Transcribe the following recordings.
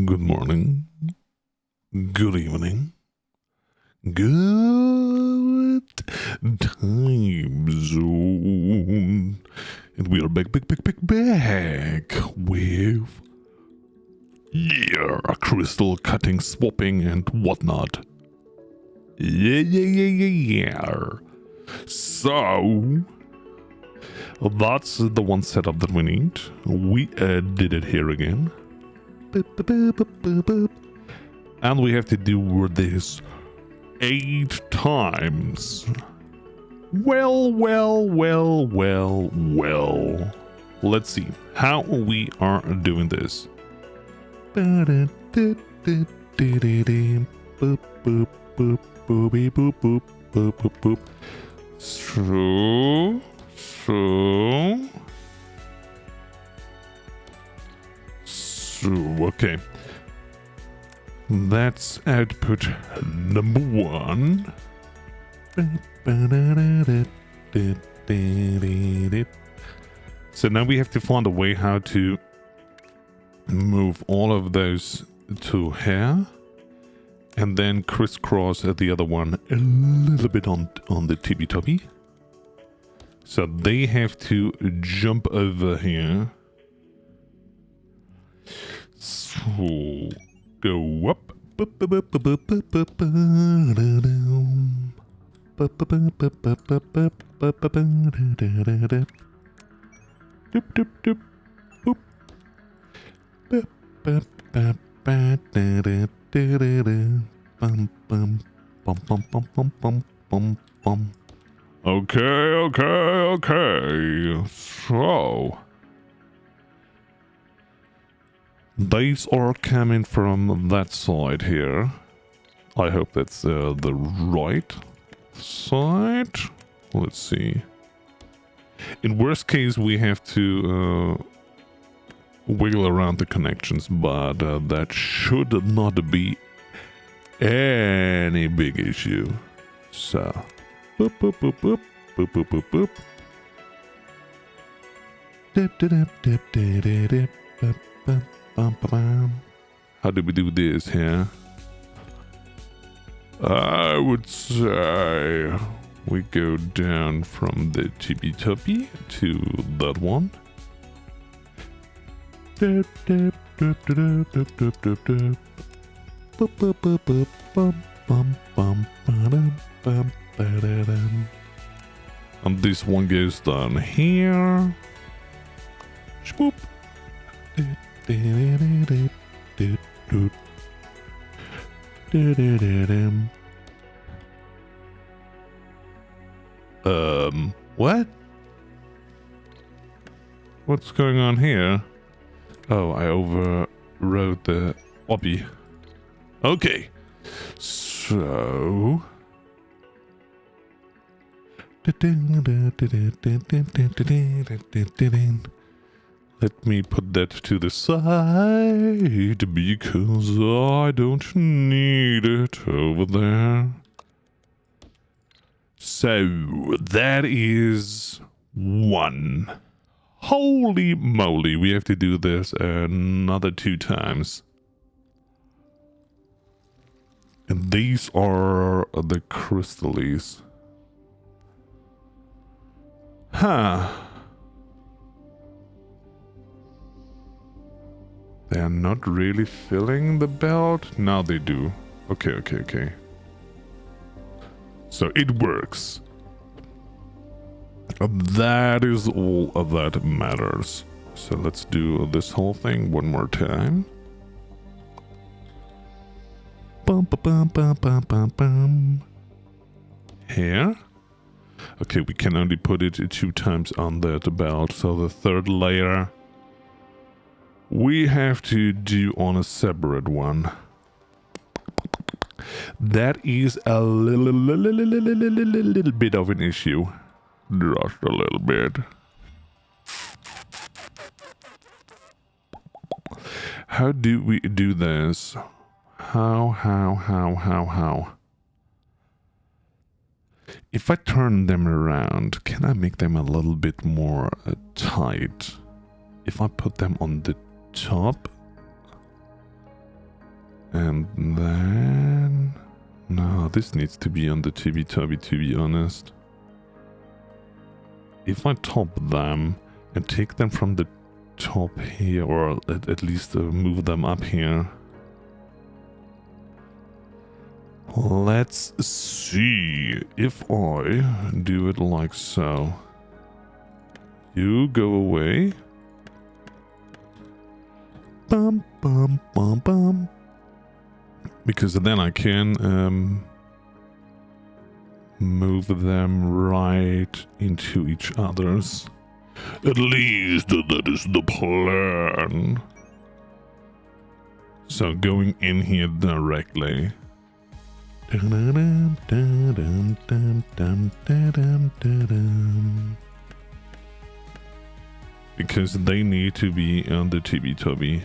Good morning, good evening, good time zone. And we are back with, crystal cutting, swapping, and whatnot. Yeah. So, that's the one setup that we need. We did it here again. And we have to do this 8 times. Well. Let's see how we are doing this. So, okay. That's output number 1. So now we have to find a way how to move all of those to here and then crisscross the other one a little bit on the tippy-toppy. So they have to jump over here. So go up. Okay. So these are coming from that side here. I hope that's the right side. Let's see. In worst case, we have to wiggle around the connections, but that should not be any big issue. So, boop, boop, boop, boop, boop, boop, boop, boop. Dip, dip, dip, dip, dip, dip, dip, bum, bum, bum, bum. How do we do this here? I would say we go down from the tippy-toppy to that one. Dip, dip, dip, dip, dip, dip, dip, dip. Boop, boop, boop, boop, bum, bum, bum, ba-dum, bum, ba-da-dum. And this one goes down here. Swoop. What? What's going on here? Oh, I overrode the obby. Okay. So... Let me put that to the side because I don't need it over there. So that is 1. Holy moly, we have to do this another 2 times. And these are the crystals. Huh. They're not really filling the belt? Now they do. Okay. So it works. That is all that matters. So let's do this whole thing one more time. Bum, bum, bum, bum, bum, bum. Here. Okay, we can only put it 2 times on that belt. So the 3rd layer we have to do on a separate one. That is a little bit of an issue. Just a little bit. How do we do this? How? If I turn them around, can I make them a little bit more tight? If I put them on the top, And then... No, this needs to be on the Tubby, to be honest. If I top them and take them from the top here, or at least move them up here. Let's see if I do it like so. You go away. Bum, bum, bum, bum. Because then I can move them right into each other's. At least that is the plan. So going in here directly. Because they need to be on the Tubby.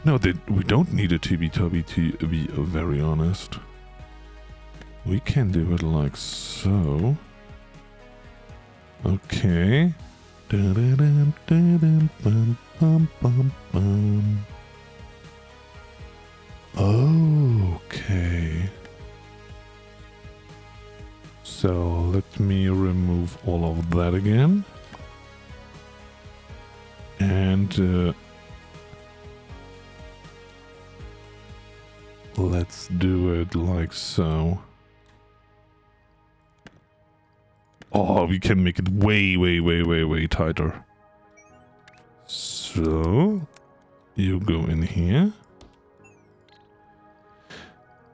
No, we don't need a Tubby to be very honest. We can do it like so. Okay. Okay. So let me remove all of that again. And let's do it like so. Oh, we can make it way tighter. So, you go in here.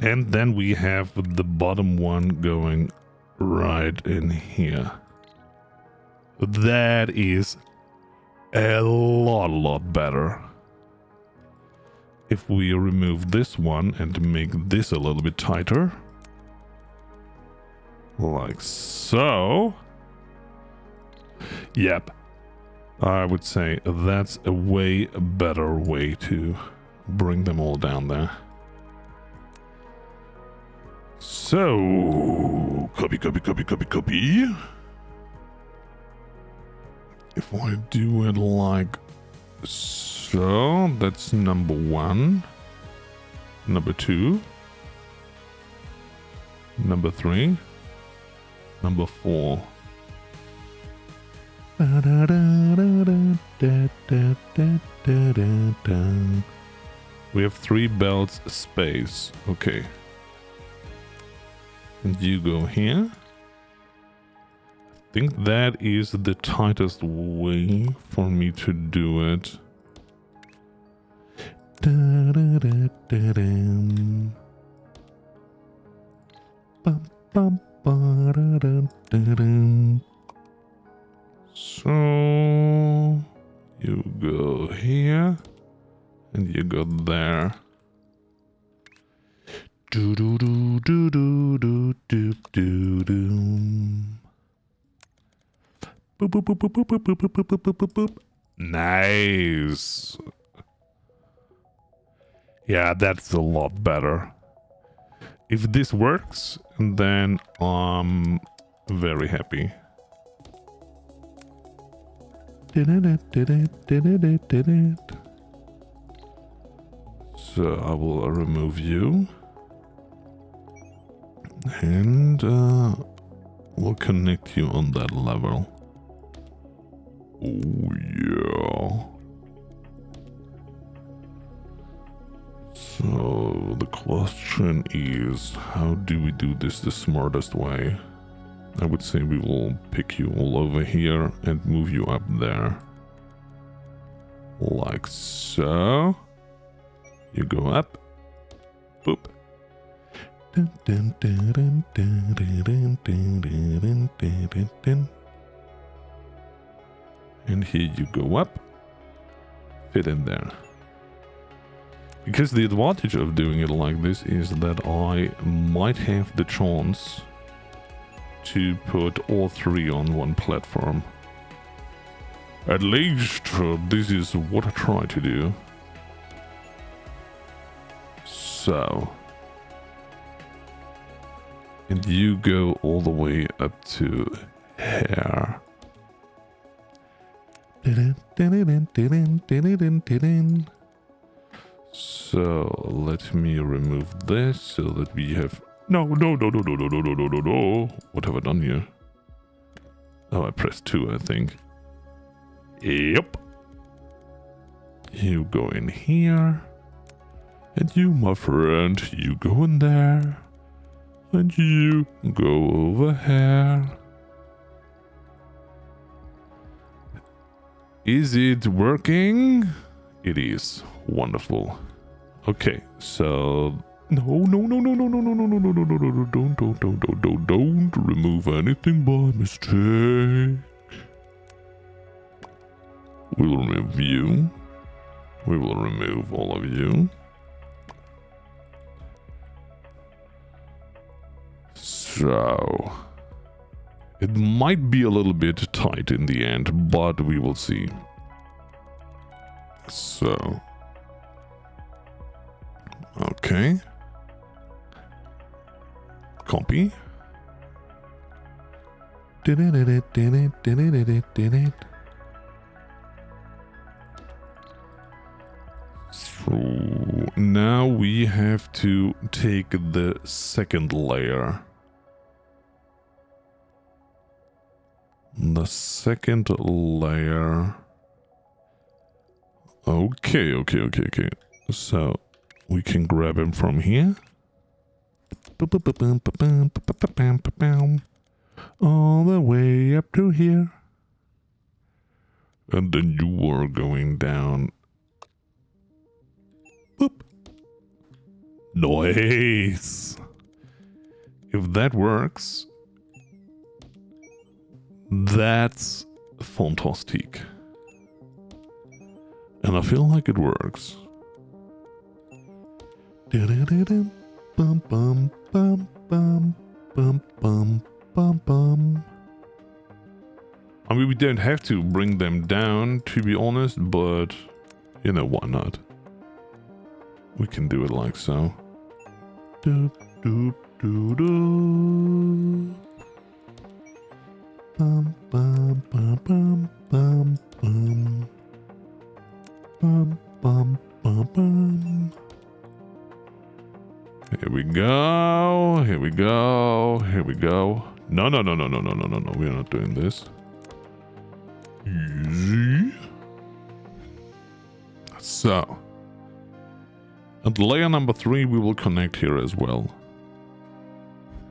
And then we have the bottom one going right in here. That is a lot better. If we remove this one and make this a little bit tighter. Like so. Yep. I would say that's a way better way to bring them all down there. So, copy. If I do it like so, that's number 1. Number 2. Number 3. Number 4. We have 3 belts space. Okay. And you go here. I think that is the tightest way for me to do it. So you go here and you go there. Do do do do do do do do do. Boop boop boop boop boop boop boop boop boop boop boop boop. Nice. Yeah, that's a lot better. If this works, then I'm very happy. So I will remove you. And we'll connect you on that level. Oh yeah. So the question is, how do we do this the smartest way? I would say we will pick you all over here and move you up there. Like so. You go up. Boop. And here you go up. Fit in there. Because the advantage of doing it like this is that I might have the chance to put all 3 on one platform. At least this is what I try to do. So. And you go all the way up to here. So let me remove this so that we have... No. What have I done here? Oh, I pressed 2, I think. Yep. You go in here. And you, my friend, you go in there. And you go over here. Is it working? It is. Wonderful. Okay, so... No, don't remove anything by mistake. We'll remove you. We will remove all of you. So... It might be a little bit tight in the end, but we will see. So... Okay. Copy. So now we have to take the second layer. The second layer. Okay. So we can grab him from here. All the way up to here. And then you are going down. Boop. Nice. If that works, that's fantastic. And I feel like it works. Bum bum bum bum bum bum bum bum. I mean, we don't have to bring them down, to be honest, but you know, why not? We can do it like so. Do do do do. Bum bum bum bum bum bum. Bum bum bum bum. Here we go. Here we go. Here we go. No. We're not doing this. Easy. So. At layer number 3, we will connect here as well.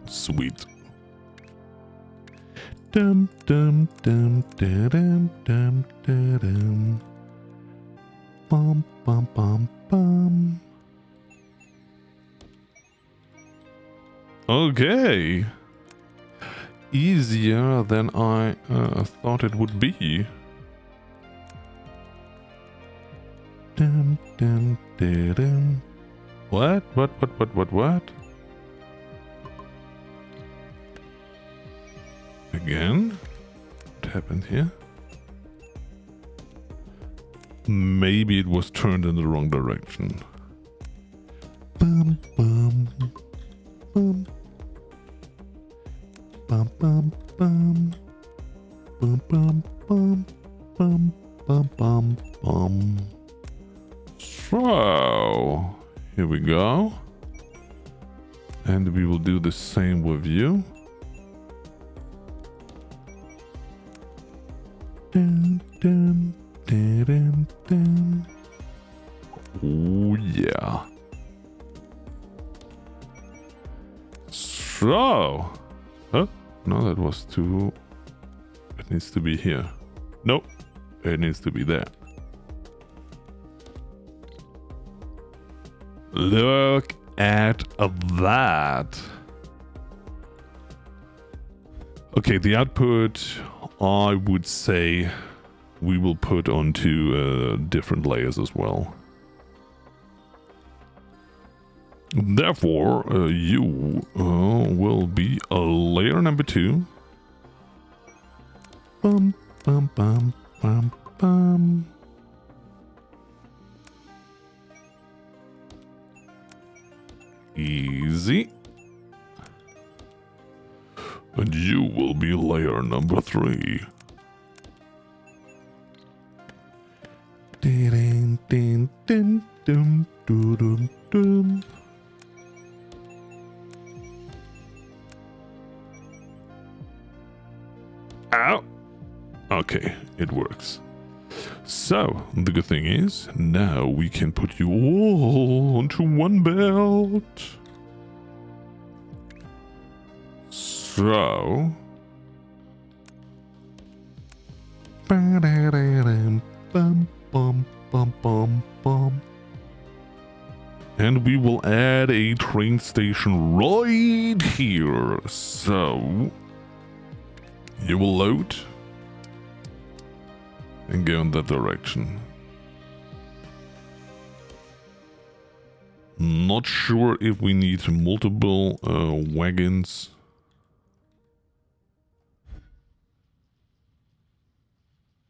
Sweet. Dum dum dum dum dum dum. Bum bum bum bum. Okay. Easier than I thought it would be. Dum dum dum. What? Again? What happened here? Maybe it was turned in the wrong direction. Bum bum bum. Bum bum bum. Bum bum bum bum bum bum bum. So here we go. And we will do the same with you. Dun, dun, dun, dun, dun. Oh yeah. So, huh? No, that was too... It needs to be here. Nope, it needs to be there. Look at that. Okay, the output, I would say we will put onto different layers as well. Therefore, you will be a layer number 2. Bum, bum, bum, bum, bum. Easy. And you will be layer number 3. Ding, Dun, dun, dun, dun, dun, dun. Ow! Okay, it works. So, the good thing is, now we can put you all onto one belt. So... Bum, bum, bum, bum, bum. And we will add a train station right here. So... You will load and go in that direction. Not sure if we need multiple wagons.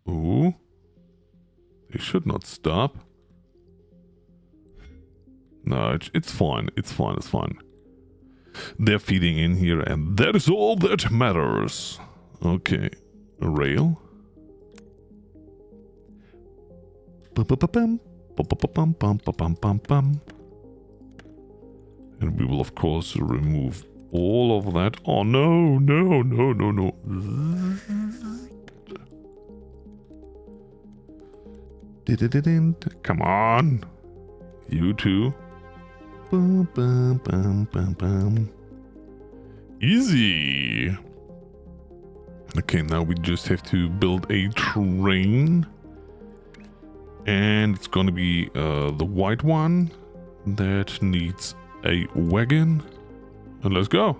Ooh. They should not stop. No, it's fine. It's fine. It's fine. They're feeding in here and that is all that matters. Okay. A rail. And we will of course remove all of that. Oh no, no, no, no, no. Come on. You too. Easy. Okay, now we just have to build a train. And it's gonna be the white one that needs a wagon. And let's go.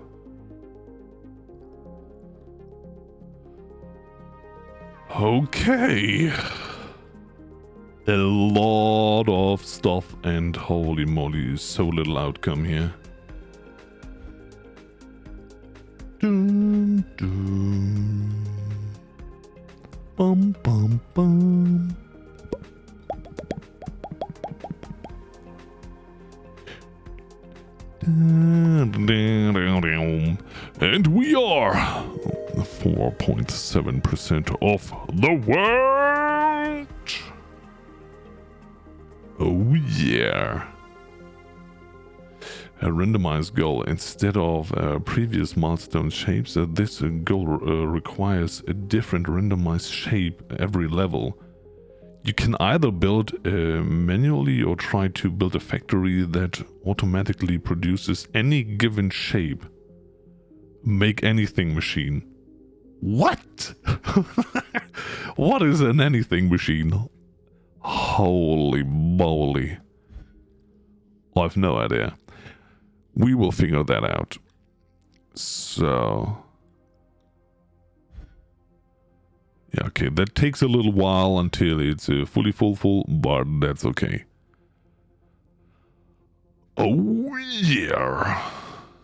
Okay. A lot of stuff and holy moly, so little outcome here. Dun, dun. Bum, bum, bum. And we are 4.7% of the world. Oh yeah. A randomized goal. Instead of previous milestone shapes, this goal requires a different randomized shape every level. You can either build manually or try to build a factory that automatically produces any given shape. Make anything machine. What? What is an anything machine? Holy moly. I've no idea. We will figure that out. So... yeah, okay, that takes a little while until it's fully full, but that's okay. Oh yeah.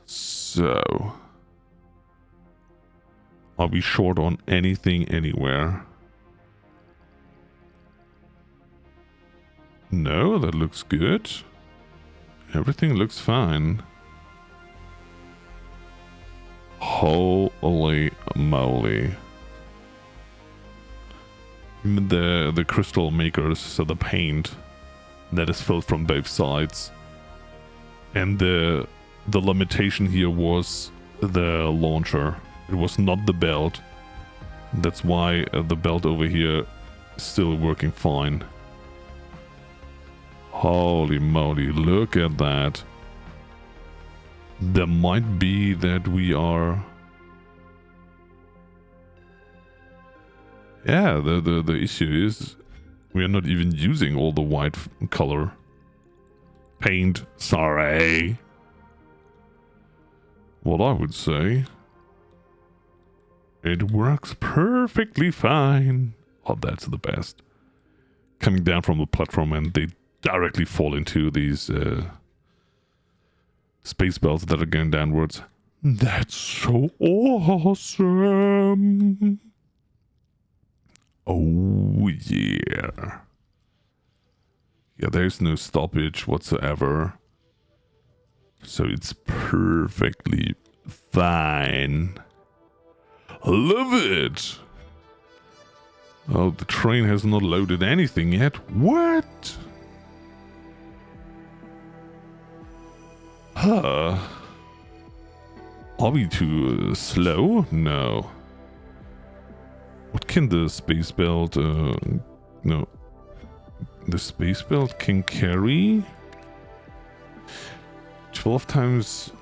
So... are we short on anything anywhere? No, that looks good. Everything looks fine. Holy moly. The crystal makers, so the paint that is filled from both sides. And the limitation here was the launcher. It was not the belt. That's why the belt over here is still working fine. Holy moly, look at that. There might be that we are... yeah, the issue is we are not even using all the white color. Paint, sorry. What I would say... it works perfectly fine. Oh, that's the best. Coming down from the platform and they directly fall into these space belts that are going downwards. That's so awesome. Oh yeah. Yeah, there's no stoppage whatsoever. So it's perfectly fine. Love it. Oh, the train has not loaded anything yet. What? Huh. Are we too slow? No. What can the space belt, no. The space belt can carry 12 times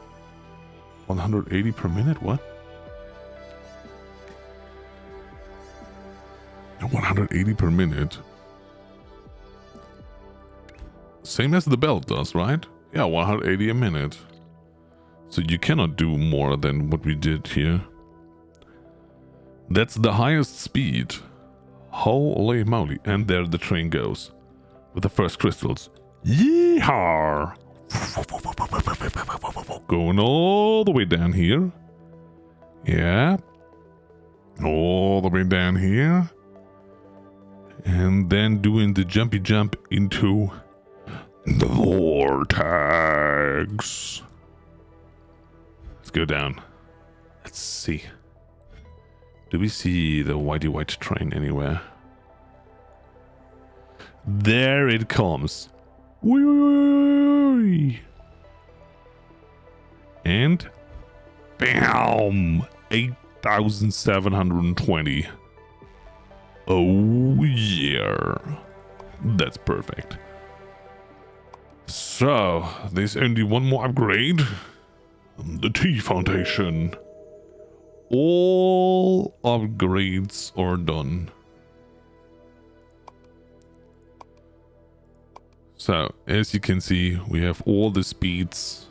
180 per minute, what? 180 per minute. Same as the belt does, right? Yeah, 180 a minute. So you cannot do more than what we did here. That's the highest speed. Holy moly. And there the train goes. With the first crystals. Yeehaw! Going all the way down here. Yeah. All the way down here. And then doing the jumpy jump into the vortex. Let's go down. Let's see. Do we see the whitey white train anywhere? There it comes. Whee! And bam! 8,720. Oh yeah. That's perfect. So, there's only one more upgrade. The T Foundation. All upgrades are done. So, as you can see, we have all the speeds,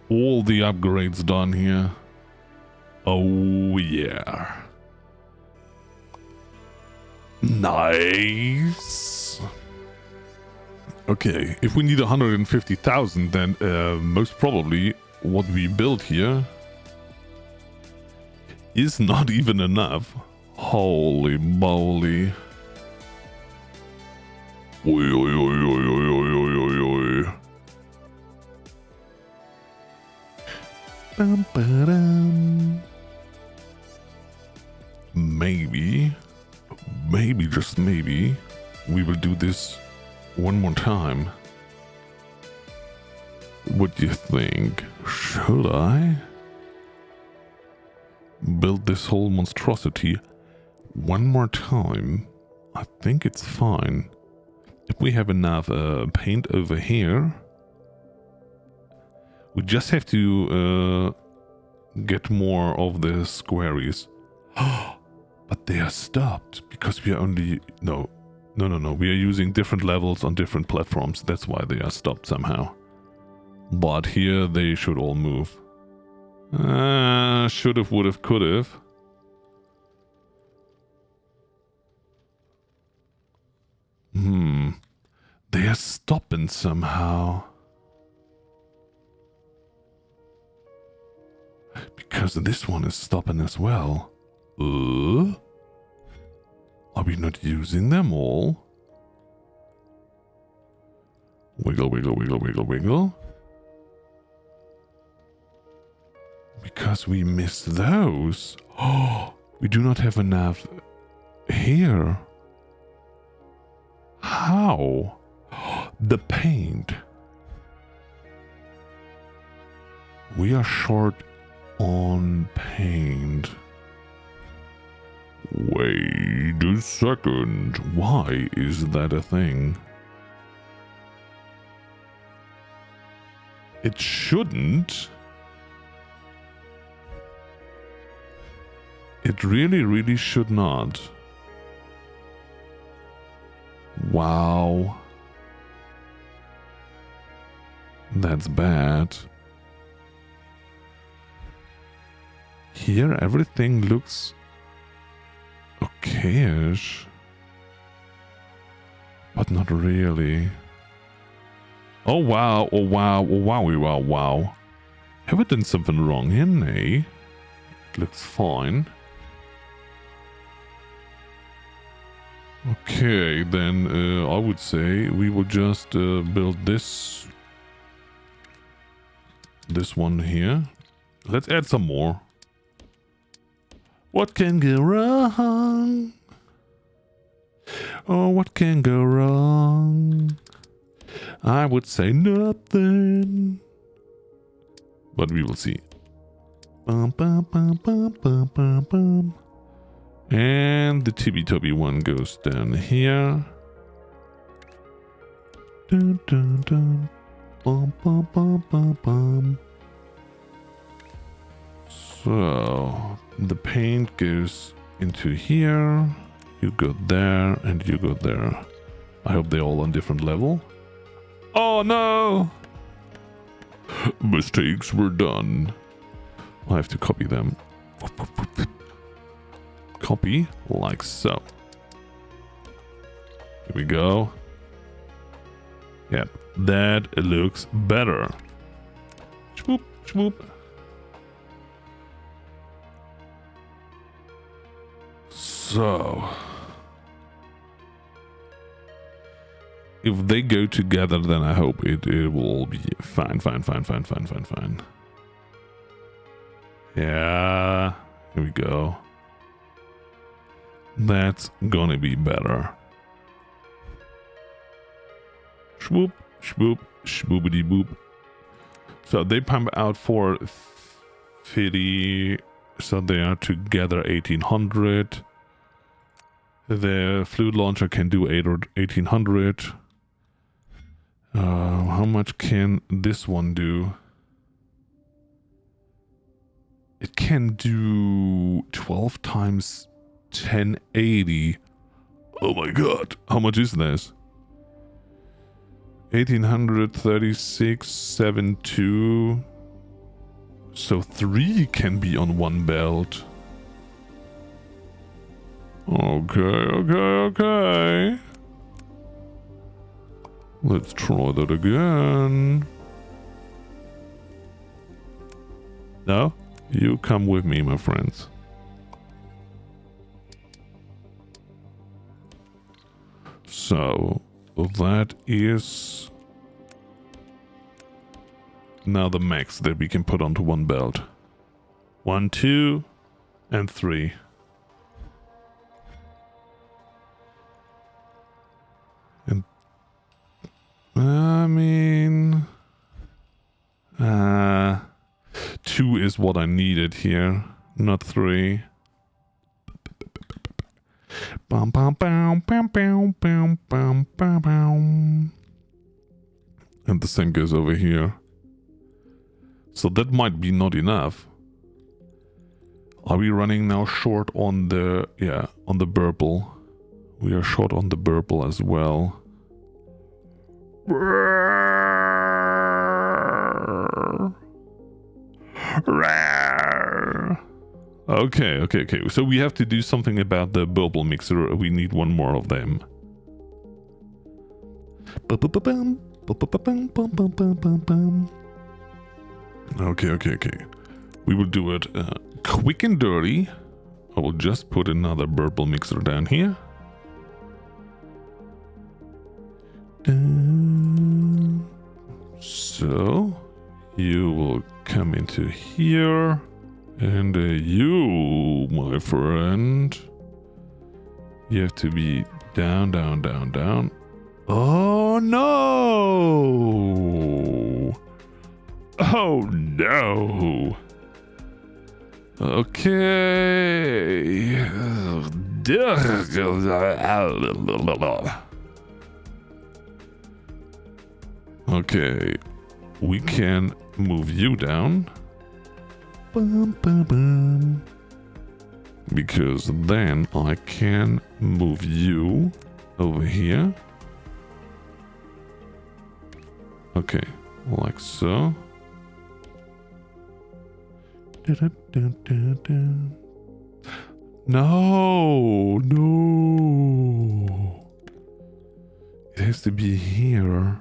all the upgrades done here. Oh yeah. Nice. Okay, if we need 150,000, then most probably what we build here is not even enough. Holy moly. Oi, oi, oi, oi, oi, oi, oi, oi. Bum, ba-dum. Maybe, just maybe, we will do this one more time. What do you think? Should I build this whole monstrosity one more time? I think it's fine. If we have enough paint over here, we just have to get more of the squaries. But they are stopped because we are only... No. We are using different levels on different platforms. That's why they are stopped somehow. But here they should all move. Should've, would've, could've. They are stopping somehow. Because this one is stopping as well. Are we not using them all? Wiggle, wiggle, wiggle, wiggle, wiggle. Because we missed those. Oh, we do not have enough here. How? The paint. We are short on paint. Wait a second. Why is that a thing? It shouldn't. It really, really should not. Wow. That's bad. Here everything looks okay-ish. But not really. Oh wow, oh wow, oh wowie, wow, wow. Have I done something wrong here? Nay. It looks fine. Okay, then I would say we will just build this one here. Let's add some more. What can go wrong? Oh, what can go wrong? I would say nothing. but we will see. Bum, bum, bum, bum, bum, bum, bum. And the tippy-toppy one goes down here. Dun, dun, dun. Bum, bum, bum, bum, bum. So the paint goes into here. You go there and you go there. I hope they're all on different level. Oh no! Mistakes were done. I have to copy them. Copy like so. Here we go. Yep, that looks better. Swoop, swoop. So, if they go together, then I hope it will all be fine. Yeah, here we go. That's gonna be better. Swoop, swoop, swoopity boop. So they pump out 450, so they are together 1800. The fluid launcher can do 1800. How much can this one do? It can do 12 times 1080. Oh my god, how much is this? 1836.72. So 3 can be on one belt. Okay. Let's try that again. No? You come with me, my friends. So, that is now the max that we can put onto one belt. 1, 2, and 3. And I mean, 2 is what I needed here, not 3. Bum, bum, bum, bum, bum, bum, bum, bum, bum. And the same goes over here. So that might be not enough. Are we running now short on the, on the burble? We are short on the burble as well. Okay. So we have to do something about the burble mixer. We need one more of them. Okay. We will do it quick and dirty. I will just put another burble mixer down here. So you will come into here, and you, my friend, you have to be down. Oh no! Oh no! Okay. Okay, we can move you down. Because then I can move you over here. Okay, like so. No. It has to be here.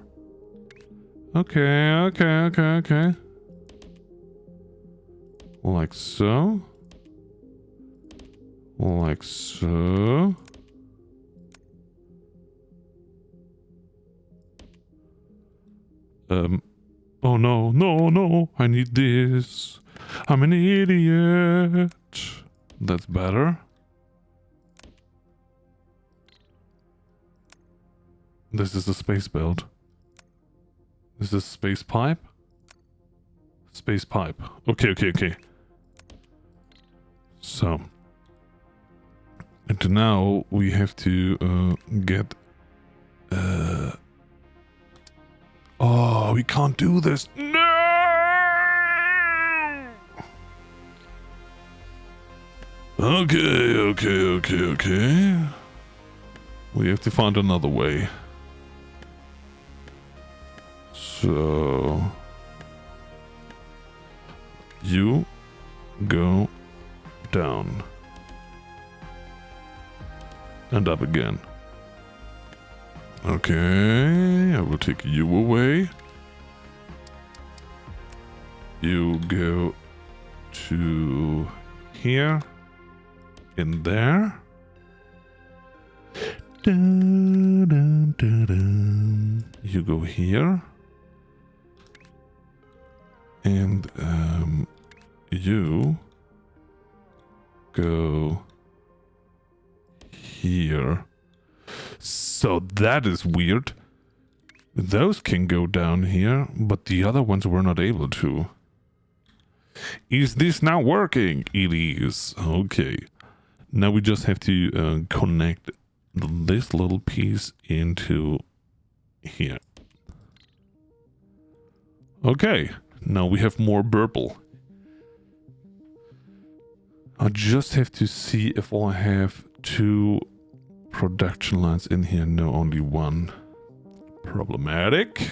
Okay. Like so. Like so. Oh no. I need this. I'm an idiot. That's better. This is the space belt. This is space pipe. Space pipe. Okay. So. And now we have to get... Oh, we can't do this. No! Okay. We have to find another way. So... You go down. And up again. Okay, I will take you away. You go to here. In there. Dun, dun, dun, dun. You go here. And you go here. So that is weird. Those can go down here, but the other ones were not able to. Is this now working? It is. Okay. Now we just have to connect this little piece into here. Okay. Now we have more purple. I just have to see if I have 2 production lines in here. No, only 1. Problematic.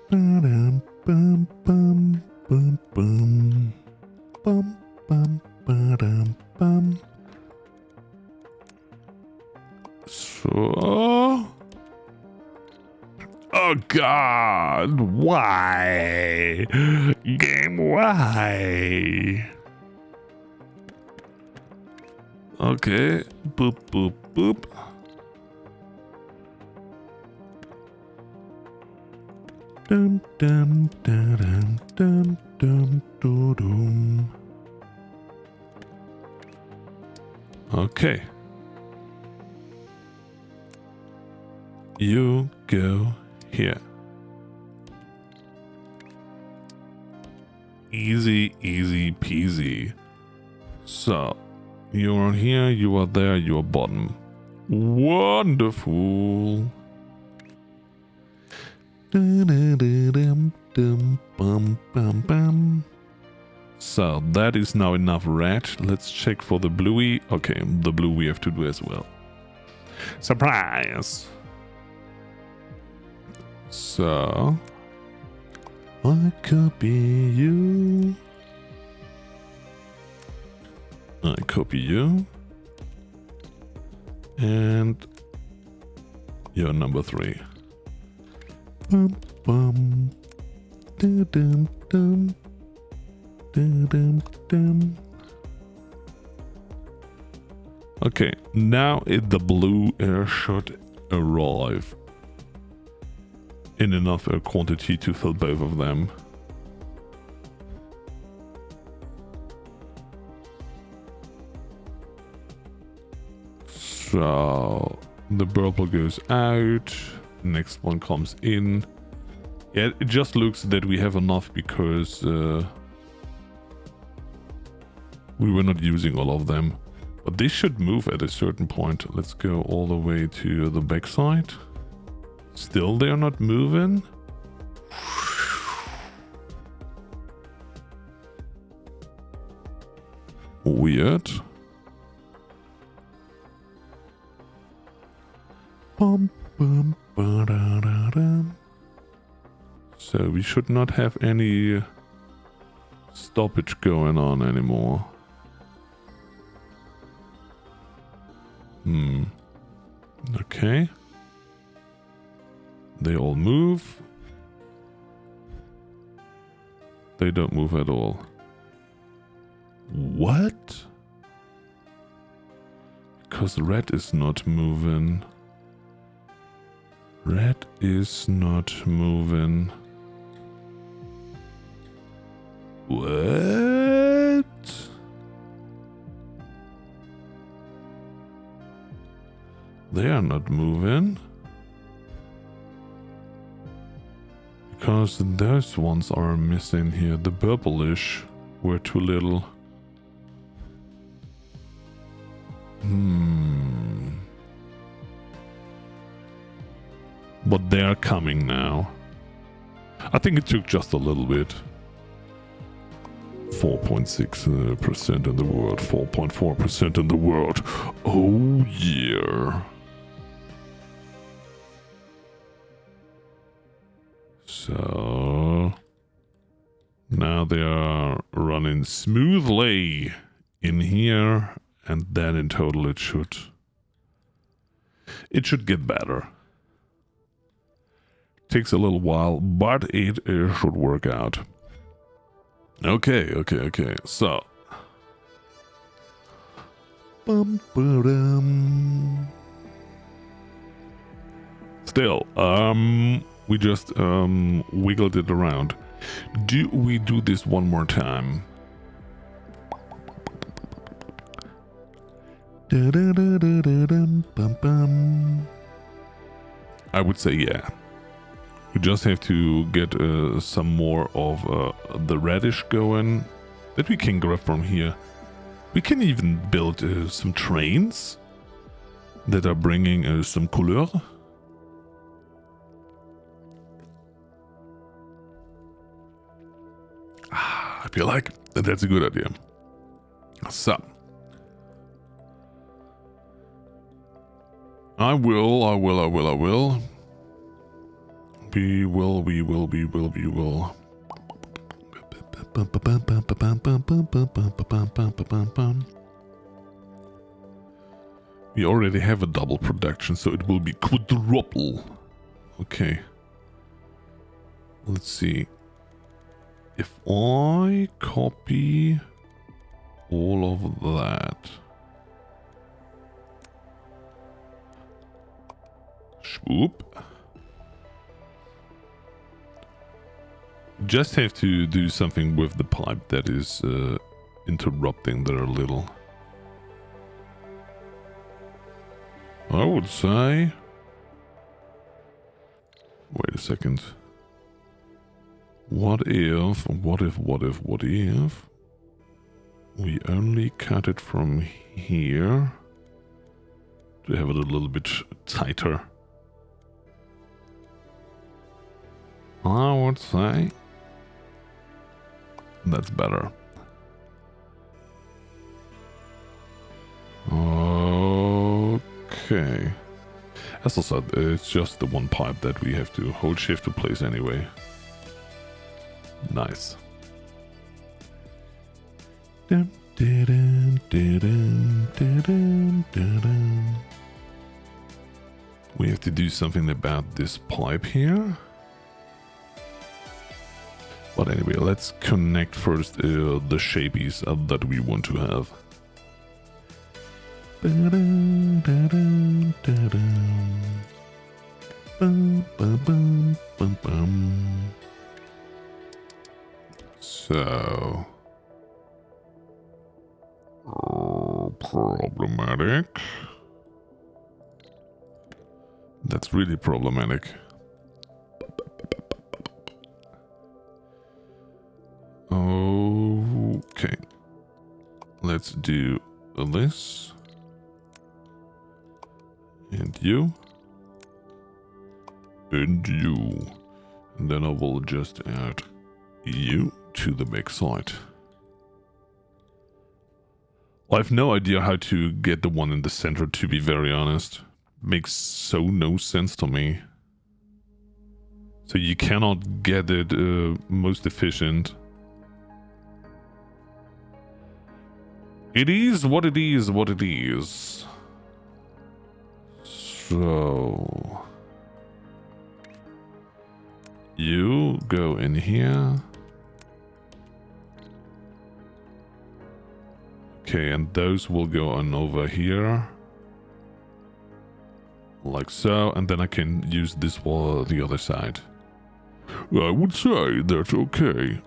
Bum, bum, bum, bum, bum. Bum, bum, ba-dum, bum. So... Oh God, why? Game, why? Okay, boop, boop, boop. Dum, dum, dum, dum, dum, dum, dum, dum. Okay. You go here. Easy, easy peasy. So, you are here, you are there, you are bottom. Wonderful. So, that is now enough red. Let's check for the bluey. Okay, the blue we have to do as well. Surprise! So, I copy you. I copy you. And you're number 3. Bum, bum. Da-dum, dum. Da-dum, dum. Okay, now the blue should arrive in enough quantity to fill both of them. So the purple goes out, next one comes in. Yeah, it just looks that we have enough because we were not using all of them. But they should move at a certain point. Let's go all the way to the backside. Still they're not moving. Weird. Bum, bum, ba-da-da-dum. So we should not have any stoppage going on anymore. Okay. They all move. They don't move at all. What? Because red is not moving. Red is not moving. What? They are not moving. because those ones are missing here. The purplish were too little. But they are coming now. I think it took just a little bit. 4.6% in the world, 4.4% in the world. Oh yeah. So now they are running smoothly in here, and then in total it should get better. Takes a little while, but it should work out. Okay. So still, we just wiggled it around. Do we do this one more time? I would say yeah. We just have to get some more of the radish going that we can grab from here. We can even build some trains that are bringing some couleur. I feel like that's a good idea. So I will. We will. We already have a double production, so it will be quadruple. Okay. Let's see. If I copy all of that. Swoop. Just have to do something with the pipe that is interrupting there a little. I would say... Wait a second. What if we only cut it from here to have it a little bit tighter? I would say that's better. Okay. As I said, it's just the one pipe that we have to hold shift to place anyway. Nice. We have to do something about this pipe here. But anyway, let's connect first the shapez that we want to have. So... problematic. That's really problematic. Okay. Let's do this. And you. And you. And then I will just add you to the back side. I have no idea how to get the one in the center, to be very honest. Makes so no sense to me. So you cannot get it most efficient. It is what it is, what it is. So... you go in here. Okay, and those will go on over here. Like so, and then I can use this for the other side. I would say that's okay.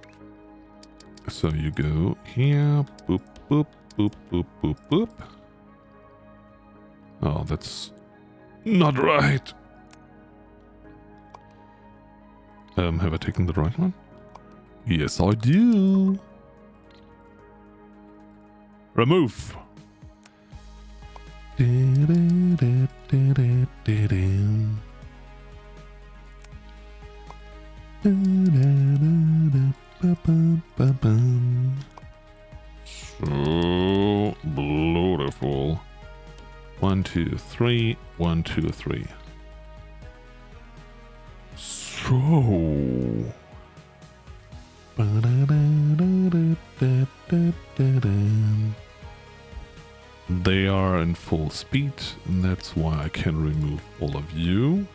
So you go here, boop, boop, boop, boop, boop, boop. Oh, that's not right. Have I taken the right one? Yes, I do. Remove. So beautiful. 1, 2, 3. 1, 2, 3. So. They are in full speed, and that's why I can remove all of you.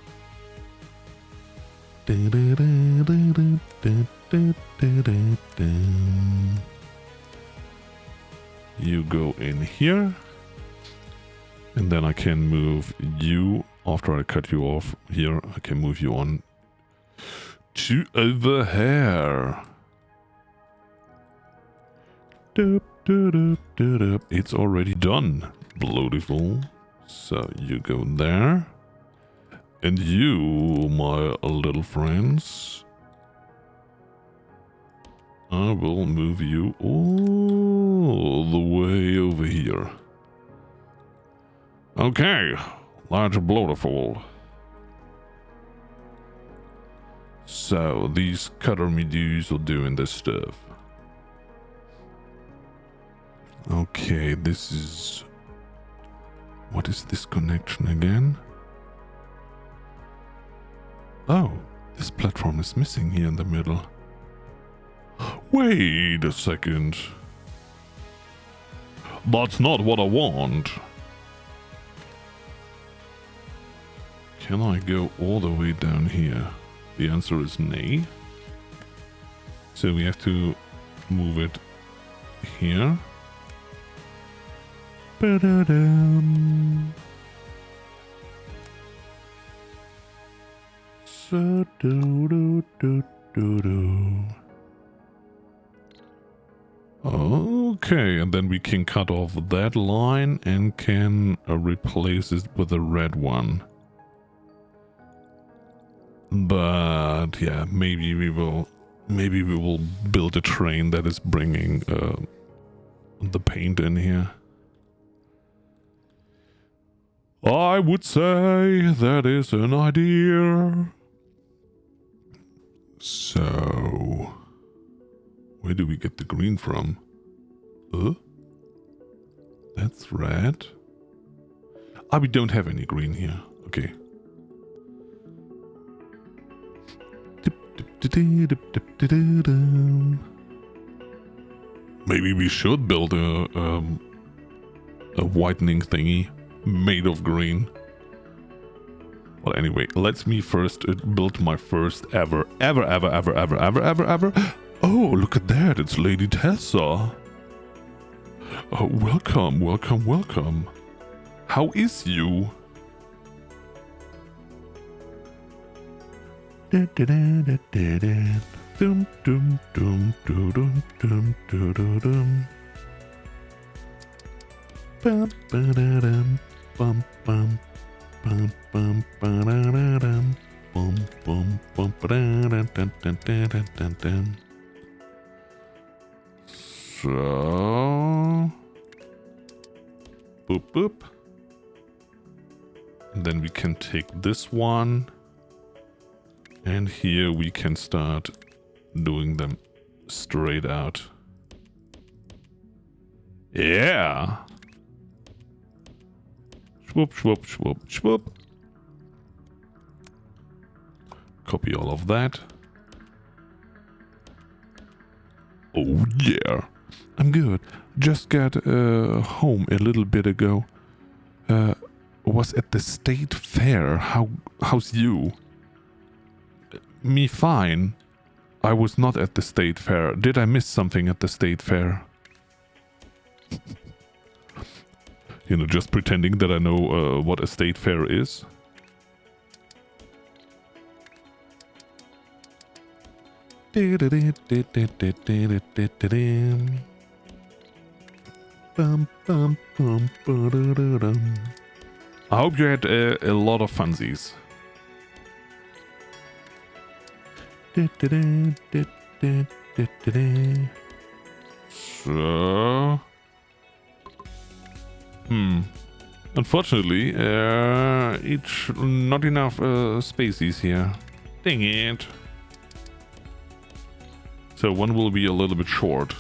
You go in here, and then I can move you, after I cut you off here, I can move you on to over here. It's already done. Beautiful. So you go there. And you, my little friends, I will move you all the way over here. Okay, that's beautiful. So these cutter meduses are doing this stuff. Okay, this is... What is this connection again? Oh, this platform is missing here in the middle. Wait a second. That's not what I want. Can I go all the way down here? The answer is nay. So we have to move it here. Ba-da-dum. So do-do-do-do-do. Okay, and then we can cut off that line and can replace it with a red one. But yeah, maybe we will build a train that is bringing the paint in here. I would say that is an idea. So, where do we get the green from? That's red. Ah, we don't have any green here. Okay. Maybe we should build a whitening thingy made of green. Well, anyway, let me first build my first ever. Oh, look at that! It's Lady Tessa. Oh, welcome, welcome, welcome. How is you? Dum dum dum dum dum dum dum. Bum ba-da-dum, bum bum bum bum ba-da-da-dum, bum bum bum ba-da-dum-dum-dum-dum-dum. So boop boop. And then we can take this one. And here we can start doing them straight out. Yeah! Swoop, swoop, swoop, swoop. Copy all of that. Oh yeah! I'm good. Just got home a little bit ago. Was at the state fair. How's you? Me fine. I was not at the state fair. Did I miss something at the state fair? You know, just pretending that I know what a state fair is. I hope you had a lot of funsies. So, unfortunately, each not enough spaces here. Dang it. So one will be a little bit short.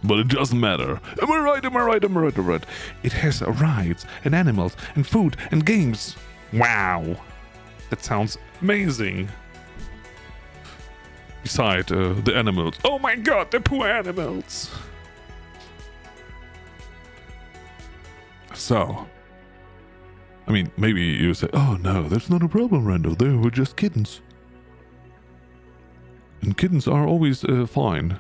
But it doesn't matter. Am I right? Am I right? Am I right? Am I right? It has rides and animals and food and games. Wow. That sounds amazing. Beside the animals. Oh my god, the poor animals. So, I mean, maybe you say, oh no, that's not a problem, Rando. They were just kittens. And kittens are always fine.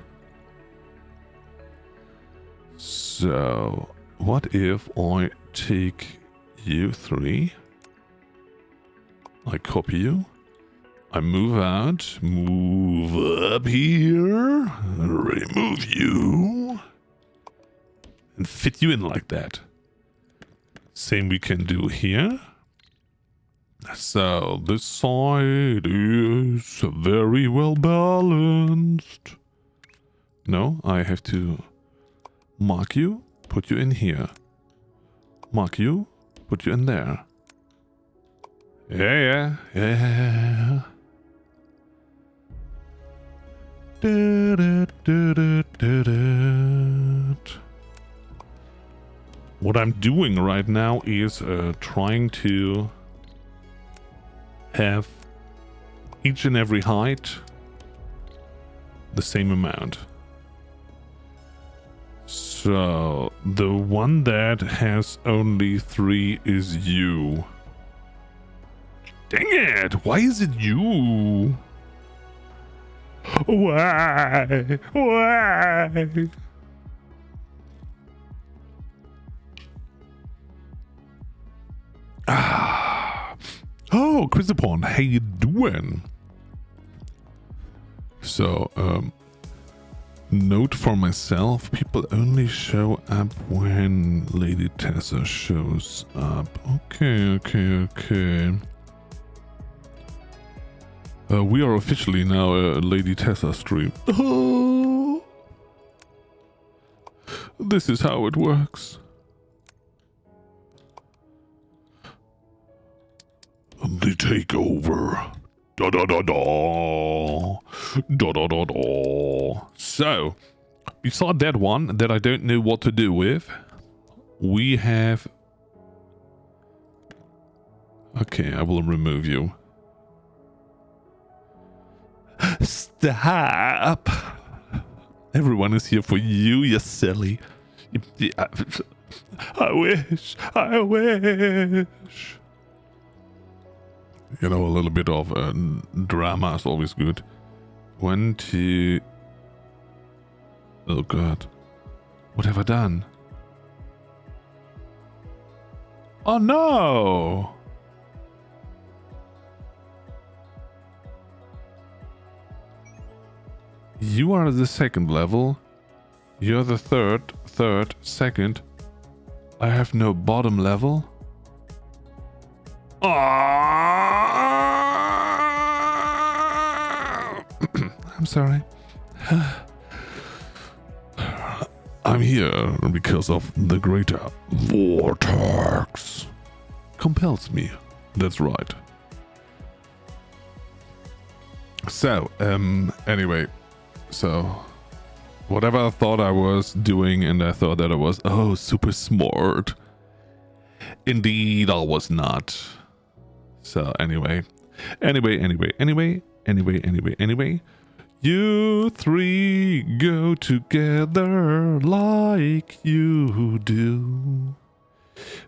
So, what if I take you three? I copy you. I move out, move up here, remove you, and fit you in like that. Same we can do here. So this side is very well balanced. No, I have to mark you, put you in here. Mark you, put you in there. Yeah. What I'm doing right now is trying to have each and every height the same amount. So the one that has only 3 is you. Dang it! Why is it you? Why? Why? Oh, Christopon, how you doing? So, note for myself, people only show up when Lady Tessa shows up. Okay. We are officially now a Lady Tessa stream. Oh, this is how it works. The takeover. Da da da da. Da da da da. So, beside that one that I don't know what to do with, we have... Okay, I will remove you. Stop! Everyone is here for you, you silly. I wish. You know, a little bit of drama is always good. 1, 2... Oh god. What have I done? Oh no! You are the second level. You're the third, second. I have no bottom level. I'm sorry. I'm here because of the greater vortex. Compels me. That's right. So, anyway. So, whatever I thought I was doing, and I thought that I was, oh, super smart. Indeed, I was not. So, anyway. You three go together like you do.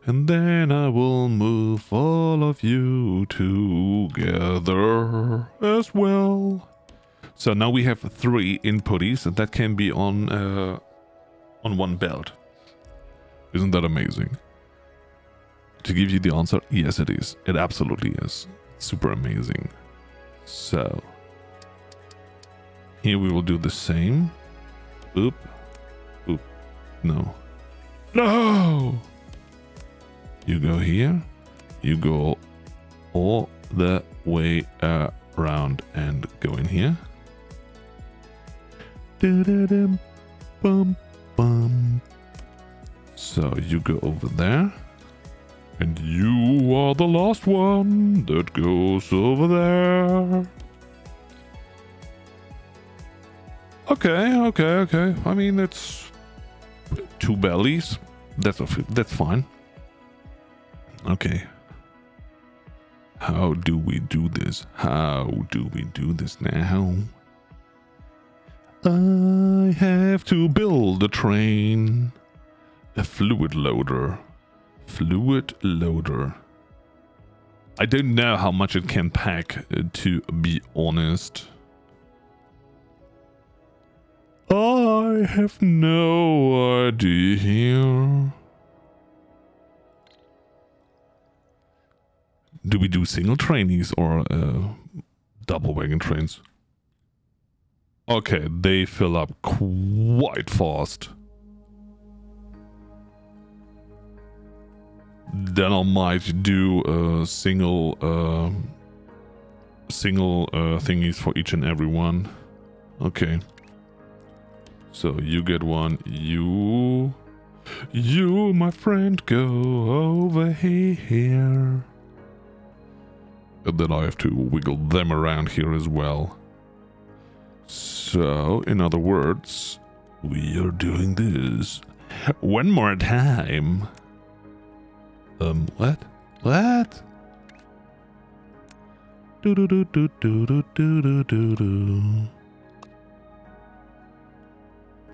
And then I will move all of you together as well. So now we have 3 inputties, and that can be on one belt. Isn't that amazing? To give you the answer, yes it is. It absolutely is. Super amazing. So here we will do the same. Oop. No. You go here. You go all the way around and go in here. Da-da-dum, bum, bum. So you go over there. And you are the last one that goes over there. Okay. I mean, it's 2 bellies. That's fine. Okay. How do we do this? How do we do this now? I have to build a train. A fluid loader. Fluid loader. I don't know how much it can pack, to be honest. I have no idea. Do we do single trainees or double wagon trains? Okay, they fill up quite fast. Then I might do single thingies for each and every one. Okay. So you get one. You, my friend, go over here. And then I have to wiggle them around here as well. So, in other words, we are doing this. One more time. What? What? Do do do do do do do do do.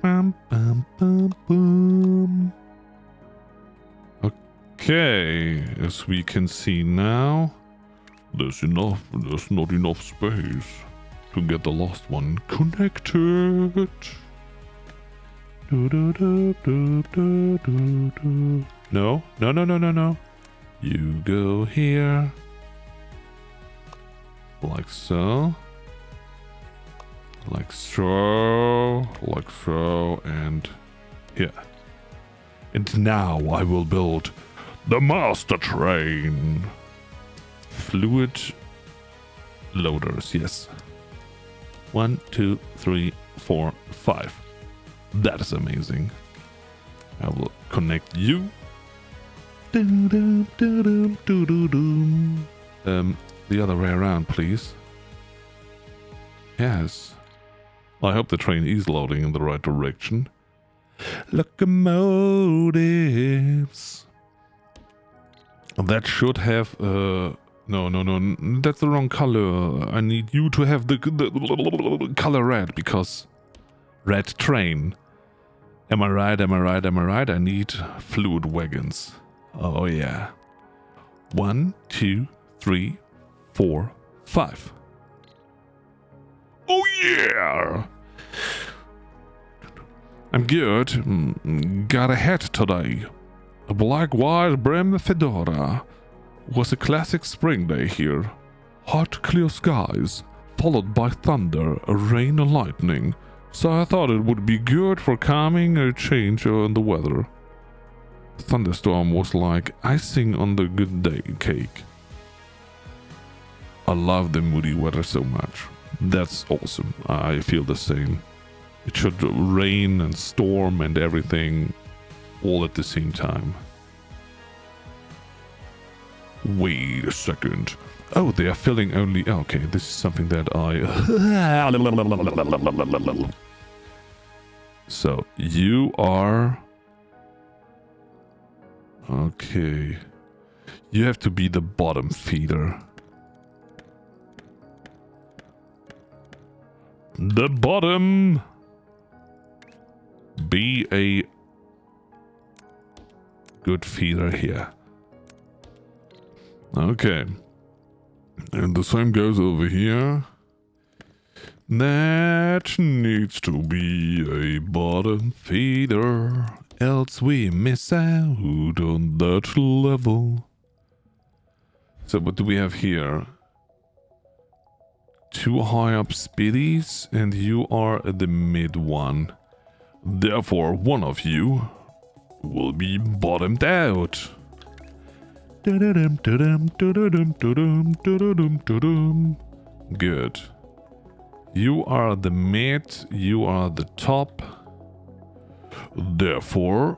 Bum bum bum boom. Okay, as we can see now, there's not enough space to get the last one connected. Do do do do do do do. No. You go here. Like so. Like so. Like so. And here. And now I will build the master train. Fluid loaders, yes. 1, 2, 3, 4, 5. That is amazing. I will connect you. The other way around, please. Yes. I hope the train is loading in the right direction. Locomotives. That should have no, that's the wrong color. I need you to have the color red, because red train. Am I right? I need fluid wagons. Oh yeah. 1, 2, 3, 4, 5. Oh yeah! I'm good. Got a hat today. A black wide brim fedora. Was a classic spring day here. Hot, clear skies, followed by thunder, rain and lightning. So I thought it would be good for calming a change in the weather. The thunderstorm was like icing on the good day cake. I love the moody weather so much. That's awesome. I feel the same. It should rain and storm and everything all at the same time. Wait a second. Oh, they are filling only... Okay, this is something that I... So, you are... Okay. You have to be the bottom feeder. The bottom! Be a good feeder here. Okay. And the same goes over here. That needs to be a bottom feeder, else we miss out on that level. So what do we have here? 2 high up speedies, and you are the mid one. Therefore, one of you will be bottomed out. Good. You are the mid, you are the top. Therefore,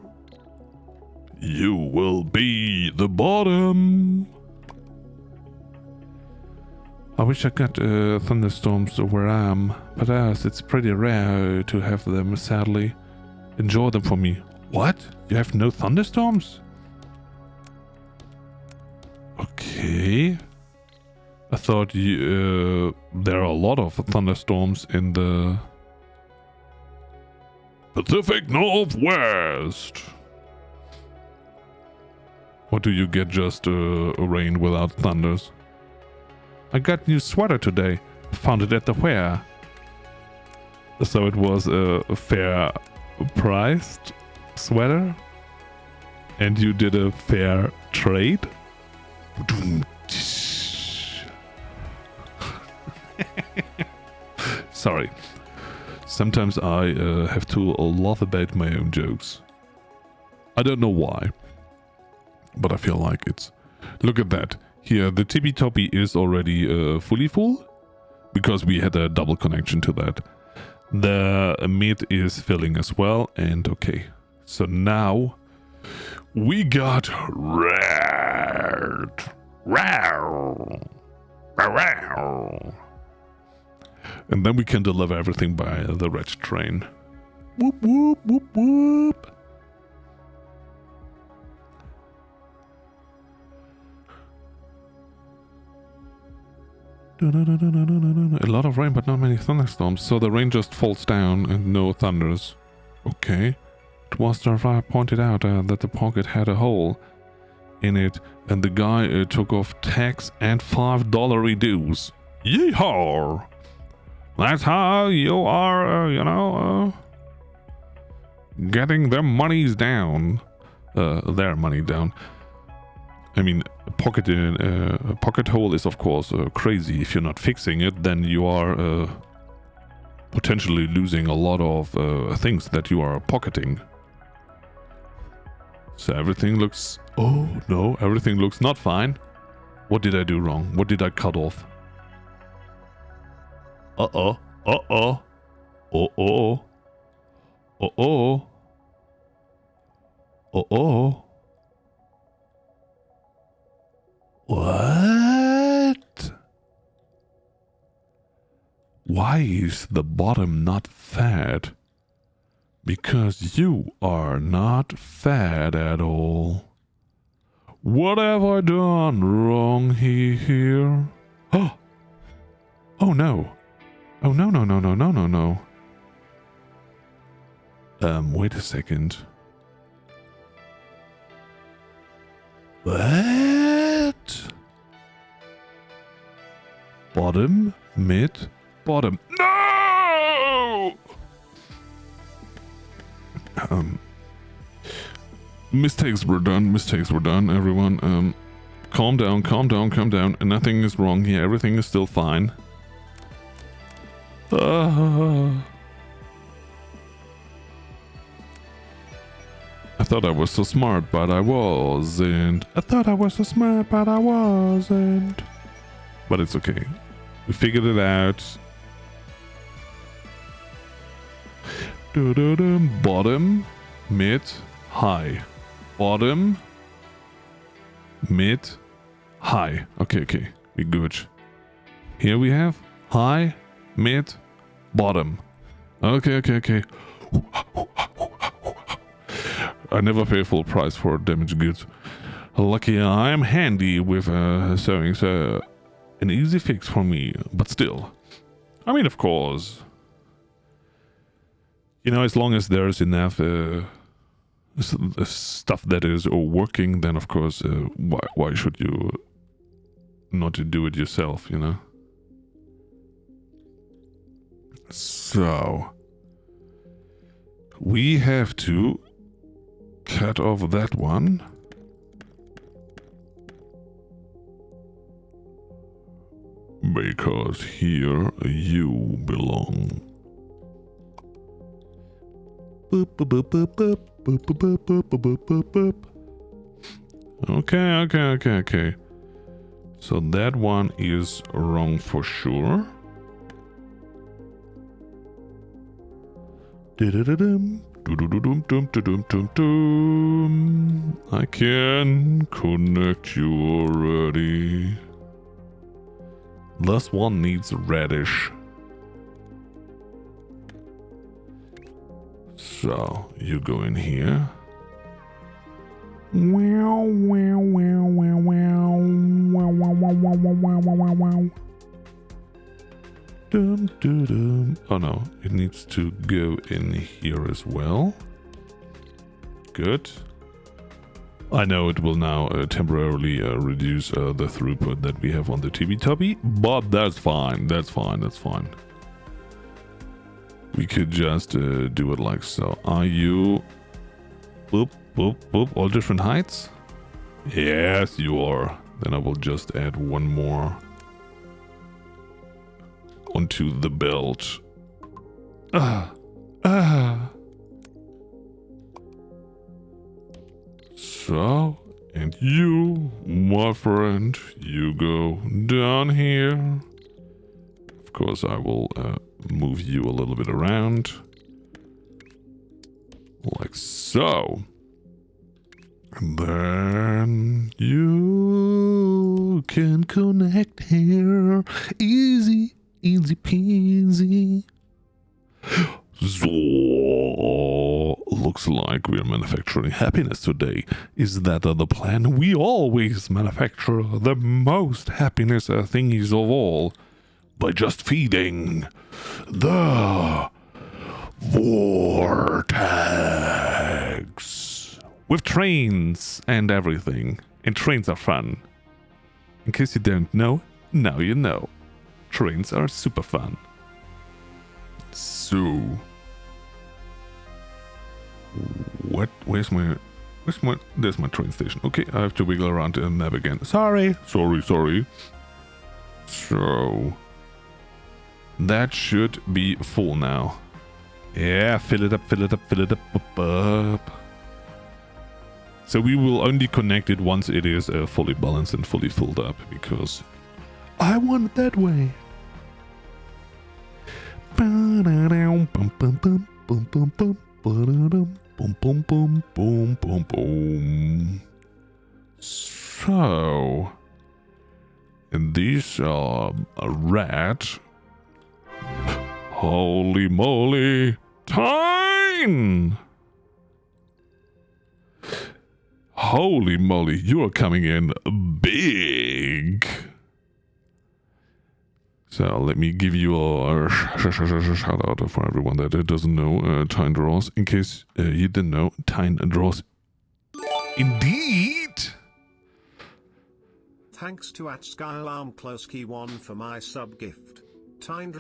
you will be the bottom. I wish I got thunderstorms where I am, but as it's pretty rare to have them, sadly. Enjoy them for me. What? You have no thunderstorms? Okay. I thought there are a lot of thunderstorms in the Pacific Northwest. Or do you get just rain without thunders? I got new sweater today. Found it at the fair. So it was a fair priced sweater? And you did a fair trade? Sorry. Sometimes I have to laugh about my own jokes. I don't know why. But I feel like it's... Look at that. Here, the tippy toppy is already fully full. Because we had a double connection to that. The mid is filling as well. And okay. So now... we got red. And then we can deliver everything by the red train. Whoop, whoop, whoop, whoop. A lot of rain, but not many thunderstorms. So the rain just falls down and no thunders. Okay. It was the I pointed out that the pocket had a hole in it, and the guy took off tax and $5 dues. Yeehaw! That's how you are, getting their monies down. Their money down. I mean, a pocket hole is of course crazy. If you're not fixing it, then you are potentially losing a lot of things that you are pocketing. So everything looks... Oh, no, everything looks not fine. What did I do wrong? What did I cut off? Uh-oh. Uh-oh. Uh-oh. Uh-oh. Uh-oh. What? Why is the bottom not fat? Because you are not fat at all. What have I done wrong here? Oh! Oh no! Oh no no no no no no no! Wait a second. What? Bottom, mid, bottom. No! Mistakes were done, everyone. Calm down. Nothing is wrong here. Everything is still fine. I thought I was so smart, but I wasn't. But it's okay. We figured it out. Bottom, mid, high. Bottom, mid, high. Okay. We good. Here we have high, mid, bottom. Okay. I never pay full price for damaged goods. Lucky I am handy with sewing, so an easy fix for me. But still, I mean, of course, as long as there's enough stuff that is working, then of course, why should you not do it yourself? So we have to cut off that one. Because here you belong. Boop, boop, boop, boop, boop, boop, boop, boop, boop, boop, boop, boop. Okay. So that one is wrong for sure. I can connect you already. This one needs radish. So you go in here. Wow, wow, wow, wow, wow. Wow, wow, wow, wow, wow, wow, wow, wow. Dum, dum, dum. Oh no, it needs to go in here as well. Good. I know it will now temporarily reduce the throughput that we have on the Teletubby, but that's fine. That's fine. That's fine. We could just do it like so. Are you... Boop, boop, boop. All different heights? Yes, you are. Then I will just add one more onto the belt. So, and you, my friend, you go down here. Of course, I will move you a little bit around. Like so. And then you can connect here. Easy, easy peasy. So, looks like we're manufacturing happiness today. Is that the plan? We always manufacture the most happiness thingies of all by just feeding the vortex. With trains and everything. And trains are fun. In case you don't know, now you know. Trains are super fun. So, where's my, there's my train station. Okay, I have to wiggle around the map again. Sorry. So, that should be full now. Yeah, fill it up. So we will only connect it once it is fully balanced and fully filled up, because I want it that way. So, and these are red. Holy moly! Time! Holy moly, you are coming in big. So let me give you a shout out for everyone that doesn't know Tine Draws. In case you didn't know, Tine Draws indeed. Thanks to @SkyAlarmCloseKey1 for my sub gift. Tine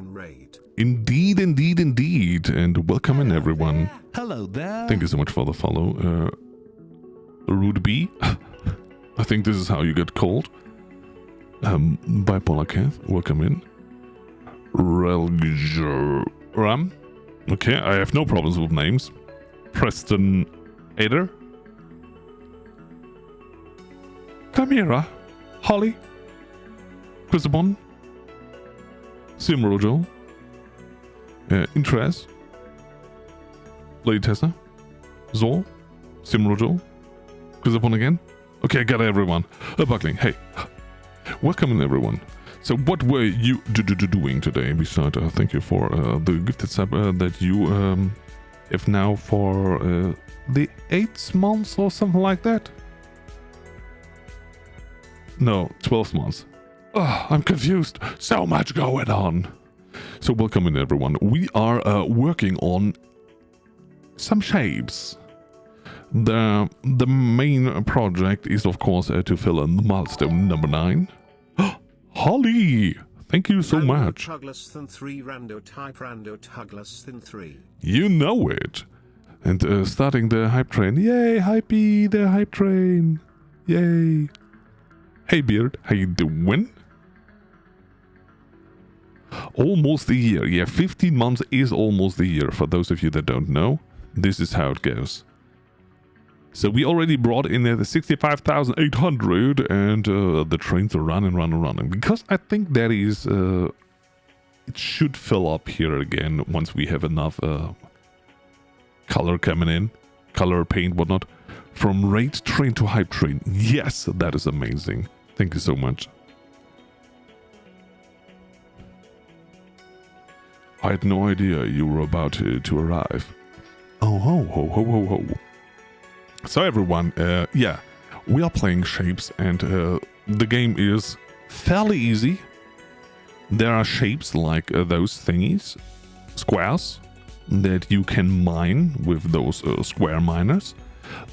raid. Indeed. And welcome in everyone. Hello there. Thank you so much for the follow. Rude B. I think this is how you get called. Bipolar Kath, welcome in. Ram. Okay, I have no problems with names. Preston Ader. Chimera. Holly. Chrisabon. Simrojo. Interest. Lady Tessa. Zor. Simrojo. Chrisabon again. Okay, I got everyone. Buckling, hey. Welcome in everyone. So what were you doing today besides thank you for the gifted sub that you have now for the 8 months or something like that? No, 12 months. Oh, I'm confused. So much going on. So welcome in everyone. We are working on some shapes. The main project is of course to fill in milestone number 9. Holly, thank you so much. RandoTaka. You know it. And starting the hype train. Yay, hypey, the hype train. Yay. Hey Beard, how you doing? Almost a year. Yeah, 15 months is almost a year. For those of you that don't know, this is how it goes. So we already brought in the 65,800 and the trains are running. Because I think that is... it should fill up here again once we have enough color coming in. Color, paint, whatnot. From raid train to hype train. Yes, that is amazing. Thank you so much. I had no idea you were about to arrive. Oh, ho. So everyone, yeah, we are playing shapes and the game is fairly easy. There are shapes like those thingies, squares, that you can mine with those square miners.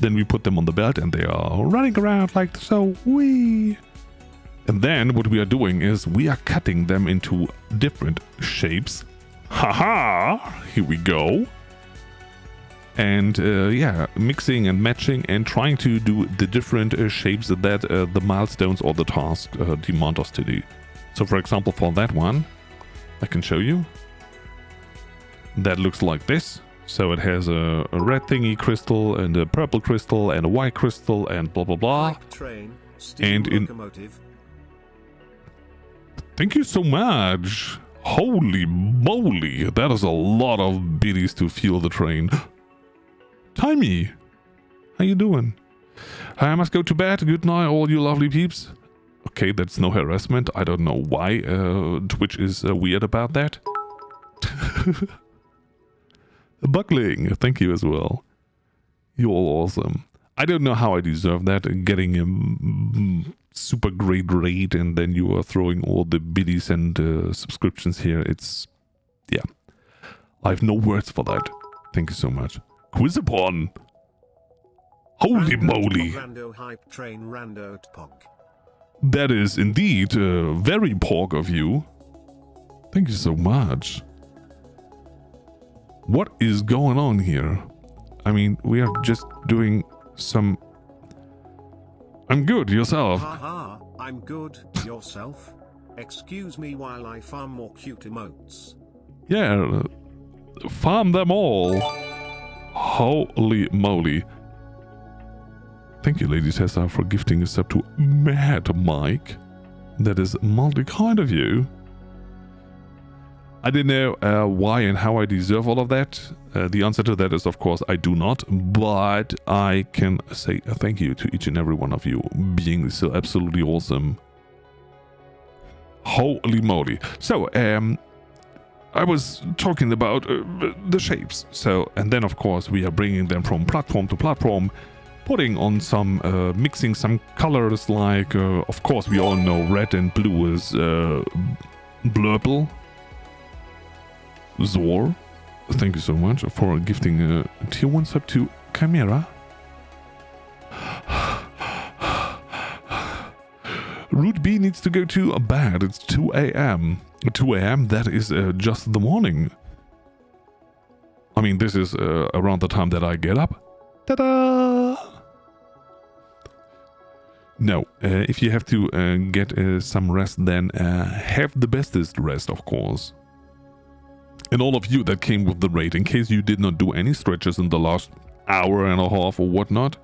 Then we put them on the belt and they are running around like so. Whee! And then what we are doing is we are cutting them into different shapes. Haha! Here we go. And yeah, mixing and matching and trying to do the different shapes that the milestones or the task demand us to do. So for example, for that one, I can show you. That looks like this. So it has a red thingy crystal and a purple crystal and a white crystal and blah blah blah. Train, and in locomotive. Thank you so much. Holy moly, that is a lot of biddies to fuel the train. Timey, how you doing? I must go to bed. Good night, all you lovely peeps. Okay, that's no harassment. I don't know why Twitch is weird about that. Buckling, thank you as well. You're all awesome. I don't know how I deserve that, getting a super great rate and then you are throwing all the biddies and subscriptions here. It's, yeah. I have no words for that. Thank you so much. Quizapon! Holy moly! Rando hype train, RandoTaka. That is indeed very pork of you. Thank you so much. What is going on here? I mean, we are just doing some... I'm good, yourself. Haha, I'm good, yourself? Excuse me while I farm more cute emotes. Yeah, farm them all. Holy moly. Thank you, Lady Tessa, for gifting us up to Mad Mike. That is multi-kind of you. I didn't know why and how I deserve all of that. The answer to that is, of course, I do not. But I can say thank you to each and every one of you being so absolutely awesome. Holy moly. So, I was talking about the shapes. So, and then, of course, we are bringing them from platform to platform, putting on some, mixing some colors like, of course, we all know red and blue is Blurple. Zor, thank you so much for gifting a tier 1 sub to Chimera. Root B needs to go to bed. It's 2 a.m. 2 a.m. That is just the morning. I mean, this is around the time that I get up. Ta-da! No, if you have to get some rest, then have the bestest rest, of course. And all of you that came with the raid, in case you did not do any stretches in the last hour and a half or whatnot,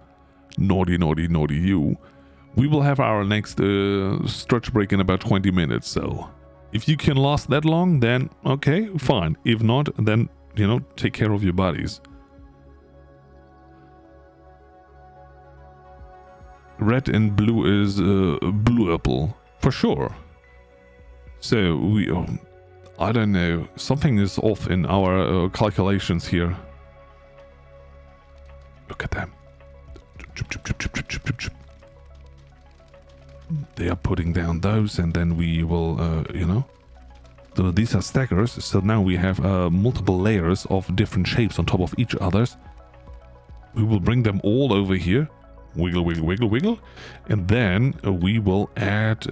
naughty you. We will have our next stretch break in about 20 minutes, so if you can last that long, then okay, fine. If not, then, you know, take care of your bodies. Red and blue is blue apple, for sure. So we... I don't know. Something is off in our calculations here. Look at them. They are putting down those and then we will, you know. So these are stackers. So now we have multiple layers of different shapes on top of each others. We will bring them all over here. Wiggle, wiggle, wiggle, wiggle. And then we will add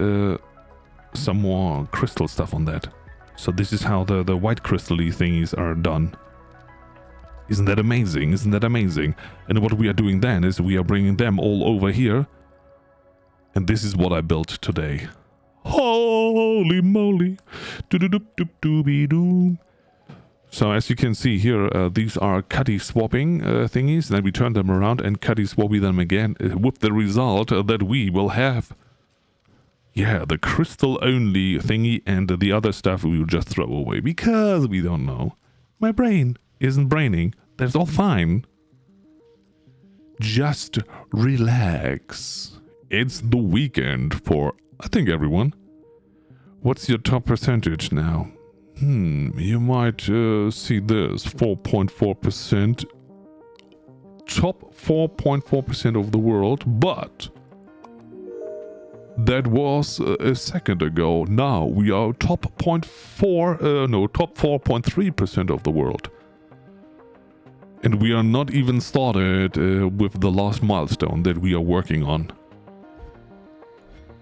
some more crystal stuff on that. So this is how the white crystal-y thingies are done. Isn't that amazing? Isn't that amazing? And what we are doing then is we are bringing them all over here. And this is what I built today. Holy moly. Do-do-do-do-do-be-doo. So as you can see here, these are cutty swapping thingies. Then we turn them around and cutty swappy them again, with the result that we will have, yeah, the crystal only thingy, and the other stuff we will just throw away because we don't know. My brain isn't braining. That's all fine. Just relax. It's the weekend for, I think, everyone. What's your top percentage now? You might see this, 4.4%. Top 4.4% of the world, but that was a second ago. Now we are top 4.3% of the world. And we are not even started with the last milestone that we are working on.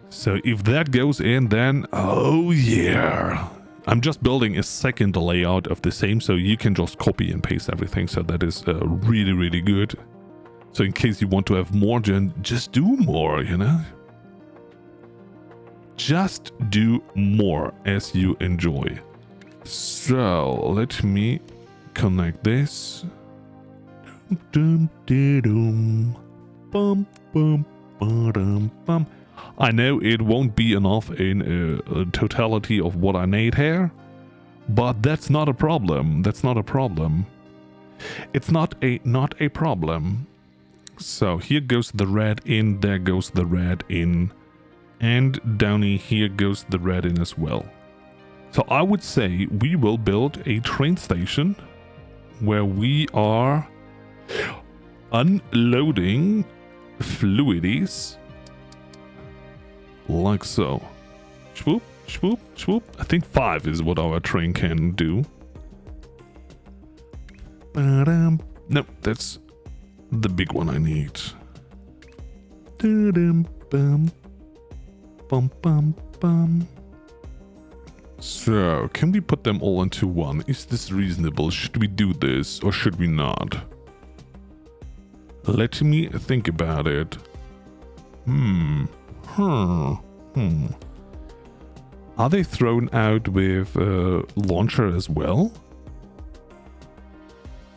So if that goes in, then oh yeah. I'm just building a second layout of the same, so you can just copy and paste everything. So that is really, really good. So in case you want to have more, just do more, you know? Just do more as you enjoy. So let me connect this. I know it won't be enough in totality of what I need here, but that's not a problem. That's not a problem. It's not a problem. So here goes the red in, there goes the red in, and down here goes the red in as well. So I would say we will build a train station where we are unloading fluidities like so. Swoop, swoop, swoop. I think 5 is what our train can do. No, that's the big one I need. So, can we put them all into one? Is this reasonable? Should we do this or should we not? Let me think about it. Are they thrown out with launcher as well?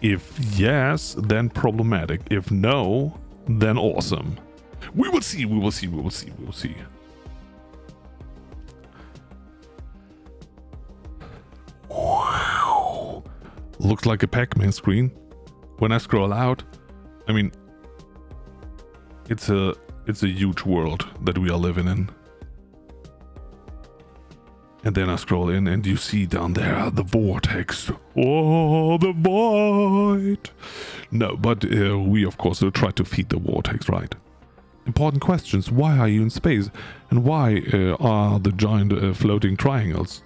If yes, then problematic. If no, then awesome. We will see, we will see, we will see, we will see. Wow. Looks like a Pac-Man screen. When I scroll out, I mean, it's a huge world that we are living in. And then I scroll in and you see down there the vortex. Oh, the void. No, but we of course will try to feed the vortex, right? Important questions. Why are you in space? And why are the giant floating triangles?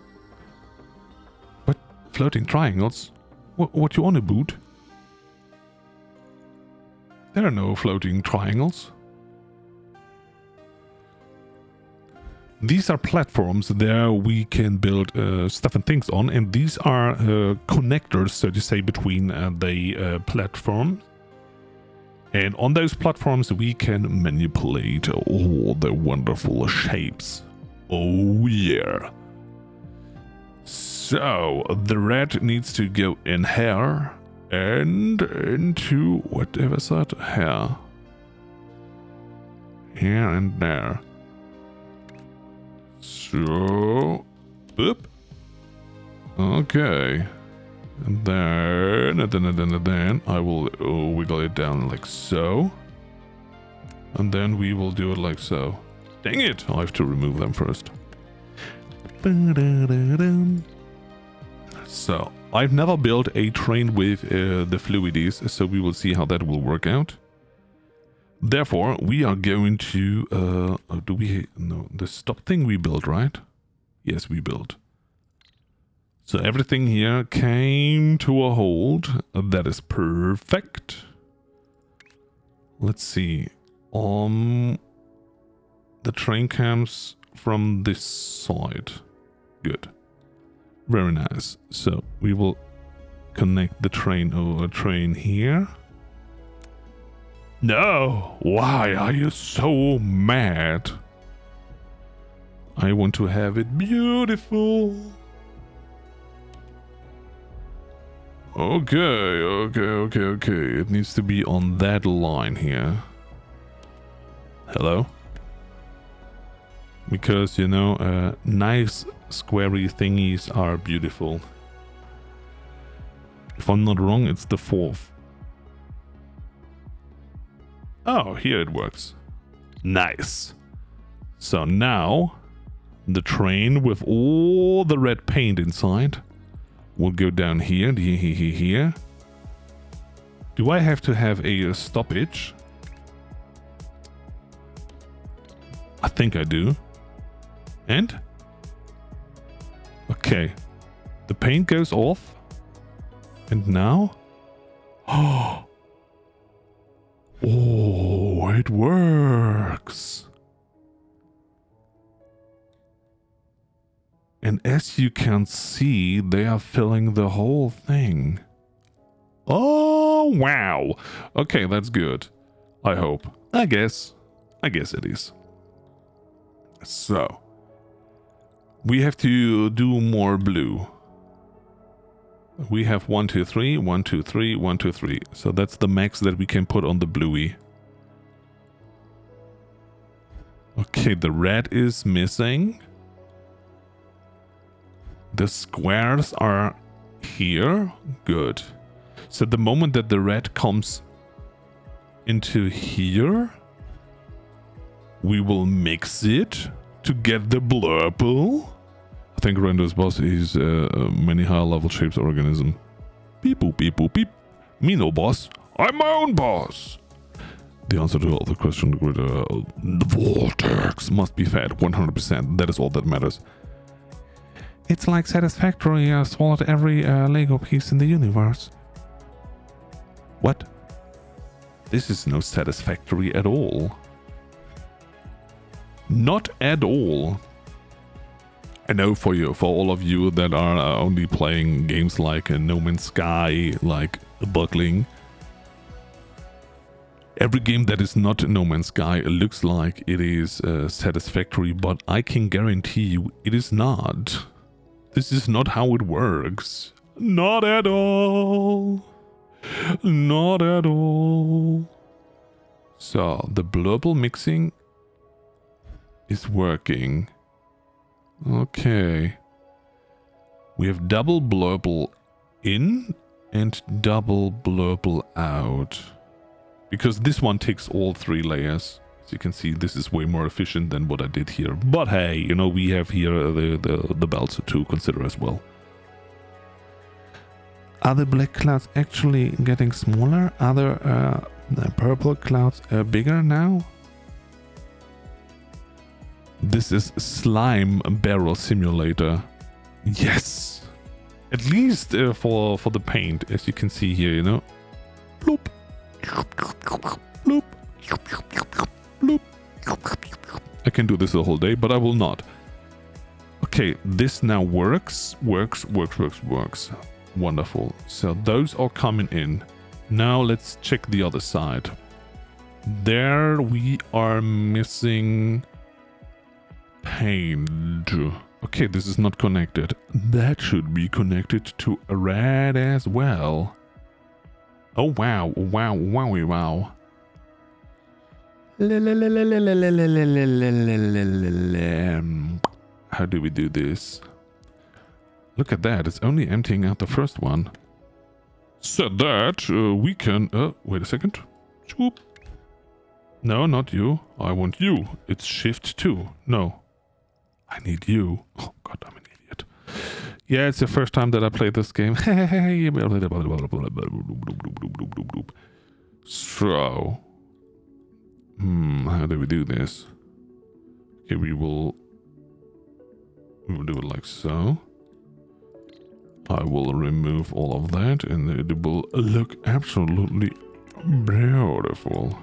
What? Floating triangles? What you on about? There are no floating triangles. These are platforms there we can build stuff and things on, and these are connectors, so to say, between the platforms. And on those platforms we can manipulate all the wonderful shapes. Oh yeah. So the red needs to go in here and into whatever side here. Here and there. So, boop. Okay. And then I will wiggle it down like so. And then we will do it like so. Dang it! I have to remove them first. So, I've never built a train with the fluidities, so we will see how that will work out. Therefore, we are going to, no, the stop thing we built, right? Yes, we built. So everything here came to a halt. That is perfect. Let's see. The train comes from this side. Good. Very nice. So we will connect the train here. No! Why are you so mad? I want to have it beautiful. Okay. It needs to be on that line here. Hello? Because, you know, nice squarey thingies are beautiful. If I'm not wrong, it's the 4th. Oh, here it works. Nice. So now, the train with all the red paint inside will go down here, here. Do I have to have a stoppage? I think I do. And? Okay. The paint goes off. And now? Oh, it works. And as you can see, they are filling the whole thing. Oh, wow. Okay, that's good. I hope. I guess it is. So, we have to do more blue. We have 1, 2, 3, 1, 2, 3, 1, 2, 3. So that's the max that we can put on the bluey. Okay, the red is missing. The squares are here. Good. So the moment that the red comes into here, we will mix it to get the blurple. I think Rando's boss is many higher level shapes organism. Beep boop beep boop beep. Me no boss. I'm my own boss. The answer to all the question with the vortex must be fed 100%. That is all that matters. It's like Satisfactory swallowed every Lego piece in the universe. What? This is no Satisfactory at all. Not at all. I know for all of you that are only playing games like No Man's Sky, like Buckling. Every game that is not No Man's Sky looks like it is Satisfactory, but I can guarantee you it is not. This is not how it works. Not at all. Not at all. So, the blurple mixing is working. Okay. We have double blurple in and double blurple out. Because this one takes all 3 layers. As you can see, this is way more efficient than what I did here. But hey, you know, we have here the belts to consider as well. Are the black clouds actually getting smaller? Are the purple clouds bigger now? This is Slime Barrel Simulator. Yes! At least for the paint, as you can see here, you know. Bloop. Bloop. Bloop. I can do this the whole day, but I will not. Okay, this now works. Works. Wonderful. So those are coming in. Now let's check the other side. There we are missing paint. Okay, this is not connected. That should be connected to a red as well. Oh wow, wow. How do we do this? Look at that, it's only emptying out the first one. So that we can... wait a second. Swoop. No, not you. I want you. It's shift 2. No. I need you. Oh, God, I'm an idiot. Yeah, it's the first time that I played this game. So... how do we do this? Okay, we will do it like so. I will remove all of that and it will look absolutely beautiful.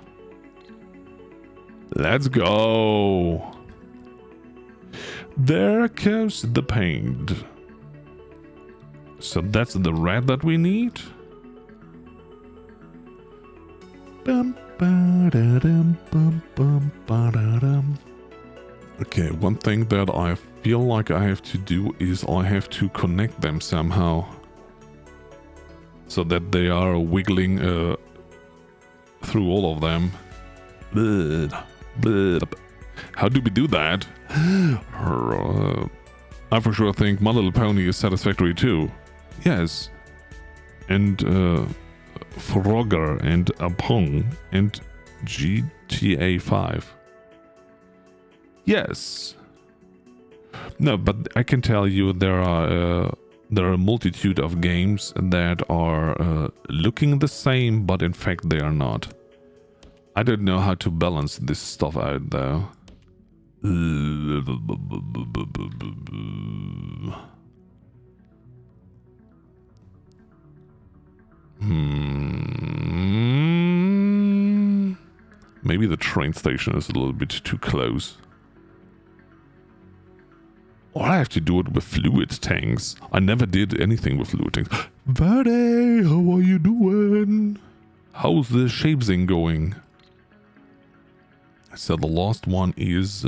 Let's go. There goes the paint. So that's the red that we need. Okay, one thing that I feel like I have to do is I have to connect them somehow. so that they are wiggling through all of them. How do we do that? I for sure think My Little Pony is satisfactory too. Yes. And Frogger and Apong and GTA 5. Yes. No, but I can tell you there are a multitude of games that are looking the same, but in fact they are not. I don't know how to balance this stuff out though. Maybe the train station is a little bit too close. Or I have to do it with fluid tanks. I never did anything with fluid tanks. Verde, how are you doing? How's the shapezing going? So the last one is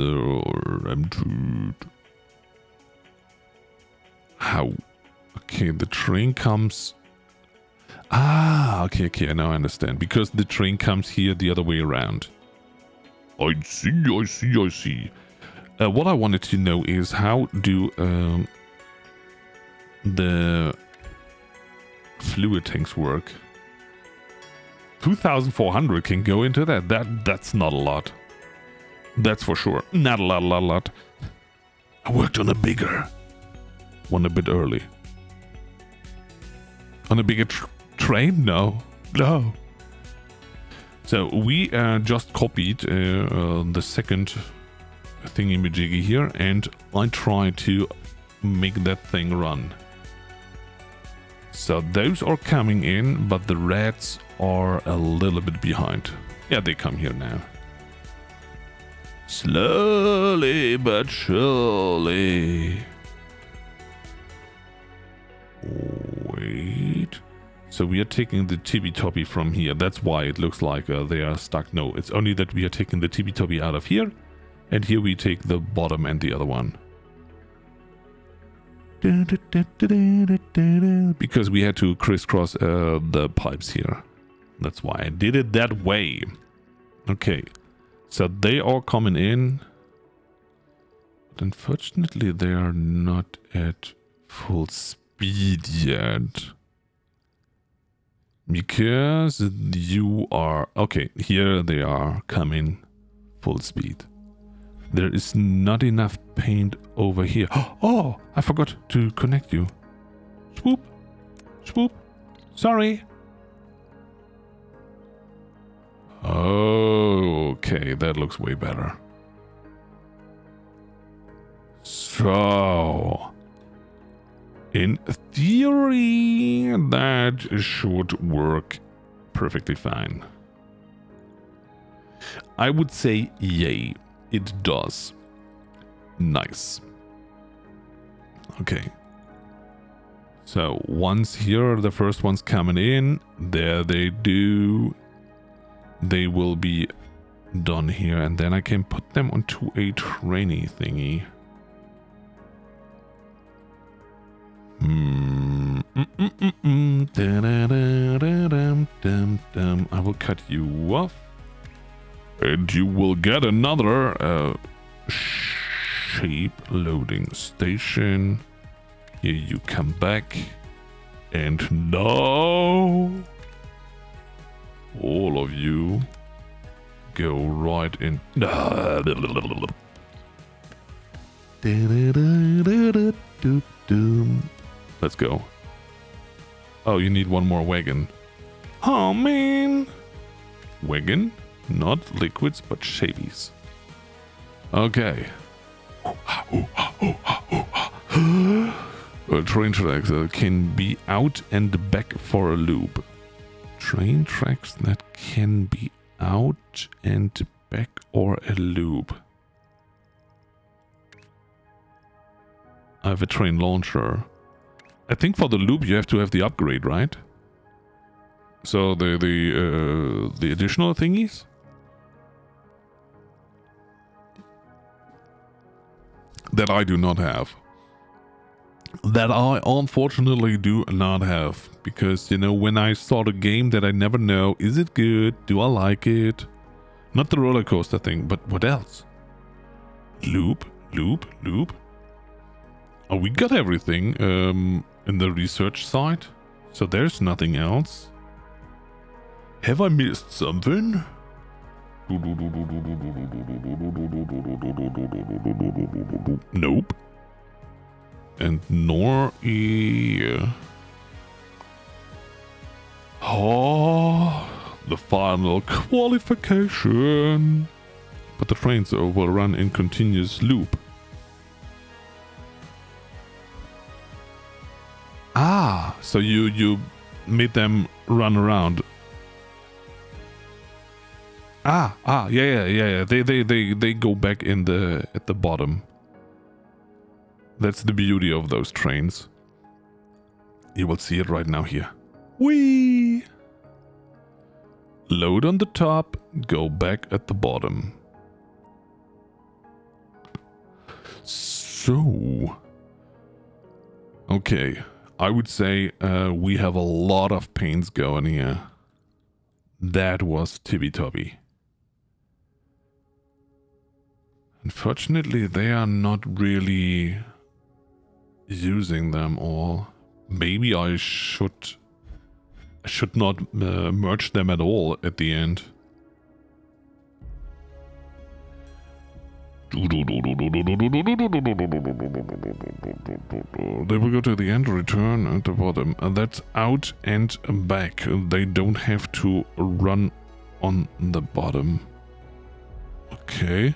how? Okay, the train comes. Ah, okay, now I understand. Because the train comes here the other way around. I see. What I wanted to know is how do the fluid tanks work? 2,400 can go into that. That's not a lot. That's for sure. Not a lot. I worked on a bigger one a bit early. On a bigger train? No. So we just copied the second thingy-majiggy here, and I try to make that thing run. So those are coming in, but the reds are a little bit behind. Yeah, they come here now. Slowly but surely. Wait. So we are taking the tippy-toppy from here. That's why it looks like they are stuck. No, it's only that we are taking the tippy-toppy out of here. And here we take the bottom and the other one. Because we had to crisscross the pipes here. That's why I did it that way. Okay. So they are coming in. But unfortunately, they are not at full speed yet. Because you are... Okay, here they are coming full speed. There is not enough paint over here. Oh, I forgot to connect you. Swoop. Sorry. Okay, that looks way better. So, in theory, that should work perfectly fine. I would say yay. It does. Nice. Okay. So once here, the first one's coming in. There they do. They will be done here. And then I can put them onto a trainee thingy. I will cut you off. And you will get another shape loading station. Here you come back. And now all of you go right in. Let's go. Oh, you need one more wagon. Oh, man. Wagon? Not liquids, but shapez. Okay. Train tracks that can be out and back for a loop. Train tracks that can be out and back or a loop. I have a train launcher. I think for the loop you have to have the upgrade, right? So the additional thingies? That I do not have. that I unfortunately do not have. Because, you know, when I start a game that I never know, is it good? Do I like it? Not the roller coaster thing, but what else? Loop. Oh, we got everything in the research side. So there's nothing else. Have I missed something? Nope. And nor here. Oh, the final qualification. But the trains will run in continuous loop. Ah, so you made them run around. Yeah. They go back in at the bottom. That's the beauty of those trains. You will see it right now here. Whee! Load on the top, go back at the bottom. So, okay, I would say we have a lot of paints going here. That was tippy-toppy. Unfortunately, they are not really using them all. Maybe I should not merge them at all at the end. They will go to the end, return at the bottom. That's out and back. They don't have to run on the bottom. Okay.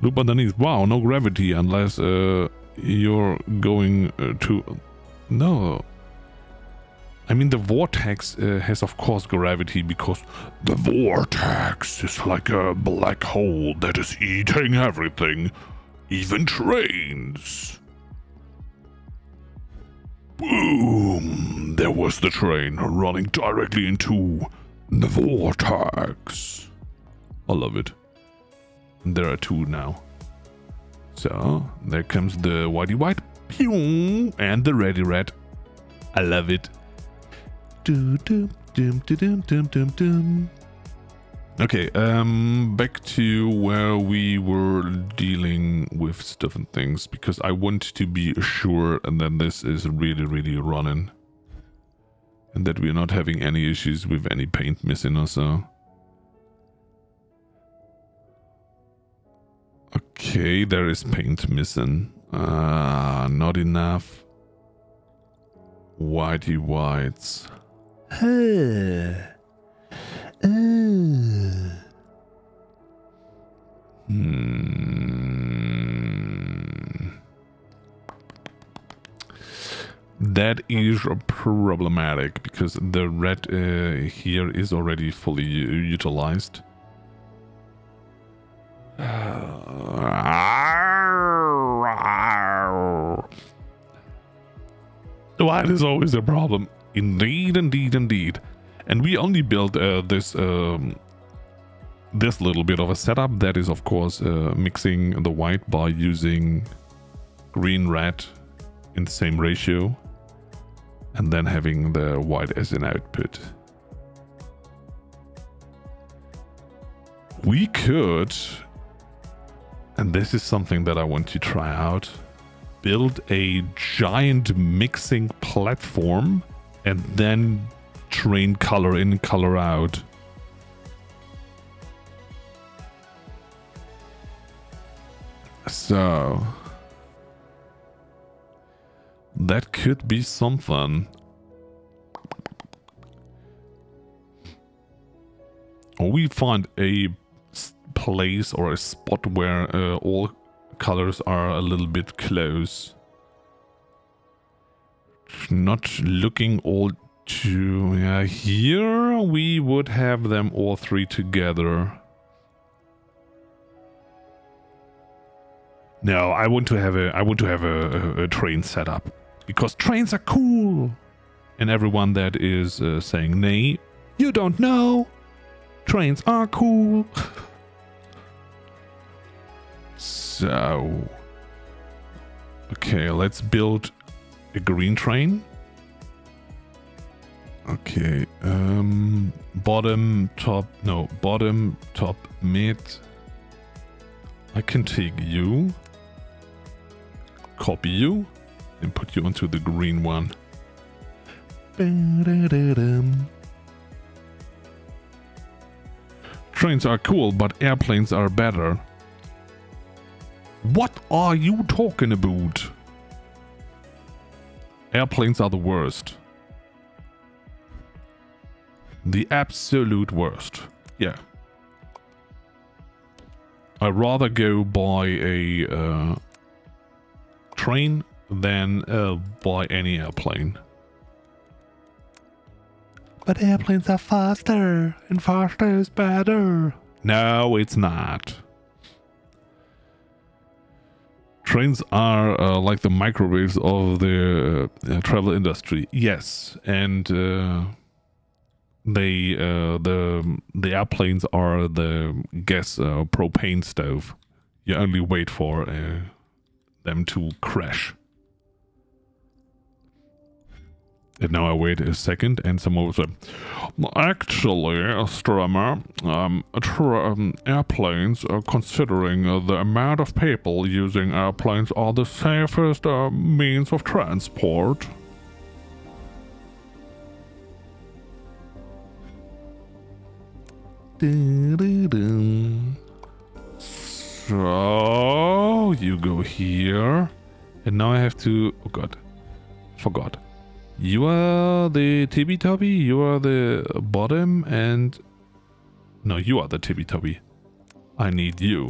Loop underneath. Wow, no gravity unless you're going to... No. I mean, the vortex has, of course, gravity because the vortex is like a black hole that is eating everything, even trains. Boom! There was the train running directly into the vortex. I love it. And there are two now. So, there comes the whitey white, pew, and the reddy red. I love it. Okay, back to where we were dealing with stuff and things, because I want to be sure and that this is really running. And that we're not having any issues with any paint missing or so. Okay, there is paint missing. Not enough whitey whites. That is problematic because the red here is already fully utilized. The white is always a problem. Indeed. And we only built this little bit of a setup. That is, of course, mixing the white by using green, red in the same ratio. And then having the white as an output. We could, and this is something that I want to try out, build a giant mixing platform and then train color in, color out. So that could be something. Or we find a place or a spot where all colors are a little bit close. Not looking all too... Yeah, here we would have them all three together. No, I want to have a train set up because trains are cool. And everyone that is saying nay, you don't know. Trains are cool. So, okay, let's build A green train. Okay. Bottom, top, mid. I can take you. Copy you. And put you onto the green one. Trains are cool, but airplanes are better. What are you talking about? Airplanes are the worst. The absolute worst. Yeah. I'd rather go by a train than by any airplane. But airplanes are faster, and faster is better. No, it's not. Trains are like the microwaves of the travel industry. Yes, and the airplanes are the gas propane stove. You only wait for them to crash. And now I wait a second, and someone will say, actually, Strummer, airplanes, considering the amount of people using airplanes, are the safest means of transport. So, you go here, and now I have to, oh god, forgot. You are the tippy-toppy, you are the bottom, and... No, you are the tippy-toppy. I need you.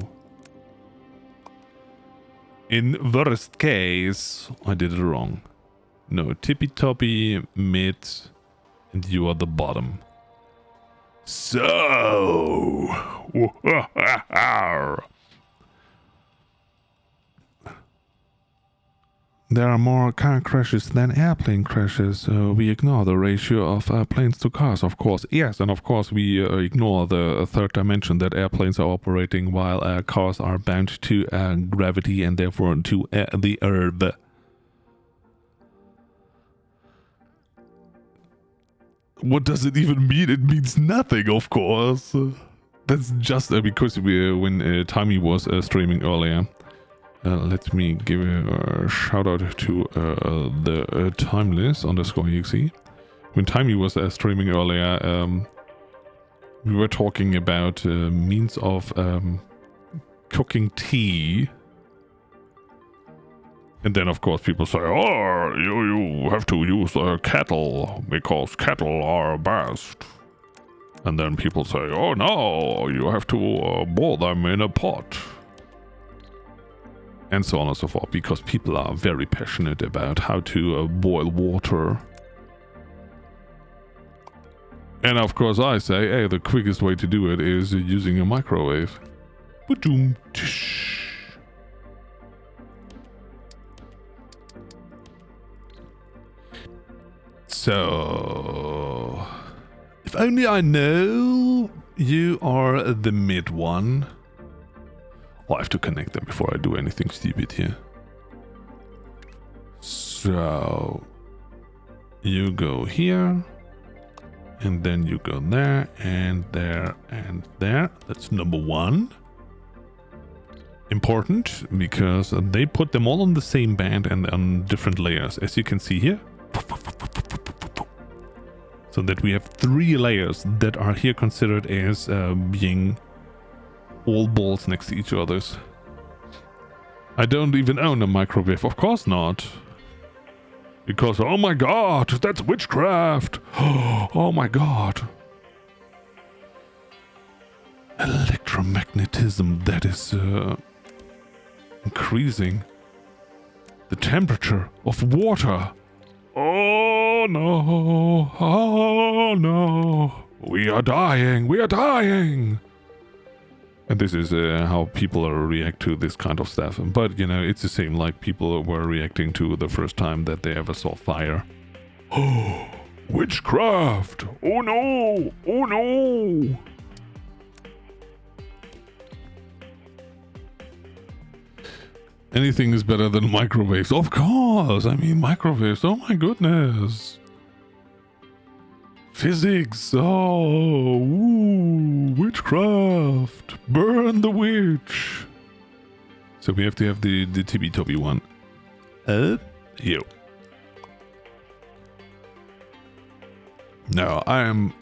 In worst case, I did it wrong. No, tippy-toppy, mid, and you are the bottom. So... There are more car crashes than airplane crashes. So we ignore the ratio of planes to cars, of course. Yes, and of course we ignore the third dimension that airplanes are operating while cars are bound to gravity and therefore to the earth. What does it even mean? It means nothing, of course. That's just because when Timey was streaming earlier. Let me give a shout out to the timeless_exe. When Timey was streaming earlier, we were talking about means of cooking tea. And then, of course, people say, oh, you have to use kettle because kettle are best. And then people say, oh no, you have to boil them in a pot. And so on and so forth, because people are very passionate about how to boil water. And of course I say, hey, the quickest way to do it is using a microwave. Ba-doom, tish. So... If only I know you are the mid one. Oh, I have to connect them before I do anything stupid here. So... You go here. And then you go there, and there, and there. That's number one. Important, because they put them all on the same band and on different layers, as you can see here. So that we have 3 layers that are here considered as being all balls next to each other's. I don't even own a microwave, of course not. Because, oh my god, that's witchcraft! Oh my god. Electromagnetism, that is increasing the temperature of water. Oh no, oh no. We are dying, we are dying! And this is how people react to this kind of stuff. But, you know, it's the same like people were reacting to the first time that they ever saw fire. Oh, witchcraft! Oh no! Oh no! Anything is better than microwaves. Of course! I mean, microwaves. Oh my goodness. Physics. Oh, ooh, witchcraft. Burn the witch. So we have to have the tippy-toppy one. Yo. No, I'm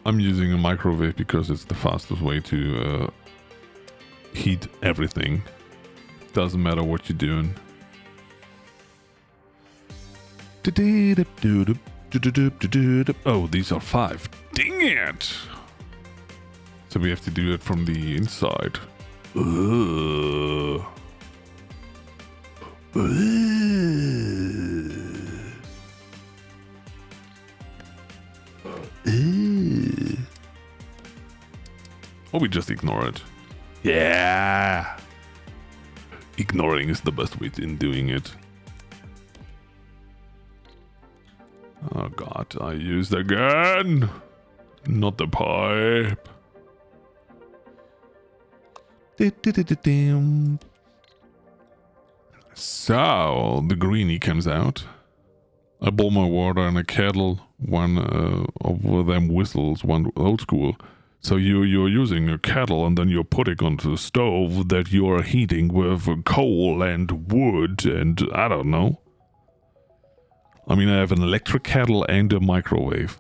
using a microwave because it's the fastest way to heat everything. Doesn't matter what you're doing. Oh, these are 5. Dang it! So we have to do it from the inside. Or we just ignore it. Yeah! Ignoring is the best way in doing it. Oh god, I used again! Not the pipe. So, the greenie comes out. I boil my water in a kettle, one of them whistles, one old school. So you're using a kettle and then you're putting onto the stove that you're heating with coal and wood and I don't know. I mean, I have an electric kettle and a microwave.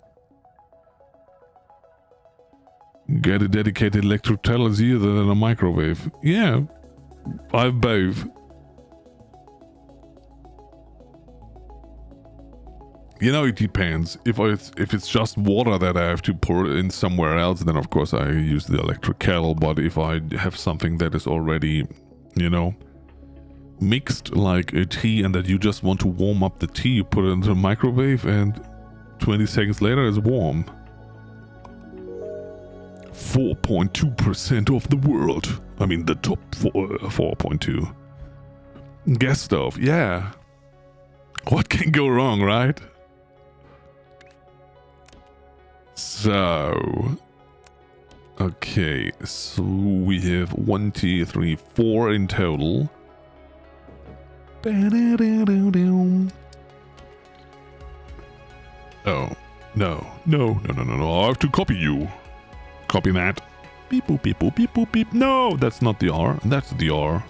Get a dedicated electric kettle is easier than a microwave. Yeah, I have both. You know, it depends. If it's just water that I have to pour in somewhere else, then of course I use the electric kettle. But if I have something that is already, you know, mixed like a tea and that you just want to warm up the tea, you put it into the microwave and 20 seconds later it's warm. 4.2% of the world. I mean the top 4.2. Gas stove, yeah. What can go wrong, right? So, okay, so we have 1, 2, 3, 4 in total. Oh, no, I have to copy you. Copy that. Beep boop, beep boop, beep boop, beep. No, that's not the R, that's the R.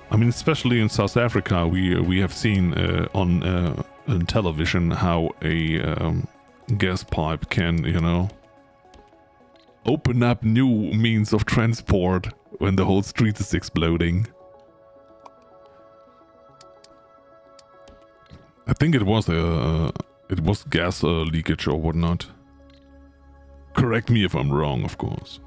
I mean, especially in South Africa, we have seen on television how a gas pipe can, you know, open up new means of transport when the whole street is exploding. I think it was gas leakage or whatnot. Correct me if I'm wrong, of course.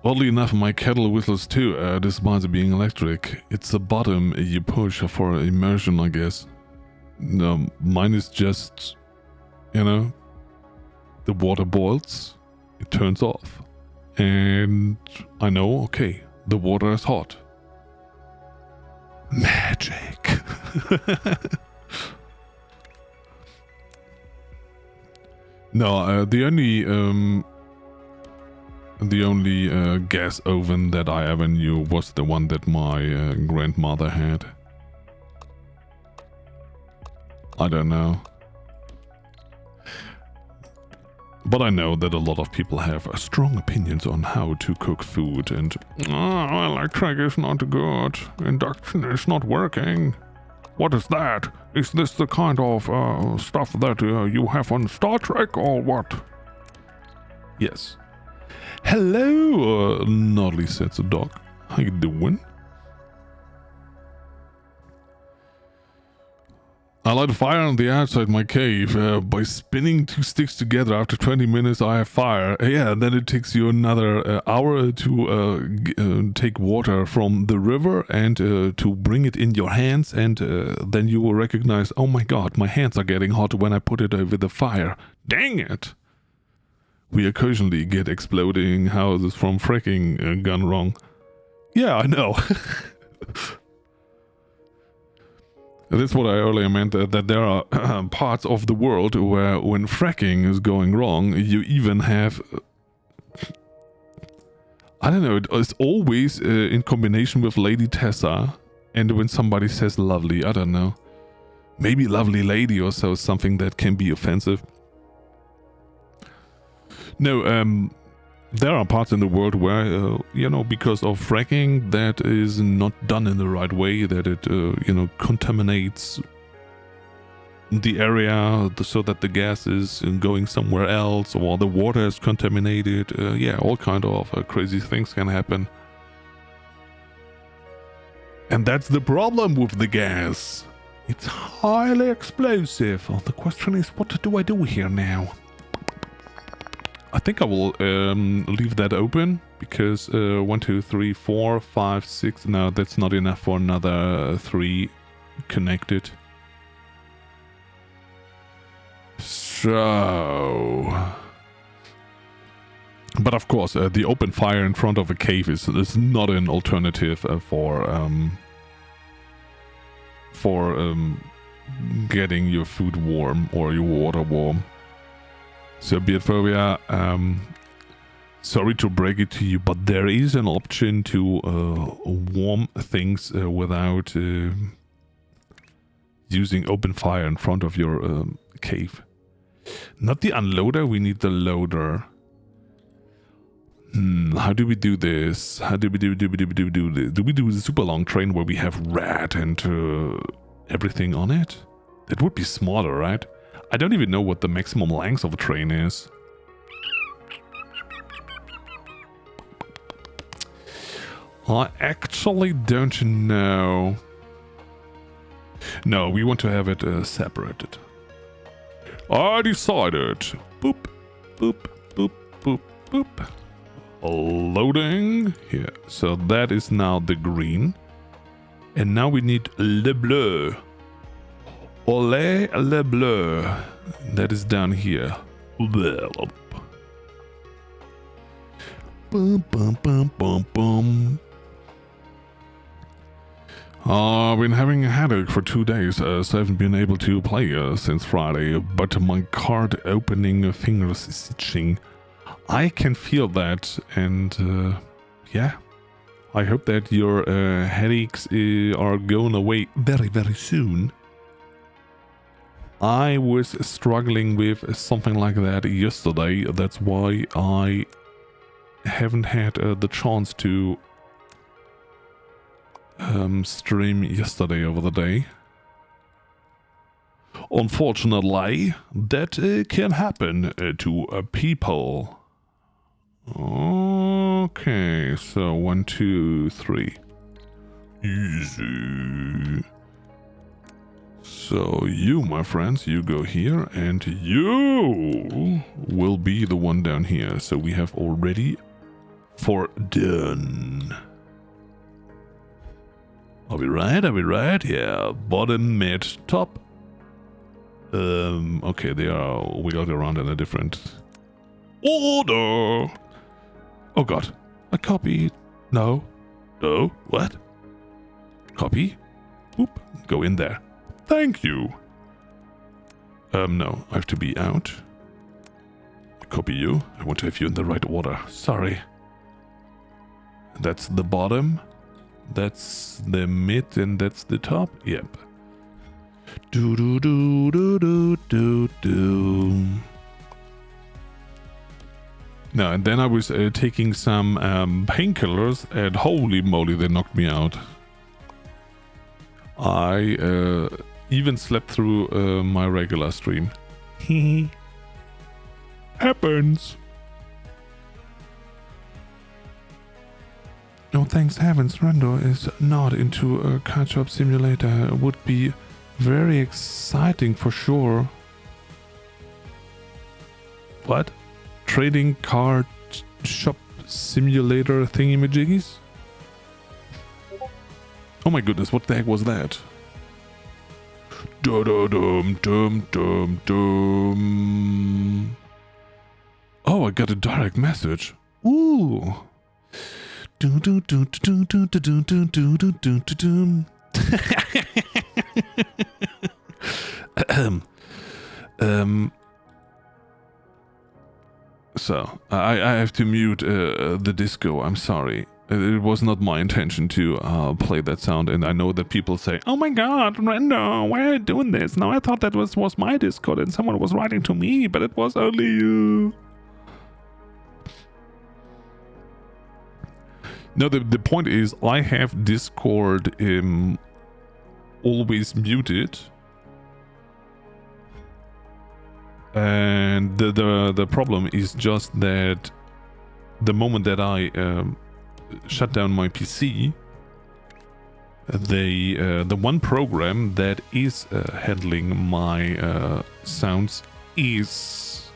Oddly enough, my kettle whistles too, despite it being electric. It's the bottom you push for immersion, I guess. No, mine is just, you know, the water boils, it turns off. And I know, okay, the water is hot. Magic! No, the only gas oven that I ever knew was the one that my grandmother had. I don't know. But I know that a lot of people have strong opinions on how to cook food and electric is not good, induction is not working. What is that? Is this the kind of stuff that you have on Star Trek or what? Yes. Hello, Noddly Sets a Dog. How you doing? I light a fire on the outside my cave by spinning 2 sticks together. After 20 minutes I have fire. Yeah, and then it takes you another hour to take water from the river and to bring it in your hands, and then you will recognize, oh my god, my hands are getting hot when I put it over the fire. Dang it! We occasionally get exploding houses from fracking gone wrong. Yeah, I know. That's what I earlier meant, that there are parts of the world where when fracking is going wrong, you even have... I don't know, it's always in combination with Lady Tessa, and when somebody says lovely, I don't know. Maybe lovely lady or so, something that can be offensive. No, there are parts in the world where, you know, because of fracking, that is not done in the right way, that it, you know, contaminates the area so that the gas is going somewhere else, or the water is contaminated. Yeah, all kind of crazy things can happen. And that's the problem with the gas. It's highly explosive. Oh, the question is, what do I do here now? I think I will leave that open, because 1, 2, 3, 4, 5, 6... No, that's not enough for another 3 connected. So... But of course, the open fire in front of a cave is not an alternative for getting your food warm or your water warm. So Beardphobia, sorry to break it to you, but there is an option to warm things without using open fire in front of your cave. Not the unloader, we need the loader. How do we do this? How do we do this? Do we do the super long train where we have rat and everything on it? That would be smaller, right? I don't even know what the maximum length of a train is. I actually don't know. No, we want to have it separated. I decided. Boop, boop, boop, boop, boop. Loading. Here. So that is now the green. And now we need le bleu. Ole le bleu. That is down here. Bum, bum, bum, bum, bum. I've been having a headache for 2 days, so I haven't been able to play since Friday, but my card opening fingers is itching. I can feel that, and yeah, I hope that your headaches are going away very, very soon. I was struggling with something like that yesterday. That's why I haven't had the chance to stream yesterday over the day. Unfortunately, that can happen to people. Okay, so 1, 2, 3. Easy. So you, my friends, you go here, and you will be the one down here. So we have already 4 done. Are we right? Are we right? Yeah. Bottom, mid, top. Okay, they are wiggled around in a different order. Oh god. A copy. No. No. What? Copy. Oop. Go in there. Thank you. No. I have to be out. Copy you. I want to have you in the right order. Sorry. That's the bottom. That's the mid and that's the top. Yep. Do do do do do do do. No, and then I was taking some painkillers, and holy moly, they knocked me out. I even slept through my regular stream. Happens. No, thanks heavens, Rando is not into a catch-up simulator. It would be very exciting for sure. What? Trading card shop simulator thingy-majiggies? Oh my goodness, what the heck was that? Dum dum dum dum. Oh, I got a direct message. Ooh. Do do do do do do do do do do do do. So, I have to mute the disco, I'm sorry. It was not my intention to play that sound, and I know that people say, "Oh my god, Rando, why are you doing this?" Now I thought that was my Discord and someone was writing to me, but it was only you. No, the point is, I have Discord always muted. And the problem is just that the moment that I shut down my PC, the one program that is handling my sounds is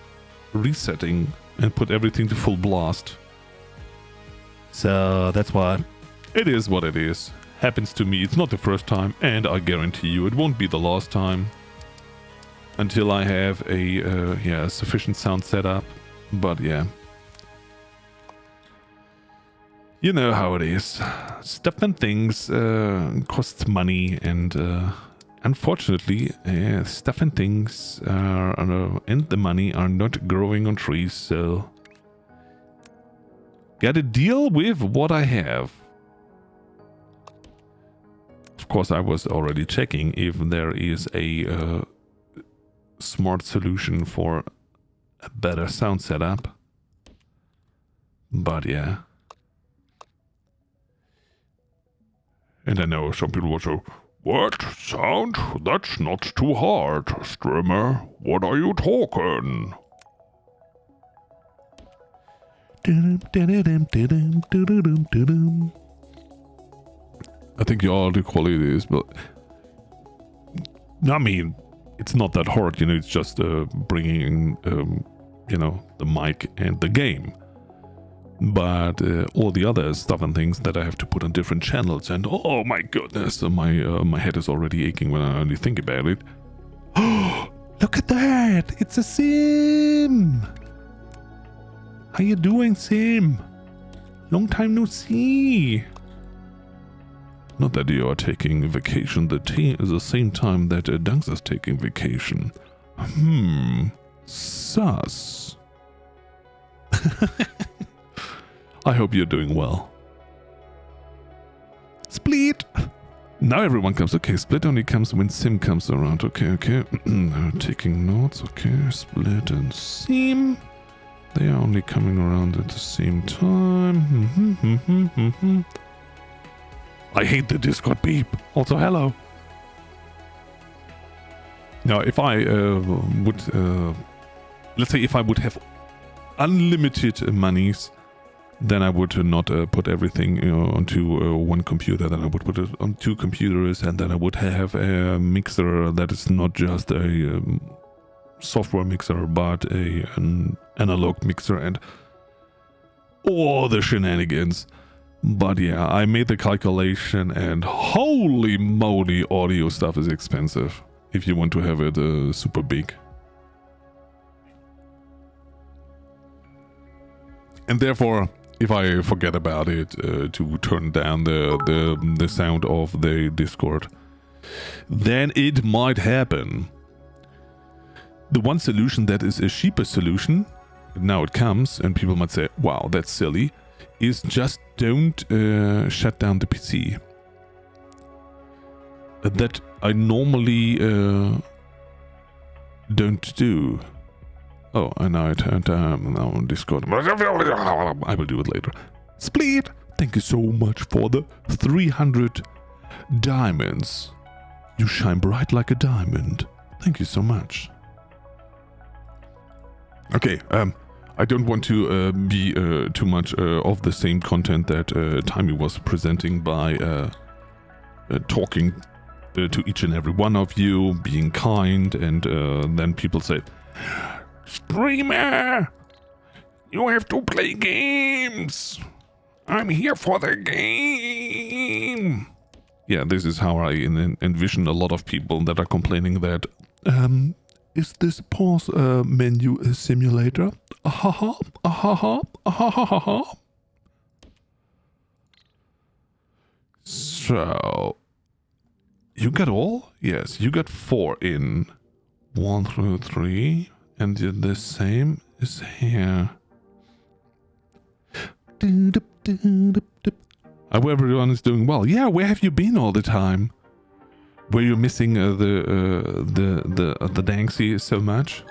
resetting and put everything to full blast. So that's why it is what it is. Happens to me. It's not the first time, and I guarantee you it won't be the last time. Until I have a sufficient sound setup. But yeah. You know how it is. Stuff and things costs money, and unfortunately, stuff and things and the money are not growing on trees, so gotta deal with what I have. Of course, I was already checking if there is a smart solution for a better sound setup, but yeah. And I know some people will say, "What sound? That's not too hard, streamer. What are you talking?" I think the audio quality is, but I mean, it's not that hard, you know, it's just bringing, you know, the mic and the game. But all the other stuff and things that I have to put on different channels, and oh my goodness, my head is already aching when I only think about it. Oh, look at that! It's a Sim! How you doing, Sim? Long time no see! Not that you are taking vacation the same time that Dunks is taking vacation. Sus. I hope you're doing well. Split! Now everyone comes. Okay, Split only comes when Sim comes around. Okay. Taking notes. Okay, Split and Sim. They are only coming around at the same time. I hate the Discord beep. Also, hello. Now, if I would... let's say if I would have unlimited monies, then I would not put everything onto one computer. Then I would put it on 2 computers, and then I would have a mixer that is not just a software mixer, but an analog mixer and all the shenanigans. But yeah, I made the calculation, and holy moly, audio stuff is expensive if you want to have it super big. And therefore, if I forget about it to turn down the sound of the Discord, then it might happen. The one solution that is a cheaper solution, now it comes, and people might say, "Wow, that's silly," is just don't shut down the PC. That I normally don't do. Oh, and now I turned down on Discord. I will do it later. Split! Thank you so much for the 300 diamonds. You shine bright like a diamond. Thank you so much. Okay, I don't want to be too much of the same content that Timey was presenting by talking to each and every one of you, being kind, and then people say, "Streamer, you have to play games. I'm here for the game." Yeah, this is how I envision a lot of people that are complaining that, is this pause menu a simulator? So, You got all? Yes, you got 4 in. 1 through 3. And the same is here. I hope everyone is doing well. Yeah, where have you been all the time? Were you missing the Danksy so much?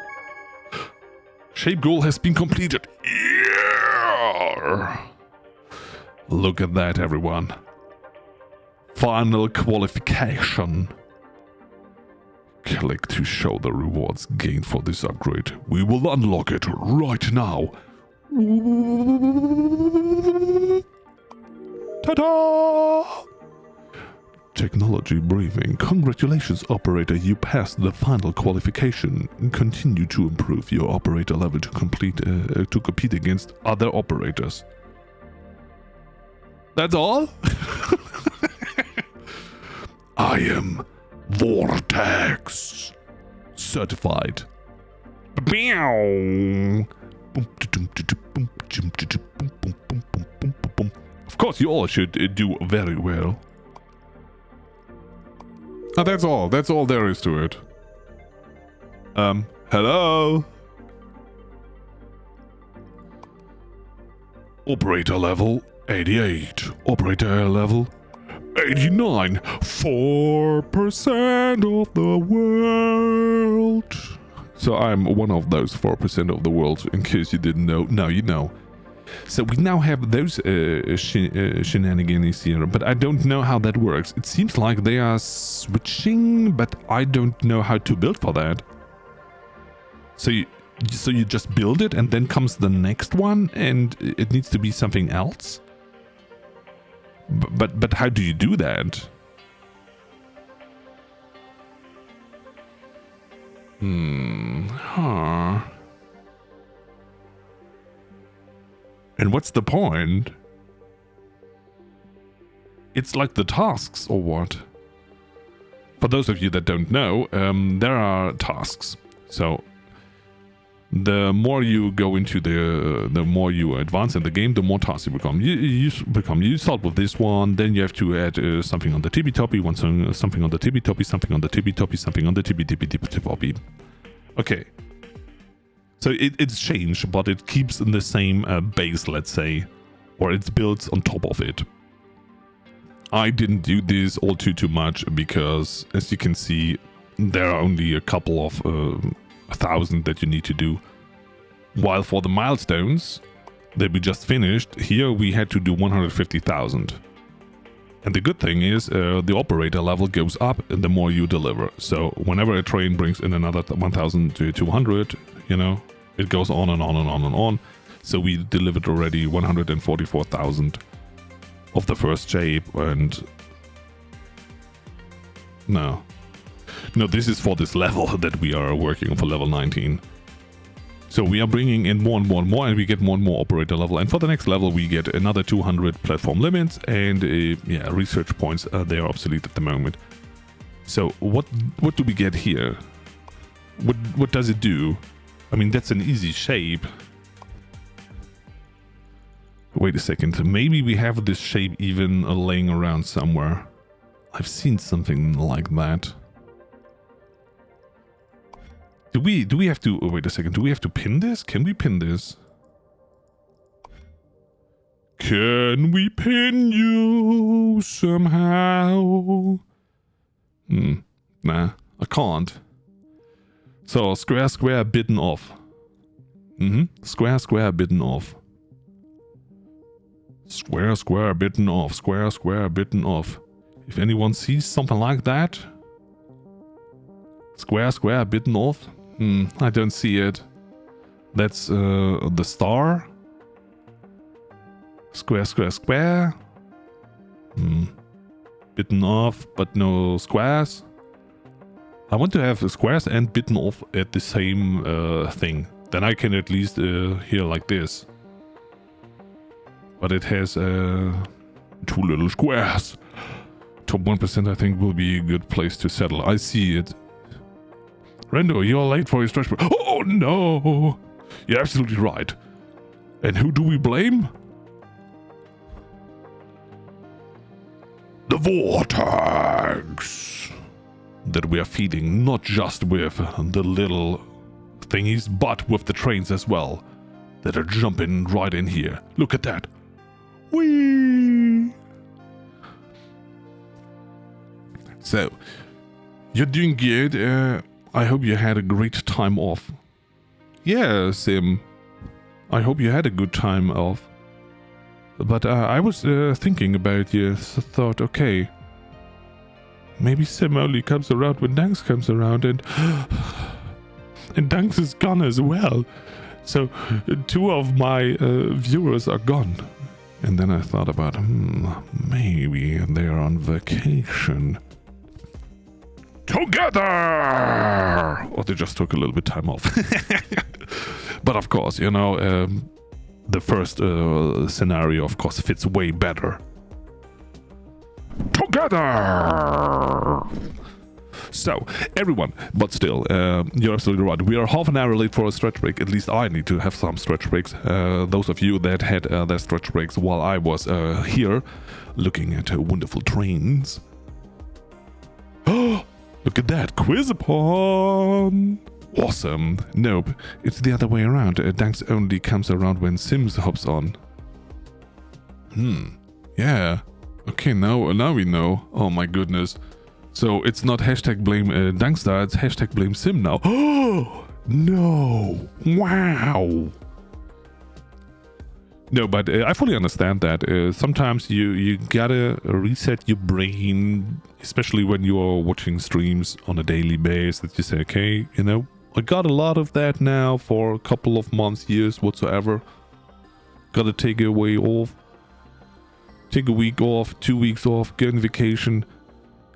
Shape goal has been completed. Yeah! Look at that, everyone. Final qualification. Click to show the rewards gained for this upgrade. We will unlock it right now. Ta-da! Technology briefing. Congratulations, operator. You passed the final qualification. Continue to improve your operator level to compete against other operators. That's all? I am Vortex. Certified. Of course, you all should do very well. Oh, that's all. That's all there is to it. Hello? Operator level 88. Operator level 89. 4% of the world. So I'm one of those 4% of the world, in case you didn't know. Now you know. So we now have those shenanigans here, but I don't know how that works. It seems like they are switching, but I don't know how to build for that. So you just build it and then comes the next one and it needs to be something else? But how do you do that? Huh. And what's the point? It's like the tasks or what? For those of you that don't know, there are tasks. So the more you go into the more you advance in the game, the more tasks you become. You start with this one, then you have to add something on the tippy-toppy, something on the tippy-toppy, something on the tippy-toppy, something on the tippy-tippy-tippy-toppy. Okay. So it's changed, but it keeps in the same base, let's say, or it's built on top of it. I didn't do this all too much because, as you can see, there are only a couple of 1,000 that you need to do. While for the milestones that we just finished, here we had to do 150,000. And the good thing is the operator level goes up the more you deliver. So whenever a train brings in another 1,200, you know, it goes on and on and on and on. So we delivered already 144,000 of the first shape, and no, this is for this level that we are working on, for level 19. So we are bringing in more and more and more, and we get more and more operator level. And for the next level, we get another 200 platform limits, and yeah, research points. They are obsolete at the moment. So what do we get here? What does it do? I mean, that's an easy shape. Wait a second. Maybe we have this shape even laying around somewhere. I've seen something like that. Do we have to... Oh, wait a second. Do we have to pin this? Can we pin this? Can we pin you somehow? Nah, I can't. So, square, bitten off. Square, bitten off. Square, bitten off. Square, bitten off. If anyone sees something like that... Square, bitten off? I don't see it. That's the star. Square. Bitten off, but no squares. I want to have squares and bitten off at the same thing. Then I can at least hear like this. But it has 2 little squares. Top 1% I think will be a good place to settle. I see it. Rando, you're late for your stretch. Oh no! You're absolutely right. And who do we blame? The Vortex! that we are feeding, not just with the little thingies, but with the trains as well, that are jumping right in here. Look at that. Whee! So, you're doing good. I hope you had a great time off. Yeah, Sim. I hope you had a good time off. But I was thinking about you, so thought, okay, maybe Sim only comes around when Dunks comes around, and Dunks is gone as well. So 2 of my viewers are gone. And then I thought about, maybe they are on vacation. Together! Or they just took a little bit time off. But of course, you know, the first scenario, of course, fits way better. Together! So, everyone, but still, you're absolutely right. We are half an hour late for a stretch break. At least I need to have some stretch breaks. Those of you that had their stretch breaks while I was here looking at wonderful trains. Oh, look at that. Quiz upon. Awesome. Nope, it's the other way around. Danks only comes around when Sims hops on. Yeah. Okay, now we know. Oh my goodness. So it's not hashtag blame Dankster, it's hashtag blame Sim now. Oh no! Wow! No, but I fully understand that. Sometimes you gotta reset your brain, especially when you're watching streams on a daily basis, that you say, okay, you know, I got a lot of that now for a couple of months, years, whatsoever. Gotta take a way off. Take a week off, 2 weeks off, go on vacation.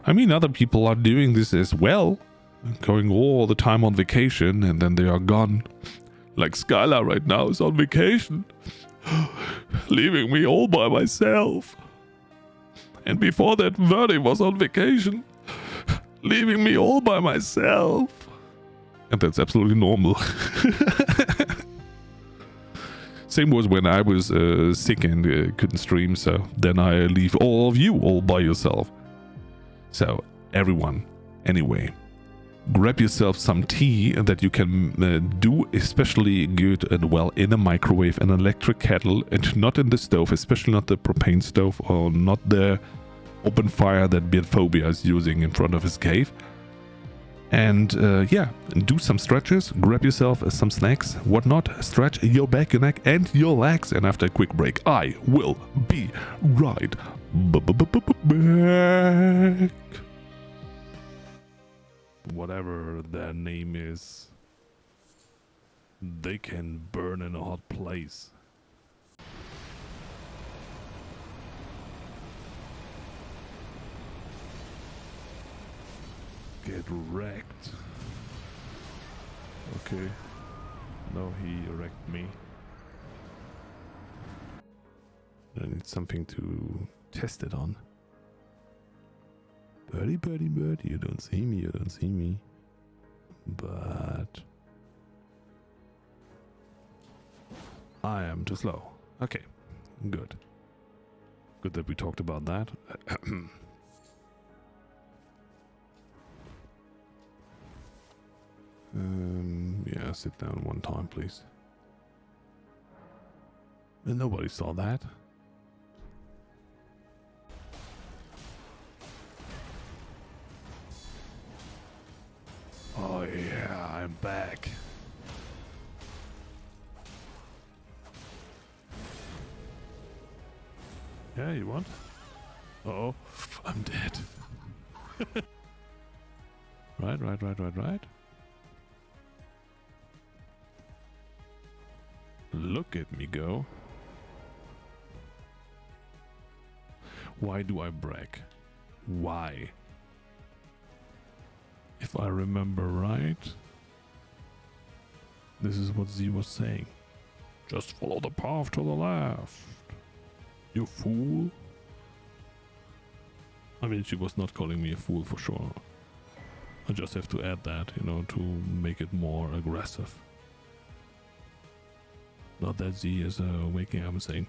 I mean, other people are doing this as well. Going all the time on vacation and then they are gone. Like Skylar right now is on vacation. Leaving me all by myself. And before that, Verdi was on vacation. Leaving me all by myself. And that's absolutely normal. Same was when I was sick and couldn't stream, so then I leave all of you all by yourself. So, everyone, anyway, grab yourself some tea that you can do especially good and well in a microwave, an electric kettle, and not in the stove, especially not the propane stove or not the open fire that Beardphobia is using in front of his cave. And yeah, do some stretches, grab yourself some snacks, whatnot, stretch your back, your neck, and your legs. And after a quick break, I will be right back. Whatever their name is, they can burn in a hot place. Get wrecked. Okay. No, he wrecked me. I need something to test it on. Birdie, birdie, birdie, you don't see me, you don't see me. But I am too slow. Okay, good. Good that we talked about that. Yeah, sit down one time, please. And nobody saw that. Oh yeah, I'm back. Yeah, you want? Uh-oh, I'm dead. Right. Look at me go. Why do I brag? Why? If I remember right, this is what Z was saying. Just follow the path to the left. You fool. I mean, she was not calling me a fool for sure. I just have to add that, you know, to make it more aggressive. Not that Z is waking up and saying,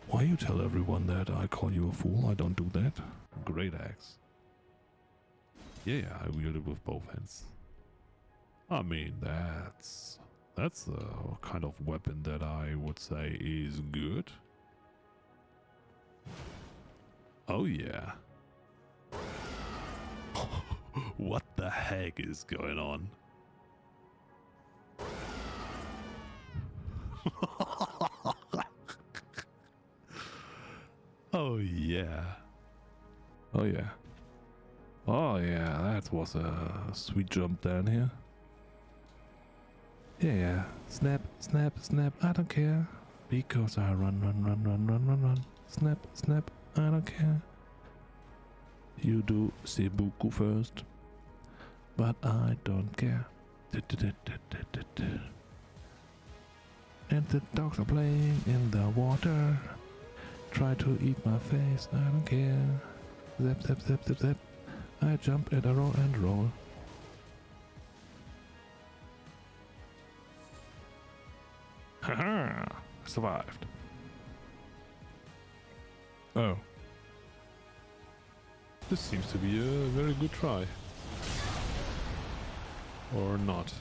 why you tell everyone that I call you a fool? I don't do that. Great axe. Yeah, I wield it with both hands. I mean, that's a kind of weapon that I would say is good. Oh yeah. What the heck is going on? Oh yeah. Oh yeah. Oh yeah, that was a sweet jump down here. Yeah. Snap, snap, snap, I don't care. Because I run. Snap, snap, I don't care. You do Sebuku first. But I don't care. And the dogs are playing in the water. Try to eat my face, I don't care. Zap, zap, zap, zap, zap. I jump and I roll and roll. Haha! Survived. Oh. This seems to be a very good try. Or not.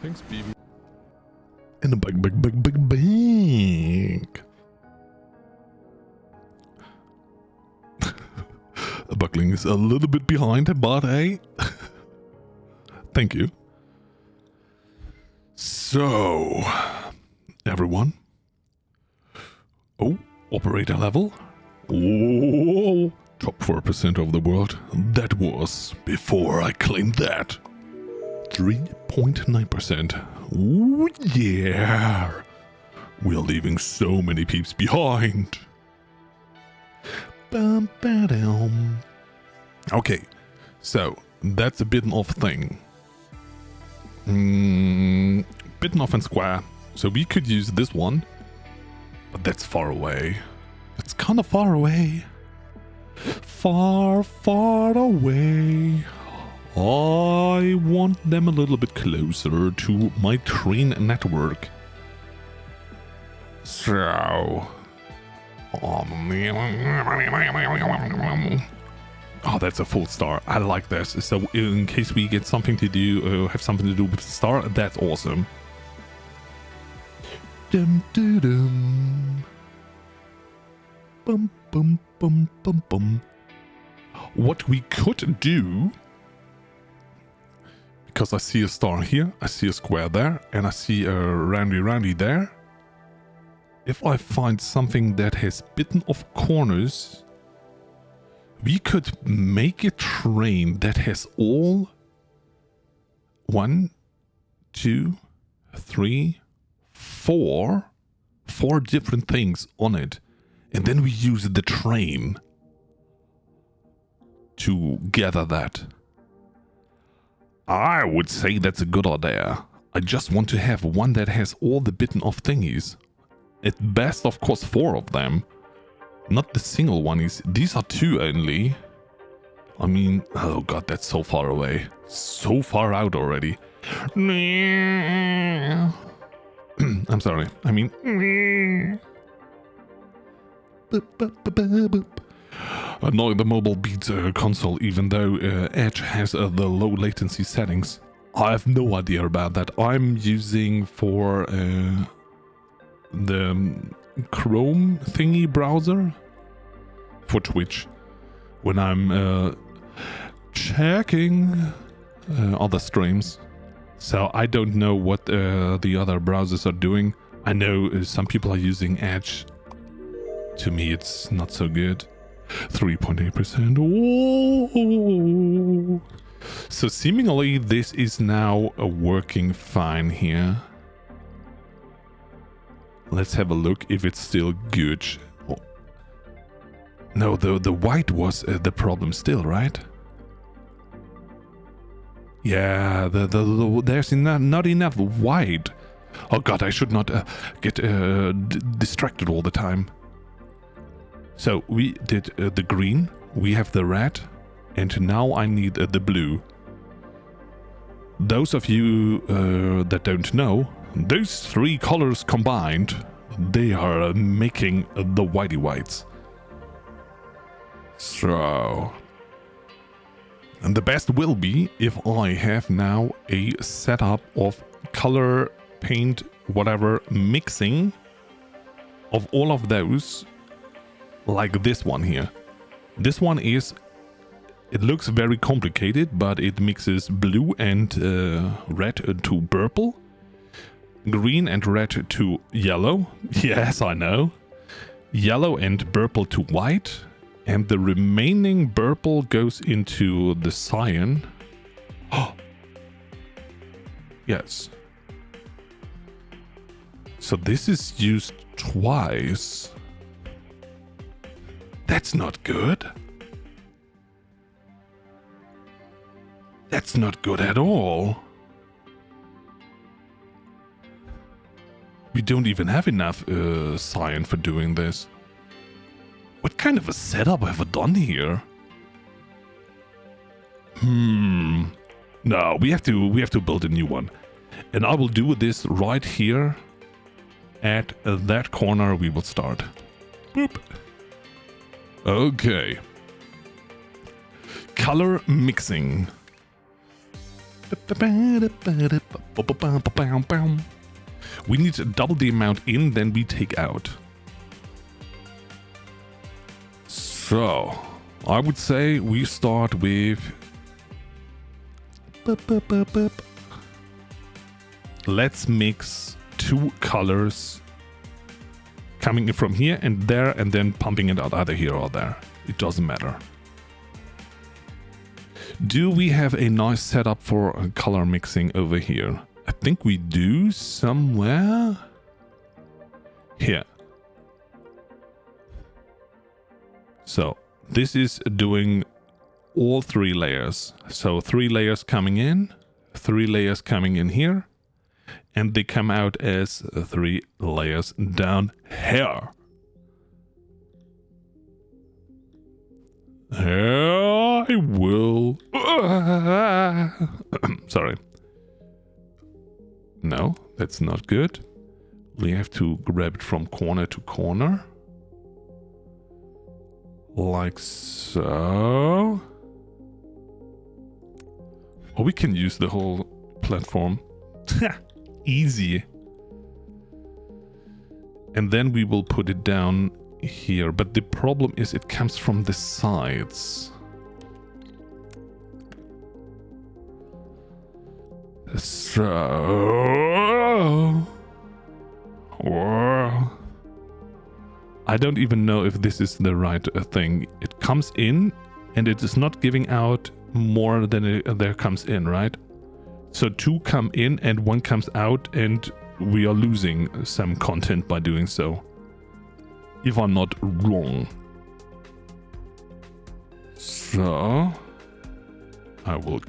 Thanks, BB. And a big. Buckling is a little bit behind, but hey. Thank you. So, everyone. Oh, operator level. Oh, top 4% of the world. That was before I claimed that. 3.9%. Oh yeah. We're leaving so many peeps behind. Bum, ba-dum. Okay, so that's a bitten off thing. Bitten off and square. So we could use this one, but that's far away. It's kind of far away. Far away. I want them a little bit closer to my train network. So... Oh, that's a full star. I like this. So in case we get something to do, have something to do with the star, that's awesome. Dum dum dum. Bum bum bum bum bum. What we could do, because I see a star here, I see a square there, and I see a roundy there. If I find something that has bitten off corners, we could make a train that has all 1, 2, 3, 4 different things on it. And then we use the train to gather that. I would say that's a good idea. I just want to have one that has all the bitten off thingies. At best, of course, 4 of them. Not the single ones. These are 2 only. I mean, oh god, that's so far away. So far out already. I'm sorry. I mean... Annoy the mobile beats console, even though Edge has the low latency settings. I have no idea about that. I'm using for the Chrome thingy browser for Twitch when I'm checking other streams. So I don't know what the other browsers are doing. I know some people are using Edge. To me, it's not so good. 3.8%. Oh. So seemingly this is now working fine here. Let's have a look if it's still good. Oh. No, the white was the problem still, right? Yeah, there's not enough white. Oh god, I should not get distracted all the time. So we did the green, we have the red, and now I need the blue. Those of you that don't know, those 3 colors combined, they are making the whitey whites. So, and the best will be if I have now a setup of color, paint, whatever, mixing of all of those, like this one here. This one is, it looks very complicated, but it mixes blue and red to purple, green and red to yellow. Yes, I know. Yellow and purple to white. And the remaining purple goes into the cyan. Oh, yes. So this is used twice. That's not good. That's not good at all. We don't even have enough cyan for doing this. What kind of a setup have I done here? No, we have to build a new one. And I will do this right here at that corner we will start. Boop. Okay. Color mixing. We need double the amount in than we take out. So, I would say we start with... Let's mix 2 colors coming in from here and there and then pumping it out either here or there. It doesn't matter. Do we have a nice setup for color mixing over here? I think we do somewhere. Here. So this is doing all 3 layers. So 3 layers coming in, 3 layers coming in here, and they come out as 3 layers down here. I will... Sorry. No, that's not good. We have to grab it from corner to corner. Like so. Or we can use the whole platform. Easy. And then we will put it down here. But the problem is it comes from the sides. So... Whoa. I don't even know if this is the right thing. It comes in and it is not giving out more than there comes in, right? So 2 come in and 1 comes out and we are losing some content by doing so. If I'm not wrong. So I will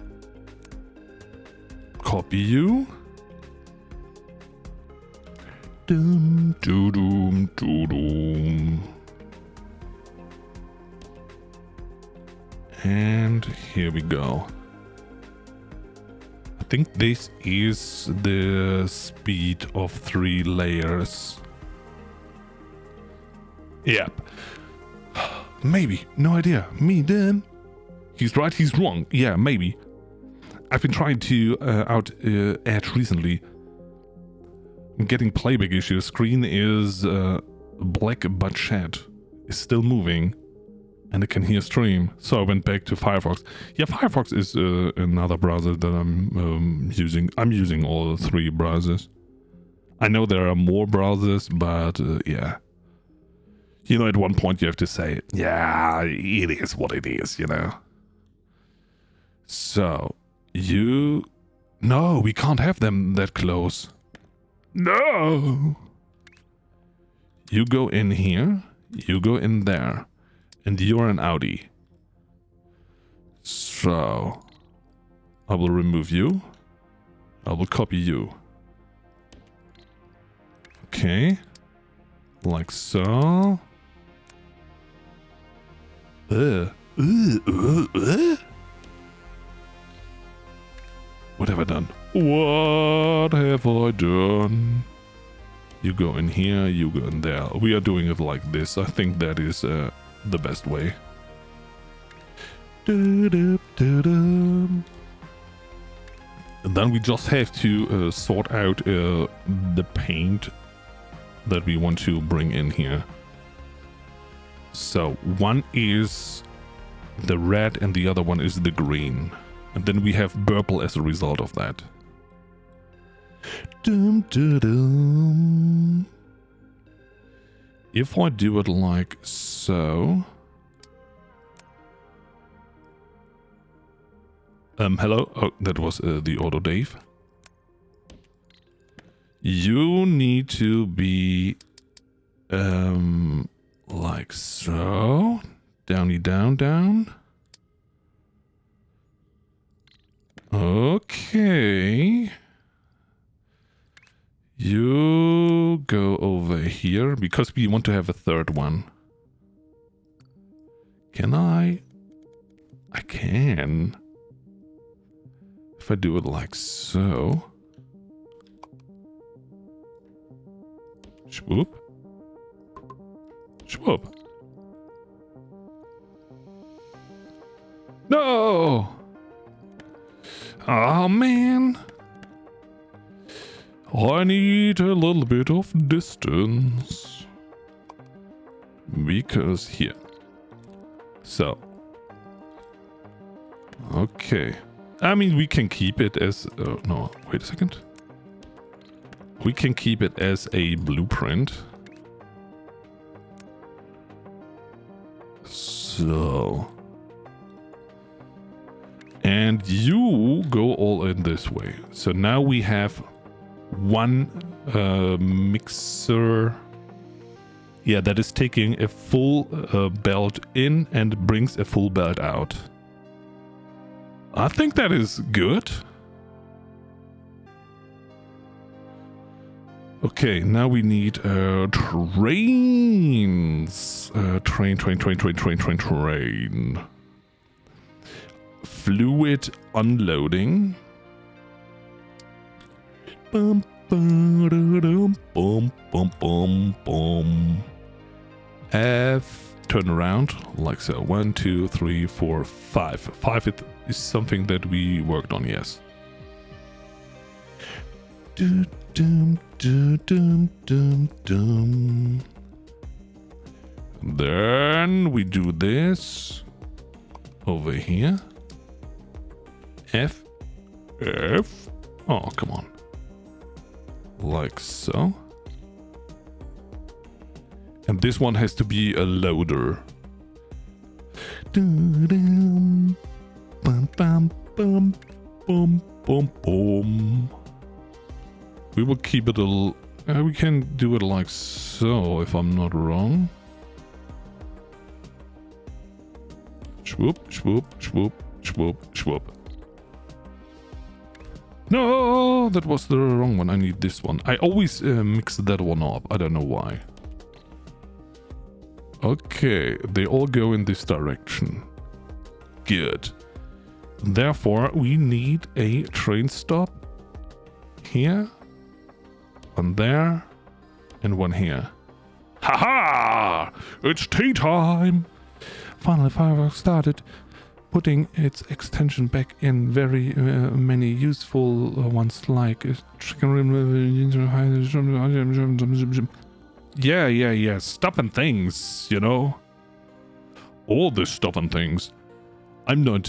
copy you. Doom, doom, doom. And here we go. I think this is the speed of 3 layers. Yep. Maybe. No idea. Me then. He's right, he's wrong. Yeah, maybe. I've been trying to add recently. I'm getting playback issues. Screen is black but chat is still moving and I can hear stream. So I went back to Firefox. Yeah, Firefox is another browser that I'm using. I'm using all 3 browsers. I know there are more browsers, but yeah. You know, at one point you have to say, yeah, it is what it is, you know. So, no, we can't have them that close. No! You go in here, you go in there, and you're an Audi. So, I will remove you. I will copy you. Okay. Like so. What have I done? What have I done? You go in here, you go in there. We are doing it like this. I think that is the best way. And then we just have to sort out the paint that we want to bring in here. So one is the red and the other one is the green. And then we have purple as a result of that. If I do it like so. Hello? Oh, that was the auto Dave. You need to be like so. Downy down, down. Okay. You go over here because we want to have a third one. Can I? I can. If I do it like so. Swoop. Swoop. No! Oh man. I need a little bit of distance. Because here. So. Okay. I mean, we can keep it as... no, wait a second. We can keep it as a blueprint. So... And you go all in this way. So now we have one mixer. Yeah, that is taking a full belt in and brings a full belt out. I think that is good. Okay, now we need trains. Train. Fluid unloading. Bum, ba-da-dum, bum, bum, bum, bum. F, turn around, like so. 1, 2, 3, 4, 5. 5 is something that we worked on, yes. Dum, dum, dum, dum. Then we do this over here. F. Oh, come on. Like so. And this one has to be a loader. Bum, bum, bum, bum, bum, bum. We will keep it a little... we can do it like so, if I'm not wrong. Swoop, swoop, swoop, swoop, swoop. No, that was the wrong one. I need this one. I always mix that one up. I don't know why. Okay, they all go in this direction. Good. Therefore, we need a train stop here, one there, and one here. Haha! It's tea time! Finally, fireworks started putting its extension back in. Very many useful ones like yeah, stuff and things, you know, all this stuff and things. I don't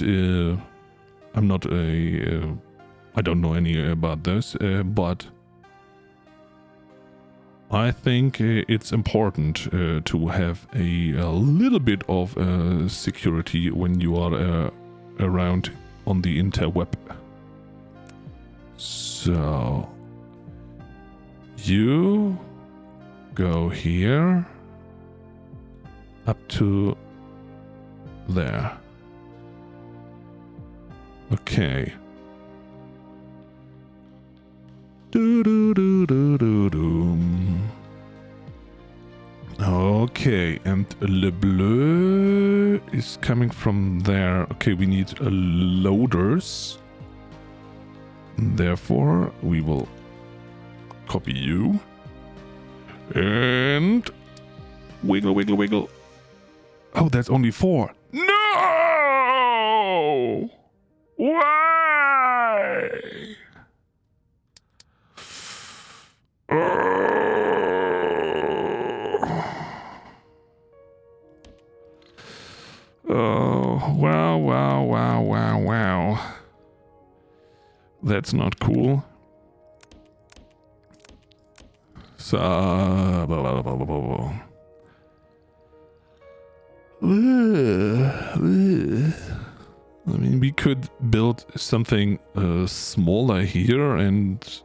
know any about this, but I think it's important to have a little bit of security when you are around on the interweb. So you go here up to there. Okay. Okay, and Le Bleu is coming from there. Okay, we need loaders. Therefore, we will copy you. And wiggle, wiggle, wiggle. Oh, that's only 4. No! Why? Oh, wow, wow, wow, wow, wow. That's not cool. So, blah, blah, blah, blah, blah. I mean, we could build something smaller here and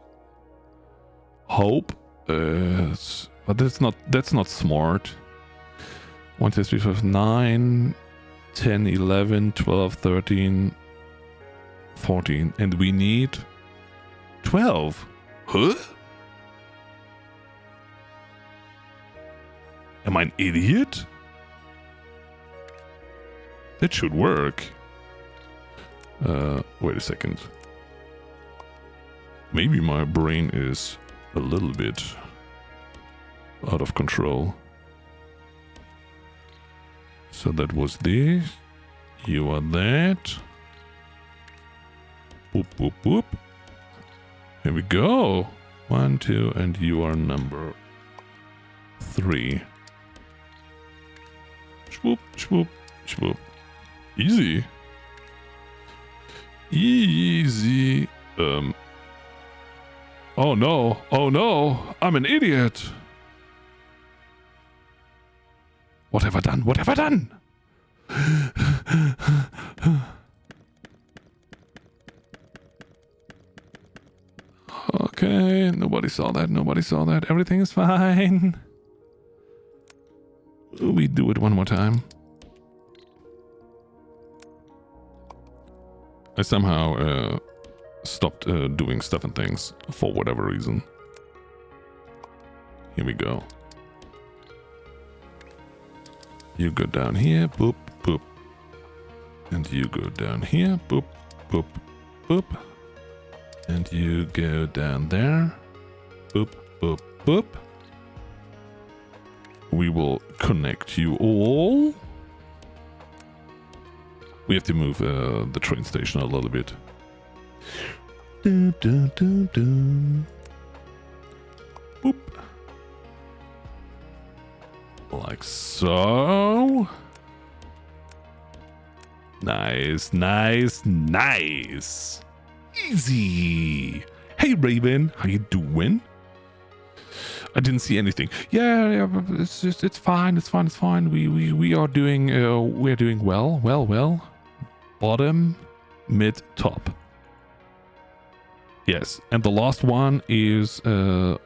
hope, but that's not smart. 1, 2, 3, 4, 5, 9, 10, 11, 12, 13, 14, and we need 12. Huh? Am I an idiot? That should work. Wait a second. Maybe my brain is a little bit out of control. So that was this. You are that. Boop, boop, boop. Here we go. 1, 2, and you are number 3. Swoop, swoop, swoop. Easy. Easy. Oh no. Oh no. I'm an idiot. What have I done? What have I done? Okay. Nobody saw that. Nobody saw that. Everything is fine. We do it one more time. I somehow stopped doing stuff and things for whatever reason. Here we go. You go down here, boop, boop. And you go down here, boop, boop, boop. And you go down there, boop, boop, boop. We will connect you all. We have to move the train station a little bit. Do, do, do, do. Boop. Like so. Nice, nice, nice. Easy. Hey Raven, how you doing? I didn't see anything. Yeah, it's fine. It's fine. It's fine. We are doing we're doing well. Bottom, mid, top. Yes, and the last one is 1,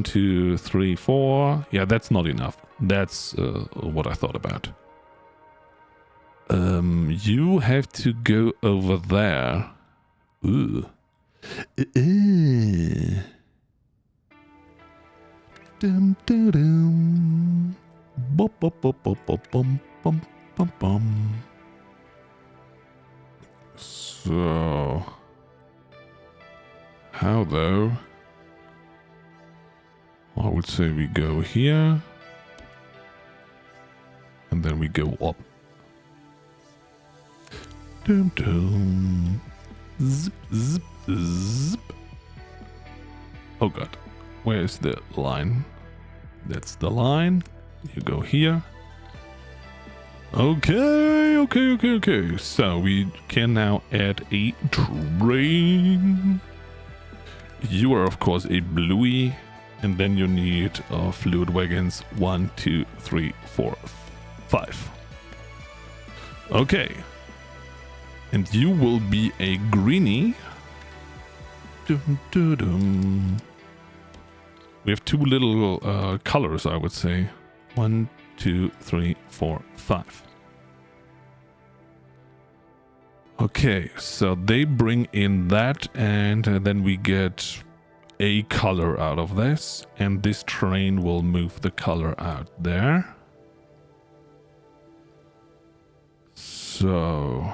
2, 3, 4. Yeah, that's not enough. That's what I thought about. You have to go over there. Ooh. Dum dum dum. Bum bum bum bum bum bum bum bum. So, how though? I would say we go here, and then we go up. Dum dum. Zip zip zip. Oh god, where is the line? That's the line. You go here. Okay. So we can now add a train. You are of course a bluey, and then you need fluid wagons 1, 2, 3, 4, 5. Okay. And you will be a greenie. Dum, dum, dum. We have 2 little colors, I would say. 1, 2, 3, 4, 5. Okay, so they bring in that, and then we get a color out of this, and this train will move the color out there. So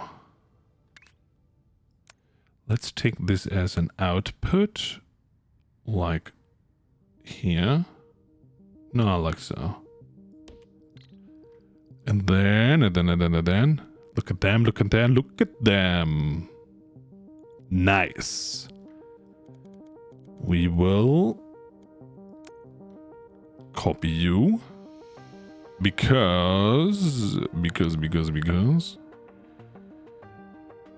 let's take this as an output, like here. No, like so. And then Look at them, look at them, look at them. Nice. We will copy you because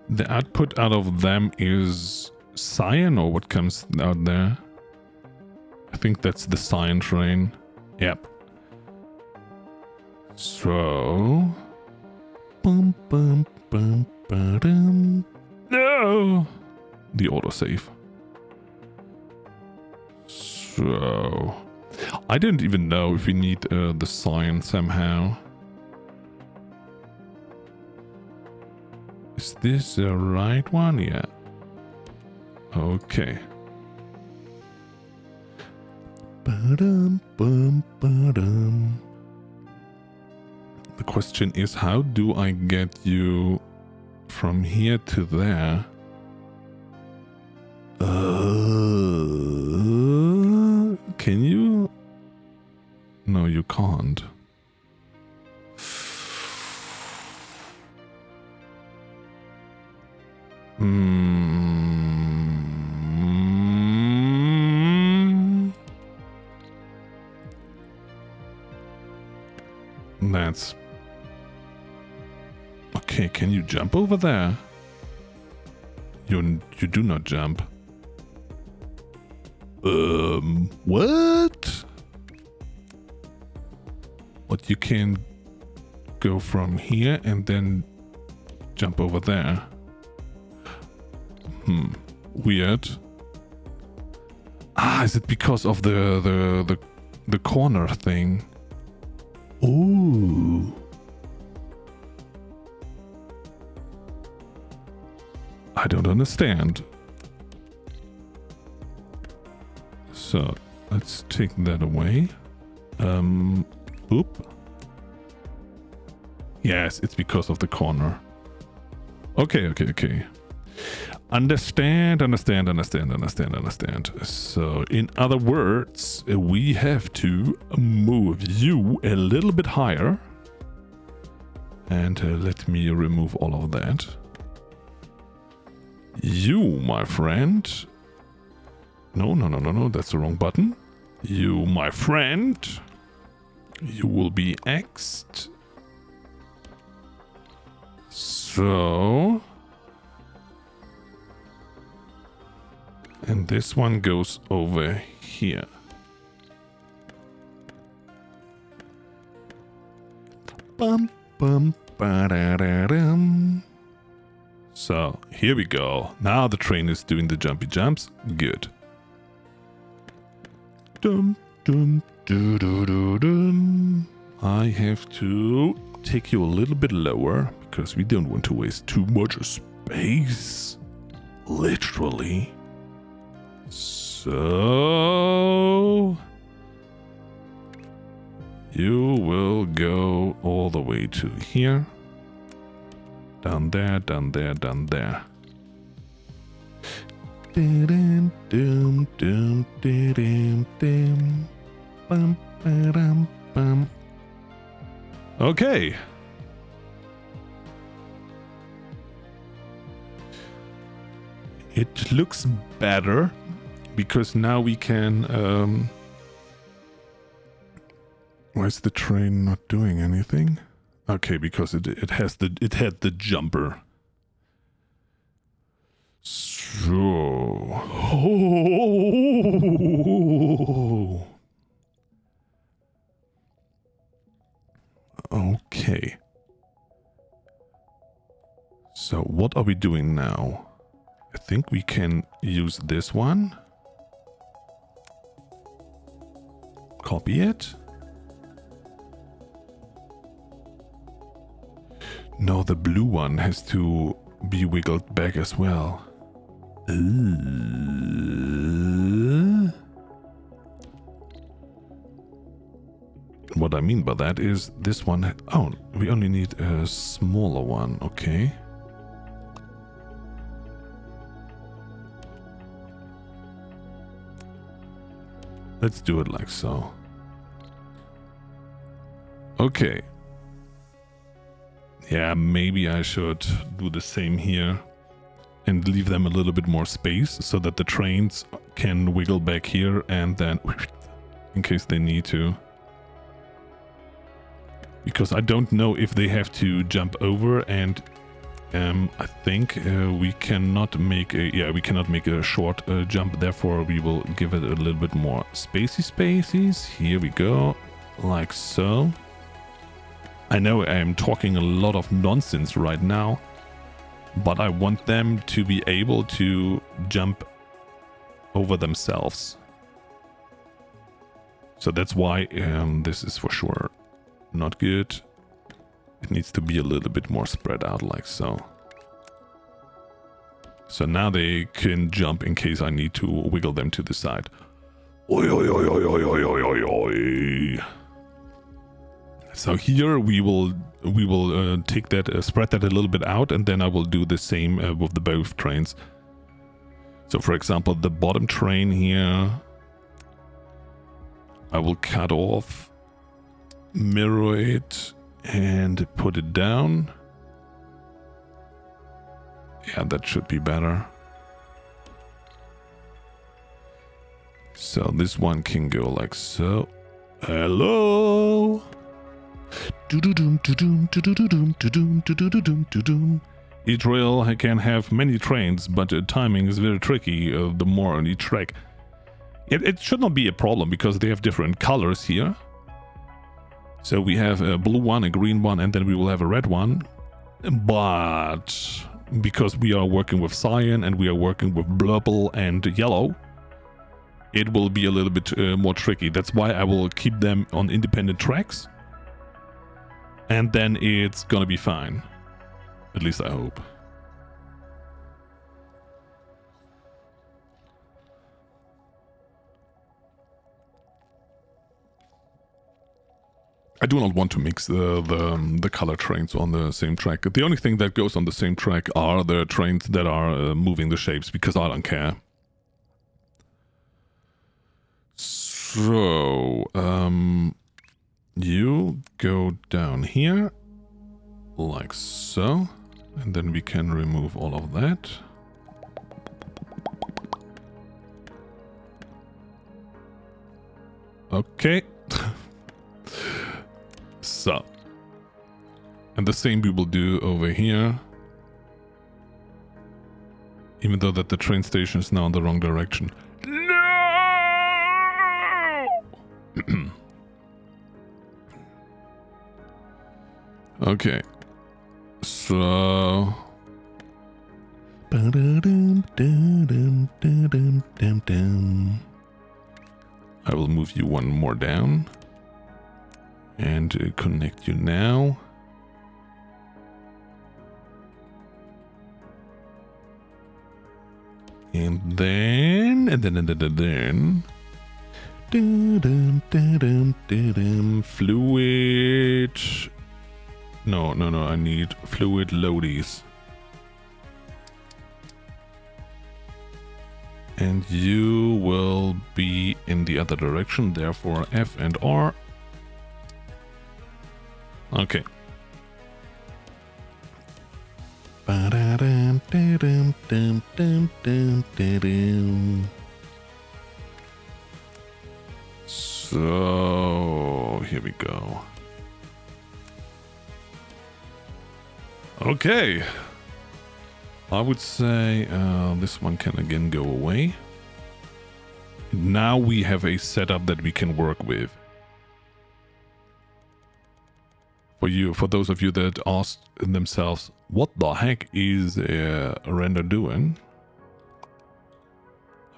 the output out of them is cyan, or what comes out there? I think that's the cyan train. Yep. So bum bum bum ba-dum. No, the autosave. So I don't even know if we need the cyan somehow. Is this the right one? Yeah. Okay. Ba-dum, bum, ba-dum. The question is, how do I get you from here to there? Can you? No, you can't. That's okay. Can you jump over there? You do not jump. What? But you can go from here and then jump over there. Weird. Ah, is it because of the corner thing? Ooh. I don't understand. So let's take that away. Oop. Yes, it's because of the corner. Okay. Understand. So, in other words, we have to move you a little bit higher. And let me remove all of that. You, my friend. No, that's the wrong button. You, my friend. You will be X'd. So... and this one goes over here. Bum, bum, ba-da-da-dum. So, here we go. Now the train is doing the jumpy jumps. Good. Dum, dum, doo, doo, doo, dum. I have to take you a little bit lower because we don't want to waste too much space. Literally. So you will go all the way to here. Down there. Okay. It looks better because now we can why is the train not doing anything? Okay, because it had the jumper. So okay. So what are we doing now? I think we can use this one. Copy it. No, the blue one has to be wiggled back as well. What I mean by that is this one... oh, we only need a smaller one, okay. Let's do it like so. Okay. Yeah, maybe I should do the same here and leave them a little bit more space so that the trains can wiggle back here and then in case they need to. Because I don't know if they have to jump over, and I think we cannot make a short jump. Therefore, we will give it a little bit more spaces. Here we go, like so. I know I'm talking a lot of nonsense right now, but I want them to be able to jump over themselves. So that's why this is for sure not good. It needs to be a little bit more spread out like so. So now they can jump in case I need to wiggle them to the side. Oi, oi, oi, oi, oi, oi, oi, oi. So here we will take that, spread that a little bit out, and then I will do the same with the both trains. So for example, the bottom train here, I will cut off, mirror it, and put it down. Yeah, that should be better. So this one can go like so. Hello. Each rail can have many trains, but timing is very tricky the more on each track. It should not be a problem because they have different colors here. So we have a blue one, a green one, and then we will have a red one. But because we are working with cyan and we are working with purple and yellow, it will be a little bit more tricky. That's why I will keep them on independent tracks. And then it's gonna be fine. At least I hope. I do not want to mix the color trains on the same track. The only thing that goes on the same track are the trains that are moving the shapes, because I don't care. So, you go down here, like so, and then we can remove all of that. Okay. So, and the same we will do over here, even though that the train station is now in the wrong direction. No! Okay, so I will move you one more down. And connect you now. And then fluid. No, I need fluid loadies. And you will be in the other direction, therefore F and R. Okay. So here we go. Okay. I would say this one can again go away. Now we have a setup that we can work with. For those of you that asked themselves, what the heck is Render doing?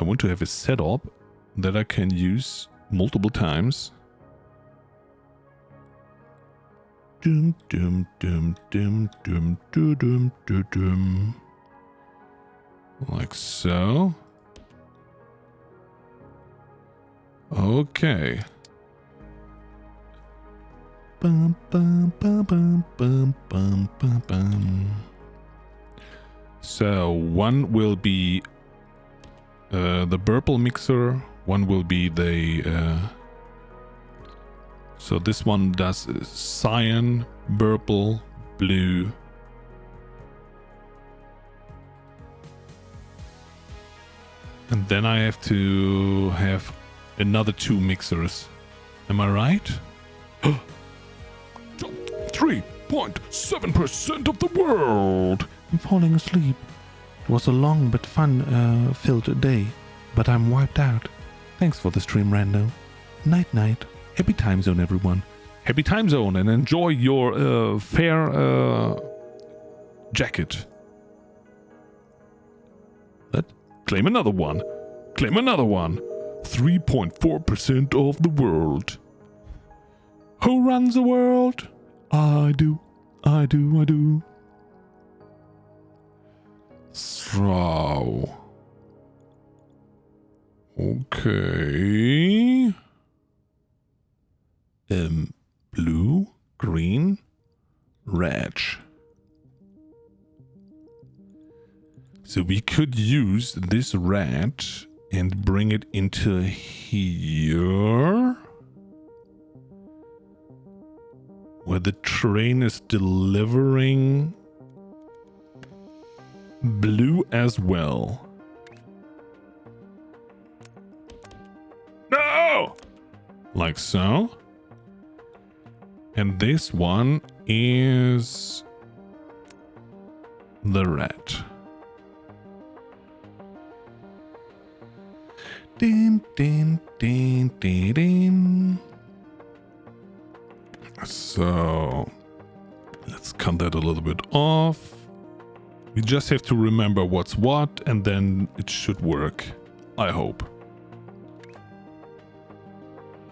I want to have a setup that I can use multiple times. Dum dum dum dum dum dum dum dum dum. Like so. Okay. Bum, bum, bum, bum, bum, bum, bum, bum. So one will be the purple mixer, one will be the so this one does cyan, purple, blue. And then I have to have another 2 mixers. Am I right? 3.7% of the world. I'm falling asleep. It was a long but fun-filled day, but I'm wiped out. Thanks for the stream, Rando. Night night. Happy time zone, everyone. Happy time zone and enjoy your fair jacket. Claim another one. Claim another one. 3.4% of the world. Who runs the world? I do. I do. I do. So. Okay. Blue, green, red. So we could use this red and bring it into here. Where the train is delivering blue as well. No! Like so. And this one is the red. Din, din, din, din, din. So let's cut that a little bit off. We just have to remember what's what, and then it should work. I hope.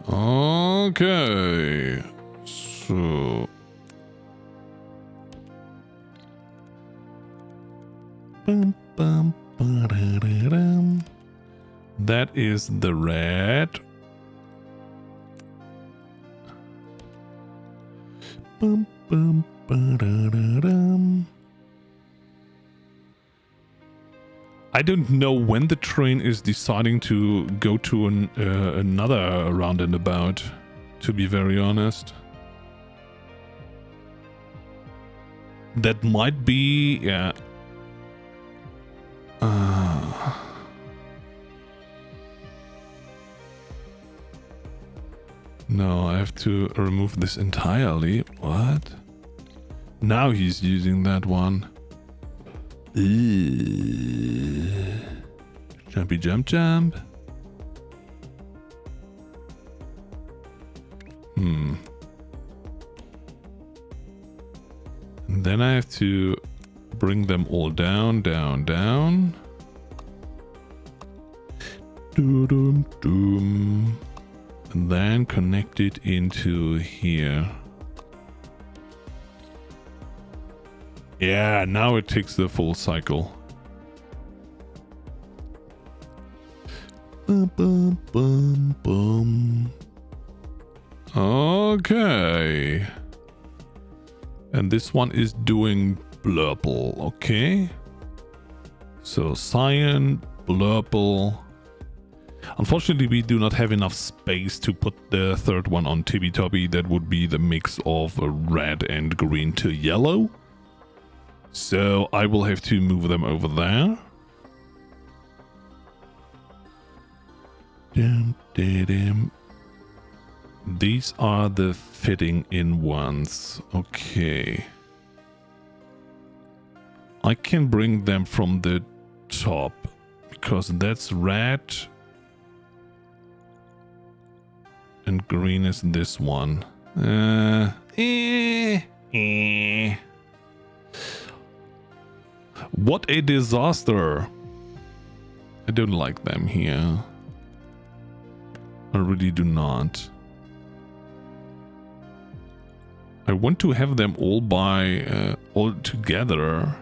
Okay. So Bum, bum, ba-da-da-dum. that is the red. Bum, bum, ba-da-da-dum. I don't know when the train is deciding to go to another roundabout, to be very honest. That might be, yeah. No, I have to remove this entirely. What? Now he's using that one. Jumpy jump jump. And then I have to bring them all down, down, down. Doom, doom. And then connect it into here. Yeah, now it takes the full cycle. Bum, bum, bum, bum. Okay. And this one is doing blurple, okay? So cyan, blurple. Unfortunately, we do not have enough space to put the third one on Tippy Toppy. That would be the mix of red and green to yellow. So I will have to move them over there. Dum, da, dum. These are the fitting in ones. Okay. I can bring them from the top because that's red. And green is this one. What a disaster. I don't like them here. I really do not. I want to have them all all together.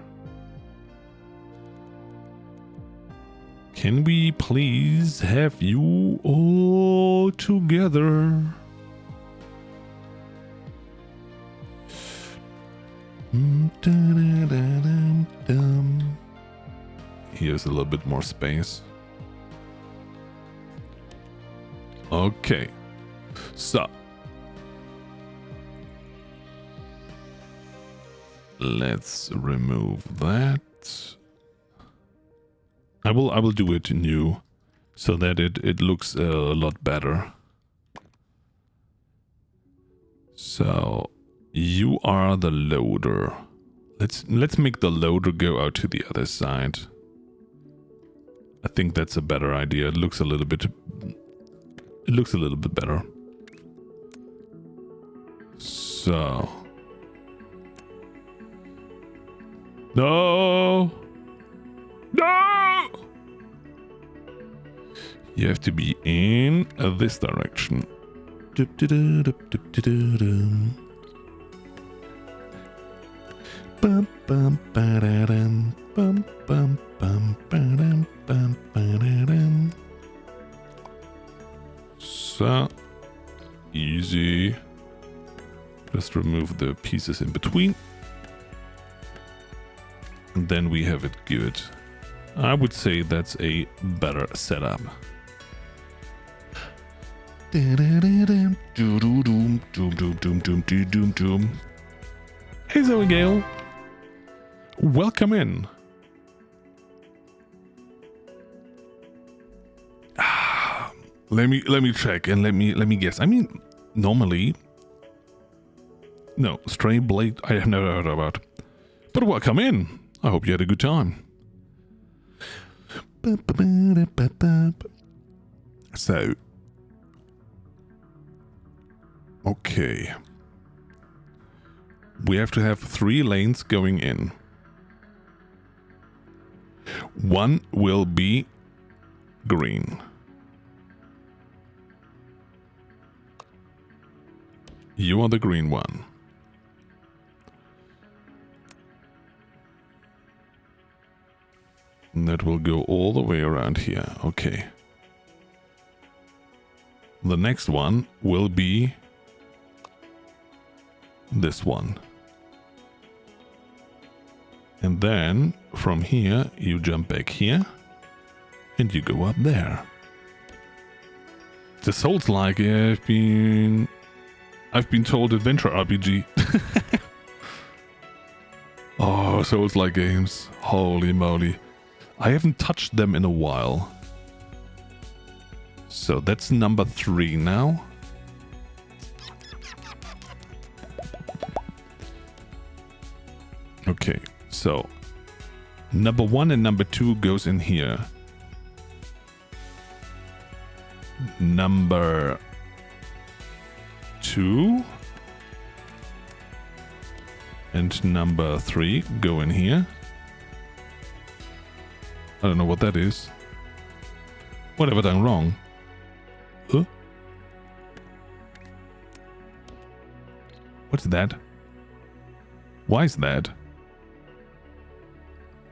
Can we please have you all together? Here's a little bit more space. Okay. So. let's remove that. I will do it new so that it looks a lot better. So you are the loader. Let's make the loader go out to the other side. I think that's a better idea. It looks a little bit better. So no. You have to be in this direction. So easy. Just remove the pieces in between. And then we have it good. I would say that's a better setup. Hey Zoe Gale, welcome in. Let me check and let me guess. I mean, normally, no stray blade. I have never heard about. But welcome in. I hope you had a good time. So, okay. We have to have 3 lanes going in. One will be green. You are the green one. And that will go all the way around here. Okay. The next one will be this one. And then from here you jump back here and you go up there. This sounds like I've been told adventure RPG. Oh, Souls-like games. Holy moly. I haven't touched them in a while. So that's number 3 now. Okay, so number 1 and number 2 goes in here. Number 2 and number 3 go in here. I don't know what that is. What have I done wrong? Huh? What's that? Why is that?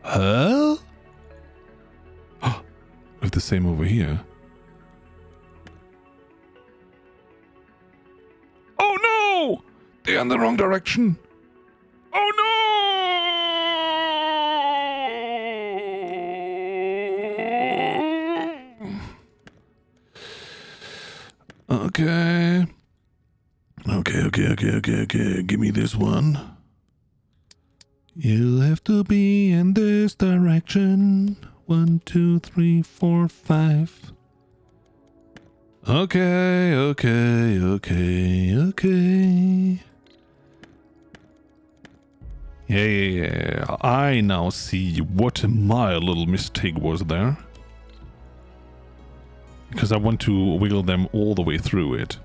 Huh? We have the same over here. Oh no! They're in the wrong direction. Oh no! Okay. Okay. Give me this one. You'll have to be in this direction. 1, 2, 3, 4, 5. Okay. Yeah. I now see what my little mistake was there. Because I want to wiggle them all the way through it.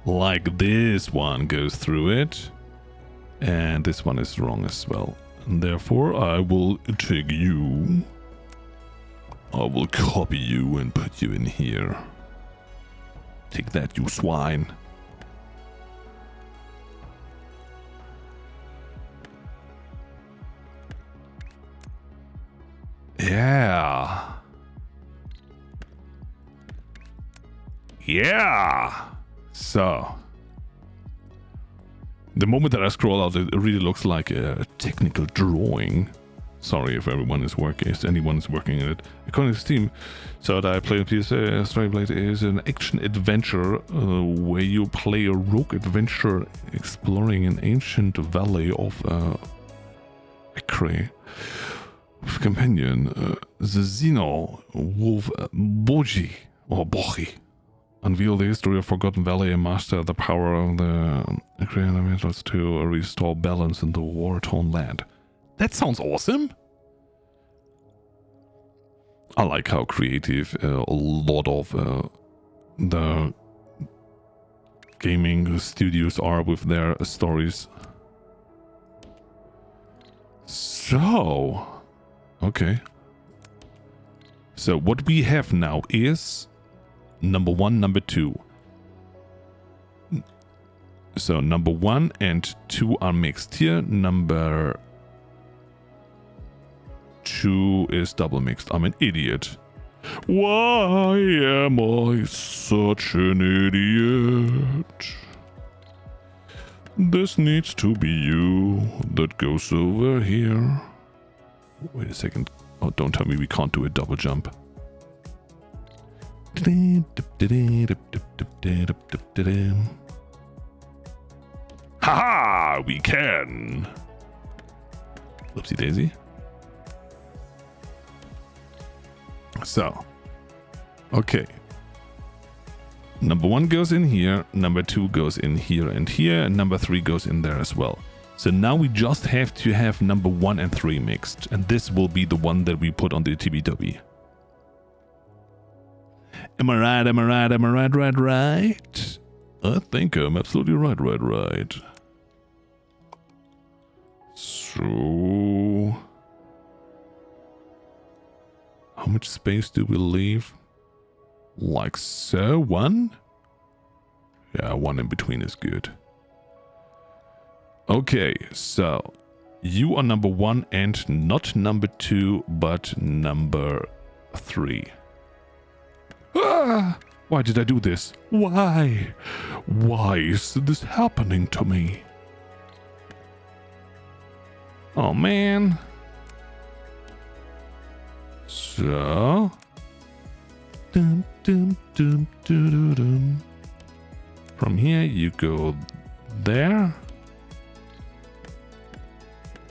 Like this one goes through it. And this one is wrong as well. And therefore I will take you. I will copy you and put you in here. Take that, you swine. Yeah. So, the moment that I scroll out, it really looks like a technical drawing. Sorry if anyone is working in it. According to Steam, so that I play on PS, Strayblade is an action adventure where you play a rogue adventure exploring an ancient valley of Acre. With companion, the Xeno wolf Boji or Boji. Unveil the history of Forgotten Valley and master the power of the elementals to restore balance in the war-torn land. That sounds awesome. I like how creative a lot of the gaming studios are with their stories. So, okay. So what we have now is number 1, number 2. So number 1 and 2 are mixed here. Number 2 is double mixed. I'm an idiot. Why am I such an idiot? This needs to be you. That goes over here. Wait a second. Oh, don't tell me we can't do a double jump. Haha! We can! Oopsie daisy. So, okay. Number 1 goes in here, number 2 goes in here, and number 3 goes in there as well. So now we just have to have number 1 and 3 mixed, and this will be the one that we put on the TBW. Am I right? Am I right? Am I right? I think I'm absolutely right. So, how much space do we leave? Like so, 1? Yeah, 1 in between is good. Okay, so you are number 1 and not number 2, but number 3. Ah! Why did I do this? Why? Why is this happening to me? Oh man. So, from here you go there.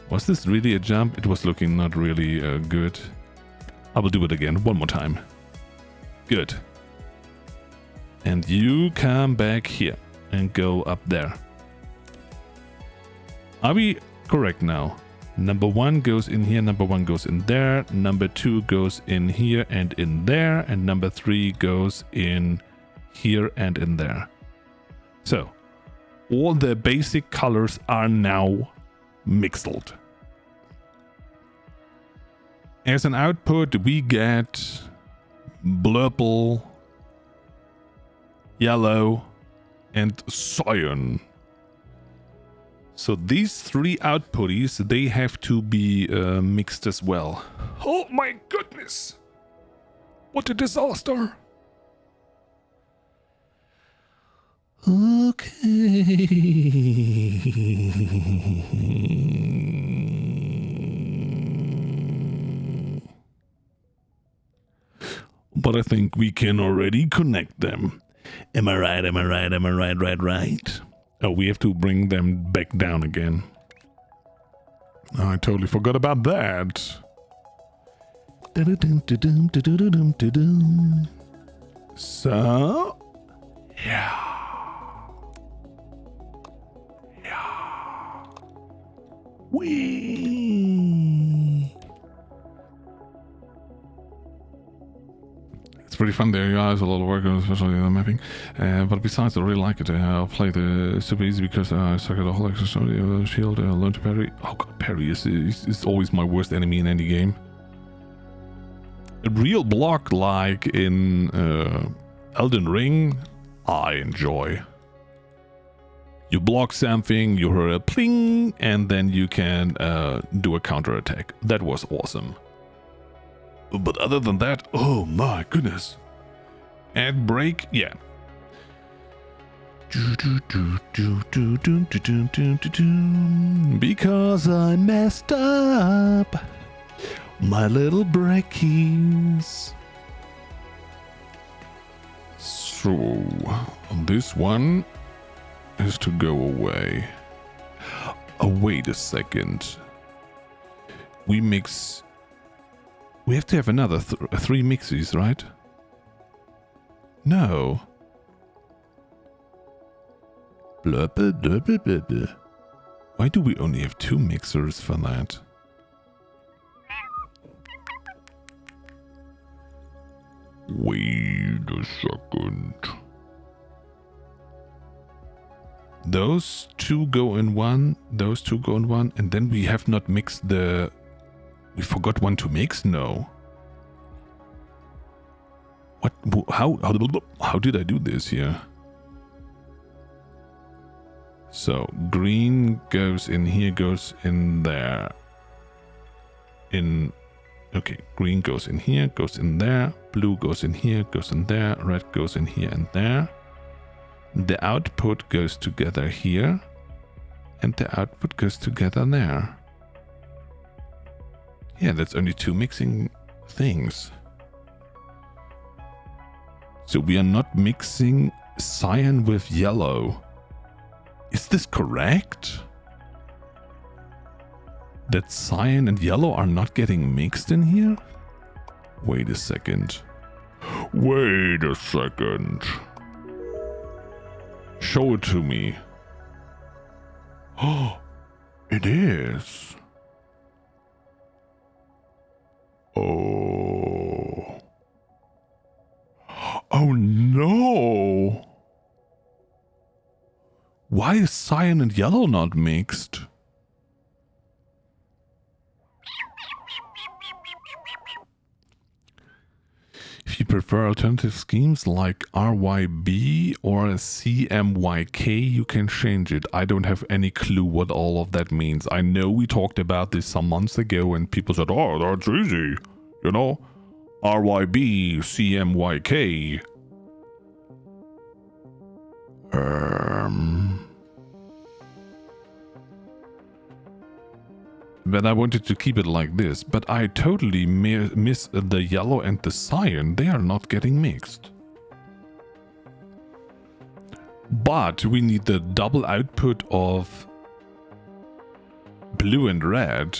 Was this really a jump? It was looking not really good. I will do it again, one more time. Good. And you come back here and go up there. Are we correct now? Number 1 goes in here, number 1 goes in there, number 2 goes in here and in there, and number 3 goes in here and in there. So, all the basic colors are now mixed. As an output, we get blurple, yellow, and cyan. So these 3 outputties, they have to be mixed as well. Oh my goodness! What a disaster! Okay. But I think we can already connect them. Am I right? Am I right? Am I right? Oh, we have to bring them back down again. Oh, I totally forgot about that. So, yeah. Whee! It's pretty fun there, yeah, there's a lot of work, especially the mapping. But besides, I really like it. I'll play the super easy because I suck at the whole extra shield, learn to parry. Oh god, parry is always my worst enemy in any game. A real block like in Elden Ring, I enjoy. You block something, you hear a pling, and then you can do a counter attack. That was awesome. But other than that, oh my goodness. And break, yeah. Because I messed up. My little brickies. So, this one is to go away. Oh, wait a second. We have to have another 3 mixes, right? No. Blah, blah, blah, blah, blah, blah. Why do we only have 2 mixers for that? Wait a second. Those 2 go in one, those 2 go in one, and then we have not mixed the... We forgot one to mix? No. What? How did I do this here? So, green goes in here, goes in there. Okay, green goes in here, goes in there. Blue goes in here, goes in there. Red goes in here and there. The output goes together here. And the output goes together there. Yeah, that's only 2 mixing things. So we are not mixing cyan with yellow. Is this correct? That cyan and yellow are not getting mixed in here? Wait a second. Wait a second. Show it to me. Oh, it is. Oh. Oh no. Why is cyan and yellow not mixed? If you prefer alternative schemes like RYB or CMYK, you can change it. I don't have any clue what all of that means. I know we talked about this some months ago and people said, oh, that's easy. You know, RYB, CMYK. But I wanted to keep it like this, but I totally miss the yellow and the cyan. They are not getting mixed. But we need the double output of blue and red.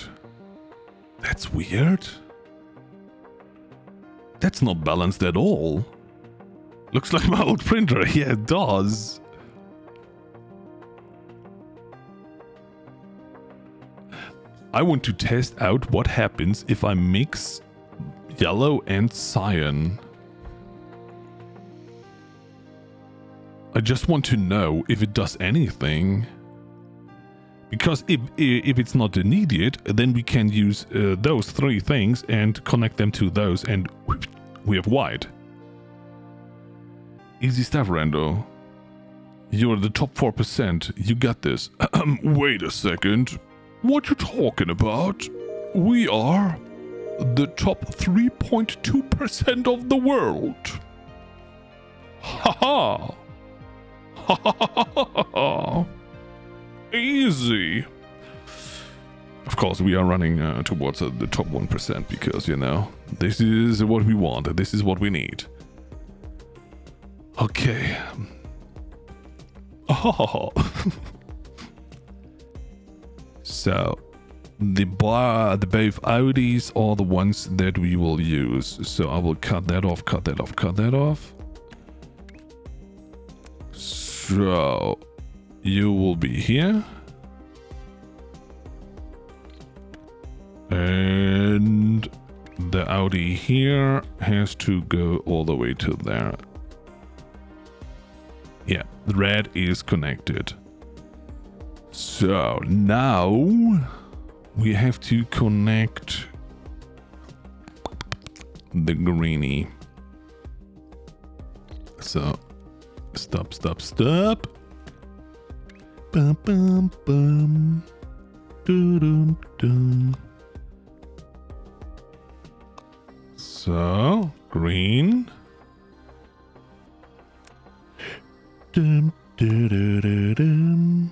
That's weird. That's not balanced at all. Looks like my old printer. Yeah, it does. I want to test out what happens if I mix yellow and cyan. I just want to know if it does anything. Because if it's not needed, then we can use those 3 things and connect them to those and we have white. Easy stuff, Rando. You're the top 4%. You got this. Wait a second. What you talking about? We are the top 3.2% of the world. Ha ha! Ha ha ha ha! Easy. Of course, we are running towards the top 1% because, you know, this is what we want. This is what we need. Okay. Oh. So, the both Audis are the ones that we will use. So I will cut that off, cut that off, cut that off. So, you will be here. And the Audi here has to go all the way to there. Yeah, the red is connected. So now we have to connect the greenie. So stop. Bum bum bum. Dum dum. So green. Dum dum dum dum.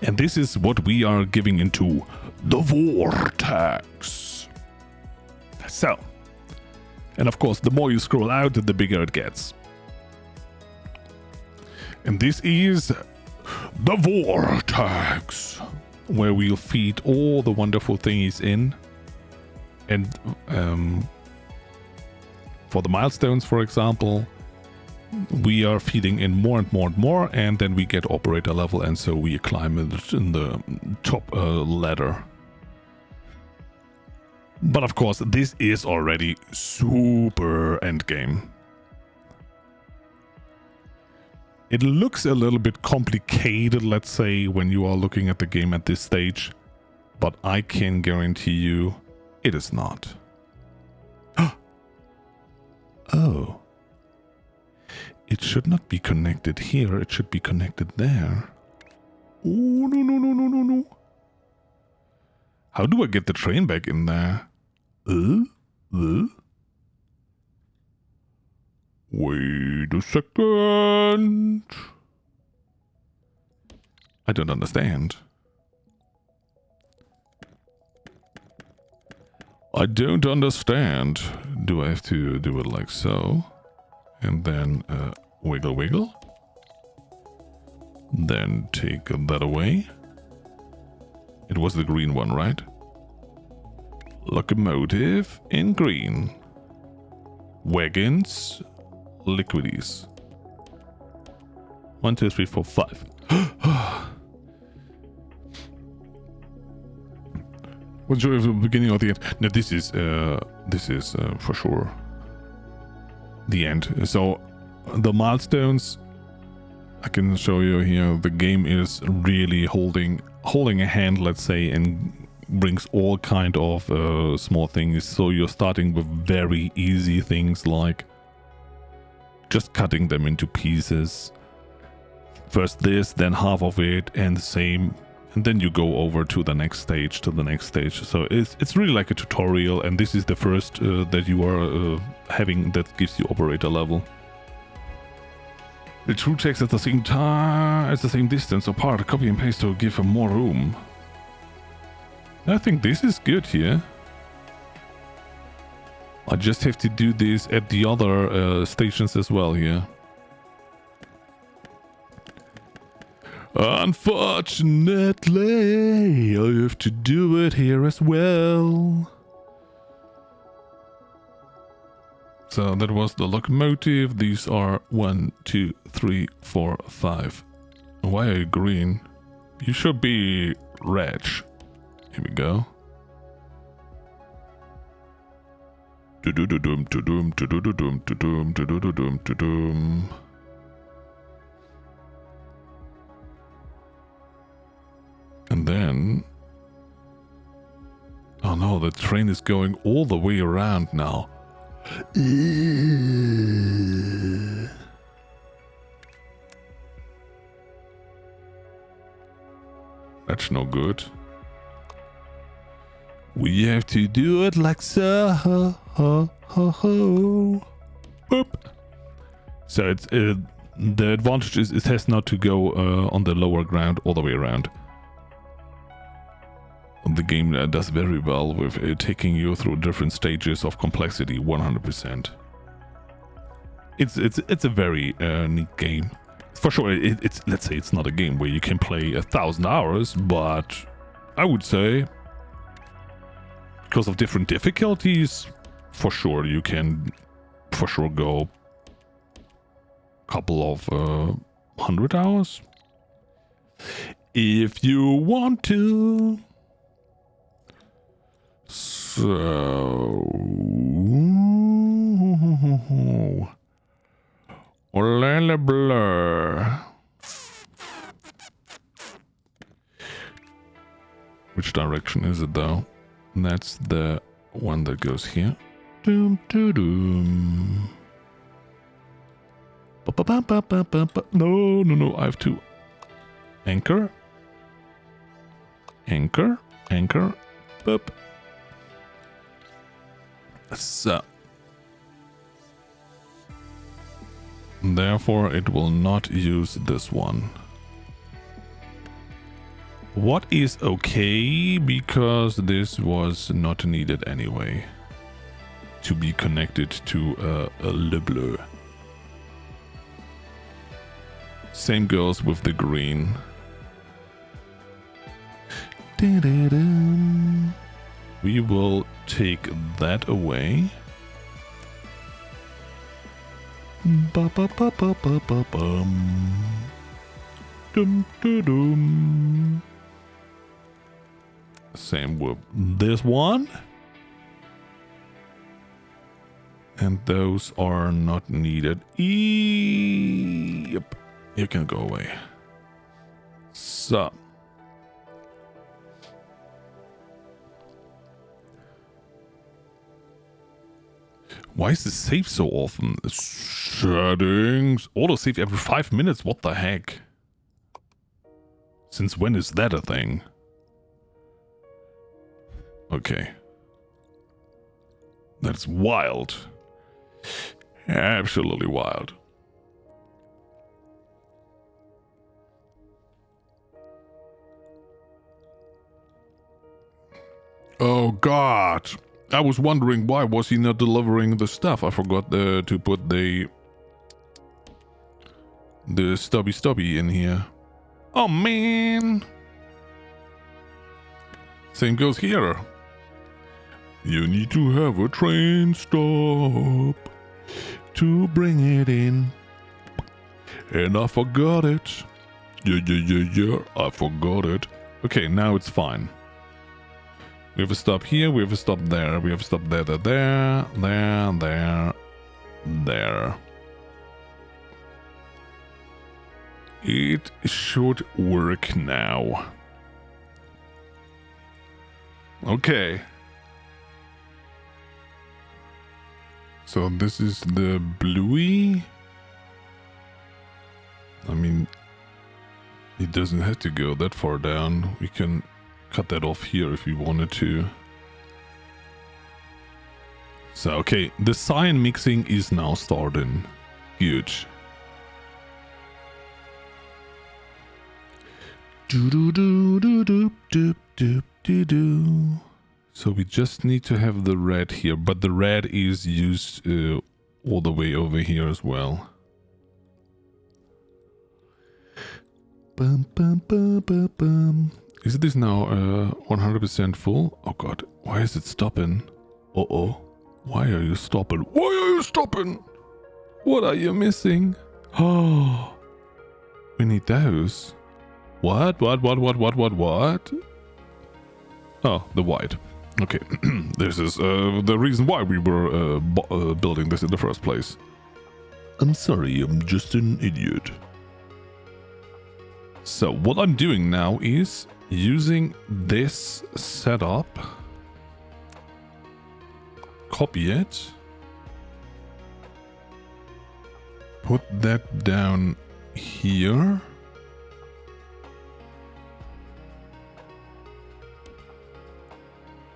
And this is what we are giving into the vortex. So, and of course, the more you scroll out, the bigger it gets. And this is the vortex, where we'll feed all the wonderful thingies in. And for the milestones, for example, we are feeding in more and more and more, and then we get operator level, and so we climb in the top ladder. But of course, this is already super endgame. It looks a little bit complicated, let's say, when you are looking at the game at this stage, but I can guarantee you it is not. Oh. It should not be connected here, it should be connected there. Oh, no. How do I get the train back in there? Wait a second. I don't understand. I don't understand. Do I have to do it like so? And then wiggle, wiggle. Then take that away. It was the green one, right? Locomotive in green. Wagons, liquidities. 1, 2, 3, 4, 5. What's your beginning or the end? No, this is for sure the end. So the milestones, I can show you here. The game is really holding a hand, let's say, and brings all kind of small things. So you're starting with very easy things like just cutting them into pieces. First this, then half of it, and the same, and then you go over to the next stage, So it's really like a tutorial, and this is the first that you are having that gives you operator level. The true text at the same time, at the same distance apart, copy and paste to give more room. I think this is good here. I just have to do this at the other stations as well here. Unfortunately, I have to do it here as well. So that was the locomotive. These are 1, 2, 3, 4, 5. Why are you green? You should be red. Here we go. And then... oh no, the train is going all the way around now. That's no good. We have to do it like so. Boop. So it's the advantage is it has not to go on the lower ground all the way around. The game does very well with taking you through different stages of complexity 100%. It's a very neat game. For sure, it's let's say it's not a game where you can play 1,000 hours, but I would say because of different difficulties, for sure you can for sure go a couple of 100 hours if you want to. So, Orlando Blur. Which direction is it though? That's the one that goes here. Doom, doo, doom. No, I have to anchor. Boop. So, therefore it will not use this one. What is okay, because this was not needed anyway to be connected to a Le Bleu. Same goes with the green. We will take that away. Dum. Same with this one. And those are not needed. Yep. You can go away. So. Why is this save so often? Settings. Auto save every 5 minutes. What the heck? Since when is that a thing? Okay. That's wild. Absolutely wild. Oh God. I was wondering why was he not delivering the stuff. I forgot to put the stubby in here. Oh man. Same goes here. You need to have a train stop to bring it in. And I forgot it. Yeah, I forgot it. Okay, now it's fine. We have a stop here, we have a stop there, we have a stop there. It should work now. Okay. So this is the bluey. I mean, it doesn't have to go that far down. We can cut that off here if we wanted to. So, okay, the cyan mixing is now starting. Huge. So we just need to have the red here, but the red is used all the way over here as well. Is this now 100% full? Oh God, why is it stopping? Uh-oh. Why are you stopping? Why are you stopping? What are you missing? Oh, we need those. What? Oh, the white. Okay, this is the reason why we were building this in the first place. I'm sorry, I'm just an idiot. So what I'm doing now is using this setup, copy it, put that down here.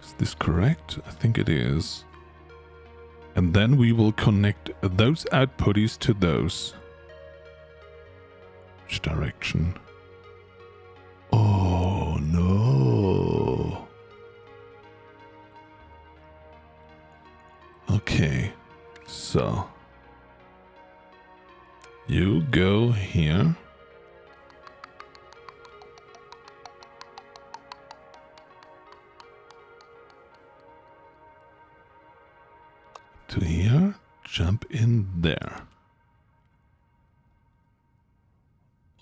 Is this correct? I think it is. And then we will connect those outputties to those. Which direction? Oh no. Okay, so you go here. To here, jump in there.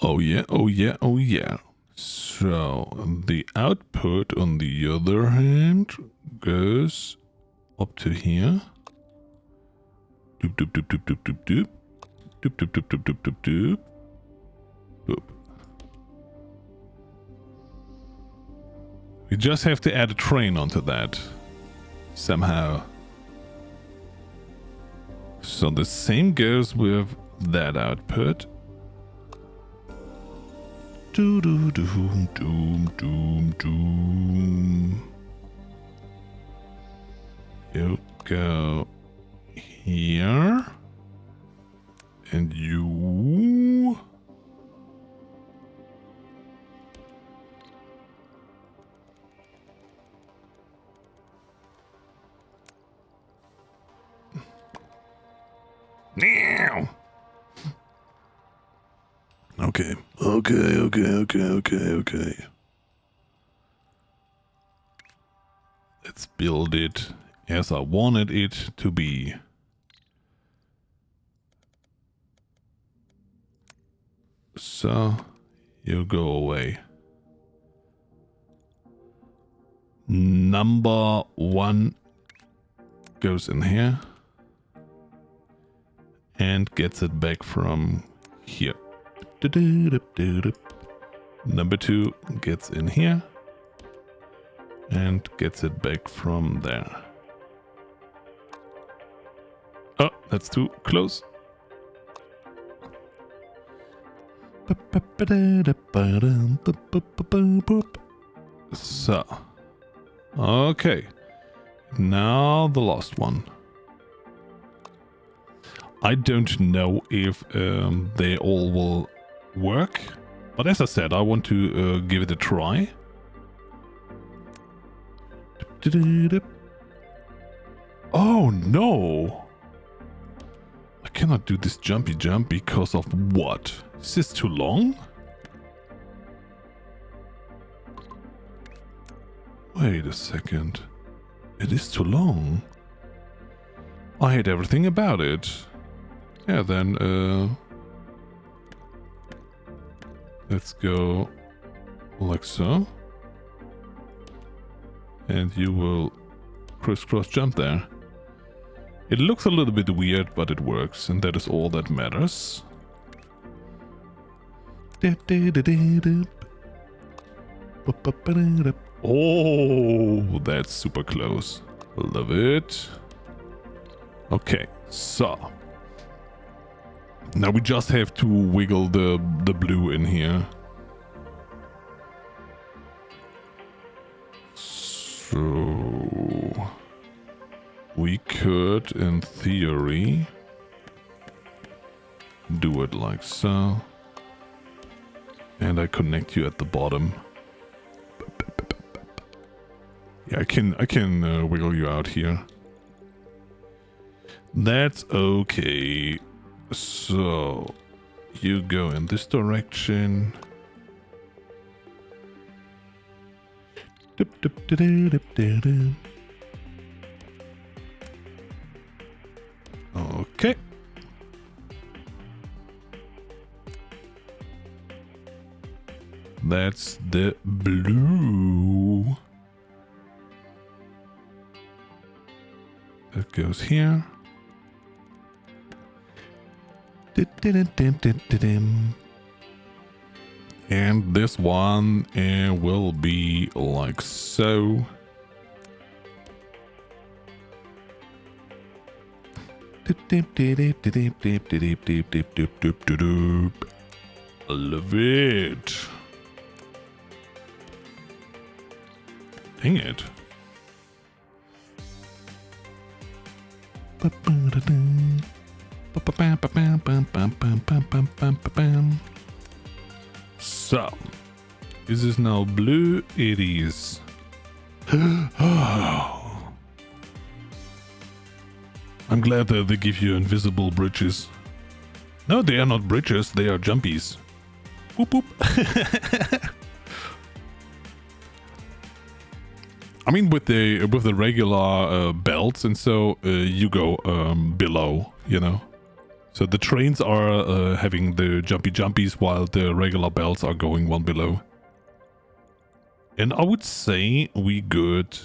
Oh yeah, oh yeah, oh yeah. So the output on the other hand goes up to here. Doop doop doop doop doop doop doop. Doop doop doop doop doop doop doop. Boop. We just have to add a train onto that somehow. So the same goes with that output. Doom doom doom doom doom. You go here, and you Now. Okay. Let's build it as I wanted it to be. So, you go away. Number 1 goes in here and gets it back from here. Number 2 gets in here and gets it back from there. Oh, that's too close. So, okay. Now the last one. I don't know if they all will work, but as I said, I want to give it a try. Oh no! I cannot do this jumpy jump because of what? Is this too long? Wait a second. It is too long. I hate everything about it. Yeah, then, let's go like so. And you will crisscross jump there. It looks a little bit weird, but it works, and that is all that matters. Oh, that's super close. Love it. Okay, so now we just have to wiggle the blue in here. So we could, in theory, do it like so. And I connect you at the bottom. Yeah, I can wiggle you out here. That's okay. So you go in this direction. Okay. That's the blue. That goes here. And this one will be like so. Love it. Dang it. So, is this now blue? It is. I'm glad that they give you invisible bridges. No, they are not bridges, they are jumpies. Boop boop. I mean, with the regular belts and so you go below, you know. So the trains are having the jumpy jumpies while the regular belts are going one below. And I would say we good.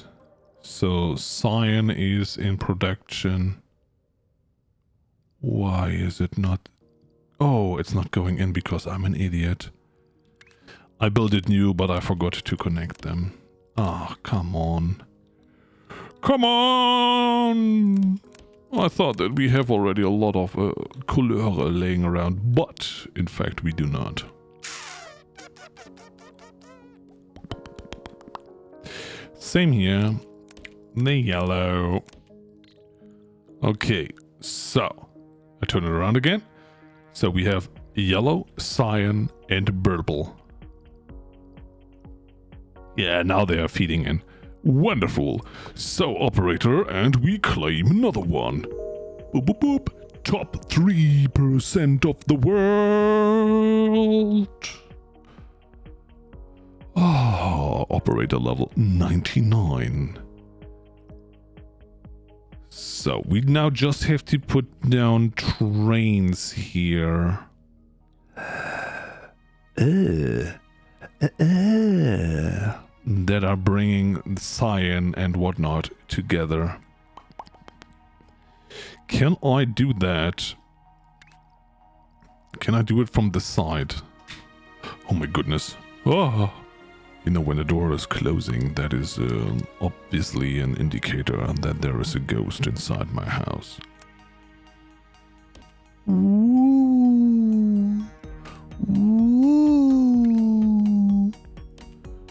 So Cyan is in production. Why is it not? Oh, it's not going in because I'm an idiot. I built it new, but I forgot to connect them. Ah, come on. Come on! I thought that we have already a lot of couleur laying around, but in fact we do not. Same here. The yellow. Okay, so I turn it around again. So we have yellow, cyan, and purple. Yeah, now they are feeding in. Wonderful. So, operator, and we claim another one. Boop, boop, boop. top 3% of the world. Ah, operator level 99. So we now just have to put down trains here. That are bringing cyan and whatnot together. Can I do that? Can I do it from the side? Oh my goodness. Oh. You know, when the door is closing, that is obviously an indicator that there is a ghost inside my house. Ooh. Ooh.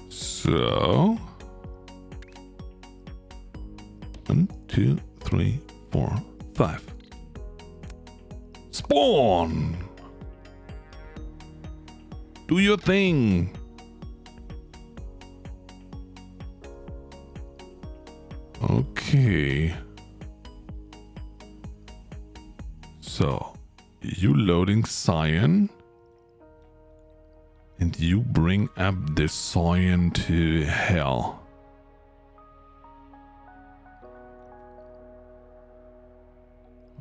So 1, 2, 3, 4, 5. Spawn! Do your thing! Okay. So, you loading cyan. And you bring up the cyan to hell.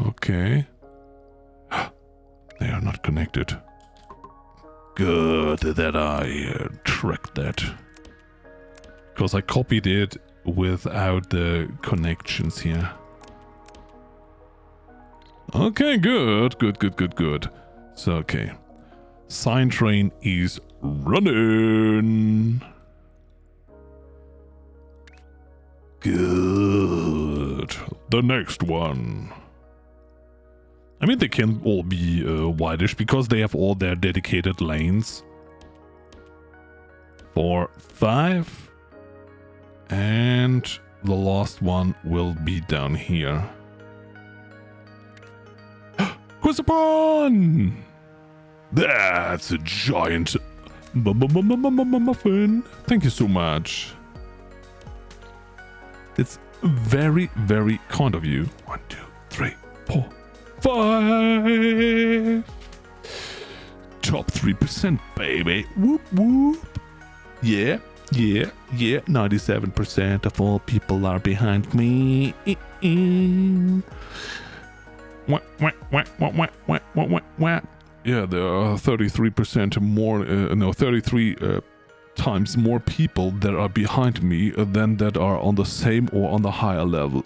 Okay. They are not connected. Good that I tracked that. Because I copied it without the connections here. Okay, good. So, okay. Sign train is running. Good. The next one. I mean, they can all be whitish because they have all their dedicated lanes. 4, 5. And the last one will be down here. Who's upon? That's a giant muffin. Thank you so much. It's very, very kind of you. 1, 2, 3, 4, 5. Top 3%, baby. Whoop, whoop. Yeah. 97% of all people are behind me. Yeah, there are 33% more, 33 times more people that are behind me than that are on the same or on the higher level.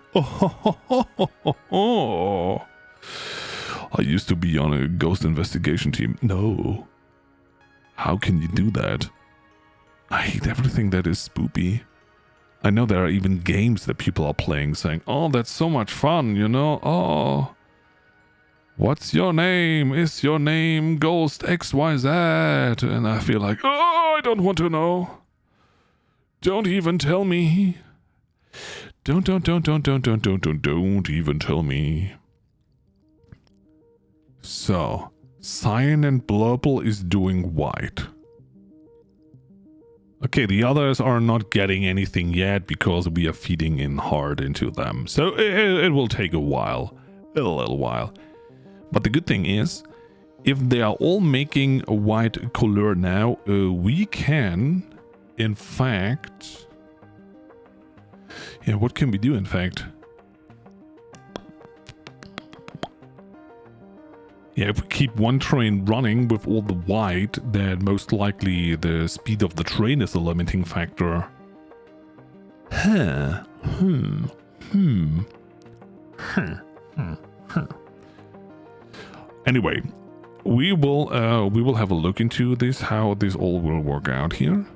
Oh. I used to be on a ghost investigation team. No. How can you do that? I hate everything that is spoopy. I know there are even games that people are playing saying, oh, that's so much fun, you know? Oh. What's your name? Is your name Ghost XYZ? And I feel like, oh, I don't want to know. Don't even tell me. Don't even tell me. So, cyan and blurple is doing white. Okay, the others are not getting anything yet because we are feeding in hard into them. So it will take a while. A little while. But the good thing is, if they are all making a white color now, we can, in fact... Yeah, what can we do, in fact? Yeah, if we keep one train running with all the white, then most likely the speed of the train is the limiting factor. Anyway, we will have a look into this, how this all will work out here.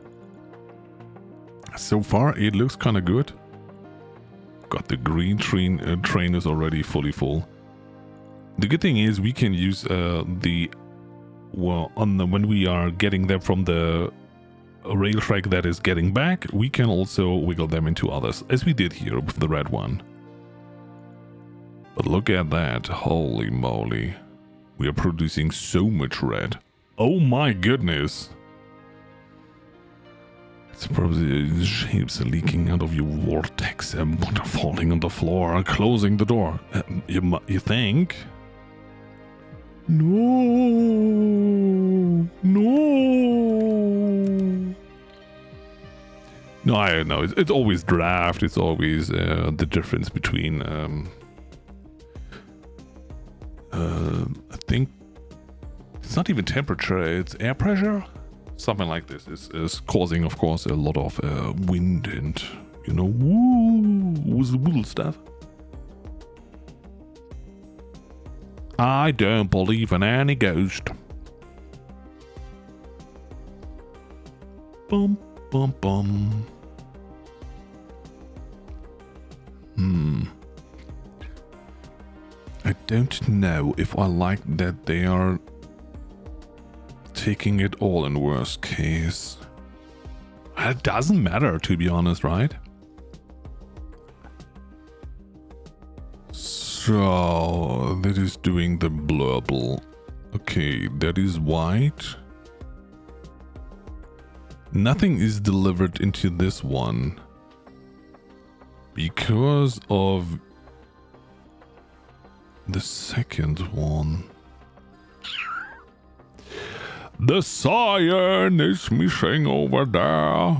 So far, it looks kind of good. Got the green train is already fully full. The good thing is we can use when we are getting them from the rail track that is getting back, we can also wiggle them into others, as we did here with the red one. But look at that, holy moly. We are producing so much red. Oh my goodness. It's probably the shapes are leaking out of your vortex and water falling on the floor, closing the door. You think? No. No. No, I don't know. It's always draft. It's always the difference between. I think it's not even temperature. It's air pressure. Something like this is causing, of course, a lot of wind and woo stuff. I don't believe in any ghost. Bum bum bum. I don't know if I like that they are taking it all in worst case. It doesn't matter, to be honest, right? So that is doing the blurble. Okay, that is white. Nothing is delivered into this one because of the second one. The cyan is missing over there.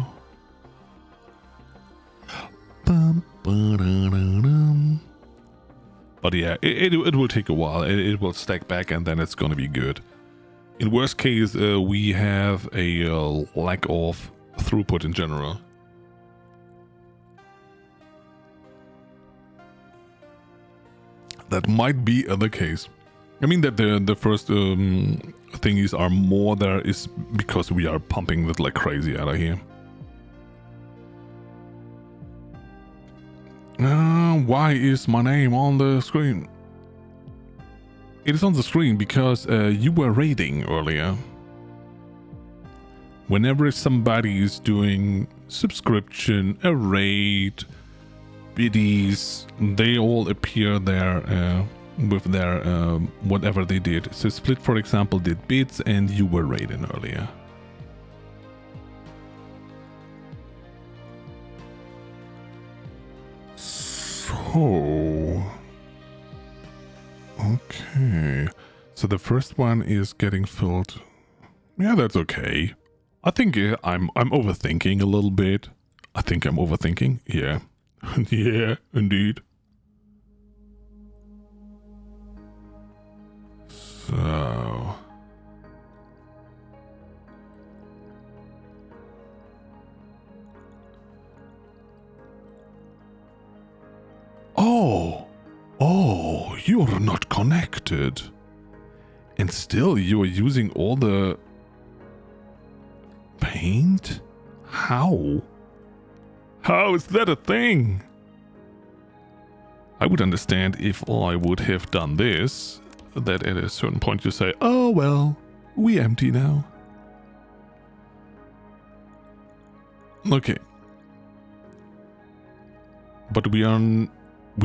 But yeah, it will take a while. It will stack back and then it's gonna be good. In worst case, we have a lack of throughput in general. That might be the case. I mean that the first thingies are more there is because we are pumping it like crazy out of here. Why is my name on the screen? It is on the screen because you were raiding earlier. Whenever somebody is doing subscription, a raid, biddies, they all appear there with their whatever they did. So Split, for example, did bids and you were raiding earlier. So okay, so the first one is getting filled. Yeah, that's okay. I think I'm overthinking a little bit. I think I'm overthinking. Yeah. Yeah, indeed. So Oh, you're not connected. And still you are using all the paint? How? How is that a thing? I would understand if I would have done this, that at a certain point you say, oh well, we empty now. Okay. But we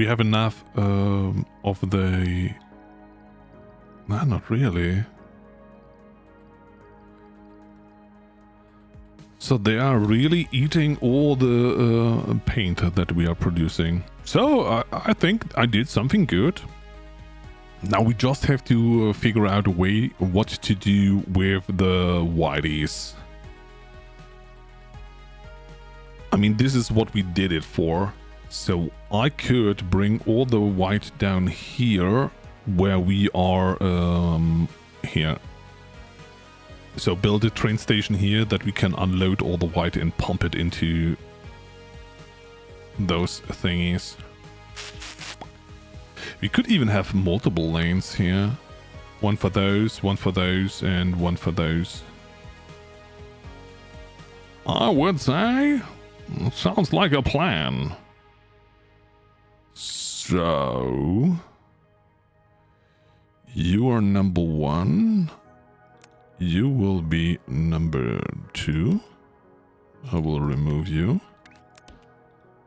have enough of the... Nah, not really. So they are really eating all the paint that we are producing. So I think I did something good. Now we just have to figure out a way what to do with the whiteys. I mean, this is what we did it for. So I could bring all the white down here where we are here. So build a train station here that we can unload all the white and pump it into those thingies. We could even have multiple lanes here. One for those, and one for those. I would say, sounds like a plan. So, you are number 1. You will be number 2. I will remove you.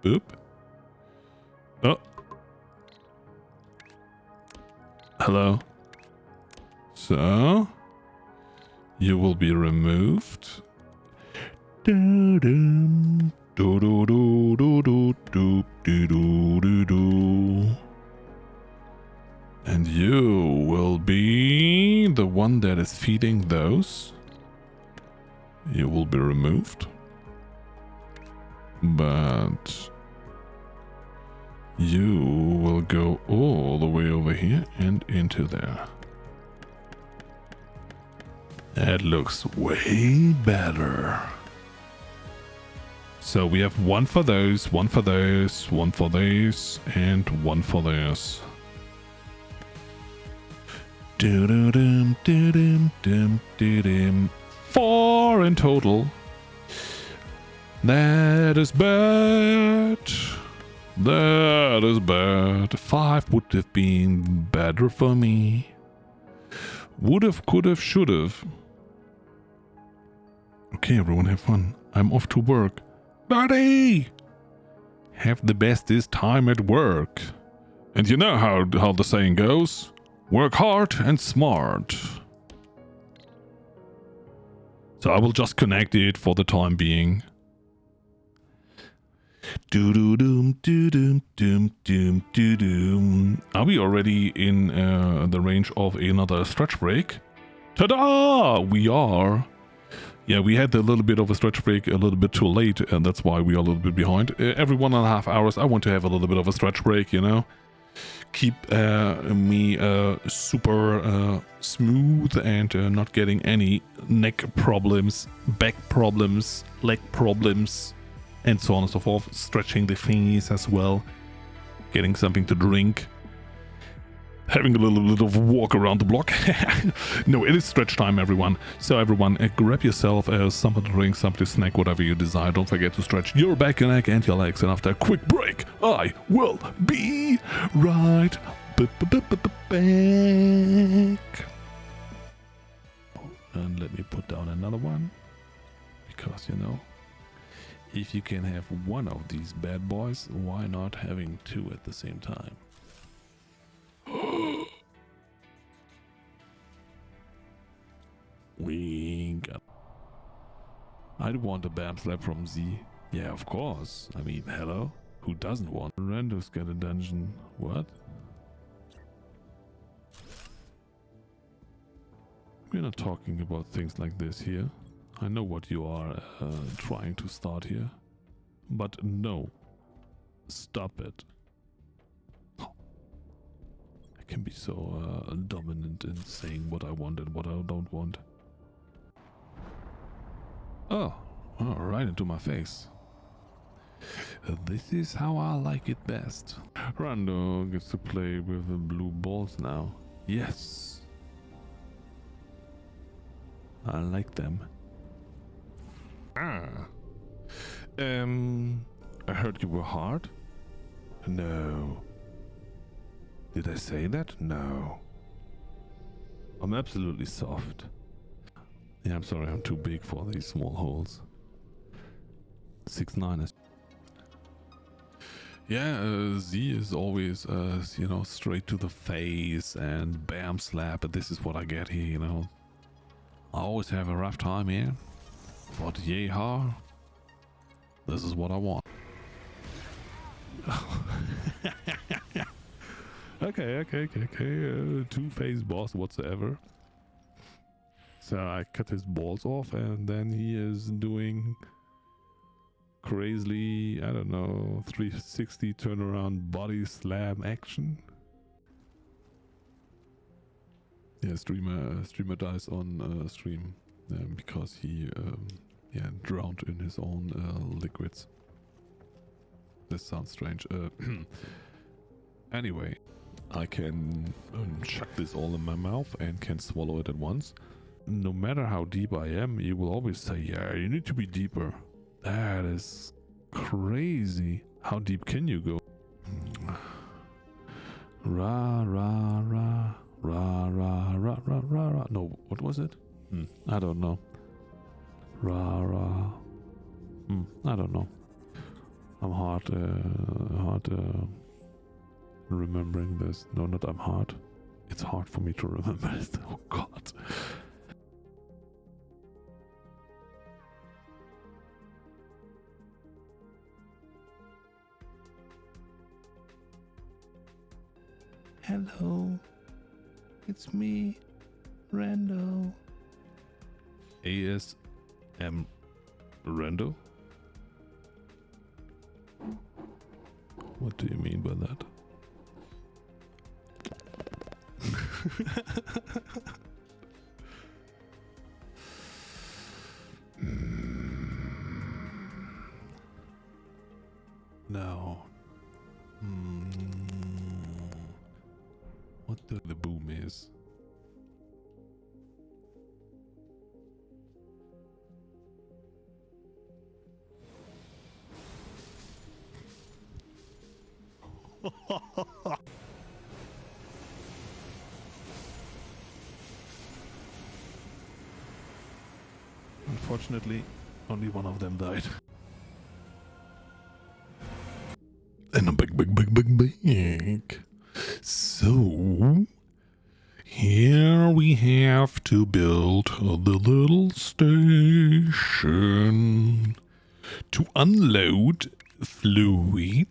Boop. Oh. Hello. So, you will be removed. Do-dum. Do-do-do-do-do-do-do-do-do. And you will be... the one that is feeding those, you will be removed. But you will go all the way over here and into there. That looks way better. So we have one for those, one for those, one for those, and one for those. Do-do-dum, do-dum, dum, do-dum. 4 in total. That is bad. That is bad. 5 would have been better for me. Would've, could've, should've. Okay, everyone, have fun. I'm off to work. Buddy! Have the bestest time at work. And you know how the saying goes. Work hard and smart. So I will just connect it for the time being. Do-do-doom, do-doom, doom, doom, do-doom. Are we already in the range of another stretch break? Ta-da! We are. Yeah, we had a little bit of a stretch break a little bit too late, and that's why we are a little bit behind. Every 1.5 hours, I want to have a little bit of a stretch break, you know? Keep me super smooth and not getting any neck problems, back problems, leg problems, and so on and so forth. Stretching the thingies as well. Getting something to drink. Having a little bit of a walk around the block. No, it is stretch time, everyone. So everyone, grab yourself something to drink, something to snack, whatever you desire. Don't forget to stretch your back and neck and your legs. And after a quick break, I will be right back. And let me put down another one. Because, you know, if you can have one of these bad boys, why not having 2 at the same time? Wink. I'd want a BAM slap from Z. Yeah, of course. I mean, hello? Who doesn't want? Rando's got a dungeon. What? We're not talking about things like this here. I know what you are trying to start here. But no. Stop it. I can be so dominant in saying what I want and what I don't want. Oh, right into my face. This is how I like it best. Rando gets to play with the blue balls now. Yes. I like them. I heard you were hard? No. Did I say that? No. I'm absolutely soft. Yeah, I'm sorry, I'm too big for these small holes. 6'9" is... Yeah, Z is always, you know, straight to the face and bam slap, but this is what I get here, you know. I always have a rough time here, but yeehaw, this is what I want. Okay, two-faced boss whatsoever. So I cut his balls off and then he is doing crazily, I don't know, 360 turnaround body slam action. Yeah, streamer dies on stream because he drowned in his own liquids. This sounds strange. Anyway, I can chuck this all in my mouth and can swallow it at once. No matter how deep I am, you will always say, yeah, you need to be deeper. That is crazy. How deep can you go? Ra, ra, ra, ra, ra, ra, ra, ra, ra. No, what was it? I don't know. Ra, ra. I don't know. I'm hard remembering this. No, not I'm hard. It's hard for me to remember it. Oh God. Hello, it's me, Rando. ASM Rando? What do you mean by that? No. What the boom is? Unfortunately, only one of them died. And a big. So, here we have to build the little station to unload fluids.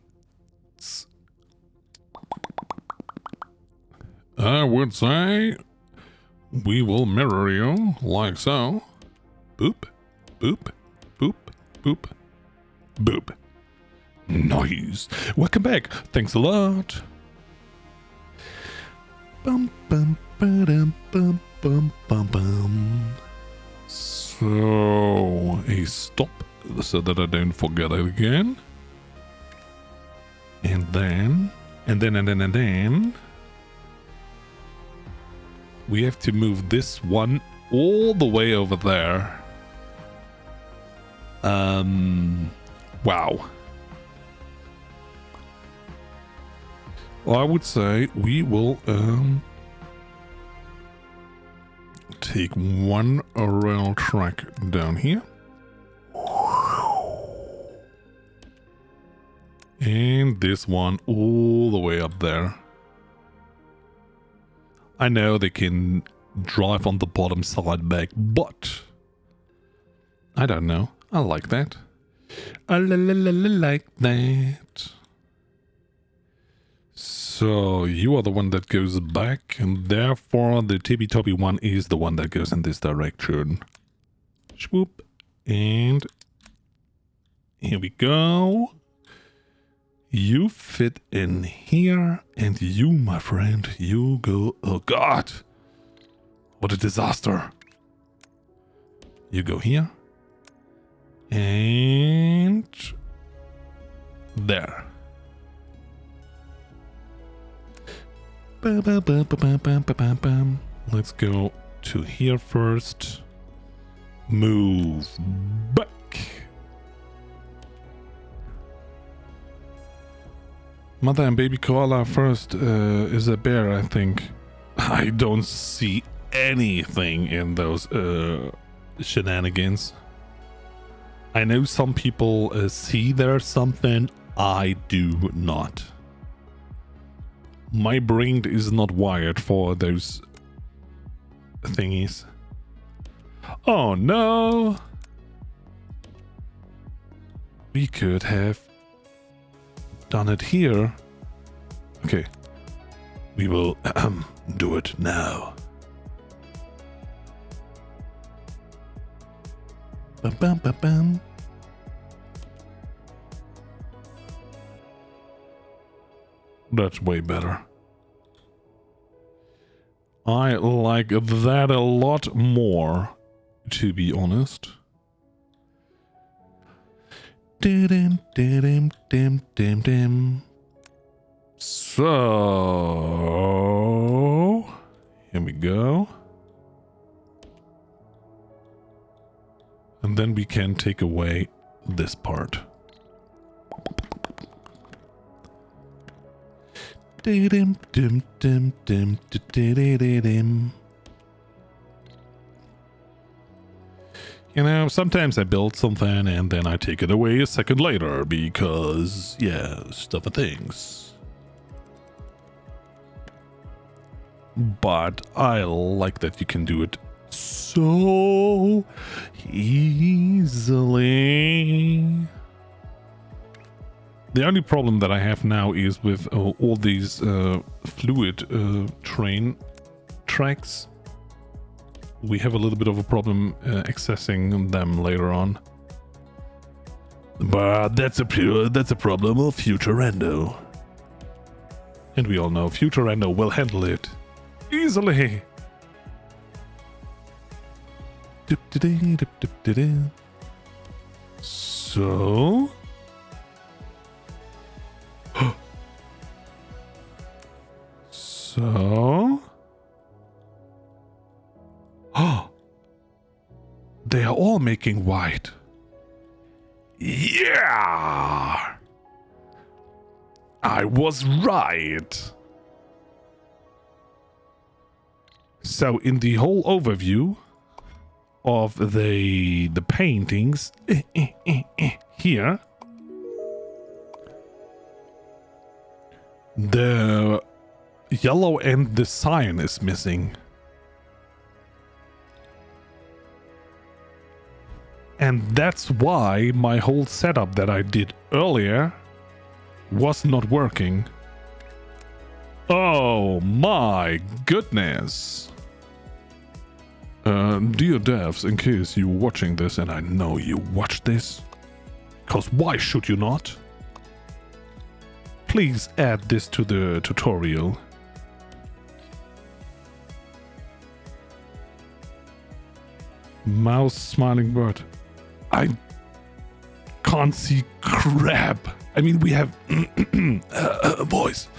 I would say we will mirror you like so. Boop, boop, boop, boop, boop. Nice. Welcome back. Thanks a lot. Bum bum ba-dum, bum bum bum bum. So a stop so that I don't forget it again. And then we have to move this one all the way over there. Wow. Well, I would say we will take one rail track down here. And this one all the way up there. I know they can drive on the bottom side back, but I don't know. I like that. I like that. So you are the one that goes back, and therefore the tippy-toppy one is the one that goes in this direction. Swoop. And here we go. You fit in here, and you, my friend, you go... Oh, God! What a disaster. You go here. And... there. Let's go to here first. Move back. Mother and baby koala first is a bear, I think. I don't see anything in those shenanigans. I know some people see there's something. I do not. My brain is not wired for those thingies. Oh no! We could have done it here. Okay. We will do it now. Bum, bum, bum, bum. That's way better. I like that a lot more, to be honest. Dim, dim, dim, dim, dim. So, here we go. And then we can take away this part. Dim, dim, dim, dim, dim. You know, sometimes I build something and then I take it away a second later because, yeah, stuff and things. But I like that you can do it so easily. The only problem that I have now is with all these fluid train tracks. we have a little bit of a problem accessing them later on. But that's a problem of future Rando. And we all know future Rando will handle it easily. So they are all making white. Yeah! I was right. So in the whole overview of the paintings here, the yellow and the cyan is missing. And that's why my whole setup that I did earlier was not working. Oh my goodness. Dear devs, in case you're watching this, and I know you watch this, because why should you not? Please add this to the tutorial. Mouse smiling bird. I can't see crap. I mean, we have voice.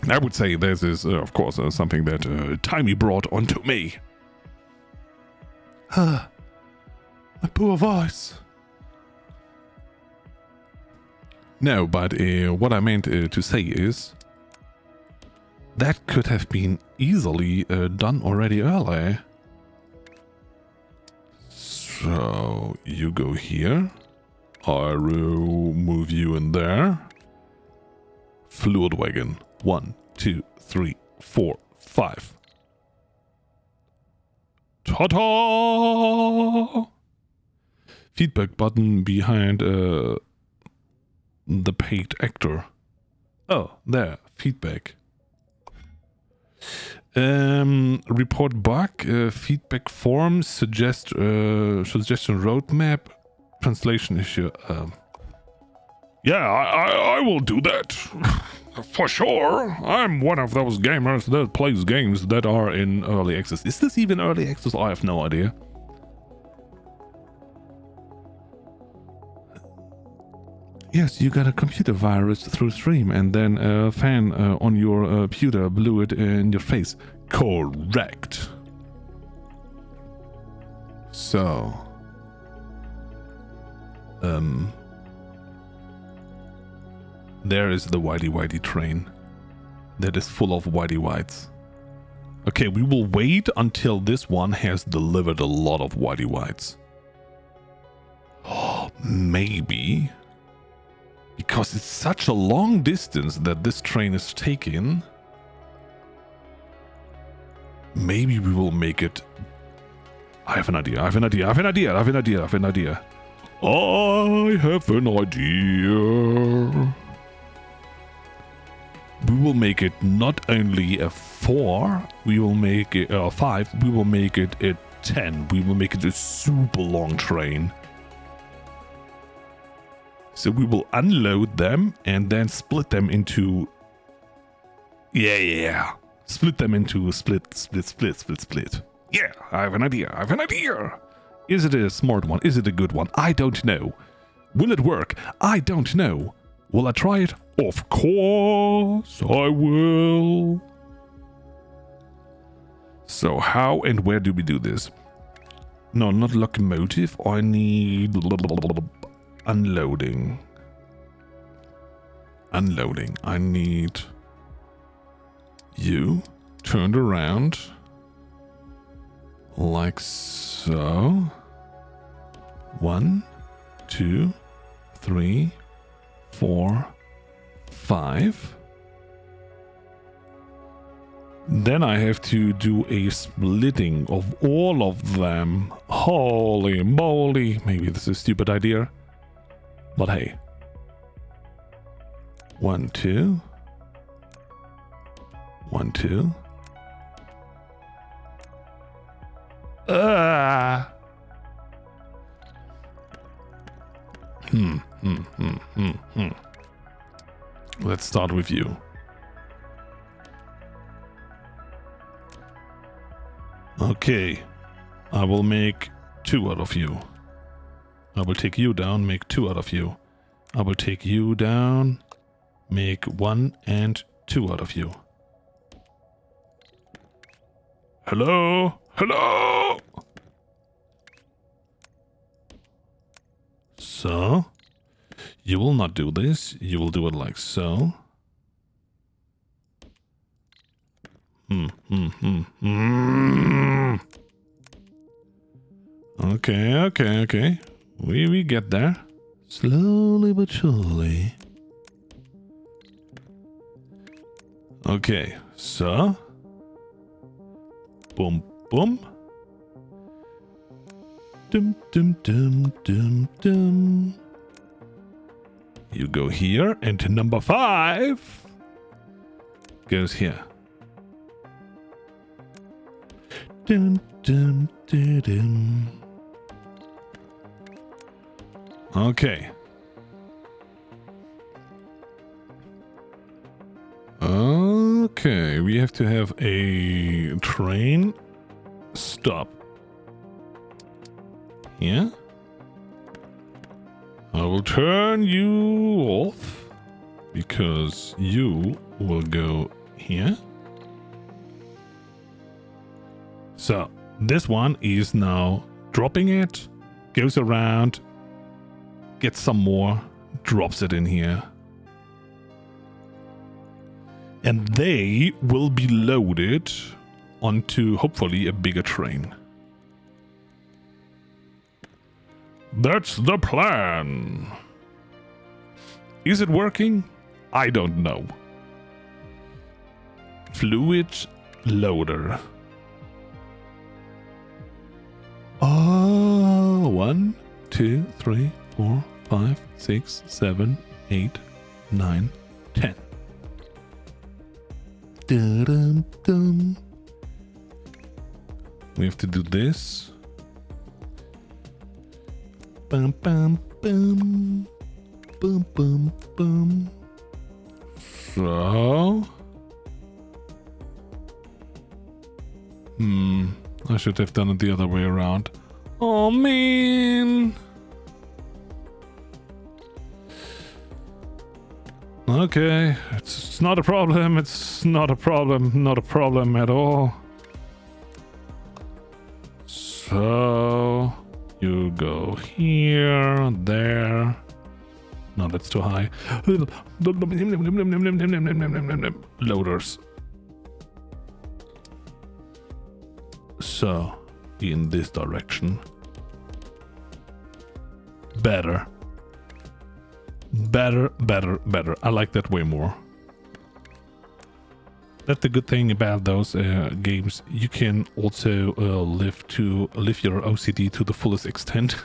I would say this is, of course, something that Timey brought onto me. My poor voice. No, but what I meant to say is that could have been easily done already earlier. So you go here. I will move you in there. Fluid wagon. 1, 2, 3, 4, 5. Ta-da! Feedback button behind the paid actor. Oh, there. Feedback. Report bug. Feedback form. Suggestion roadmap. Translation issue. Yeah, I will do that. For sure. I'm one of those gamers that plays games that are in early access. Is this even early access? I have no idea. Yes, you got a computer virus through stream and then a fan on your computer blew it in your face. Correct. So. There is the Whitey train that is full of Whitey Whites. Okay, we will wait until this one has delivered a lot of Whitey Whites. Oh, maybe. Because it's such a long distance that this train is taking. Maybe we will make it. I have an idea. I have an idea. We will make it not only a 4, we will make it a 5, we will make it a 10. We will make it a super long train. So we will unload them and then split them into... Yeah. Split them into split. Yeah, I have an idea. Is it a smart one? Is it a good one? I don't know. Will it work? I don't know. Will I try it? Of course I will. So how and where do we do this? No, not locomotive. I need unloading. I need you turned around like so. 1, 2, 3, 4, 5. Then I have to do a splitting of all of them. Holy moly. Maybe this is a stupid idea. But hey. 1, 2. 1, 2. Let's start with you. Okay. I will make 2 out of you. I will take you down, make 2 out of you. I will take you down, make 1 and 2 out of you. Hello? Hello? So, you will not do this. You will do it like so. Okay. We get there. Slowly but surely. Okay, so. Boom, boom. Dum dum dum dum dum. You go here, and number 5 goes here. Dum dum dum dum. Okay. Okay, we have to have a train stop. Here. I will turn you off because you will go here. So, this one is now dropping it, goes around, gets some more, drops it in here. And they will be loaded onto, hopefully, a bigger train. That's the plan. Is it working? I don't know. Fluid loader. Oh, 1, 2, 3, 4, 5, 6, 7, 8, 9, 10. Dum dum. We have to do this. Bum bum bum. Bum bum bum. So. I should have done it the other way around. Oh man. Okay, it's not a problem. It's not a problem. Not a problem at all. So you go here, there. No, that's too high. Loaders. So, in this direction. Better. Better. I like that way more. That's the good thing about those games. You can also live your OCD to the fullest extent.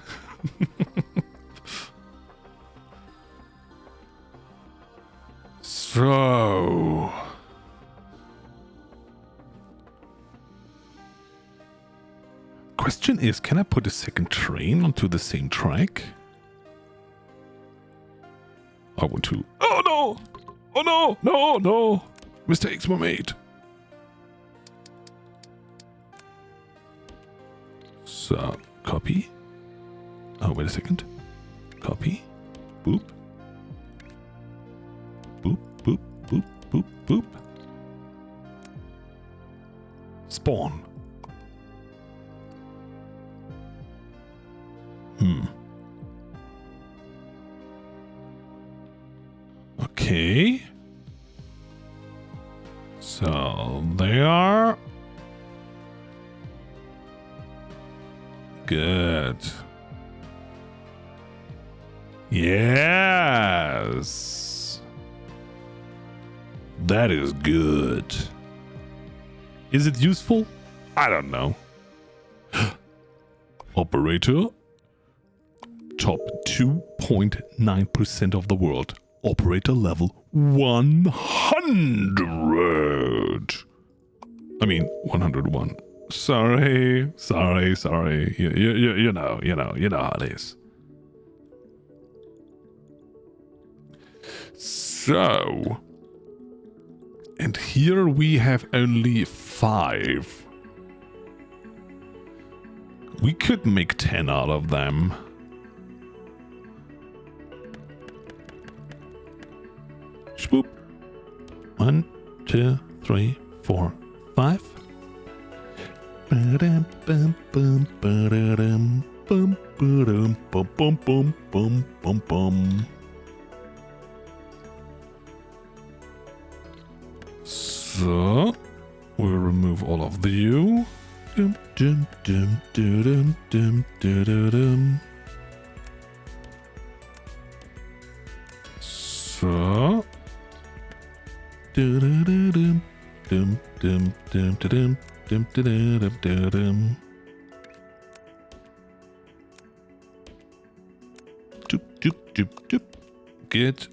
So, question is, can I put a second train onto the same track? I want to. Oh no! Oh no! No! Mistakes were made. So, copy. Oh, wait a second. Copy. Boop. Boop, boop, boop, boop, boop. Spawn. Okay. So, they are. Good. Yes. That is good. Is it useful? I don't know. Operator. Top 2.9% of the world. Operator level 100. I mean, 101. Sorry. You know how it is. So, and here we have only 5. We could make 10 out of them. Swoop. 1, 2, 3, 4, 5. Ba-dum, bum, bum, ba-da-dum, bum, ba-dum, bum, bum, bum, bum, bum, bum. So, we'll remove all of the U. Dum, dum, dum, dum, dum, dum, dum. So, dum, dum, dum, dum, dum, dum, dum, dum, dum, dum, dum. Doop, doop, doop, doop. Good.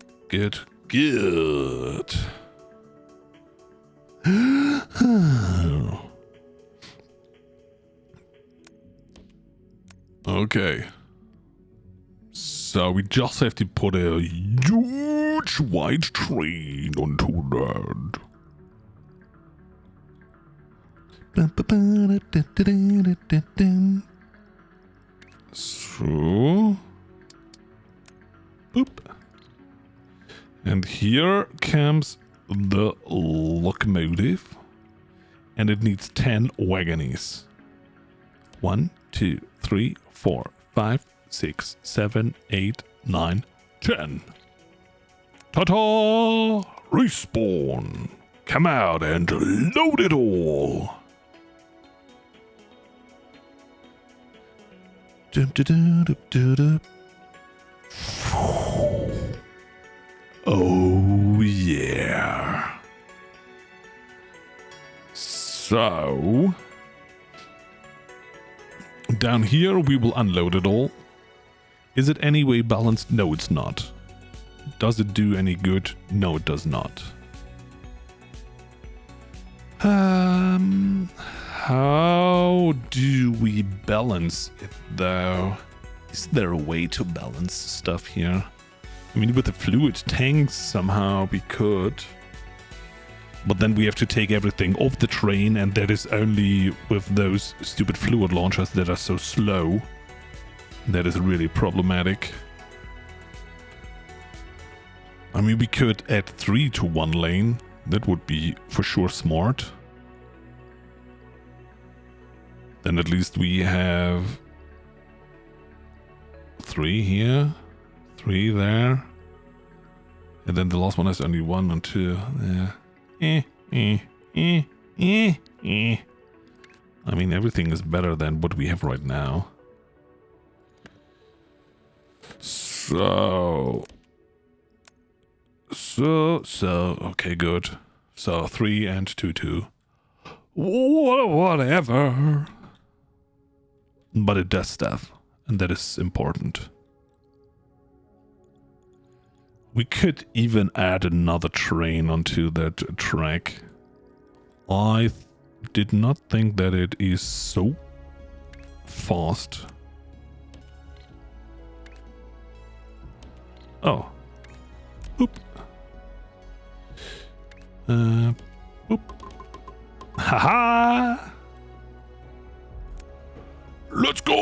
Okay. So we just have to put a huge white train onto that. So. Boop. And here comes the locomotive. And it needs 10 wagonies. 1, 2, 3, 4, 5, 6, 7, 8, 9, 10. Ta-ta! Respawn! Come out and load it all! Oh yeah. So, down here we will unload it all. Is it any way balanced? No, it's not. Does it do any good? No, it does not. How do we balance it though? Is there a way to balance stuff here? I mean, with the fluid tanks somehow we could. But then we have to take everything off the train, and that is only with those stupid fluid launchers that are so slow. That is really problematic. I mean, we could add 3 to 1 lane. That would be for sure smart. Then at least we have 3 here, 3 there. And then the last one has only 1 and 2. Yeah. I mean, everything is better than what we have right now. So, okay, good. So 3 and 2, 2. Whatever. But it does stuff, and that is important. We could even add another train onto that track. I did not think that it is so fast. Oh. Oop. Oop. Haha! Let's go!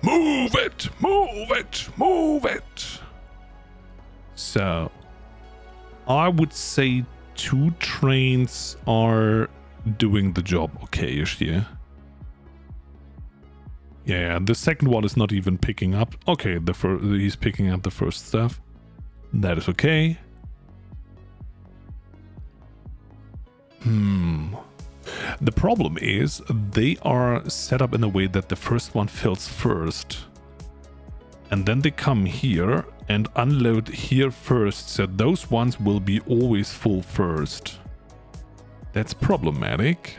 Move it! Move it! Move it! So, I would say 2 trains are doing the job okay-ish here. Yeah, the second one is not even picking up. Okay, he's picking up the first stuff. That is okay. The problem is they are set up in a way that the first one fills first. And then they come here and unload here first, so those ones will be always full first. That's problematic.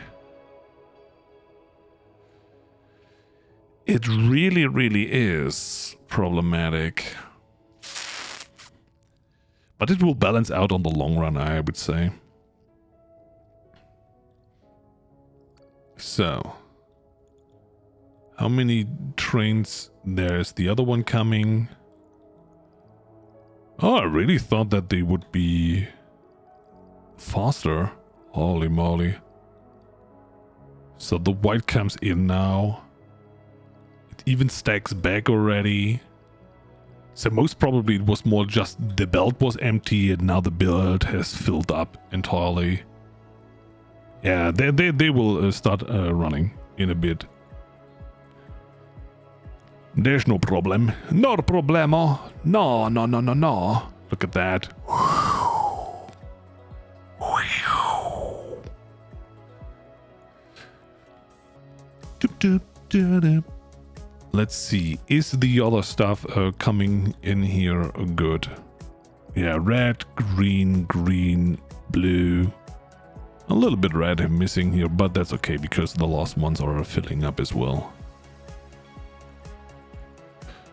It really, really is problematic. But it will balance out on the long run, I would say. So, how many trains? There's the other one coming. Oh, I really thought that they would be faster. Holy moly. So the white comes in now. It even stacks back already. So most probably it was more just the belt was empty and now the belt has filled up entirely. Yeah, they will start running in a bit. There's no problem. No problemo. No, no, no, no, no. Look at that. Let's see. Is the other stuff coming in here good? Yeah, red, green, green, blue. A little bit red I'm missing here, but that's okay because the last ones are filling up as well.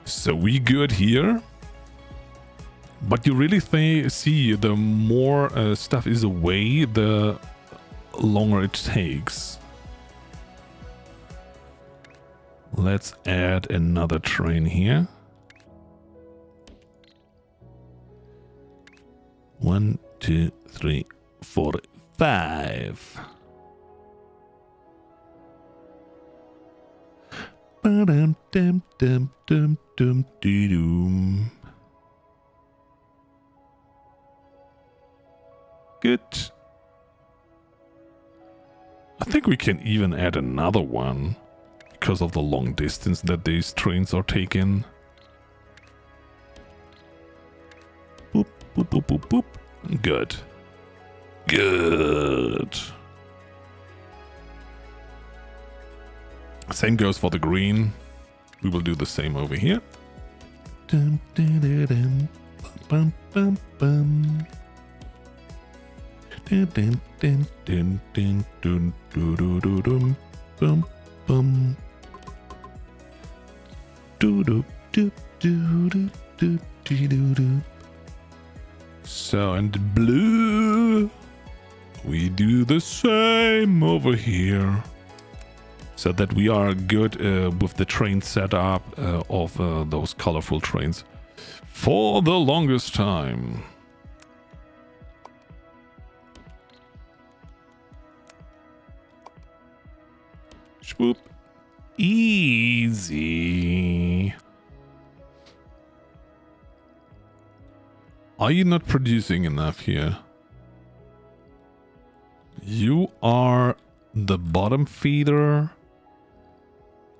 So we good here. But you really see the more stuff is away, the longer it takes. Let's add another train here. 1, 2, 3, 4, 5. Ba-dum, dum, dum, dum, dum, dee-doom. Good. I think we can even add another one because of the long distance that these trains are taking. Boop, boop, boop, boop, boop. Good. Good. Same goes for the green. We will do the same over here. Dum, dum, dum, dum, bum, bum, bum. Dun, dun, dun, dun, dun, dun, dun, dun, dun, dun, bum, bum. Do, do, do, do, do, do, do, do, do. So, and blue, we do the same over here. So that we are good with the train setup of those colorful trains for the longest time. Swoop. Easy. Are you not producing enough here? You are the bottom feeder.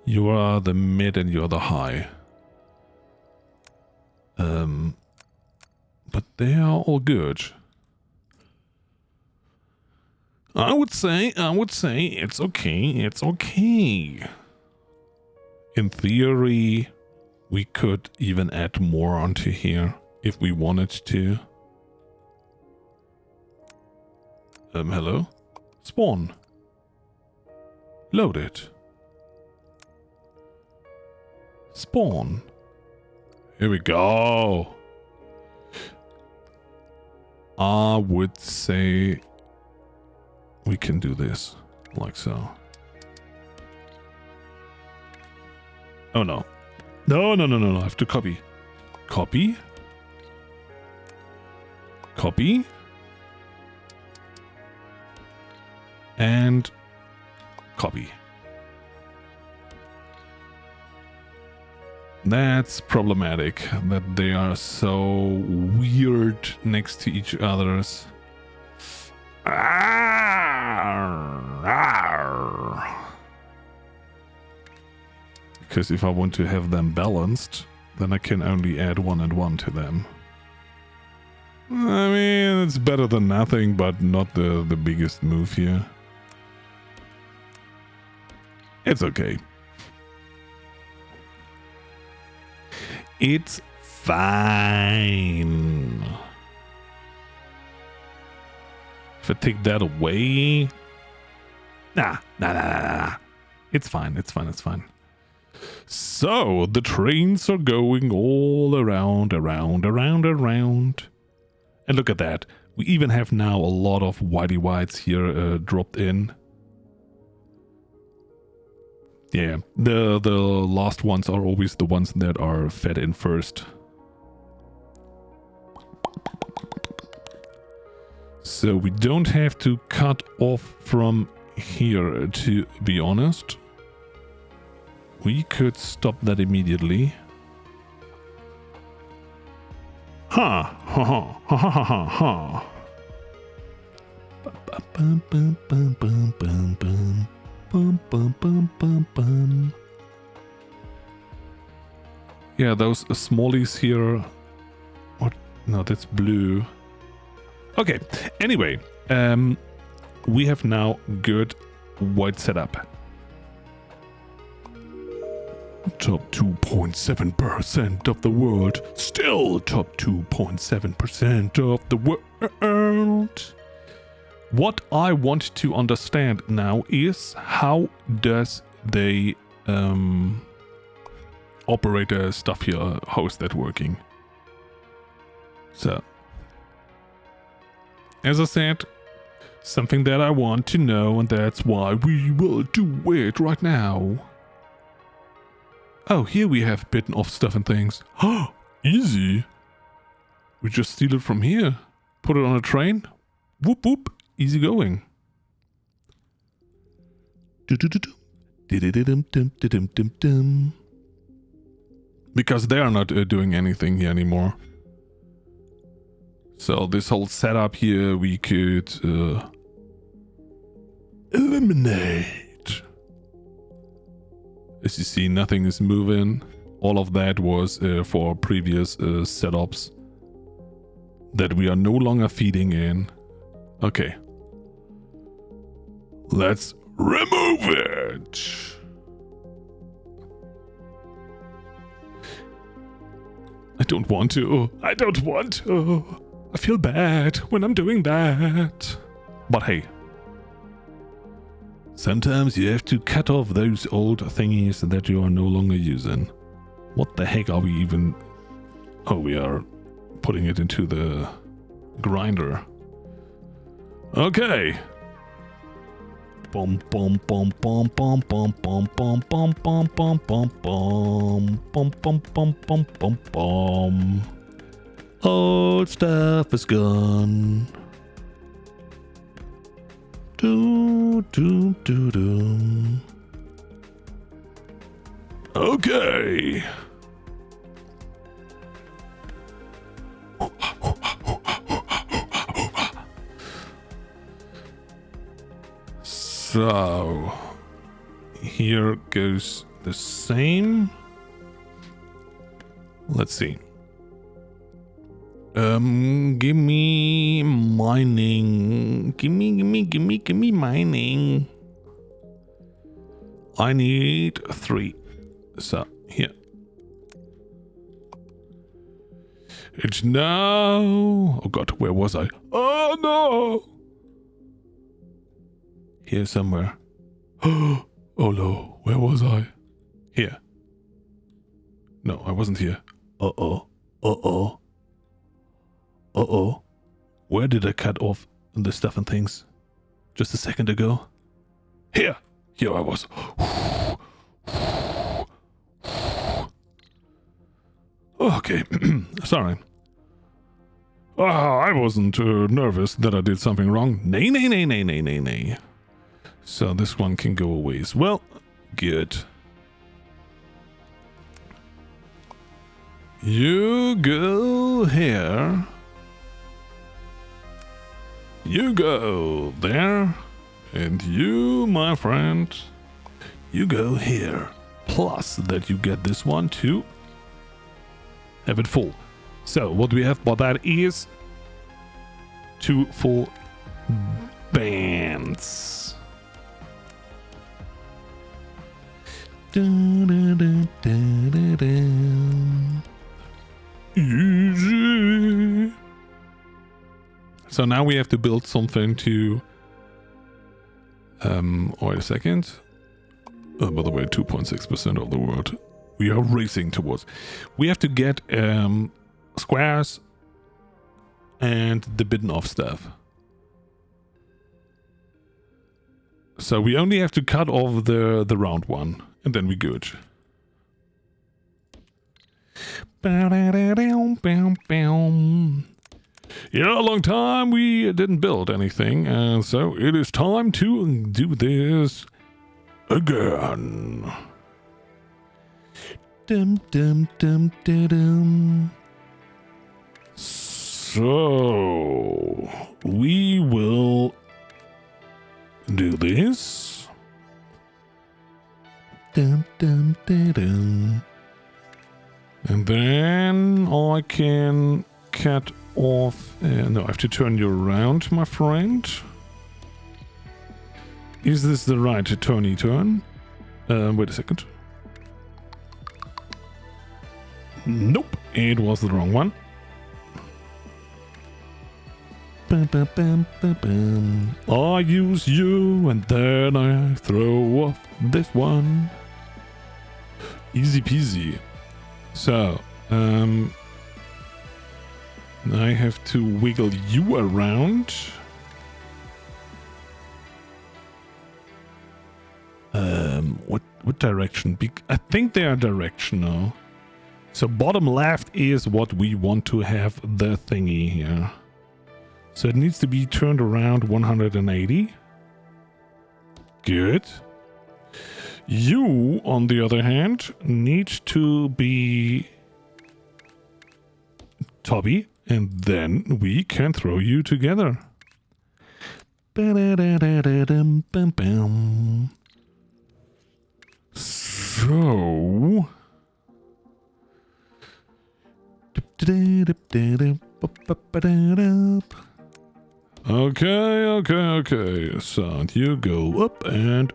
You are the mid and you're the high. But they are all good. I would say it's okay. In theory, we could even add more onto here if we wanted to. Hello? Spawn. Load it. Spawn. Here we go. I would say we can do this like so. Oh no. No. I have to copy. Copy. Copy. And copy. That's problematic that they are so weird next to each other's. Because if I want to have them balanced, then I can only add 1 and 1 to them. I mean, it's better than nothing, but not the biggest move here. It's okay. It's fine. If I take that away... Nah. It's fine. So, the trains are going all around. And look at that. We even have now a lot of whitey whites here dropped in. Yeah, the last ones are always the ones that are fed in first. So we don't have to cut off from here, to be honest. We could stop that immediately. Ha ha ha ha ha ha ha. Bum bum bum bum bum bum bum bum bum bum bum. Yeah, those smallies here. What? No, that's blue. Okay. Anyway, we have now good white setup. Top 2.7% of the world. Still top 2.7% of the world. What I want to understand now is how does the operator stuff here, how is that working? So, as I said, something that I want to know, and that's why we will do it right now. Oh, here we have bitten off stuff and things. Oh, easy. We just steal it from here. Put it on a train. Whoop whoop. Easy going. Because they are not doing anything here anymore. So this whole setup here we could eliminate. As you see, nothing is moving. All of that was for previous setups that we are no longer feeding in. Okay. Let's remove it. I don't want to. I don't want to. I feel bad when I'm doing that. But hey. Sometimes you have to cut off those old thingies that you are no longer using. What the heck are we even... Oh, we are putting it into the grinder. Okay. Bum bum bum bum bum bum bum bum bum bum bum bum bum bum bum bum bum bum bum. Old stuff is gone. Do do do do. Okay. So here goes the same. Let's see. Give me mining. Give me mining. I need 3. So here. It's now. Oh god, where was I? Oh no! Here somewhere. Oh no, where was I? Here. No, I wasn't here. Uh-oh. Uh-oh. Uh-oh. Where did I cut off the stuff and things? Just a second ago. Here. Here I was. Okay. Sorry. I wasn't nervous that I did something wrong. Nay, nay, nay, nay, nay, nay, nay. So this one can go away as well. Good. You go here. You go there. And you, my friend, you go here. Plus that you get this one too. Have it full. So what we have for that is 2 full bands. Easy. So now we have to build something to wait a second. Oh, by the way, 2.6% of the world we are racing towards. We have to get squares and the bitten off stuff. So we only have to cut off the round one, and then we're good. Yeah, a long time we didn't build anything, and so it is time to do this again. Dum dum dum dum dum. So we will do this. Dum dum dum dum. And then I can cut off... no, I have to turn you around, my friend. Is this the right turny turn? Wait a second. Nope, it was the wrong one. Bum, bum, bum, bum, bum. I use you and then I throw off this one. Easy peasy. So, I have to wiggle you around. What direction? I think they are directional. So bottom left is what we want to have the thingy here. So it needs to be turned around 180. Good. You, on the other hand, need to be Tubby, and then we can throw you together. Ba-da-da-da-da-dum, bum, bum. So... Okay. So you go up and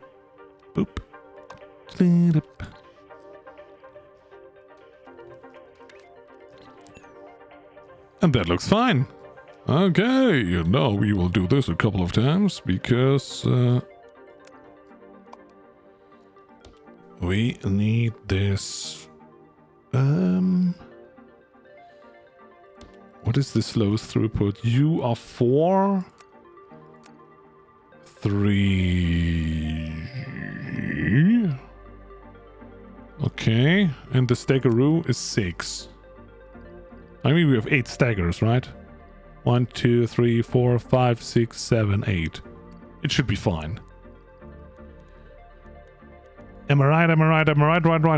boop. And that looks fine. Okay, now we will do this a couple of times because we need this. What is the slowest throughput? You are 4, 3. Okay, and the staggeroo is 6. I mean, we have 8 staggers, right? 1, 2, 3, 4, 5, 6, 7, 8. It should be fine. Am I right? Right?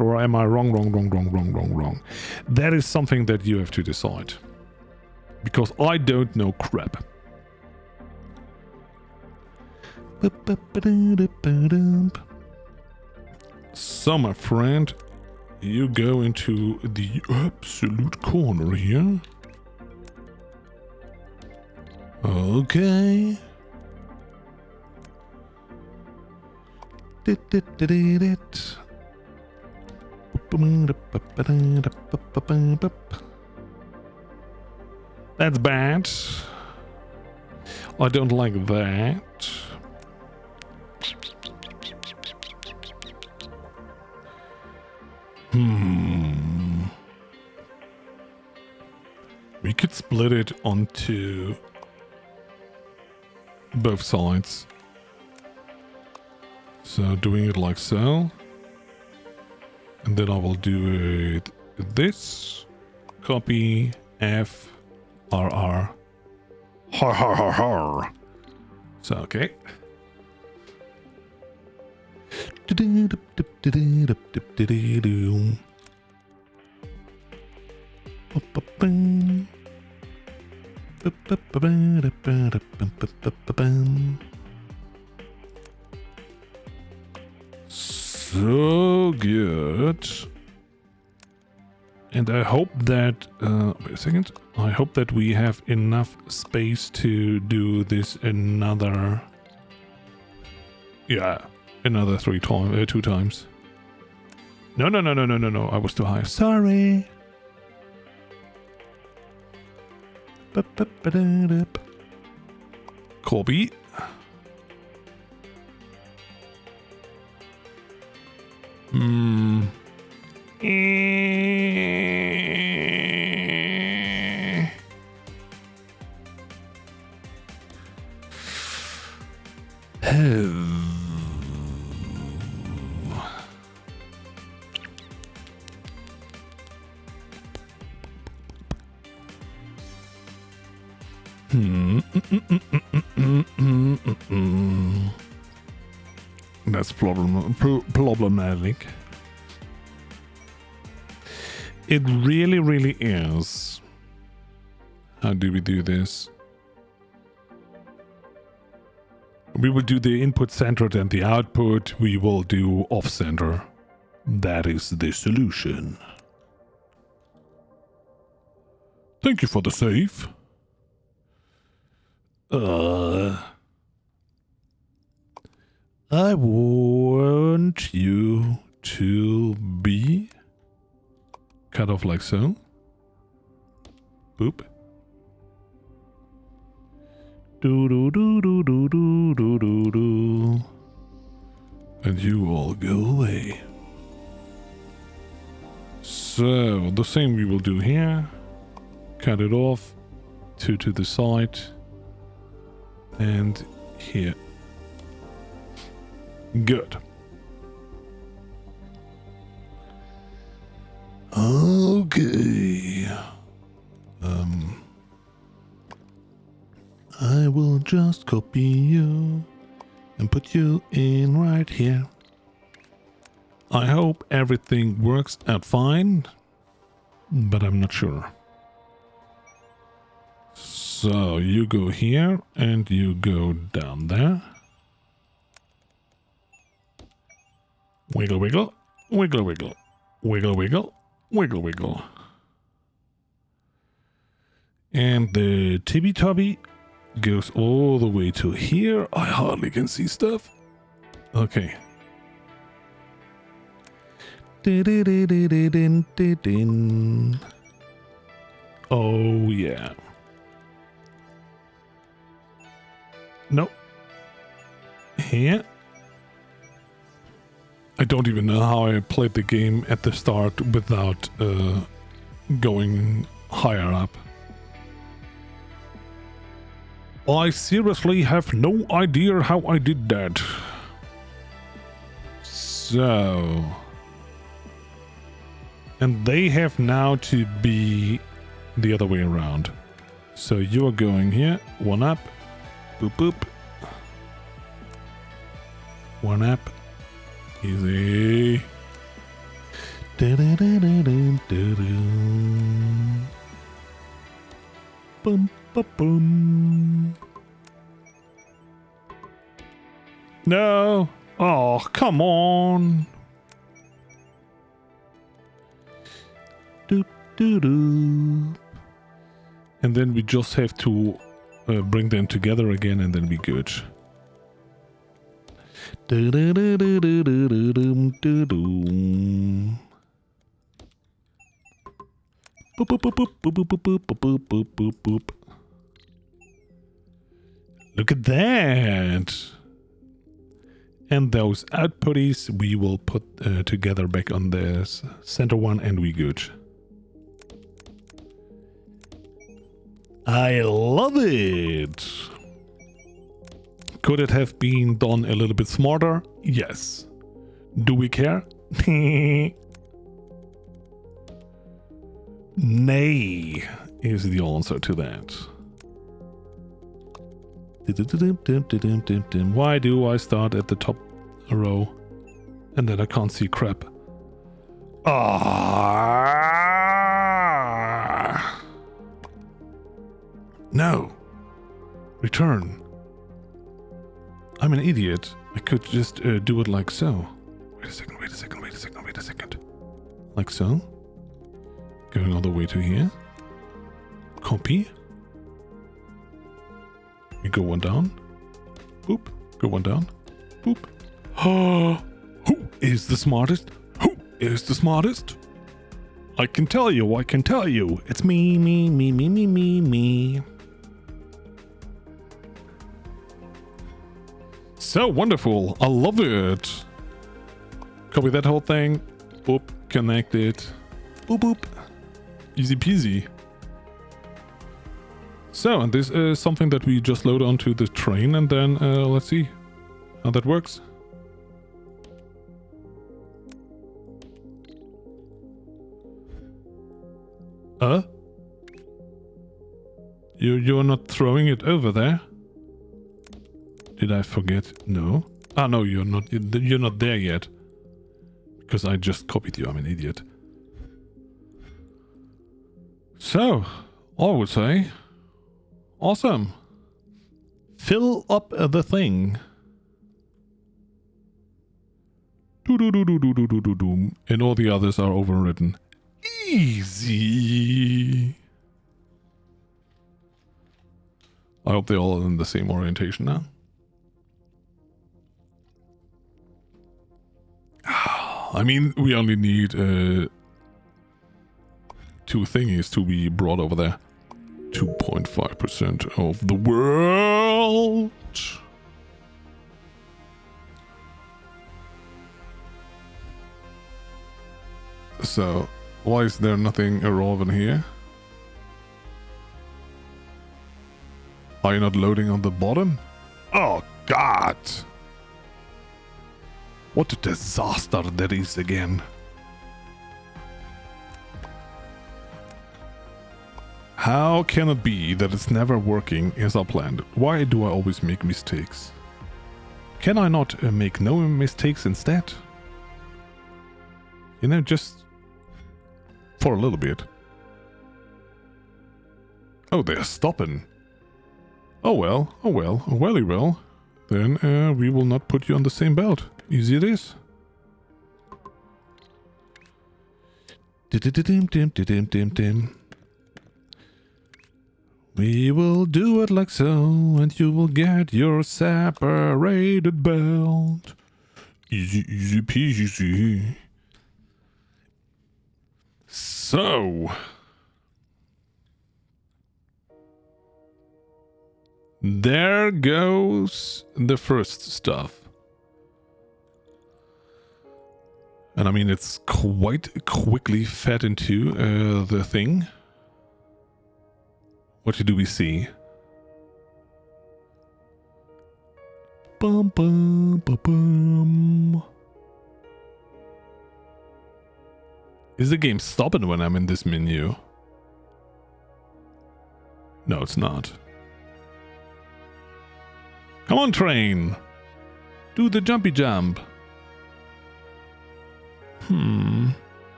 Or am I wrong? That is something that you have to decide. Because I don't know crap. So, my friend, you go into the absolute corner here. Okay. That's bad. I don't like that. We could split it onto both sides. So doing it like so. And then I will do it this. Copy F R R. Har har har har. So okay. So good. And I hope that, wait a second. I hope that we have enough space to do this another, another 2 times. No, I was too high. Sorry. Corby. That's problematic. It really, really is. How do we do this? We will do the input centered and the output. We will do off-center. That is the solution. Thank you for the save. I want you to be cut off like so. Boop. Do do do do do do do do do. And you all go away. So the same we will do here. Cut it off. Two to the side. And here. Good. Okay. I will just copy you and put you in right here. I hope everything works out fine, but I'm not sure. So you go here and you go down there. Wiggle, wiggle, wiggle, wiggle, wiggle, wiggle, wiggle, wiggle. And the tibby-tubby goes all the way to here. I hardly can see stuff. Okay. Oh, yeah. Nope. Here. I don't even know how I played the game at the start without going higher up. I seriously have no idea how I did that. So... And they have now to be the other way around. So you're going here, one up, boop boop. One up. Easy. Boom, boom, boom. No. Oh, come on. Doop, doo, doo. And then we just have to bring them together again and then be good. Boop, boop, boop, boop, boop, boop, boop, boop, boop, boop, boop. Look at that! And those outputties we will put together back on the center one and we good. I love it! Could it have been done a little bit smarter? Yes. Do we care? Nay is the answer to that. Why do I start at the top row and then I can't see crap? Ah! No. Return. I'm an idiot. I could just do it like so. Wait a second, wait a second, wait a second, wait a second. Like so. Going all the way to here. Copy. We go one down. Boop. Go one down. Boop. Oh, who is the smartest? Who is the smartest? I can tell you, I can tell you. It's me, me, me, me, me, me, me. So wonderful. I love it. Copy that whole thing. Boop. Connect it. Boop, boop. Easy peasy. So, and this is something that we just load onto the train and then let's see how that works. You're not throwing it over there? Did I forget? No. Ah, no, you're not there yet. Because I just copied you, I'm an idiot. So, I would say, awesome. Fill up the thing. Do-do-do-do-do-do-do-do. And all the others are overwritten. Easy. I hope they're all in the same orientation now. I mean, we only need 2 thingies to be brought over there. 2.5% of the world. So, why is there nothing irrelevant here? Are you not loading on the bottom? Oh, God! What a disaster that is again. How can it be that it's never working as I planned? Why do I always make mistakes? Can I not make no mistakes instead? You know, just for a little bit. Oh, they're stopping. Oh well, welly well. Then we will not put you on the same belt. Easy it is. We will do it like so, and you will get your separated belt. Easy, easy peasy. So, there goes the first stuff. And I mean, it's quite quickly fed into the thing. What do we see? Bum, bum, bum, bum. Is the game stopping when I'm in this menu? No, it's not. Come on, train! Do the jumpy jump.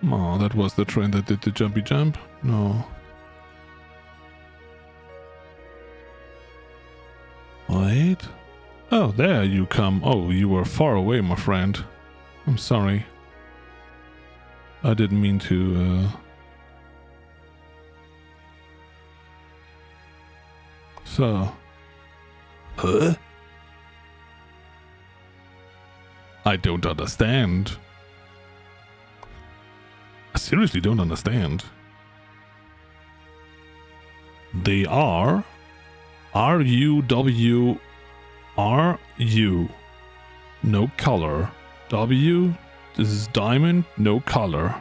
Oh, that was the train that did the jumpy jump? No. Wait. Oh, there you come. Oh, you were far away, my friend. I'm sorry. I didn't mean to, So. Huh? I don't understand. I seriously don't understand. They are R-U-W-R-U. No color. W, this is diamond, no color.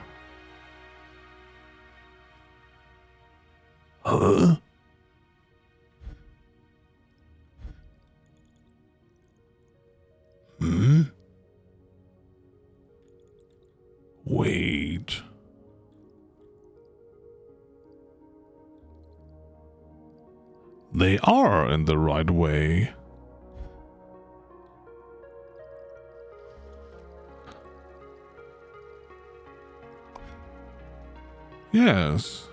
Huh? Wait. They are in the right way. Yes.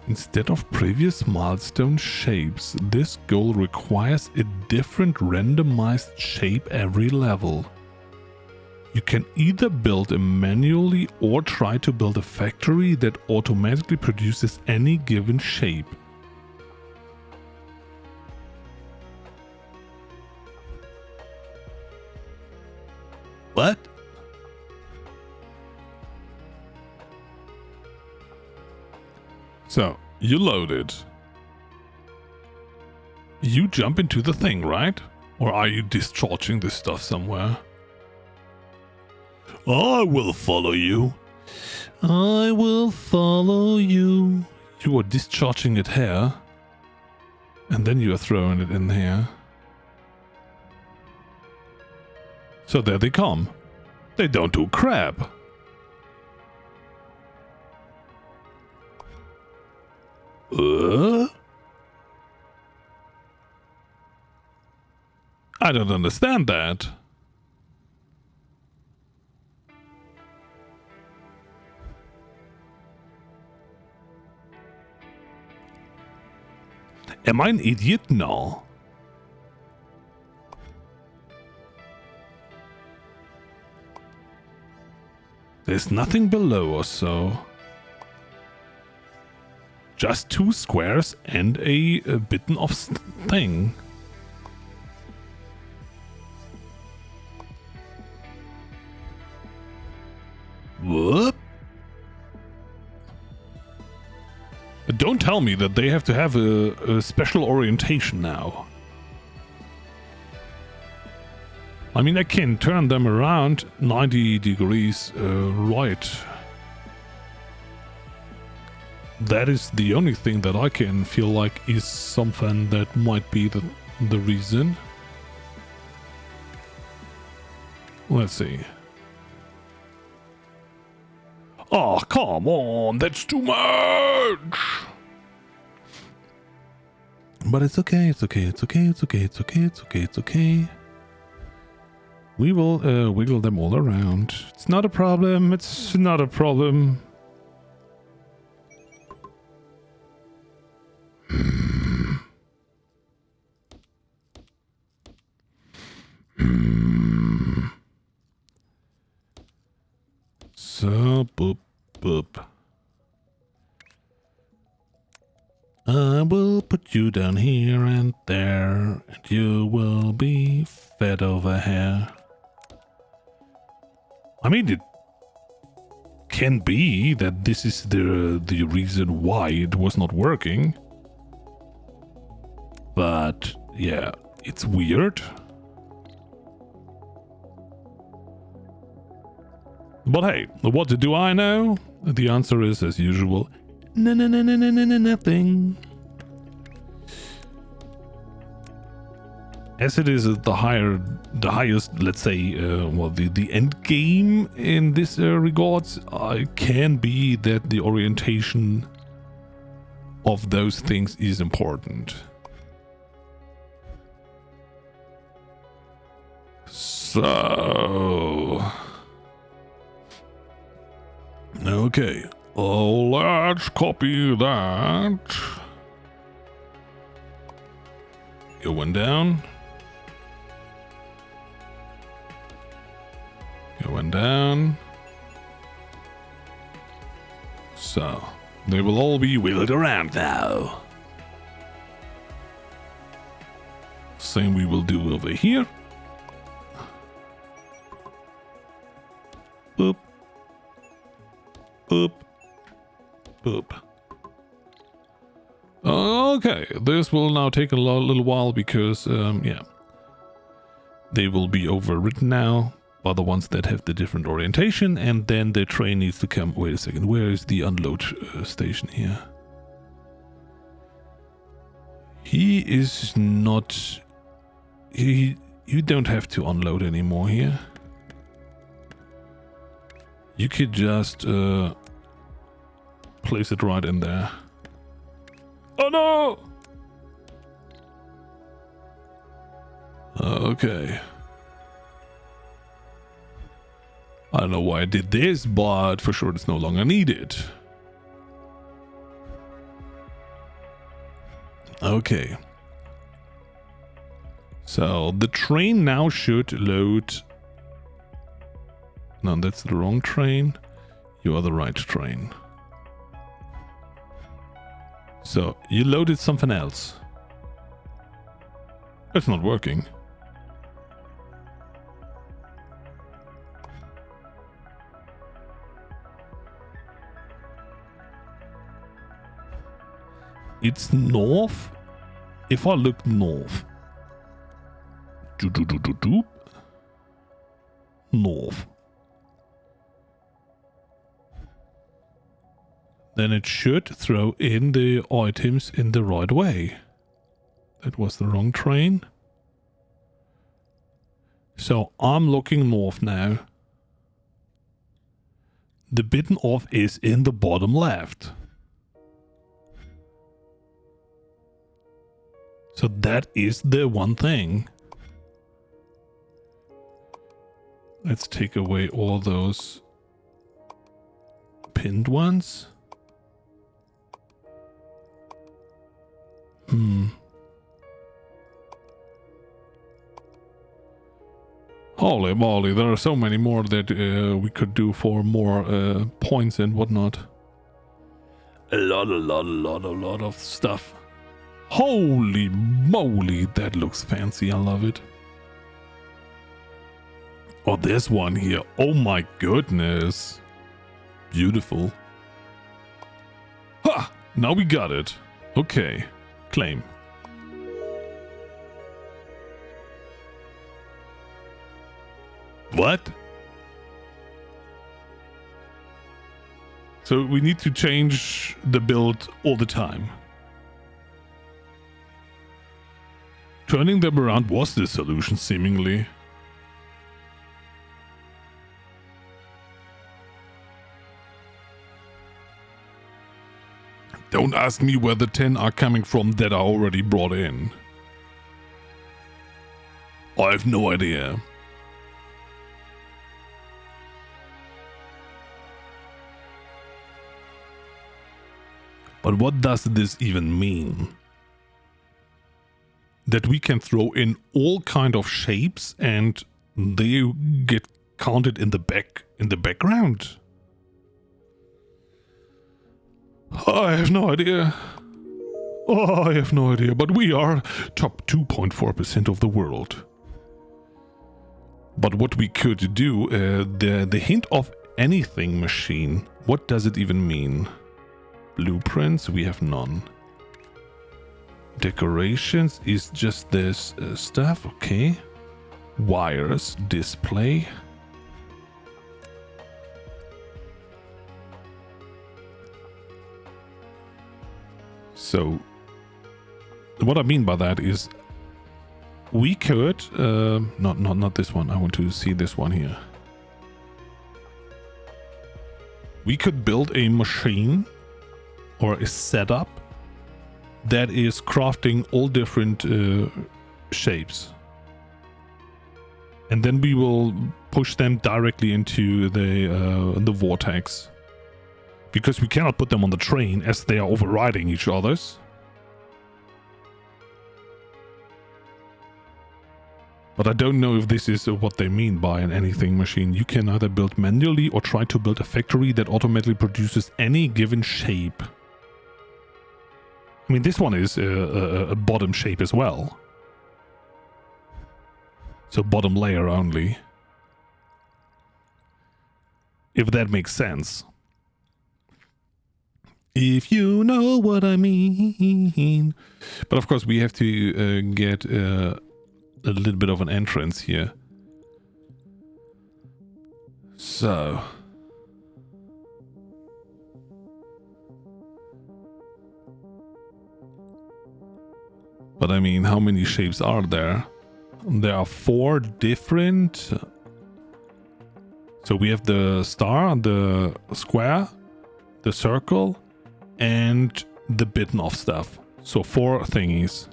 Instead of previous milestone shapes, this goal requires a different randomized shape every level. You can either build it manually or try to build a factory that automatically produces any given shape. What? So, you load it. You jump into the thing, right? Or are you discharging this stuff somewhere? I will follow you. I will follow you. You are discharging it here. And then you are throwing it in here. So there they come. They don't do crap. I don't understand that. Am I an idiot? No. There's nothing below or so. Just 2 squares and a bitten off thing. Whoop. Don't tell me that they have to have a special orientation now. I mean, I can turn them around 90 degrees right. That is the only thing that I can feel like is something that might be the reason. Let's see. Oh, come on, that's too much! But it's okay, it's okay, it's okay, it's okay, it's okay, it's okay, it's okay. We will wiggle them all around. It's not a problem, it's not a problem. So, boop, boop. I will put you down here and there, and you will be fed over here. I mean, it can be that this is the reason why it was not working. But, yeah, it's weird. But hey, what do I know? The answer is, as usual, nothing. As it is the highest, let's say, the end game in this regards, can be that the orientation of those things is important. So... okay, let's copy that. Going down. Going down. So, they will all be wheeled around now. Same we will do over here. Boop. Boop. Boop. Okay, this will now take a little while because, yeah. They will be overwritten now by the ones that have the different orientation, and then the train needs to come. Wait a second, where is the unload station here? He is not... You don't have to unload anymore here. You could just place it right in there. Oh no! Okay. I don't know why I did this, but for sure it's no longer needed. Okay. So the train now should load... No, that's the wrong train. You are the right train. So, you loaded something else. It's not working. It's north. If I look north. North. Then it should throw in the items in the right way. That was the wrong train. So I'm looking north now. The bitten off is in the bottom left. So that is the one thing. Let's take away all those pinned ones. Holy moly, there are so many more that we could do for more points and whatnot. A lot of stuff. Holy moly, that looks fancy. I love it. Oh, there's one here. Oh my goodness. Beautiful. Ha! Now we got it. Okay. Claim. What? So we need to change the build all the time. Turning them around was the solution, seemingly. Don't ask me where the 10 are coming from that are already brought in. I have no idea. But what does this even mean? That we can throw in all kind of shapes and they get counted in the background? I have no idea. Oh, I have no idea, but we are top 2.4% of the world. But what we could do, the hint of anything machine, what does it even mean? Blueprints, we have none. Decorations is just this stuff, okay. Wires, display. So, what I mean by that is, we could, not this one, I want to see this one here. We could build a machine or a setup that is crafting all different shapes. And then we will push them directly into the vortex. Because we cannot put them on the train as they are overriding each other's. But I don't know if this is what they mean by an anything machine. You can either build manually or try to build a factory that automatically produces any given shape. I mean, this one is a bottom shape as well. So bottom layer only. If that makes sense. If you know what I mean. But of course we have to get a little bit of an entrance here. So. But I mean, how many shapes are there? There are 4 different. So we have the star, the square, the circle, and the bitten off stuff. So 4 thingies.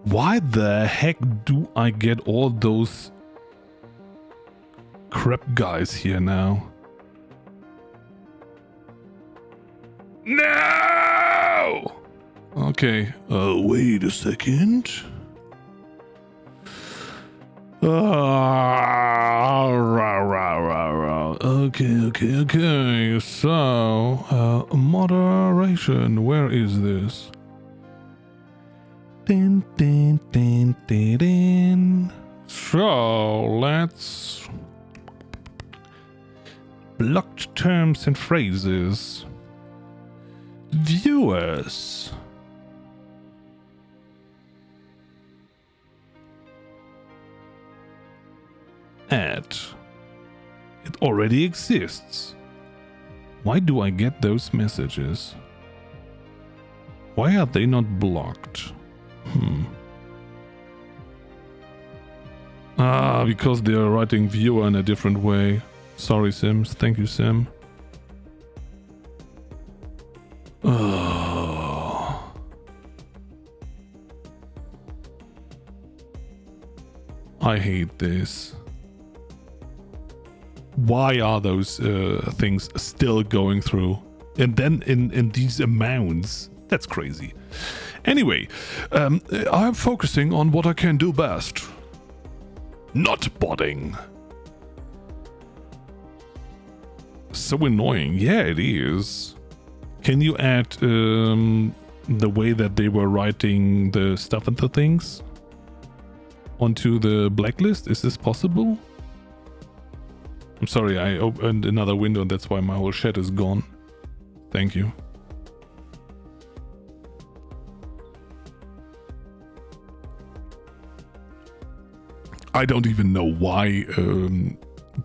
Why the heck do I get all those crap guys here now? No! Okay, wait a second. Okay. So, moderation. Where is this? Din. So, let's... Blocked terms and phrases. Viewers. Add. It already exists. Why do I get those messages? Why are they not blocked? Because they are writing viewer in a different way. Sorry, Sims. Thank you, Sim. Oh. I hate this. Why are those things still going through? And then in these amounts. That's crazy. Anyway, I'm focusing on what I can do best. Not botting. So annoying. Yeah, it is. Can you add the way that they were writing the stuff into things onto the blacklist? Is this possible? I'm sorry, I opened another window, that's why my whole chat is gone. Thank you. I don't even know why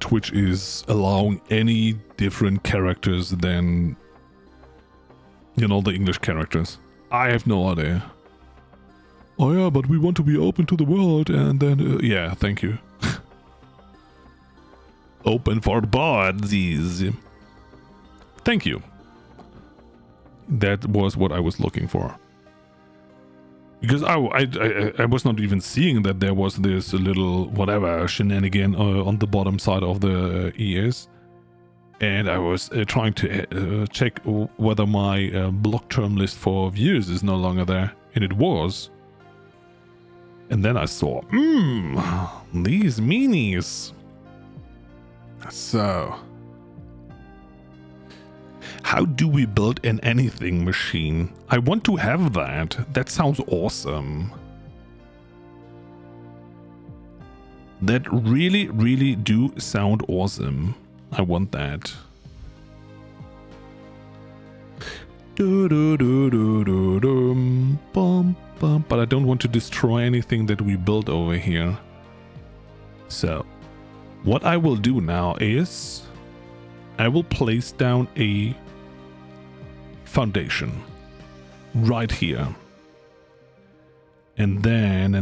Twitch is allowing any different characters than, you know, the English characters. I have no idea. Oh yeah, but we want to be open to the world, and then yeah, thank you. Open for bodies. Thank you. That was what I was looking for. Because I was not even seeing that there was this little whatever shenanigan on the bottom side of the ES. And I was trying to check whether my block term list for views is no longer there. And it was. And then I saw, these minis. So, how do we build an anything machine? I want to have that. That sounds awesome. That really, really do sound awesome. I want that. But I don't want to destroy anything that we built over here. So, what I will do now is I will place down a foundation right here. And then.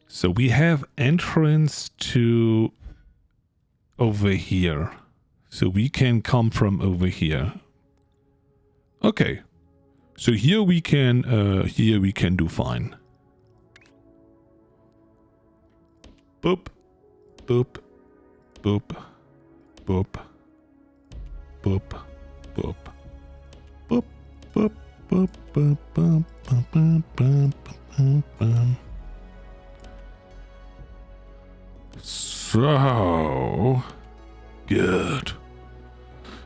So we have entrance to over here. So we can come from over here. Okay. So here we can do fine. Boop, boop, boop, boop, boop, boop, boop, boop, boop, boop, boop, boop, boop, boop. So good.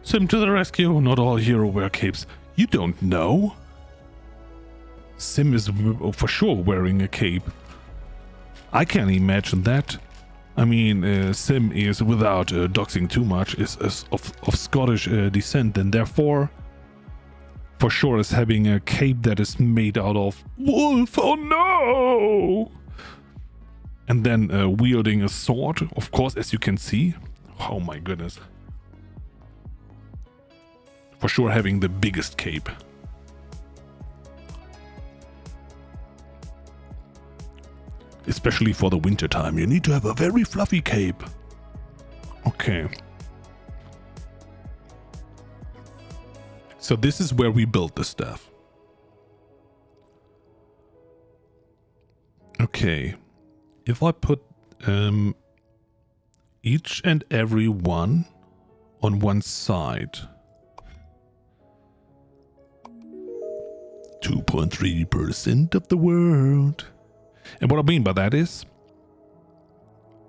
Sim to the rescue. Not all hero wear capes. You don't know. Sim is for sure wearing a cape. I can't imagine that. I mean, Sim is, without doxing too much, is of Scottish descent, and therefore, for sure is having a cape that is made out of wolf. Oh no! And then wielding a sword, of course, as you can see. Oh my goodness. For sure having the biggest cape. Especially for the winter time, you need to have a very fluffy cape. Okay. So this is where we build the stuff. Okay. If I put each and every one on one side. 2.3% of the world. And what I mean by that is,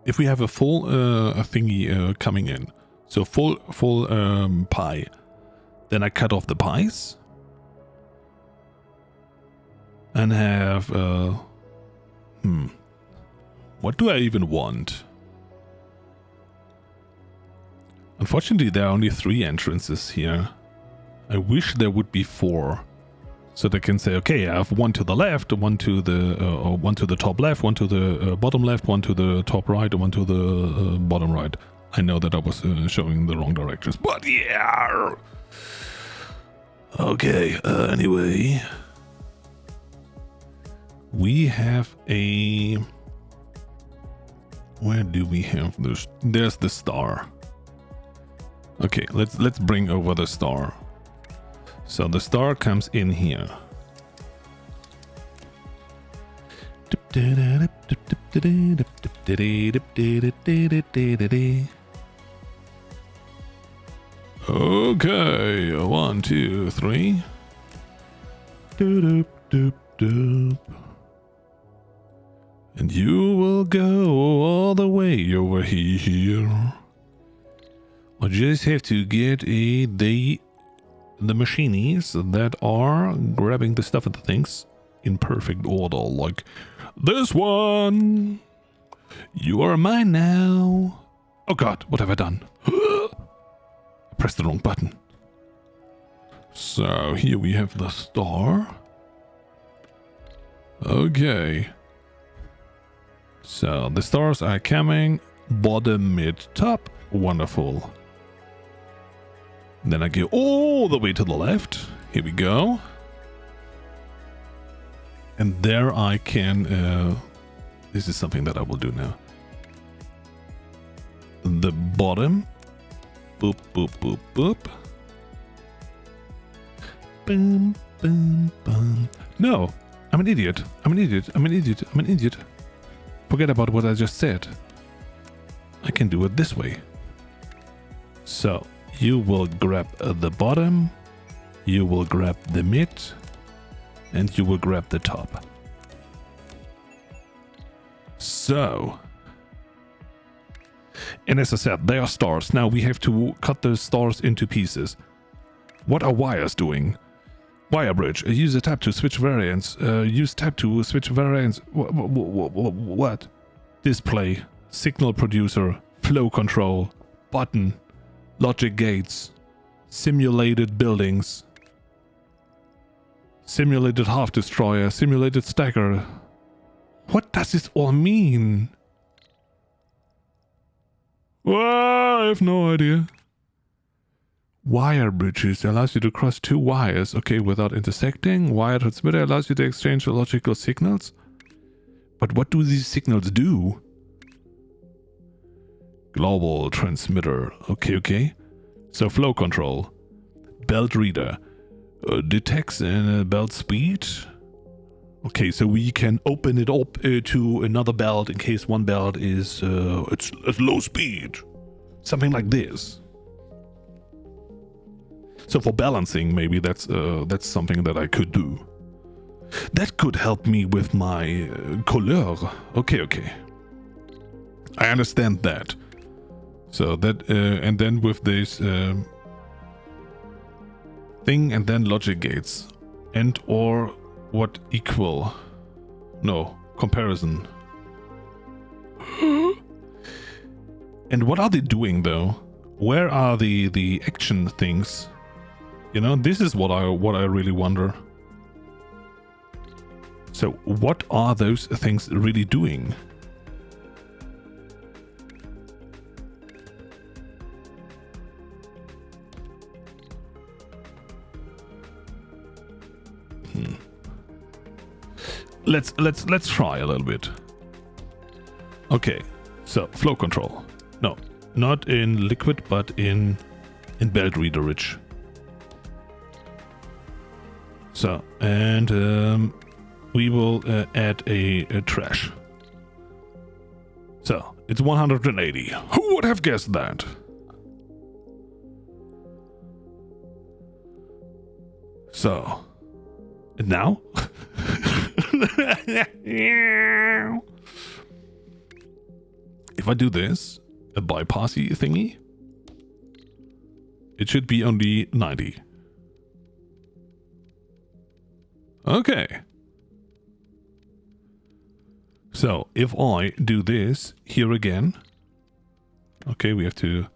if we have a full thingy coming in, so full pie, then I cut off the pies and have what do I even want? Unfortunately, there are only 3 entrances here. I wish there would be 4. So they can say, okay, I have one to the left, one to the top left, one to the bottom left, one to the top right, and one to the bottom right. I know that I was showing the wrong directions, but yeah. Okay. Anyway, we have a. Where do we have this? There's the star. Okay, let's bring over the star. So the star comes in here. Okay, 1, 2, 3. And you will go all the way over here. I just have to get the machinies that are grabbing the stuff and the things in perfect order, like this one. You are mine now. Oh god, what have I done? I pressed the wrong button. So here we have the star. Okay. So the stars are coming bottom, mid, top. Wonderful. Then I go all the way to the left. Here we go. And there I can... this is something that I will do now. The bottom. Boop, boop, boop, boop. Boom, boom, boom. No, I'm an idiot. I'm an idiot. I'm an idiot. I'm an idiot. Forget about what I just said. I can do it this way. So, you will grab the bottom, you will grab the mid, and you will grab the top. So, and as I said, they are stars. Now we have to cut those stars into pieces. What are wires doing? Wire bridge. Use a tab to switch variants. Use tab to switch variants. What? Display. Signal producer. Flow control. Button. Logic gates. Simulated buildings. Simulated half destroyer. Simulated stacker. What does this all mean? Well, I have no idea. Wire bridges allows you to cross two wires, okay, without intersecting. Wire transmitter allows you to exchange logical signals. But what do these signals do? Global transmitter, okay. So flow control. Belt reader. Detects belt speed. Okay, so we can open it up to another belt in case one belt is it's at low speed. Something like this. So for balancing, maybe that's something that I could do. That could help me with my couleur. Okay. I understand that. So that and then with this thing and then logic gates and or what equal? No, comparison. And what are they doing though? Where are the action things? You know, this is what I really wonder. So what are those things really doing? Let's try a little bit. Okay, so flow control. No, not in liquid, but in belt reader rich. So, and we will add a trash. So, it's 180. Who would have guessed that? So, and now? If I do this, a bypassy thingy, it should be only 90. Okay. So, if I do this here again, okay, we have to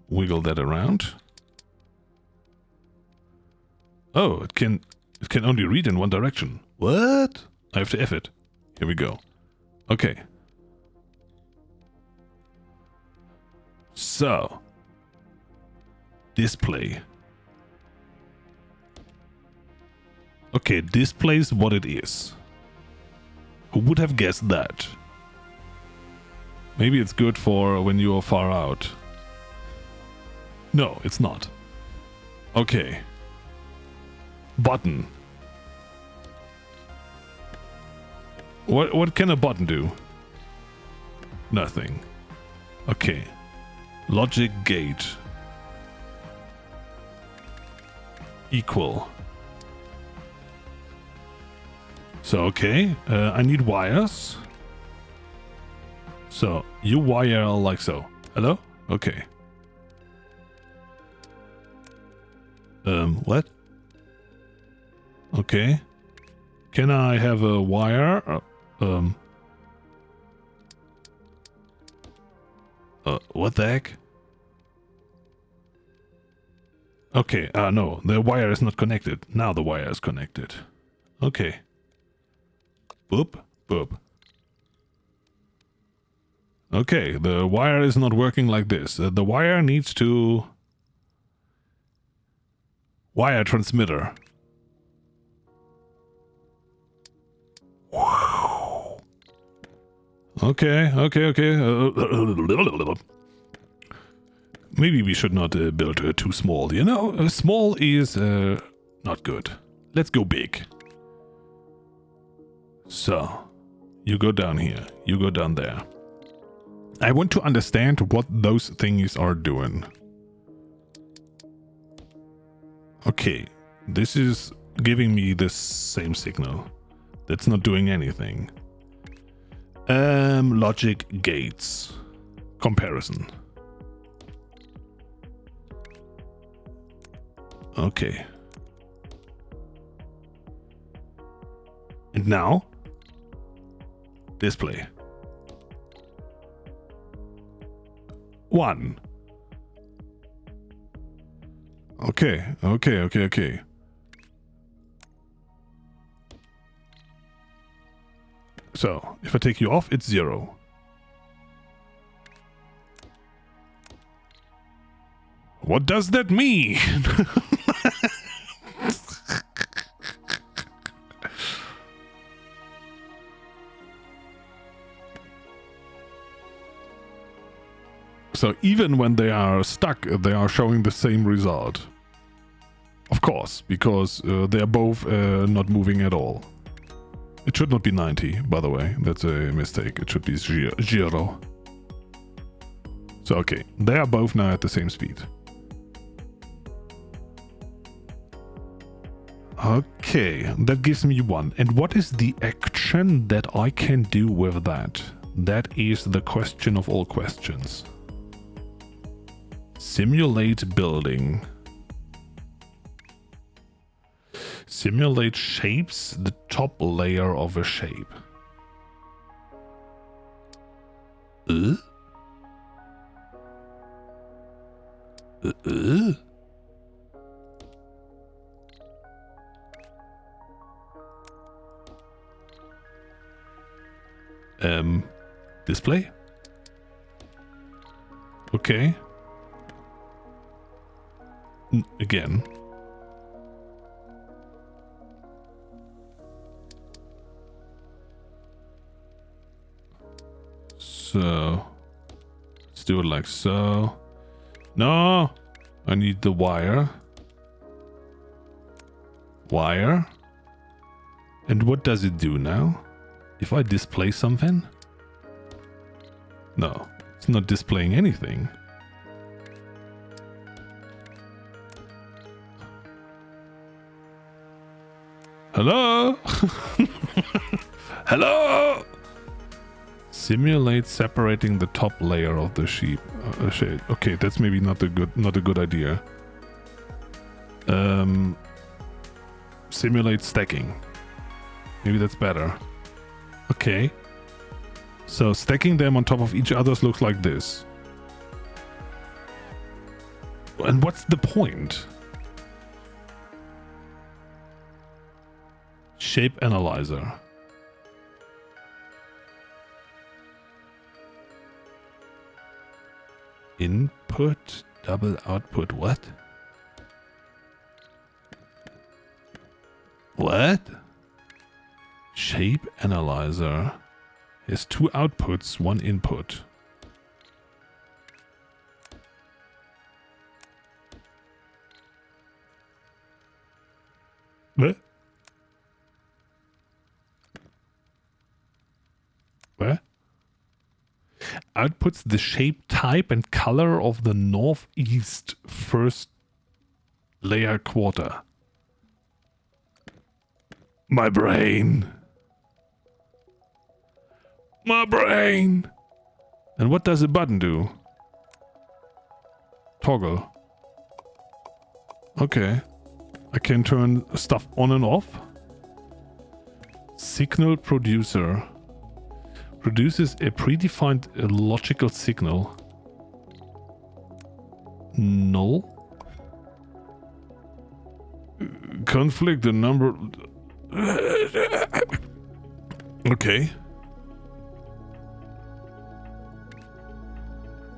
wiggle that around. Oh, it can only read in one direction. What? I have to F it. Here we go. Okay. So, display. Okay, display is what it is. Who would have guessed that? Maybe it's good for when you are far out. No, it's not. Okay. Button. What can a button do? Nothing. Okay. Logic gate. Equal. So, okay. I need wires. So, you wire like so. Hello? Okay. What? Okay. Can I have a wire? What the heck? Okay, no, the wire is not connected. Now the wire is connected. Okay. Boop, boop. Okay, the wire is not working like this. The wire needs to... Wire transmitter. Okay. Maybe we should not build too small, you know? Small is not good. Let's go big. So, you go down here. You go down there. I want to understand what those things are doing. Okay, this is giving me the same signal. That's not doing anything. Logic gates. Comparison. Okay. And now, display. 1. Okay. So, if I take you off, it's 0. What does that mean? So even when they are stuck, they are showing the same result. Of course, because they are both not moving at all. It should not be 90, by the way. That's a mistake. It should be 0. So, okay. They are both now at the same speed. Okay, that gives me 1. And what is the action that I can do with that? That is the question of all questions. Simulate building. Simulate shapes the top layer of a shape. Display? Okay. Again. So, let's do it like so. No! I need the wire. Wire. And what does it do now? If I display something? No, it's not displaying anything. Hello? Hello? Simulate separating the top layer of the shape. Okay, that's maybe not a good idea. Simulate stacking. Maybe that's better. Okay. So stacking them on top of each other looks like this. And what's the point? Shape analyzer. Input, double output, what? What? Shape analyzer has 2 outputs, 1 input. What? outputs the shape, type, and color of the northeast first layer quarter. My brain. My brain. And what does a button do? Toggle. Okay. I can turn stuff on and off. Signal producer. Produces a predefined logical signal. Null. Conflict the number. Okay.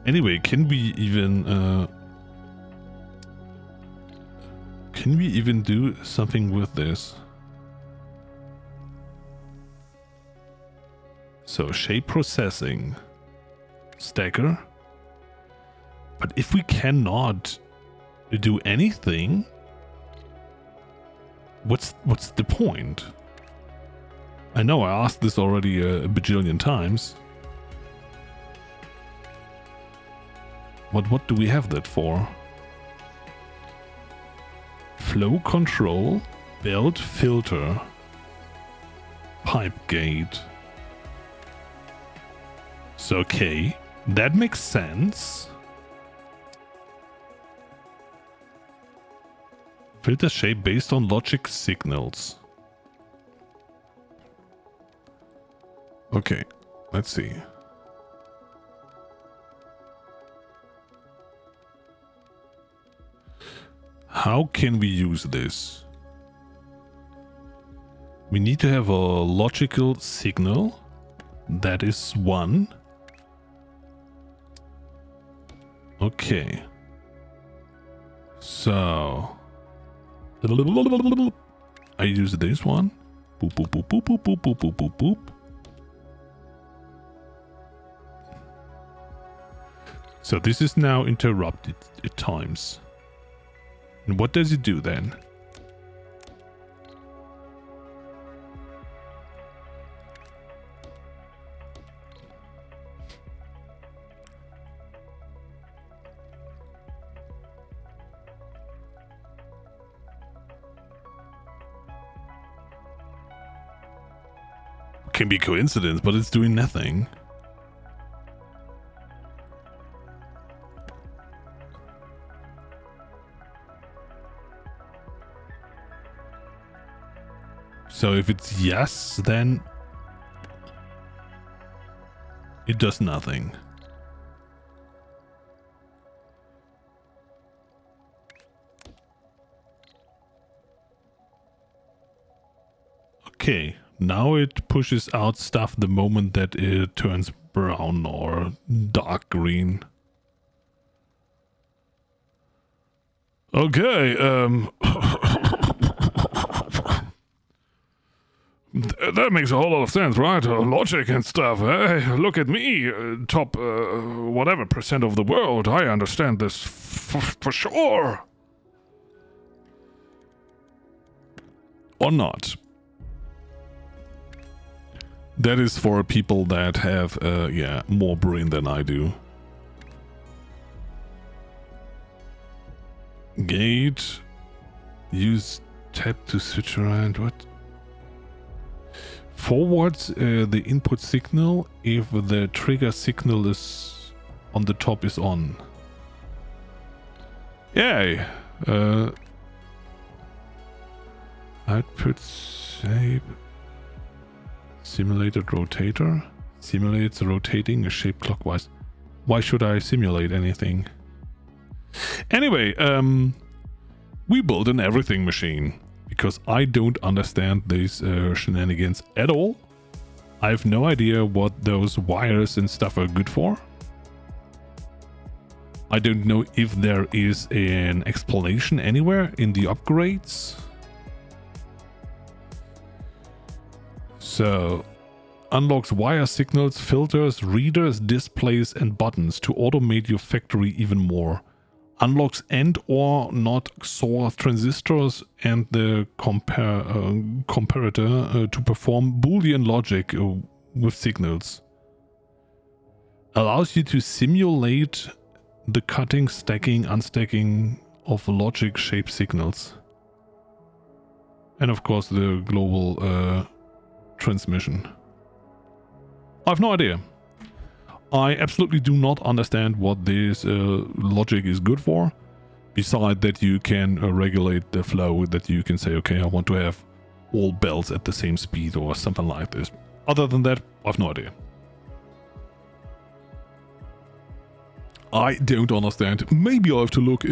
Anyway, can we even do something with this? So shape processing, stacker. But if we cannot do anything, what's the point? I know I asked this already a bajillion times. What do we have that for? Flow control, belt filter, pipe gate. So okay, that makes sense. Filter shape based on logic signals. Okay, let's see. How can we use this? We need to have a logical signal. That is one. Okay. So I use this one. Boop boop boop boop boop boop boop boop boop boop. So this is now interrupted at times. And what does it do then? Can be coincidence, but it's doing nothing. So if it's yes, then it does nothing. Okay, now it pushes out stuff the moment that it turns brown or dark green. Okay, that makes a whole lot of sense, right? Logic and stuff. Hey, look at me, top whatever % of the world. I understand this for sure. Or not. That is for people that have, yeah, more brain than I do. Gate. Use tab to switch around. What? Forwards the input signal if the trigger signal is on the top is on. Yay! Output shape. Simulated rotator. Simulates rotating a shape clockwise. Why should I simulate anything? Anyway, we built an everything machine. Because I don't understand these shenanigans at all. I have no idea what those wires and stuff are good for. I don't know if there is an explanation anywhere in the upgrades. So, unlocks wire signals, filters, readers, displays, and buttons to automate your factory even more. Unlocks and or not XOR transistors and the comparator to perform Boolean logic with signals. allows you to simulate the cutting, stacking, unstacking of logic shape signals. And of course the global transmission. I have no idea. I absolutely do not understand what this logic is good for. Besides that you can regulate the flow, that you can say, okay, I want to have all belts at the same speed or something like this. Other than that, I have no idea. I don't understand. Maybe I have to look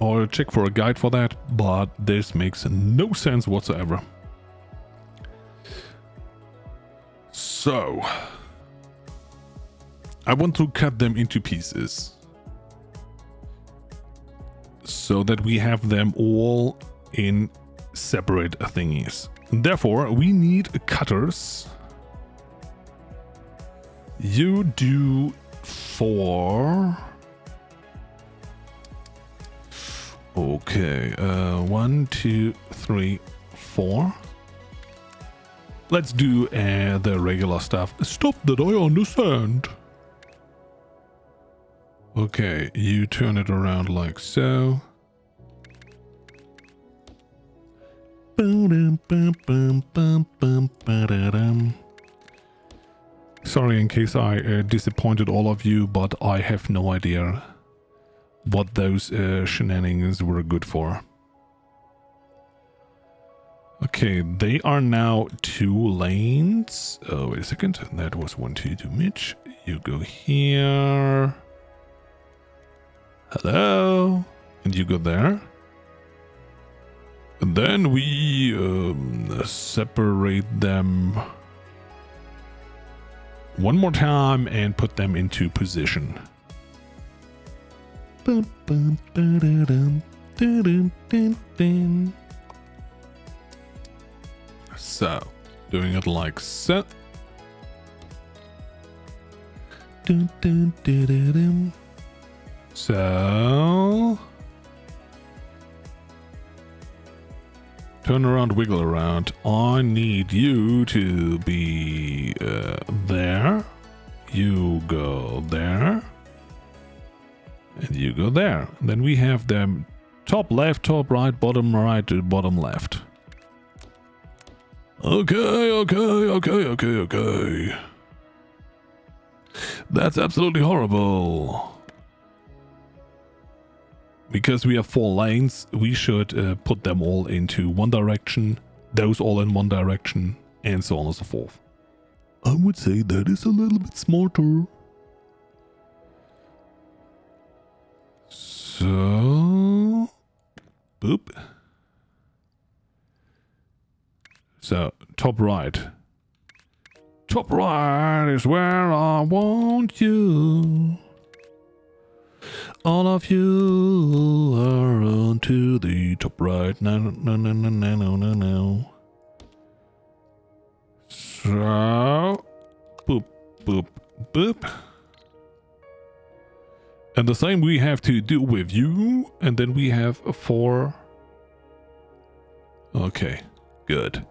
or check for a guide for that, but this makes no sense whatsoever. So, I want to cut them into pieces so that we have them all in separate thingies. Therefore, we need cutters. You do 4. Okay, 1, 2, 3, 4. Let's do the regular stuff. Stop that, I understand. Okay, you turn it around like so. Sorry in case I disappointed all of you, but I have no idea what those shenanigans were good for. Okay, they are now 2 lanes. Oh, wait a second. That was 1, 2 too much. You go here. Hello. And you go there. And then we separate them one more time and put them into position. So, doing it like so. So, turn around, wiggle around. I need you to be there. You go there. And you go there. Then we have them top left, top right, bottom right, bottom left. Okay. That's absolutely horrible. Because we have 4 lanes, we should put them all into one direction, those all in one direction, and so on and so forth. I would say that is a little bit smarter. So, boop. So, top right. Top right is where I want you. All of you are on to the top right. No. So, boop, boop, boop. And the same we have to do with you. And then we have 4. Okay, good.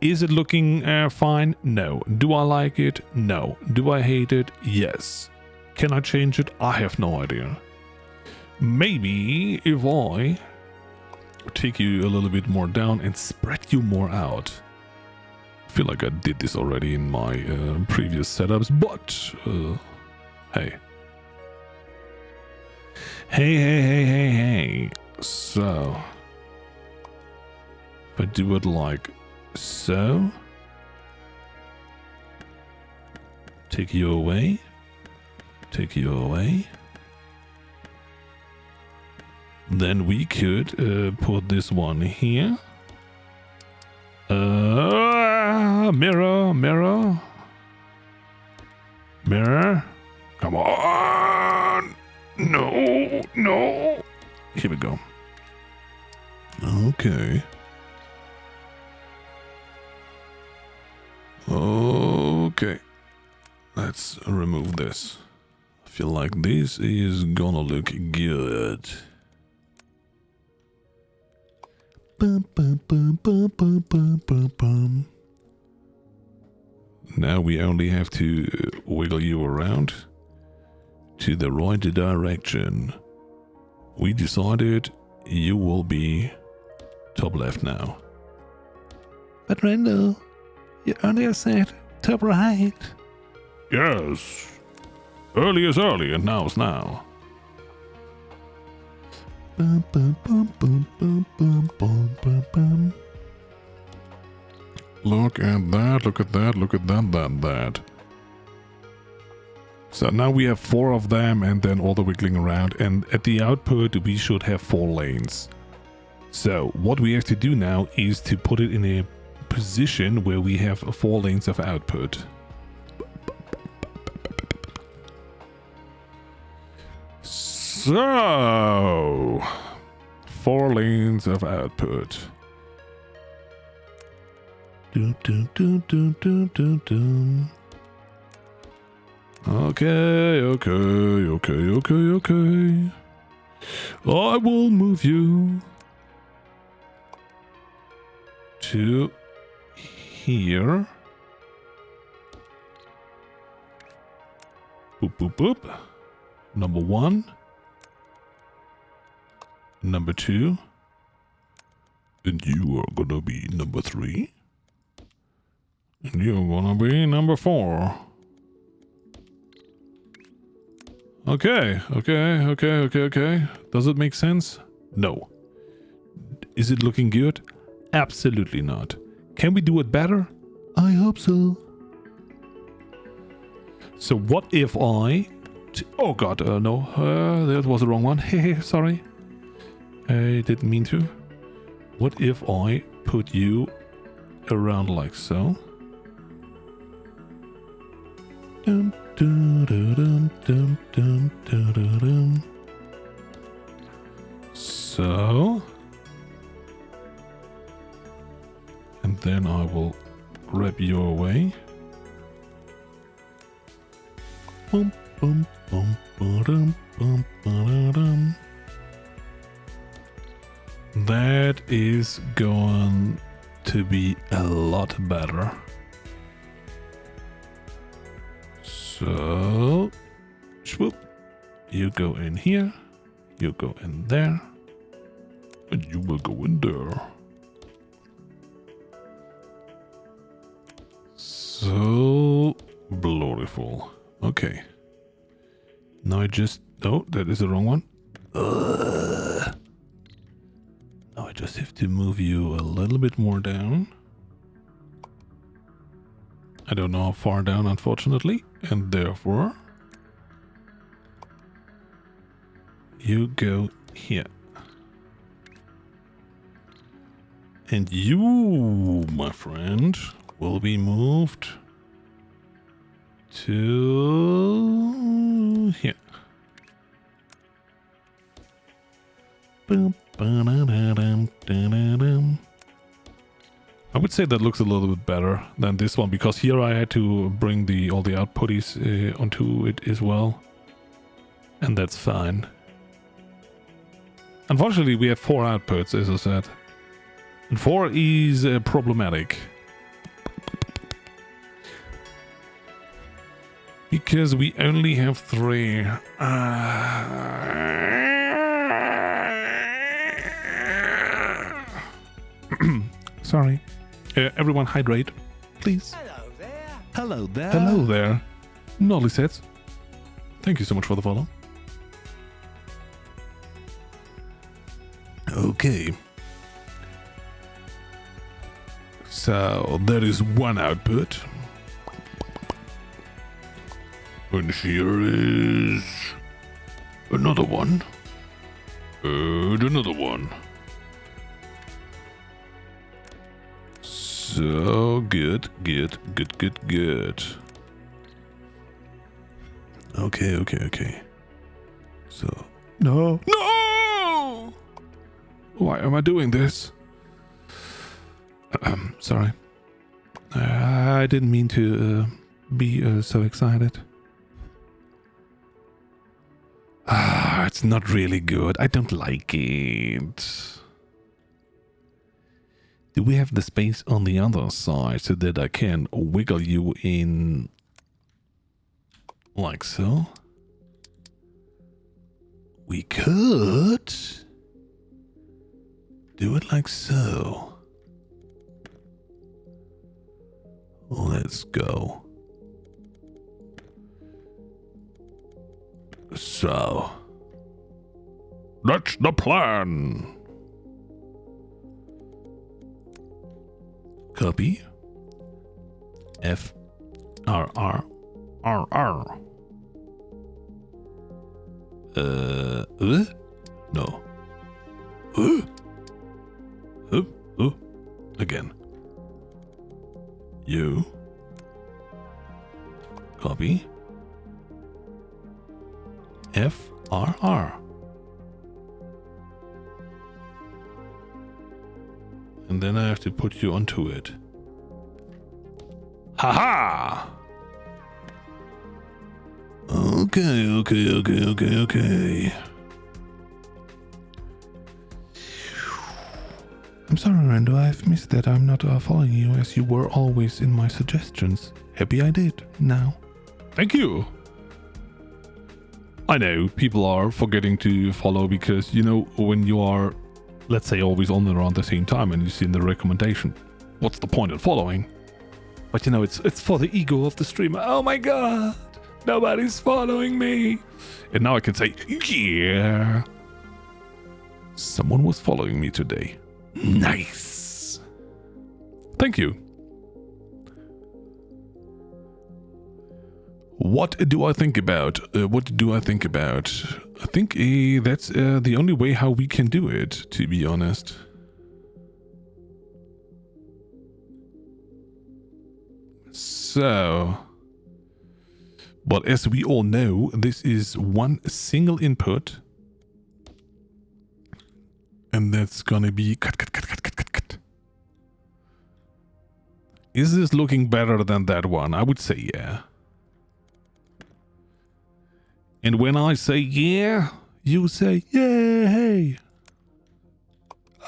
Is it looking fine? No. Do I like it? No. Do I hate it? Yes. Can I change it? I have no idea. Maybe if I take you a little bit more down and spread you more out. I feel like I did this already in my previous setups, but hey. Hey. So, if I do it like so, take you away. Then we could put this one here. Mirror. Come on. No. Here we go. Okay. Let's remove this. I feel like this is gonna look good. Now we only have to wiggle you around to the right direction. We decided you will be top left now. But Rando, you earlier said top right. Yes. Early is early and now is now. Bum, bum, bum, bum, bum, bum, bum, bum, bum. Look at that, look at that, look at that. So now we have 4 of them and then all the wiggling around, and at the output we should have 4 lanes. So what we have to do now is to put it in a position where we have 4 lanes of output. So 4 lanes of output. Do, do, do, do, do, do, do. Okay. I will move you to here. Boop, boop, boop. Number 1. Number 2. And you are gonna be number 3. And you're gonna be number 4. Okay. Does it make sense? No. Is it looking good? Absolutely not. Can we do it better? I hope so. So what if I... Oh god, no. That was the wrong one. Hehe, sorry. I didn't mean to. What if I put you around like so? Dum, dum, dum, dum, dum, dum, dum, dum. So... And then I will grab you away. Bum, bum, bum, ba-dum, bum, ba-da-dum. That is going to be a lot better. So, swoop. You go in here, you go in there, and you will go in there. So beautiful. Okay. Now I just... Oh, that is the wrong one. Now I just have to move you a little bit more down. I don't know how far down, unfortunately. And therefore... you go here. And you, my friend, will be moved to here. Bum, ba-da-da-dum, da-da-dum. I would say that looks a little bit better than this one, because here I had to bring all the outputties onto it as well. And that's fine. Unfortunately, we have 4 outputs, as I said. And 4 is problematic. Because we only have 3. Sorry. Everyone hydrate, please. Hello there. Hello there. Hello there. Nolly sets. Thank you so much for the follow. Okay. So there is one output. And here is another one. And another one. So good. Okay. So no. Why am I doing this? Sorry. I didn't mean to be so excited. It's not really good. I don't like it. Do we have the space on the other side so that I can wiggle you in like so? We could do it like so. Let's go. So, that's the plan. Copy. F R R R R. No. Again. You. Copy. F R R. And then I have to put you onto it. Haha! Okay. I'm sorry, Rando, I've missed that. I'm not following you as you were always in my suggestions. Happy I did, now. Thank you. I know people are forgetting to follow because, you know, when you are, let's say, always on and around the same time and you see in the recommendation, what's the point of following? But you know, it's for the ego of the streamer. Oh my god, nobody's following me. And now I can say, yeah, someone was following me today. Nice. Thank you. What do I think about? I think that's the only way how we can do it, to be honest. So, but as we all know, this is one single input. And that's gonna be cut. Is this looking better than that one? I would say yeah. And when I say yeah, you say yay.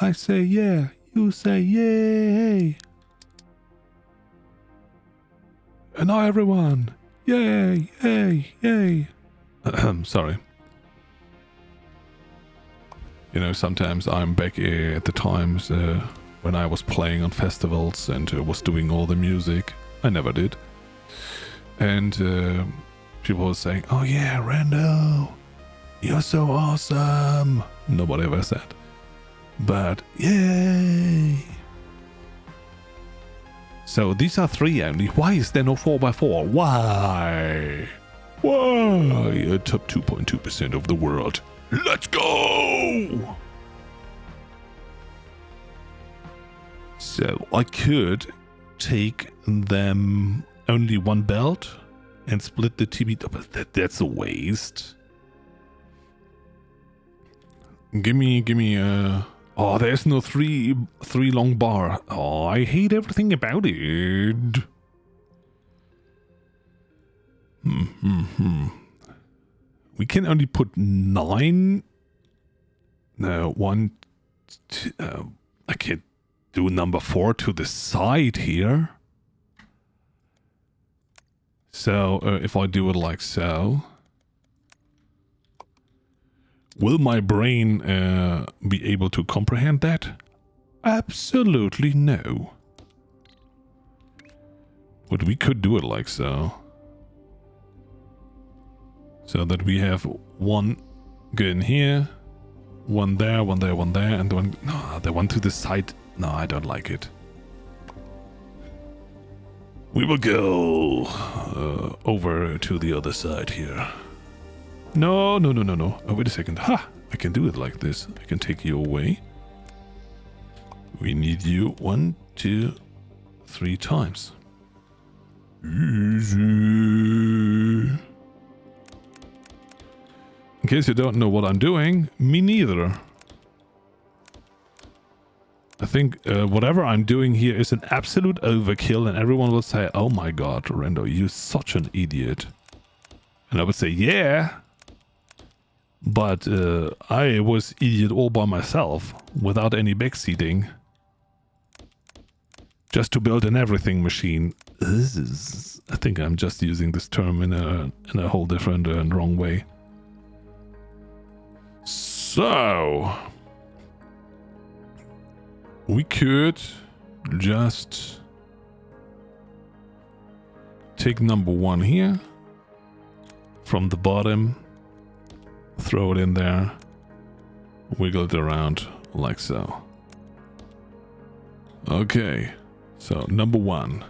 I say yeah, you say yay. And now everyone, yay, yay, yay. Sorry. You know, sometimes I'm back at the times when I was playing on festivals and was doing all the music. I never did. And people were saying, oh yeah, Rando, you're so awesome. Nobody ever said. But yay. So these are 3 only. Why is there no 4x4? Why? Why? Top 2.2% of the world. Let's go! So I could take them only one belt and split the TB, but that's a waste. Give me oh, there's no three long bar. Oh, I hate everything about it. We can only put 9. No, 1, 2, I can't do number 4 to the side here. So if I do it like so, will my brain be able to comprehend that? Absolutely no. But we could do it like so. So that we have 1 gun here, 1 there, 1 there, 1 there, and the one to the side. No, I don't like it. We will go over to the other side here. No. Oh, wait a second. Ha! I can do it like this. I can take you away. We need you 1, 2, 3 times. Easy. In case you don't know what I'm doing, me neither. I think whatever I'm doing here is an absolute overkill and everyone will say, oh my god, Rando, you're such an idiot. And I would say, yeah. But I was idiot all by myself, without any backseating. just to build an everything machine. I think I'm just using this term in a whole different and wrong way. So we could just take number 1 here from the bottom, throw it in there, wiggle it around like so. Okay, so number 1.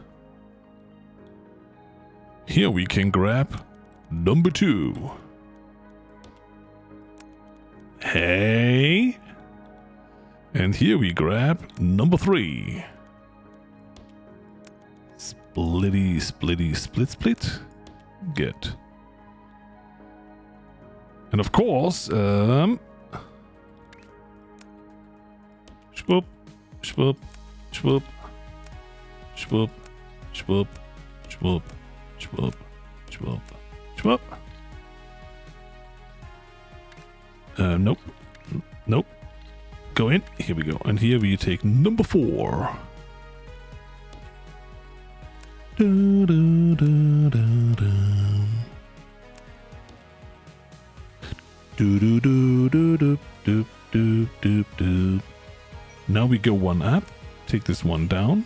Here we can grab number 2. Hey! And here we grab number 3. Splitty, splitty, split, split. Good. And of course, shwoop, shwoop, shwoop, shwoop, shwoop, shwoop, shwoop, shwoop, shwoop. Nope. Nope. Go in. Here we go. And here we take number 4. Do, do, do, do, do. Do, do, do, do, do, do, do, do, do. Now we go 1 up. Take this one down.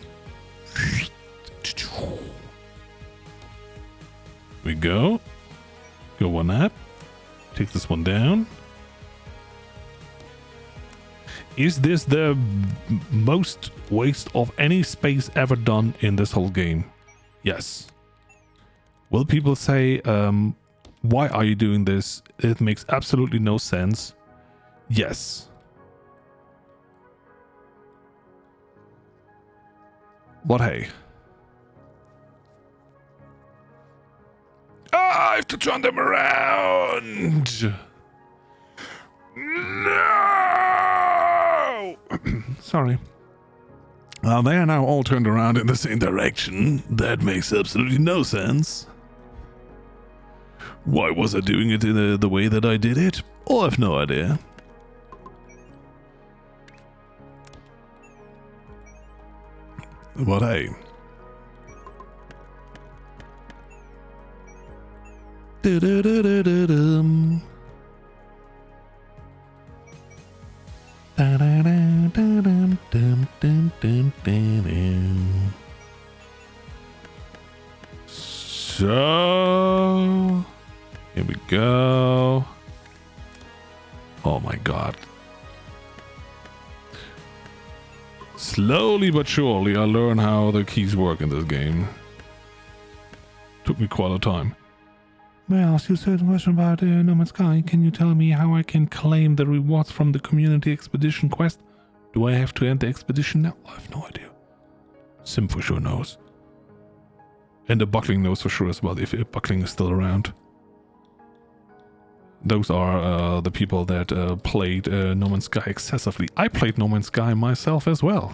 We go. Go 1 up. Take this one down. Is this the most waste of any space ever done in this whole game? Yes. Will people say, why are you doing this? It makes absolutely no sense. Yes. But hey. Ah, I have to turn them around. No! Sorry. Well, they are now all turned around in the same direction. That makes absolutely no sense. Why was I doing it in the way that I did it? Oh, I have no idea. But hey. Do-do-do-do-do-dum. So here we go. Oh my god. Slowly but surely I learn how the keys work in this game. Took me quite a time. May I ask you a certain question about No Man's Sky? Can you tell me how I can claim the rewards from the community expedition quest? Do I have to end the expedition now? I have no idea. Sim for sure knows. And the Buckling knows for sure as well, if Buckling is still around. Those are the people that played No Man's Sky excessively. I played No Man's Sky myself as well.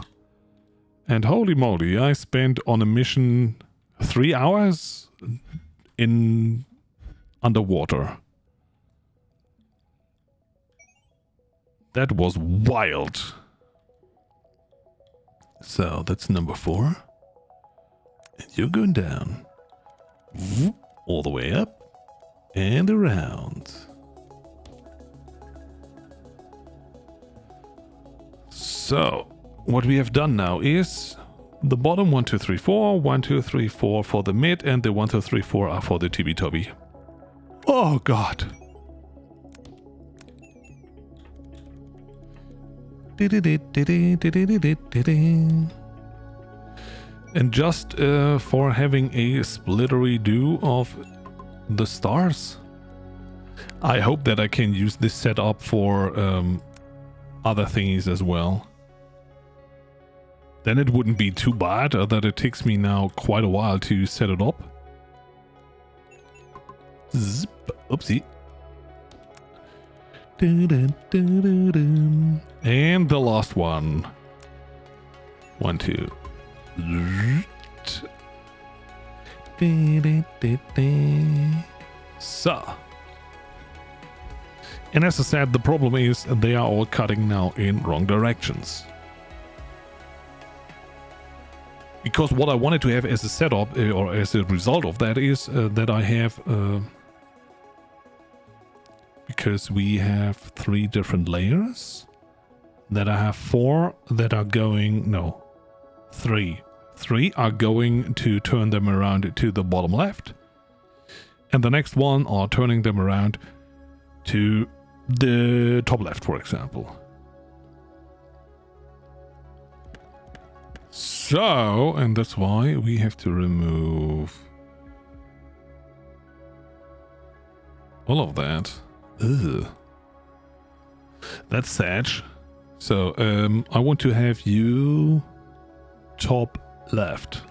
And holy moly, I spent on a mission 3 hours in underwater. That was wild. So that's number 4. And you're going down. All the way up and around. So what we have done now is the bottom 1, 2, 3, 4, 1, 2, 3, 4 for the mid, and the 1, 2, 3, 4 are for the Tubby. Oh god. And just for having a splittery do of the stars, I hope that I can use this setup for other thingies as well. Then it wouldn't be too bad that it takes me now quite a while to set it up. Zip. Oopsie. And the last one. 1, 2. So. And as I said, the problem is they are all cutting now in wrong directions. Because what I wanted to have as a setup, or as a result of that, is that I have... because we have 3 different layers, that I have 4 that are going... No, 3. 3 are going to turn them around to the bottom left. And the next one are turning them around to the top left, for example. So, and that's why we have to remove all of that. Ugh. That's sad. So, I want to have you top left.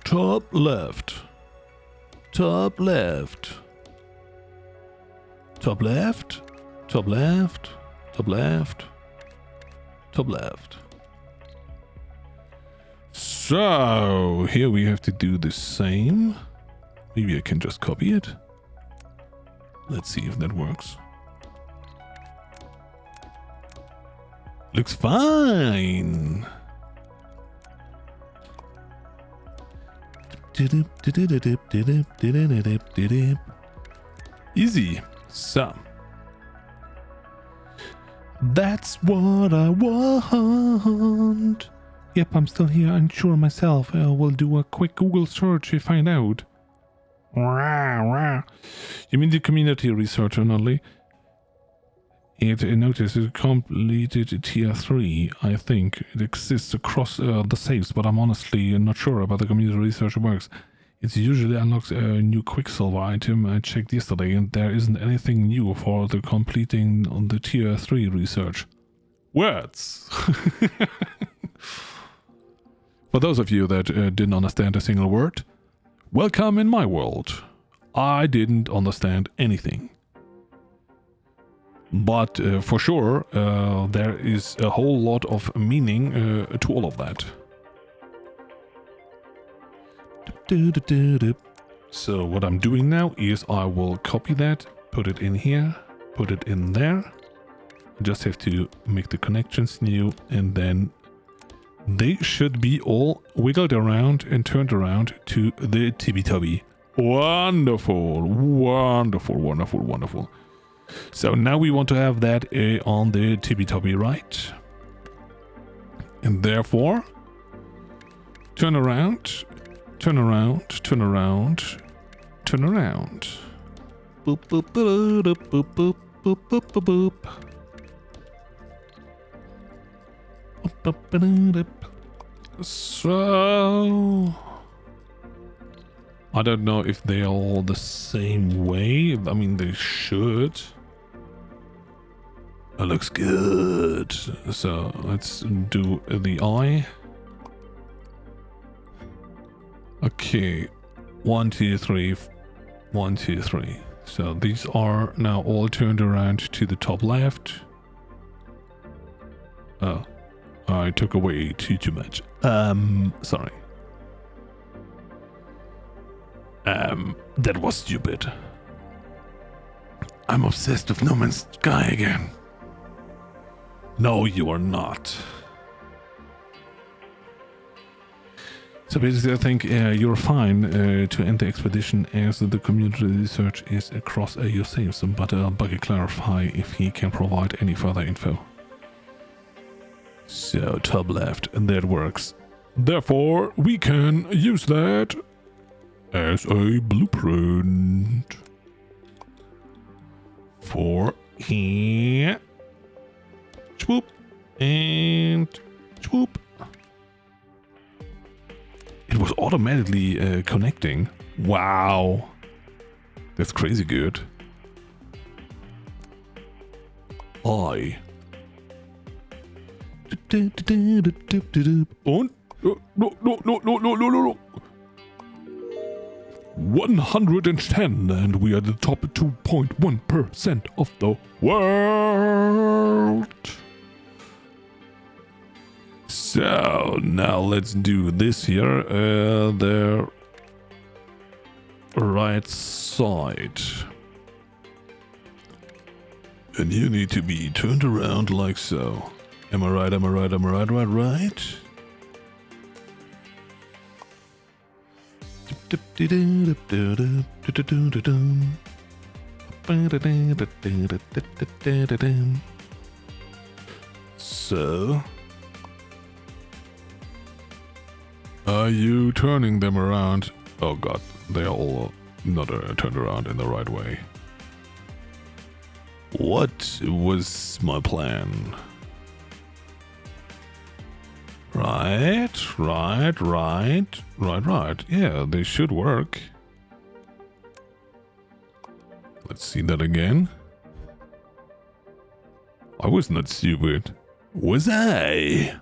Top left. Top left. Top left. Top left. Top left. Top left. So, here we have to do the same. Maybe I can just copy it. Let's see if that works. Looks fine. Easy. So. That's what I want. Yep, I'm still here, unsure myself. We'll do a quick Google search to find out. You mean the community research only? It notices completed tier 3. I think it exists across the saves, but I'm honestly not sure about the community research works. It usually unlocks a new Quicksilver item. I checked yesterday and there isn't anything new for the completing on the tier 3 research. Words! For those of you that didn't understand a single word, welcome in my world. I didn't understand anything. But for sure, there is a whole lot of meaning to all of that. So what I'm doing now is I will copy that, put it in here, put it in there. I just have to make the connections new, and then they should be all wiggled around and turned around to the tippy-tubby. Wonderful, wonderful, wonderful, wonderful. So now we want to have that on the tippy-tubby, right? And therefore, turn around, turn around, turn around, turn around. Boop, boop, boop, boop, boop, boop, boop, boop, boop. So, I don't know if they are all the same way. I mean, they should. It looks good. So let's do the eye. Okay, 1, 2, 3, 1, 2, 3. So these are now all turned around to the top left. Oh, I took away too much. Sorry. That was stupid. I'm obsessed with No Man's Sky again. No, you are not. So basically, I think you're fine to end the expedition as the community research is across your saves, but Buggy clarify if he can provide any further info. So top left, and that works. Therefore, we can use that as a blueprint for here. Swoop and swoop. It was automatically connecting. Wow. That's crazy good. I. Und? No. 110, and we are the top 2.1% of the world. So now let's do this here, the right side. And you need to be turned around like so. Am I right? Right. So, are you turning them around? Oh god, they are all not turned around in the right way. What was my plan? Right. Yeah, they should work. Let's see that again. I was not stupid. Was I?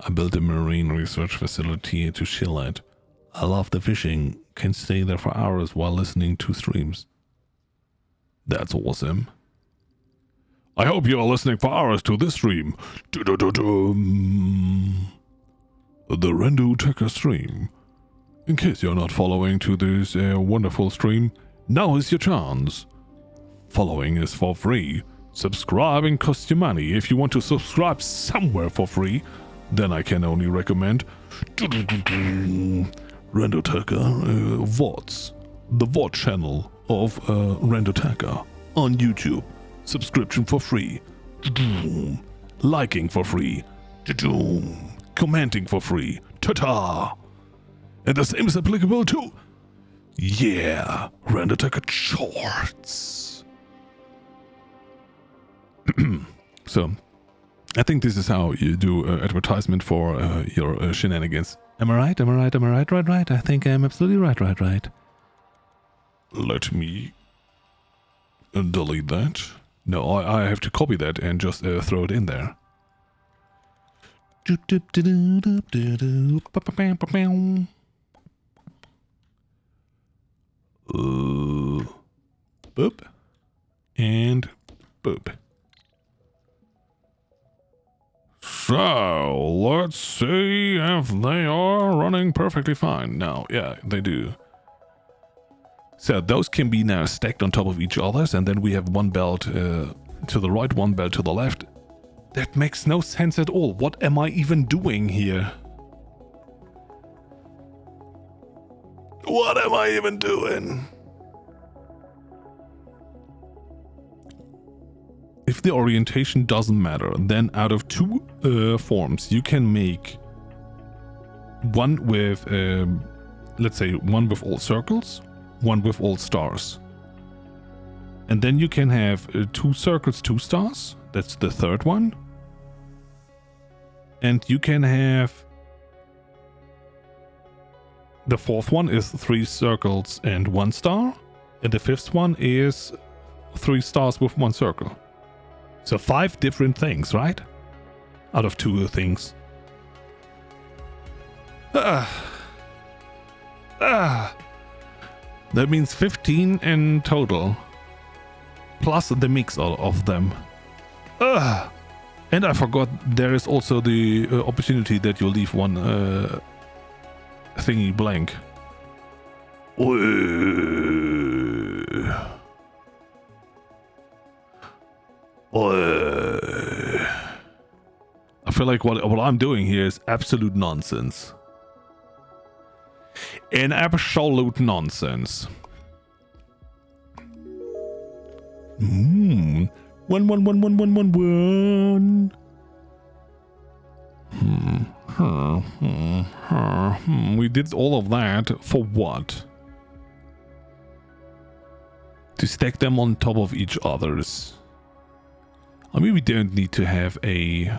I built a marine research facility to chill at. I love the fishing. Can stay there for hours while listening to streams. That's awesome. I hope you are listening for hours to this stream. The RandoTaka stream. In case you're not following to this wonderful stream, now is your chance. Following is for free. Subscribing costs you money. If you want to subscribe somewhere for free, then I can only recommend RandoTaka VODs, the VOD channel of RandoTaka on YouTube. Subscription for free. Liking for free. Commenting for free. Ta-ta! And the same is applicable to... Yeah, RandoTaka Shorts. So, I think this is how you do advertisement for your shenanigans. Am I right? Right. I think I'm absolutely right. Let me delete that. No, I have to copy that and just throw it in there. Boop. And boop. So, let's see if they are running perfectly fine. Now, yeah, they do. So, those can be now stacked on top of each other, and then we have one belt to the right, one belt to the left. That makes no sense at all. What am I even doing here? What am I even doing? If the orientation doesn't matter, then out of two forms, you can make one with, let's say, one with all circles, one with all stars. And then you can have 2 circles, 2 stars. That's the third one. And you can have... The fourth one is 3 circles and 1 star. And the fifth one is 3 stars with 1 circle. So 5 different things, right? Out of 2 things. That means 15 in total. Plus the mix of them. And I forgot there is also the opportunity that you leave one thingy blank. I feel like what I'm doing here is absolute nonsense. An absolute nonsense. One. We did all of that for what? To stack them on top of each others. I mean, we don't need to have a...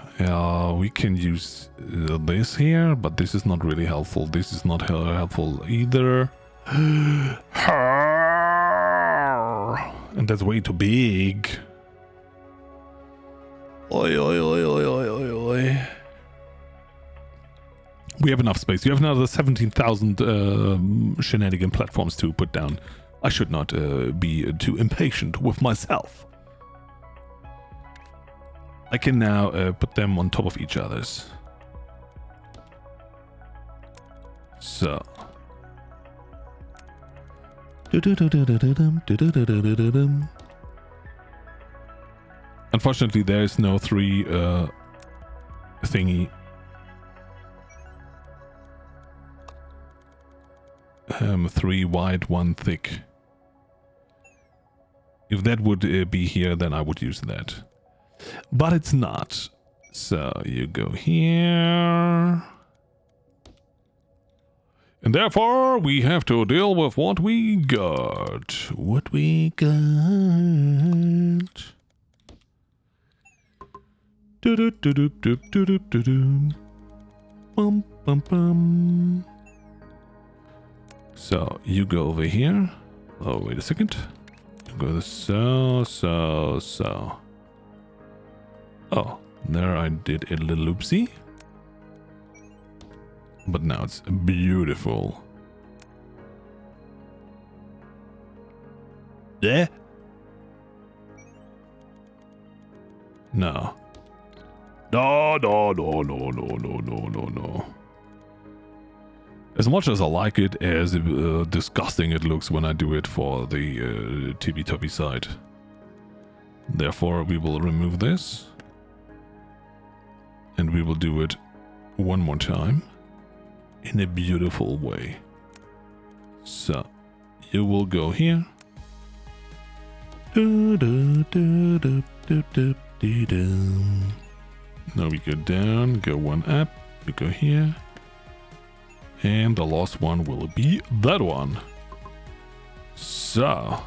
we can use this here, but this is not really helpful. This is not helpful either. And that's way too big. Oi. We have enough space. You have another 17,000 shenanigan platforms to put down. I should not be too impatient with myself. I can now put them on top of each other's. So. Unfortunately, there is no 3 thingy. 3 wide, 1 thick. If that would be here, then I would use that. But it's not. So you go here. And therefore, we have to deal with what we got. What we got. Bum, bum, bum. So, you go over here. Oh, wait a second. You go so. Oh, there I did a little loopsie. But now it's beautiful. Yeah? No. No. As much as I like it, as disgusting it looks when I do it for the tippy-toppy side. Therefore, we will remove this. And we will do it one more time. In a beautiful way. So, you will go here. Now we go down, go one up, we go here. And the last one will be that one. So.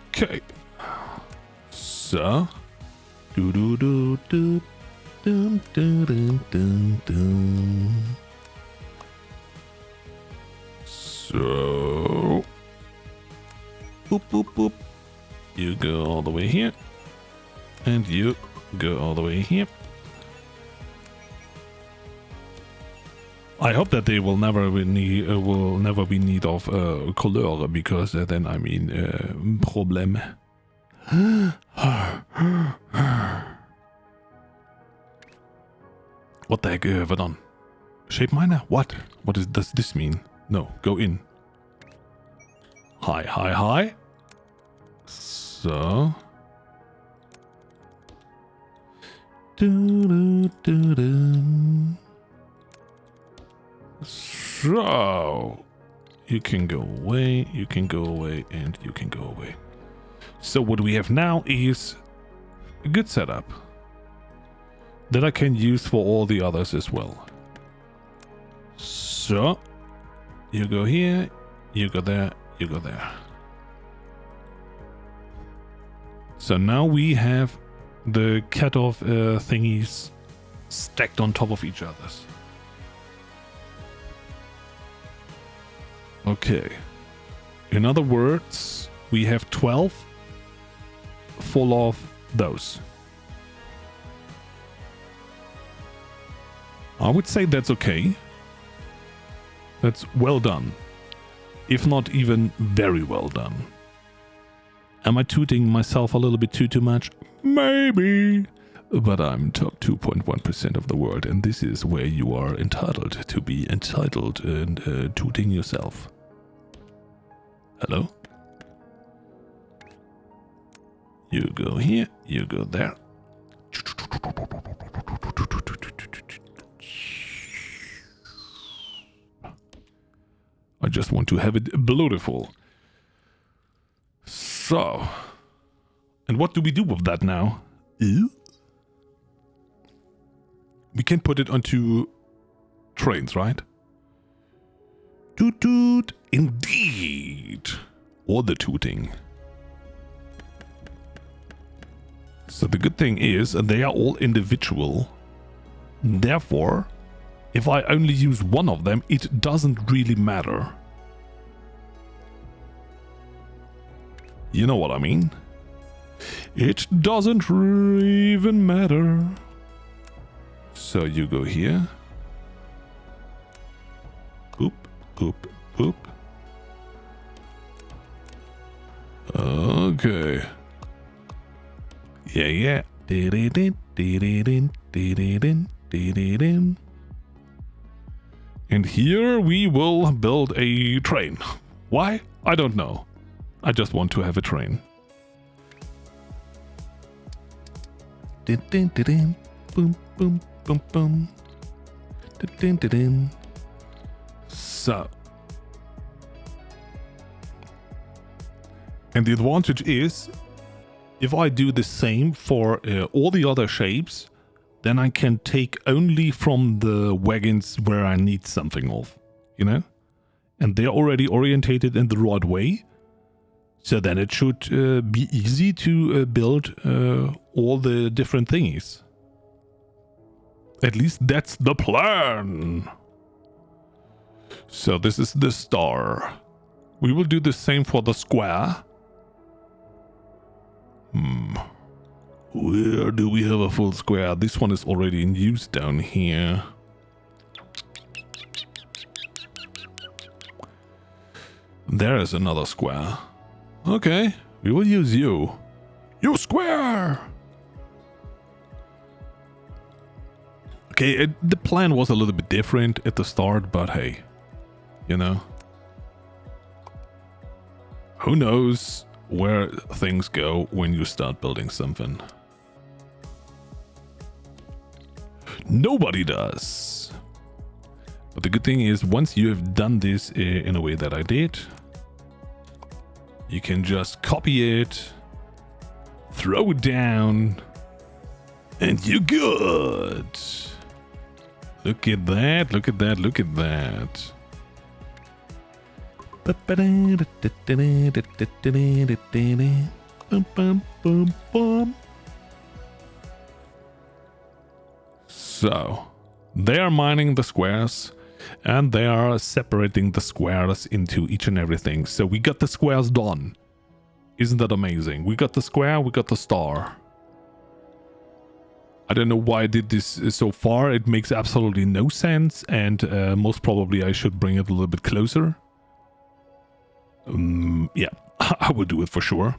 Okay. So. So, boop, boop, boop. You go all the way here, and you go all the way here. I hope that they will never be need of color, because then I mean problem. What the heck, Verdon? Shape miner? What? Does this mean? No, go in. Hi. So. So. You can go away, and you can go away. So what we have now is a good setup that I can use for all the others as well. So, you go here, you go there, you go there. So now we have the cut-off thingies stacked on top of each other's. Okay. In other words, we have 12 full of those. I would say that's okay. That's well done. If not even very well done. Am I tooting myself a little bit too much? Maybe. But I'm top 2.1% of the world, and this is where you are entitled to be entitled and tooting yourself. Hello? You go here, you go there. I just want to have it beautiful. So, and what do we do with that now? We can put it onto trains, right? Toot toot, indeed. Or the tooting. So the good thing is they are all individual. Therefore, if I only use one of them, it doesn't really matter. You know what I mean? It doesn't even matter. So you go here. Boop, boop, boop. Okay. Yeah. And here we will build a train. Why? I don't know. I just want to have a train. Boom, boom, boom, Boom, boom. Dun, dun, dun. So. And the advantage is, if I do the same for all the other shapes, then I can take only from the wagons where I need something of, you know? And they're already orientated in the right way. So then it should be easy to build all the different thingies. At least that's the plan. So this is the star. We will do the same for the square. Where do we have a full square? This one is already in use down here. There is another square. Okay, we will use you. You square! Okay, the plan was a little bit different at the start, but hey, you know. Who knows where things go when you start building something. Nobody does. But the good thing is, once you have done this in a way that I did, you can just copy it, throw it down, and you're good. Look at that, look at that, look at that. So, they are mining the squares, and they are separating the squares into each and everything. So we got the squares done. Isn't that amazing? We got the square, we got the star. I don't know why I did this so far. It makes absolutely no sense, and most probably I should bring it a little bit closer. Yeah, I will do it for sure.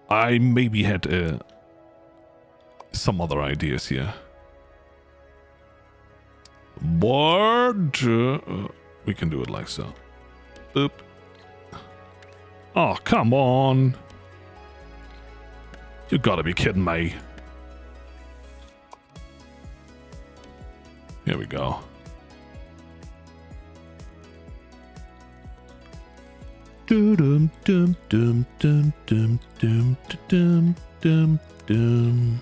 I maybe had some other ideas here. But we can do it like so. Boop. Oh, come on. You gotta be kidding me. Here we go. Dum dum dum dum dum dum dum dum dum.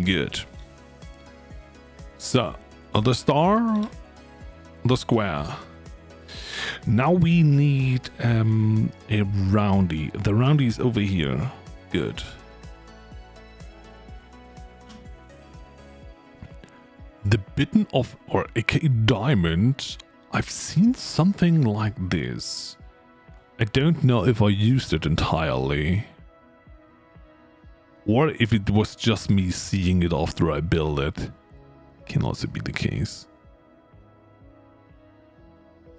Good. So, the star, the square. Now we need a roundy. The roundy is over here. Good. The bitten of, or aka diamond, I've seen something like this. I don't know if I used it entirely, or if it was just me seeing it after I built it. Can also be the case.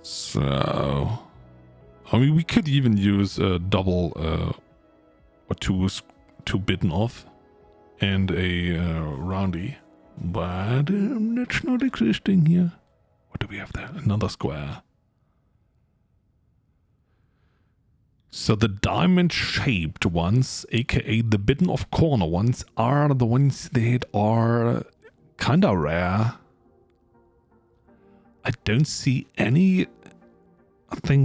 So, I mean, we could even use a double or two bitten off and a roundy, but that's not existing here. What do we have there? Another square. So the diamond-shaped ones, aka the bitten off corner ones, are the ones that are kinda rare. I don't see anything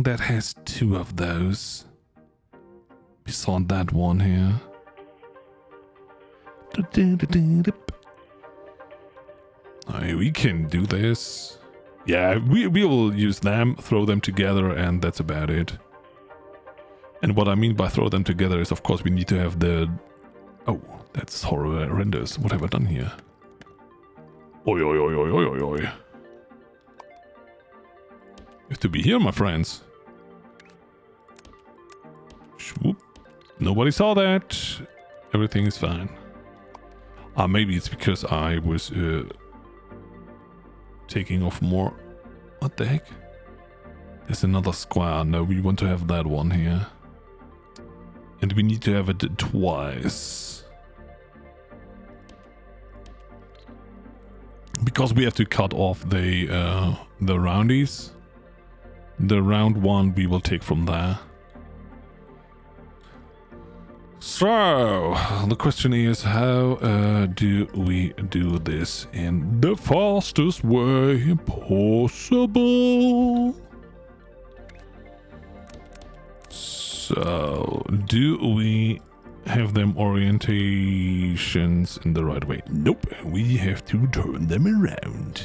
that has two of those. Besides that one here. We can do this. Yeah, we will use them, throw them together, and that's about it. And what I mean by throw them together is, of course, we need to have the... Oh, that's horrendous. What have I done here? Oi, oi, oi, oi, oi, oi, oi. You have to be here, my friends. Swoop. Nobody saw that. Everything is fine. Maybe it's because I was taking off more. What the heck? There's another square. No, we want to have that one here. And we need to have it twice. Because we have to cut off the roundies. The round one we will take from there. So, the question is, how do we do this in the fastest way possible? So, do we have them orientations in the right way? Nope, we have to turn them around.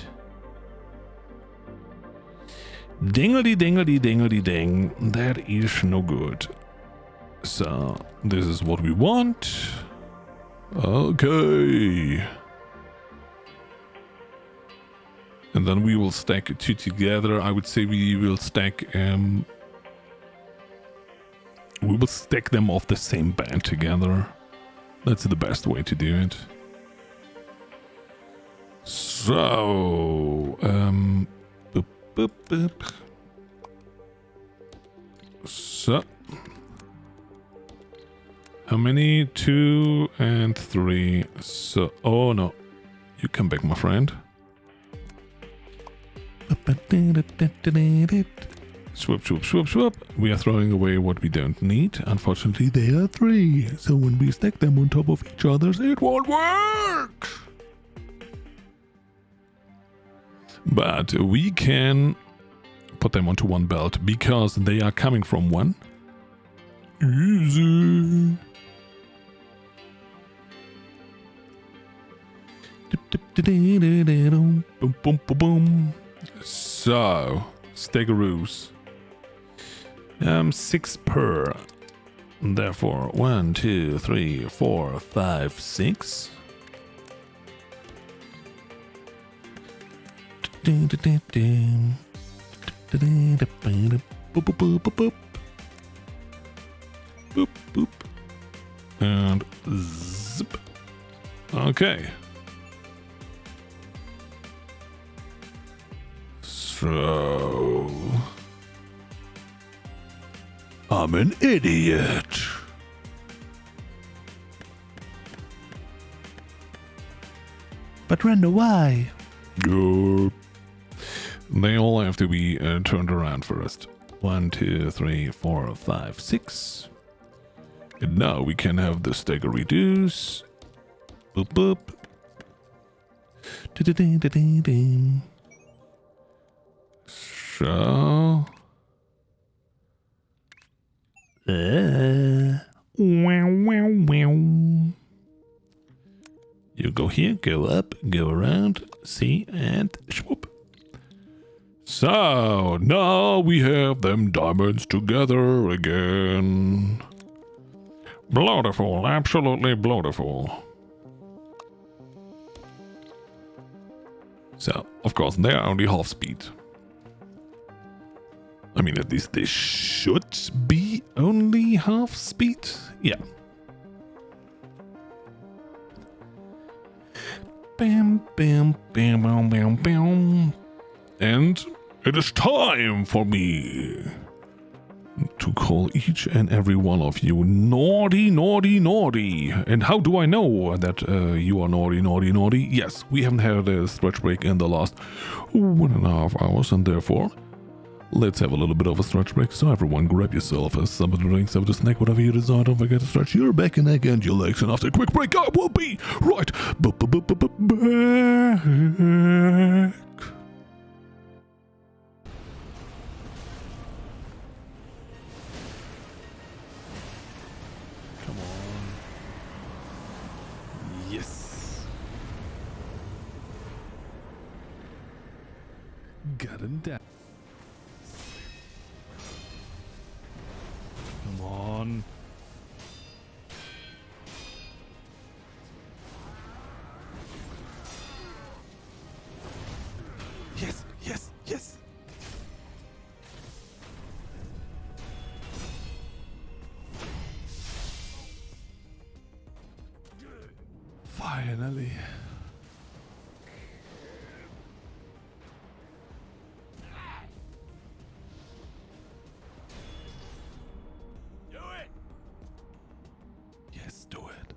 Dingledy dingledy dingledy ding, that is no good. So, this is what we want. Okay. And then we will stack two together. I would say we will stack them off the same band together. That's the best way to do it. So, boop, boop, boop. So, how many? 2 and 3. So, oh no, you come back, my friend. Swoop, swoop, swoop, swoop. We are throwing away what we don't need. Unfortunately, they are 3. So when we stack them on top of each other, it won't work. But we can put them onto one belt because they are coming from one. Easy. Boom, boom, boom, boom. So, staggeroos. 6 per. Therefore, 1, 2, 3, 4, 5, 6. Boop, boop, boop, boop. Boop, boop. And zip. Okay. So, I'm an idiot. But Rando, why? Good. They all have to be turned around first. 1, 2, 3, 4, 5, 6. And now we can have the stagger reduce. Boop boop. So. Wow, wow, wow. You go here, go up, go around, see, and swoop. So, now we have them diamonds together again. Beautiful, absolutely beautiful. So, of course, they are only half speed. I mean, at least they should be only half speed. Yeah. Bam, bam, bam, bam, bam, bam. And it is time for me to call each and every one of you naughty, naughty, naughty. And how do I know that you are naughty, naughty, naughty? Yes, we haven't had a stretch break in the last 1.5 hours, and therefore, let's have a little bit of a stretch break. So everyone grab yourself a something to drink, something to snack, whatever you desire. Don't forget to stretch your back and neck and your legs. And after a quick break, I will be right back. Come on. Yes. Got him down. Come on. Yes, yes, yes. Finally. Yes, do it.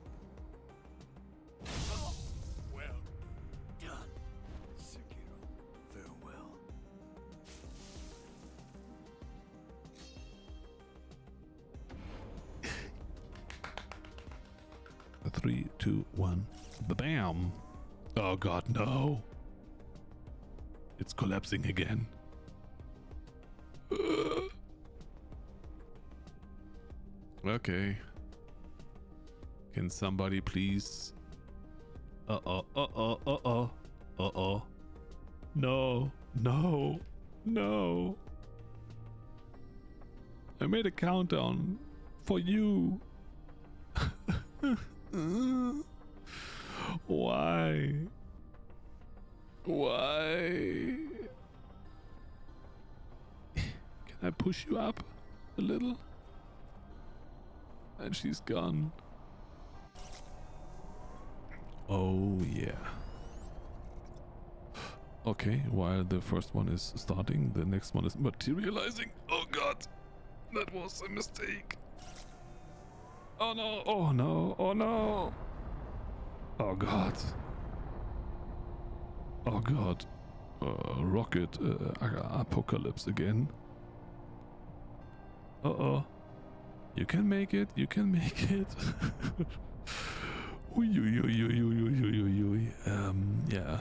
Well done, Sekiro. Farewell. 2, 1. Bam! Oh god, no! It's collapsing again. Okay. Can somebody please... Uh-oh, uh-oh, uh-oh, uh-oh. No, no, no. I made a countdown for you. Why? Why? Can I push you up a little? And she's gone. Oh yeah. Okay, while the first one is starting, the next one is materializing. Oh god! That was a mistake. Oh no, oh no, oh no. Oh god. Oh god. Rocket apocalypse again. Uh-oh. You can make it, you can make it. Yeah.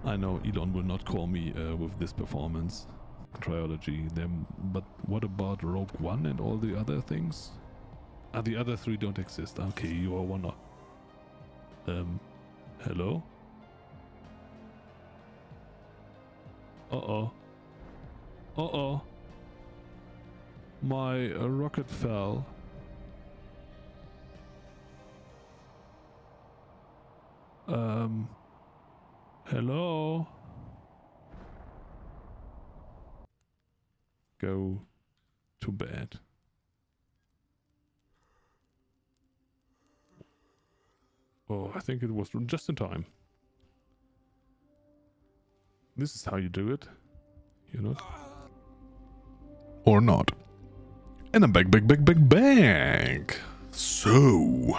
I know Elon will not call me with this performance. Trilogy, them, but what about Rogue One and all the other things? Ah, the other 3 don't exist. Okay, you are one of... hello? Uh-oh. Uh-oh. My rocket fell. Hello? Go to bed. Oh, I think it was just in time. This is how you do it. You know? Or not. And I'm back. So...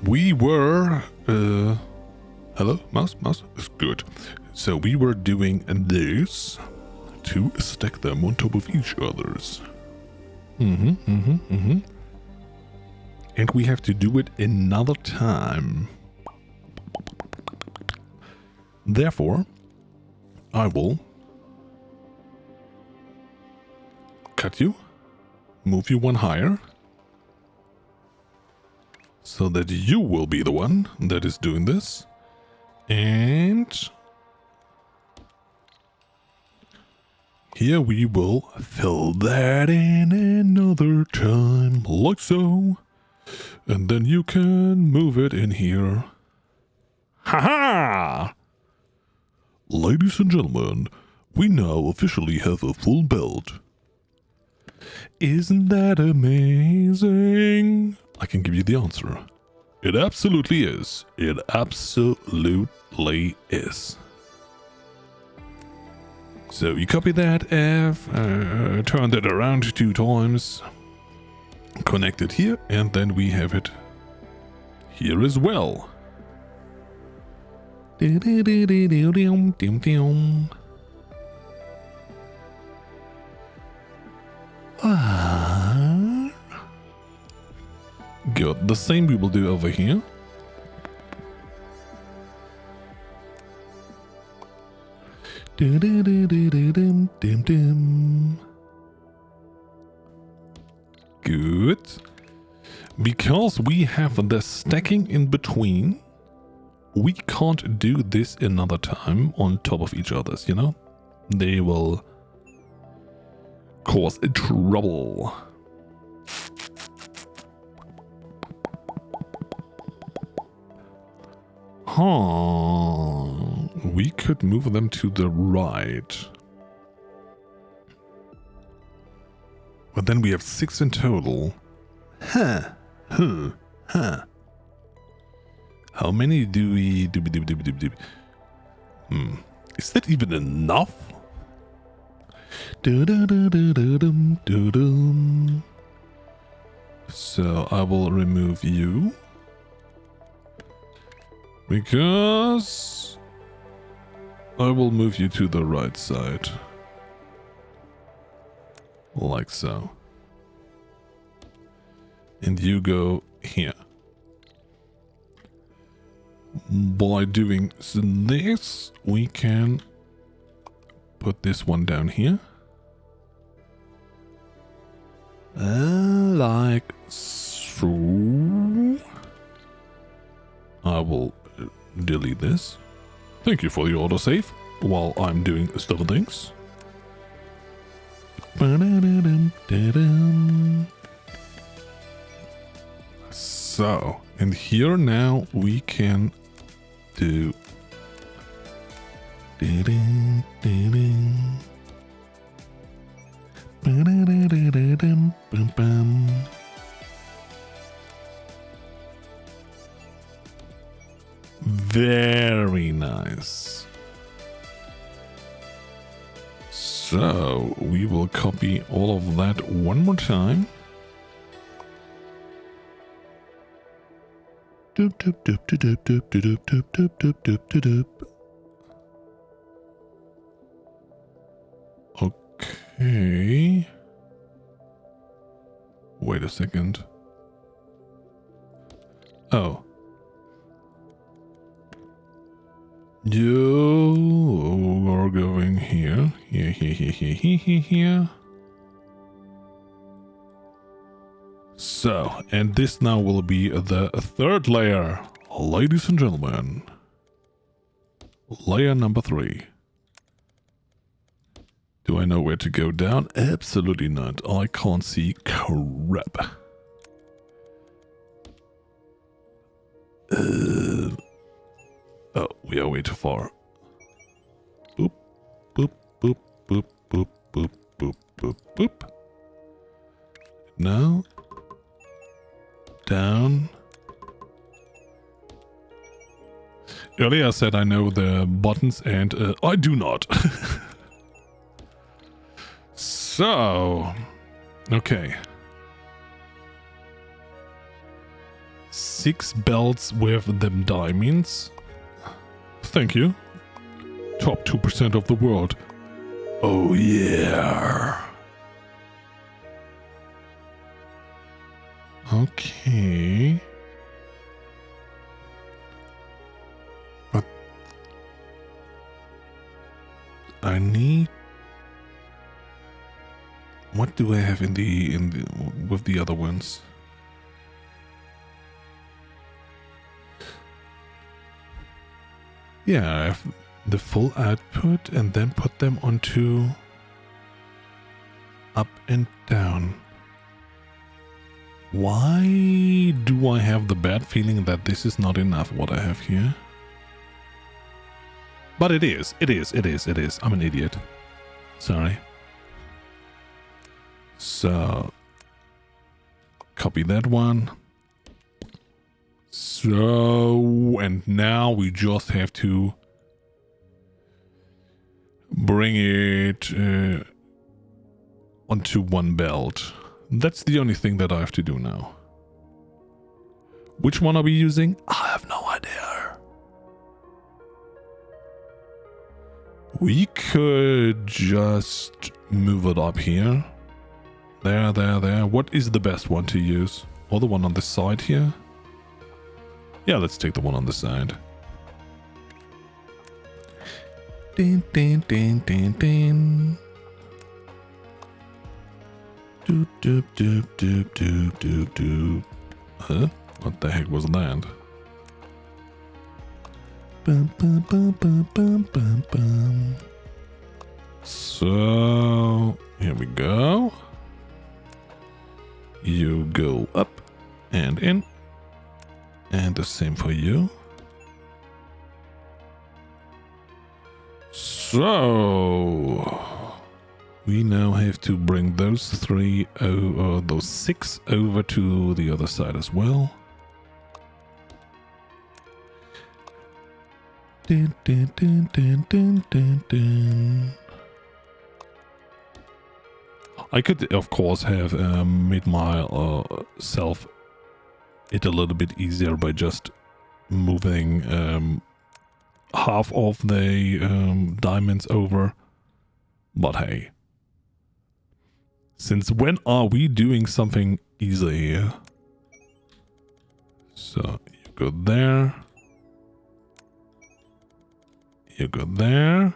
we were... hello? Mouse? It's good. So we were doing this to stack them on top of each others. And we have to do it another time. Therefore, I will cut you, move you one higher, so that you will be the one that is doing this. And here we will fill that in another time, like so. And then you can move it in here. Haha! Ladies and gentlemen, we now officially have a full belt. Isn't that amazing? I can give you the answer. It absolutely is. It absolutely is. So you copy that F, turn that around 2 times, connect it here, and then we have it here as well. Good. The same we will do over here. Good. Because we have the stacking in between, we can't do this another time on top of each other's, you know? They will cause trouble. We could move them to the right. But then we have 6 in total. How many do we do? Is that even enough? So I will remove you. Because I will move you to the right side. Like so. and you go here. By doing this, we can put this one down here. Like so. I will delete this. Thank you for the autosave while I'm doing stuff and things. So, and here now we can do very nice. So we will copy all of that one more time. Doop, doop, doop, doop, doop, doop, doop, doop, doop, doop, doop, doop. Okay. Wait a second. Oh. You are going here. Here. So, and this now will be the third layer, ladies and gentlemen. Layer number 3. Do I know where to go down? Absolutely not. I can't see crap. Oh, we are way too far. Boop, boop, boop, boop, boop, boop, boop, boop, boop. Now, down. Earlier I said I know the buttons and I do not. So, okay. 6 belts with them diamonds. Thank you. Top 2% of the world. Oh yeah. Okay. But I need. What do I have in the with the other ones? Yeah, I have the full output and then put them onto up and down. Why do I have the bad feeling that this is not enough what I have here? But it is. I'm an idiot. Sorry. So, copy that one. So, and now we just have to bring it onto one belt. That's the only thing that I have to do now. Which one are we using? I have no idea. We could just move it up here. There. What is the best one to use? Or the one on the side here? Yeah, let's take the one on the side. Din. Doop. Huh? What the heck was that? Bum. So, here we go. You go up and in. And the same for you. So we now have to bring those 6 over to the other side as well. Din. I could, of course, have made myself it a little bit easier by just moving half of the diamonds over. But hey, since when are we doing something easy here? So you go there. You go there.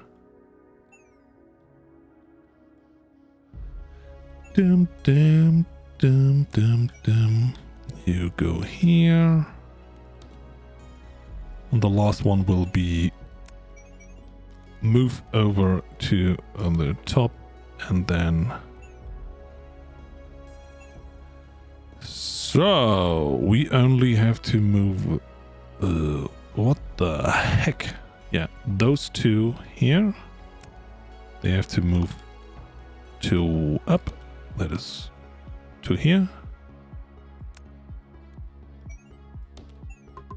Dum dum dum dum dum. You go here. And the last one will be move over to the top and then. So we only have to move. What the heck? Yeah, those two here. They have to move to up. That is to here.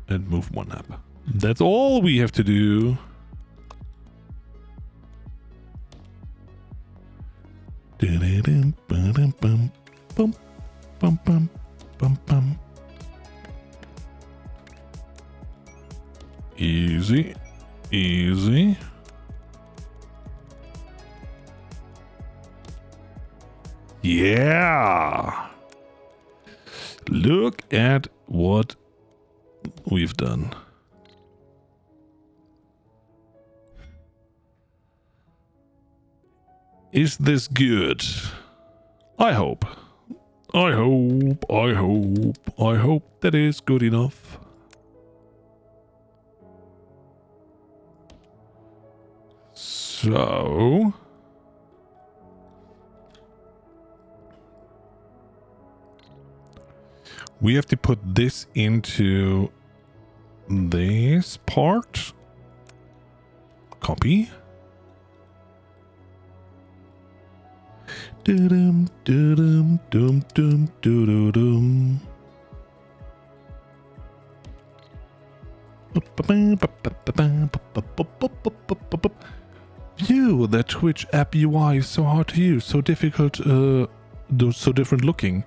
And move one up. That's all we have to do. Easy. Easy. Yeah. Look at what we've done. Is this good? I hope. I hope that is good enough. So we have to put this into this part. Copy. Dum dum dum dum dum dum. Phew, that Twitch app UI is so hard to use, so difficult, so different looking.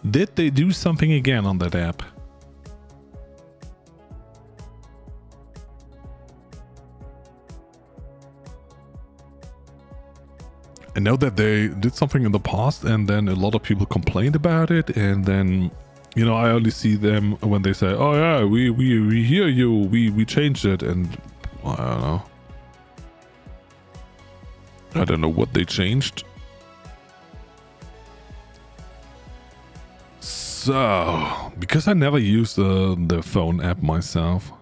Did they do something again on that app? I know that they did something in the past and then a lot of people complained about it, and then, you know, I only see them when they say, oh yeah, we hear you, we changed it, and I don't know. I don't know what they changed. So, because I never use the phone app myself,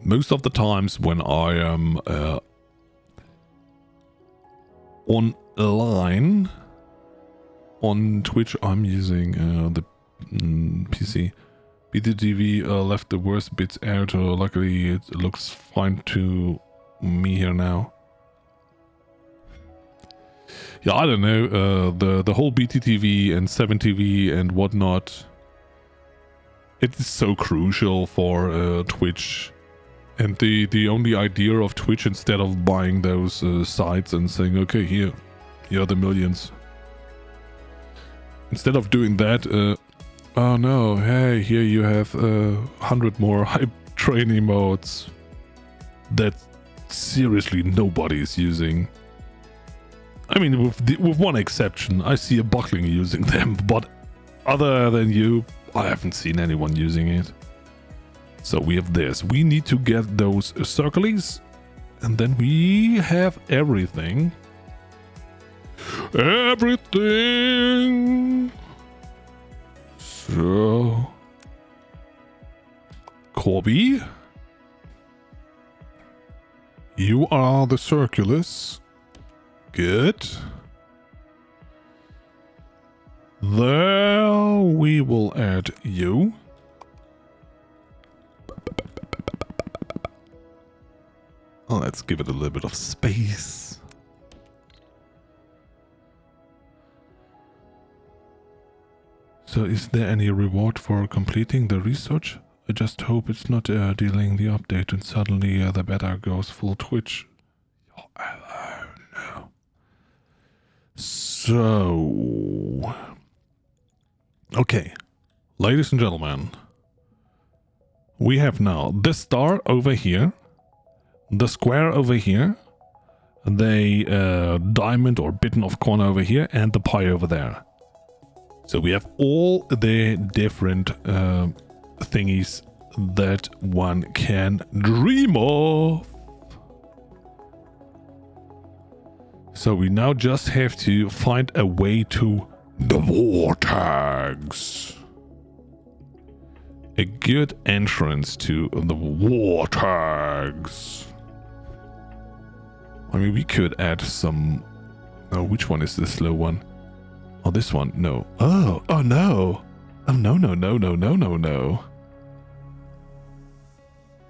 most of the times when I am online on Twitch, I'm using the PC. BTTV left the worst bits out. Luckily, it looks fine to me here now. Yeah, I don't know. The whole BTTV and 7TV and whatnot. It is so crucial for Twitch. And the only idea of Twitch, instead of buying those sites and saying, okay, here are the millions. Instead of doing that, oh no, hey, here you have 100 more hype train emotes that seriously nobody is using. I mean, with one exception, I see a Buckling using them, but other than you, I haven't seen anyone using it. So we have this. We need to get those circles, and then we have everything. Everything! So... Corby? You are the circulus. Good. There we will add you. Oh, let's give it a little bit of space. So is there any reward for completing the research? I just hope it's not delaying the update and suddenly the beta goes full Twitch. I don't know. So... Okay, ladies and gentlemen. We have now this star over here. The square over here, the diamond or bitten off corner over here, and the pie over there. So we have all the different thingies that one can dream of. So we now just have to find a way to the vortex. A good entrance to the vortex. I mean, we could add some... Oh, which one is the slow one? Oh, this one. No. Oh no. Oh, no.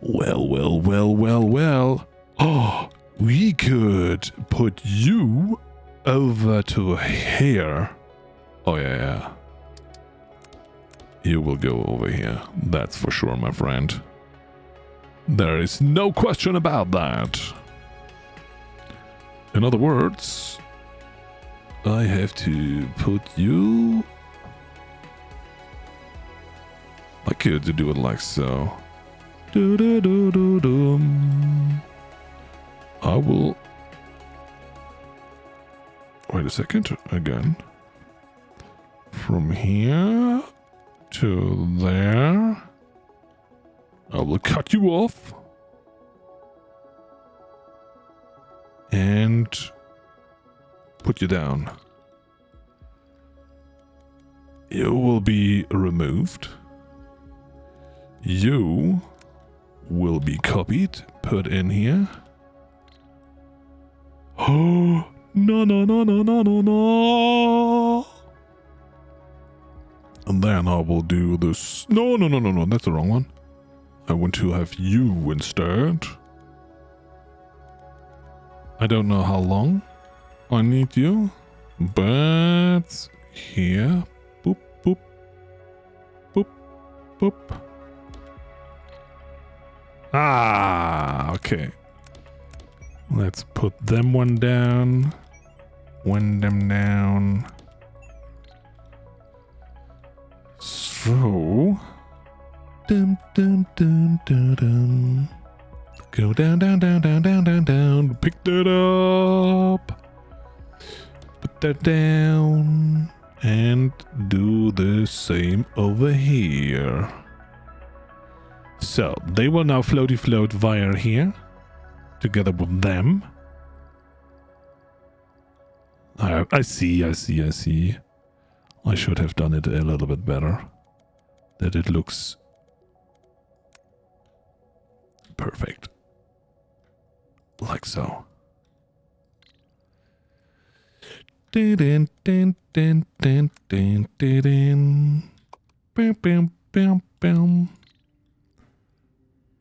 Well. Oh, we could put you over to here. Oh, yeah. You will go over here. That's for sure, my friend. There is no question about that. In other words, I have to put you... I could do it like so. I will... Wait a second. Again. From here to there. I will cut you off. And put you down. You will be removed. You will be copied, put in here. Oh, no. And then I will do this. No, that's the wrong one. I want to have you instead. I don't know how long I need you, but here, boop. Ah, okay. Let's put them one down. Them down. So, dum. Go down. Pick that up. Put that down. And do the same over here. So, they will now float via here. Together with them. I see. I should have done it a little bit better. That it looks perfect. Like so.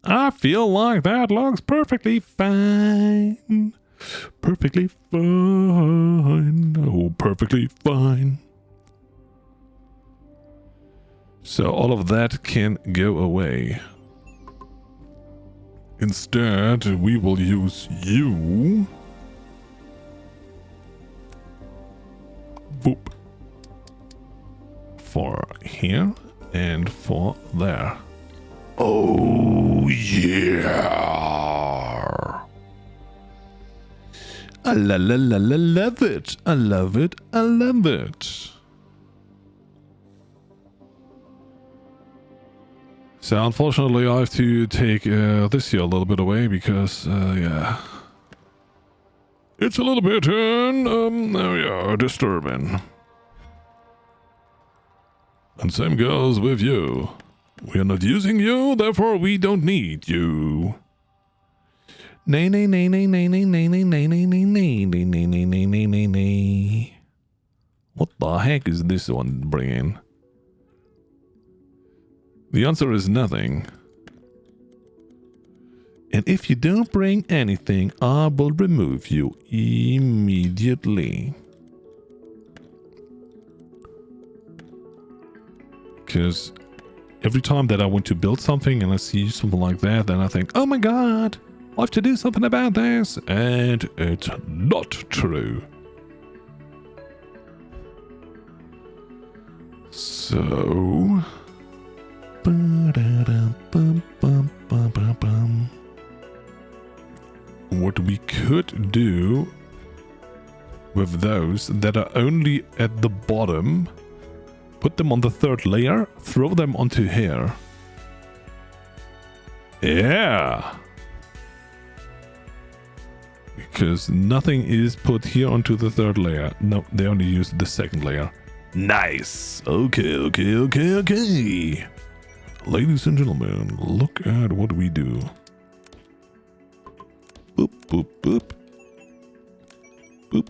I feel like that looks perfectly fine. Perfectly fine. Oh, perfectly fine. So all of that can go away. Instead, we will use you. Boop. For here and for there. Oh, yeah. I love it. I love it. So unfortunately I have to take this here a little bit away because, yeah. It's a little bit, disturbing. And same goes with you. We are not using you, therefore we don't need you. Nay. What the heck is this one bringing? The answer is nothing. And if you don't bring anything, I will remove you immediately. Because every time that I want to build something and I see something like that, then I think, oh my god, I have to do something about this. And it's not true. So... what we could do with those that are only at the bottom put them on the third layer, throw them onto here. Yeah! Because nothing is put here onto the third layer. No, they only use the second layer. Nice! Okay. Ladies and gentlemen, look at what we do. Boop, boop, boop. Boop.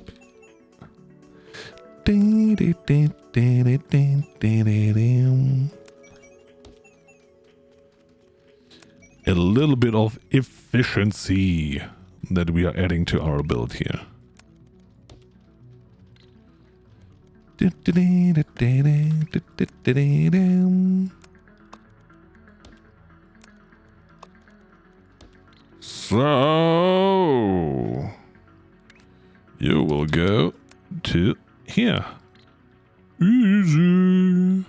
A little bit of efficiency that we are adding to our build here. So you will go to here. Easy.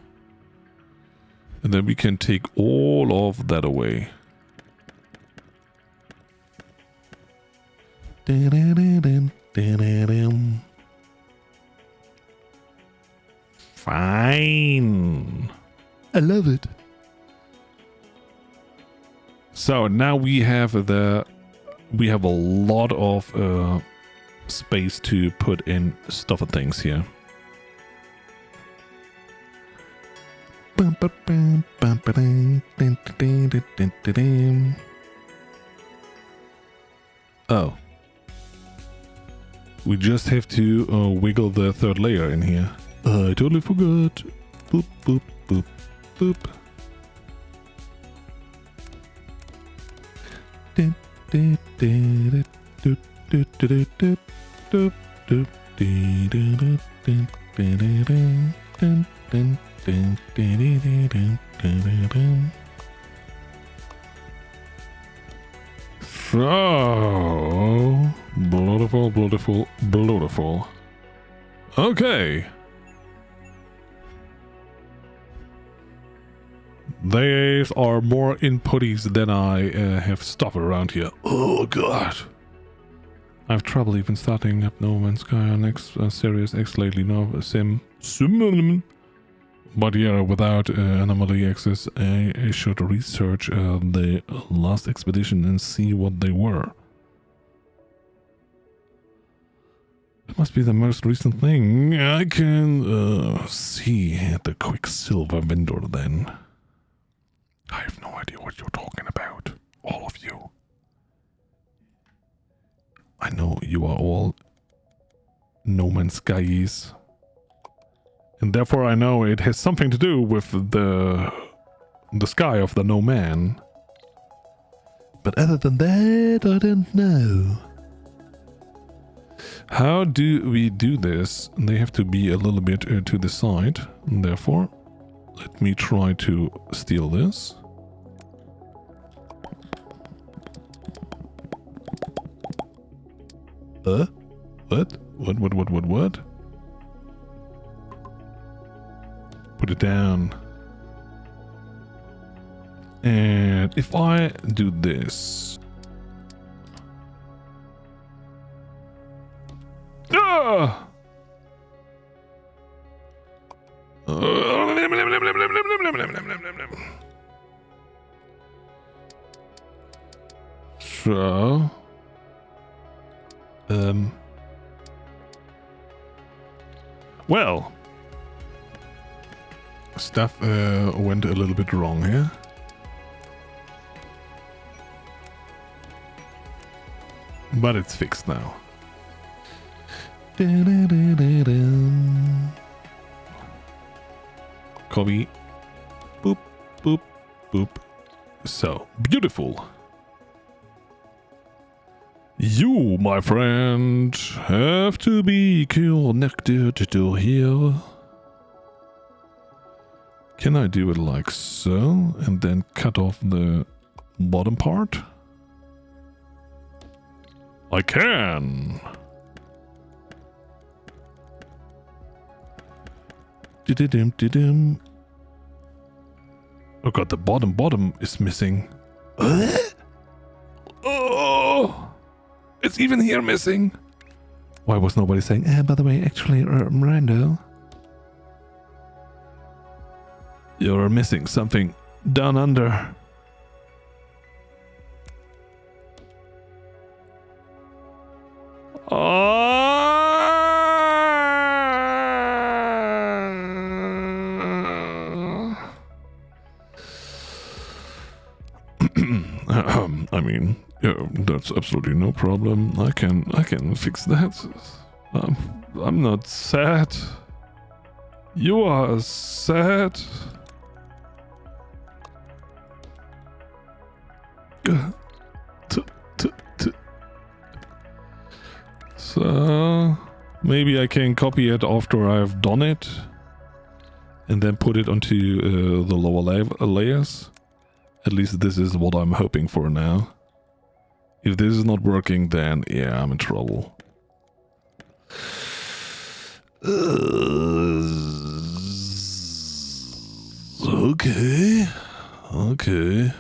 And then we can take all of that away. Fine. I love it. So now we have a lot of space to put in stuff and things here. Oh. We just have to wiggle the third layer in here. I totally forgot. Boop, boop, boop, boop. So beautiful. Okay. These are more inputties than I have stuff around here. Oh god. I have trouble even starting up No Man's Sky on Series X lately. No, sim. But yeah, without anomaly access, I should research the last expedition and see what they were. It must be the most recent thing I can see at the Quicksilver vendor then. I have no idea what you're talking about, all of you. I know you are all No Man's Skies. And therefore I know it has something to do with the sky of the No Man. But other than that, I don't know. How do we do this? They have to be a little bit to the side. And therefore, let me try to steal this. What? What? Put it down. And if I do this. Ah! So, well, stuff went a little bit wrong here. But it's fixed now. Copy. Boop, boop, boop. So, beautiful. You, my friend, have to be connected to here. Can I do it like so, and then cut off the bottom part? I can! Oh god, the bottom is missing. Oh! It's even here missing. Why was nobody saying, by the way, actually, Rando? You're missing something down under. I mean, yeah, that's absolutely no problem. I can fix that. I'm not sad. You are sad. So maybe I can copy it after I've done it, and then put it onto the lower layers. At least this is what I'm hoping for now. If this is not working, then yeah, I'm in trouble. Okay.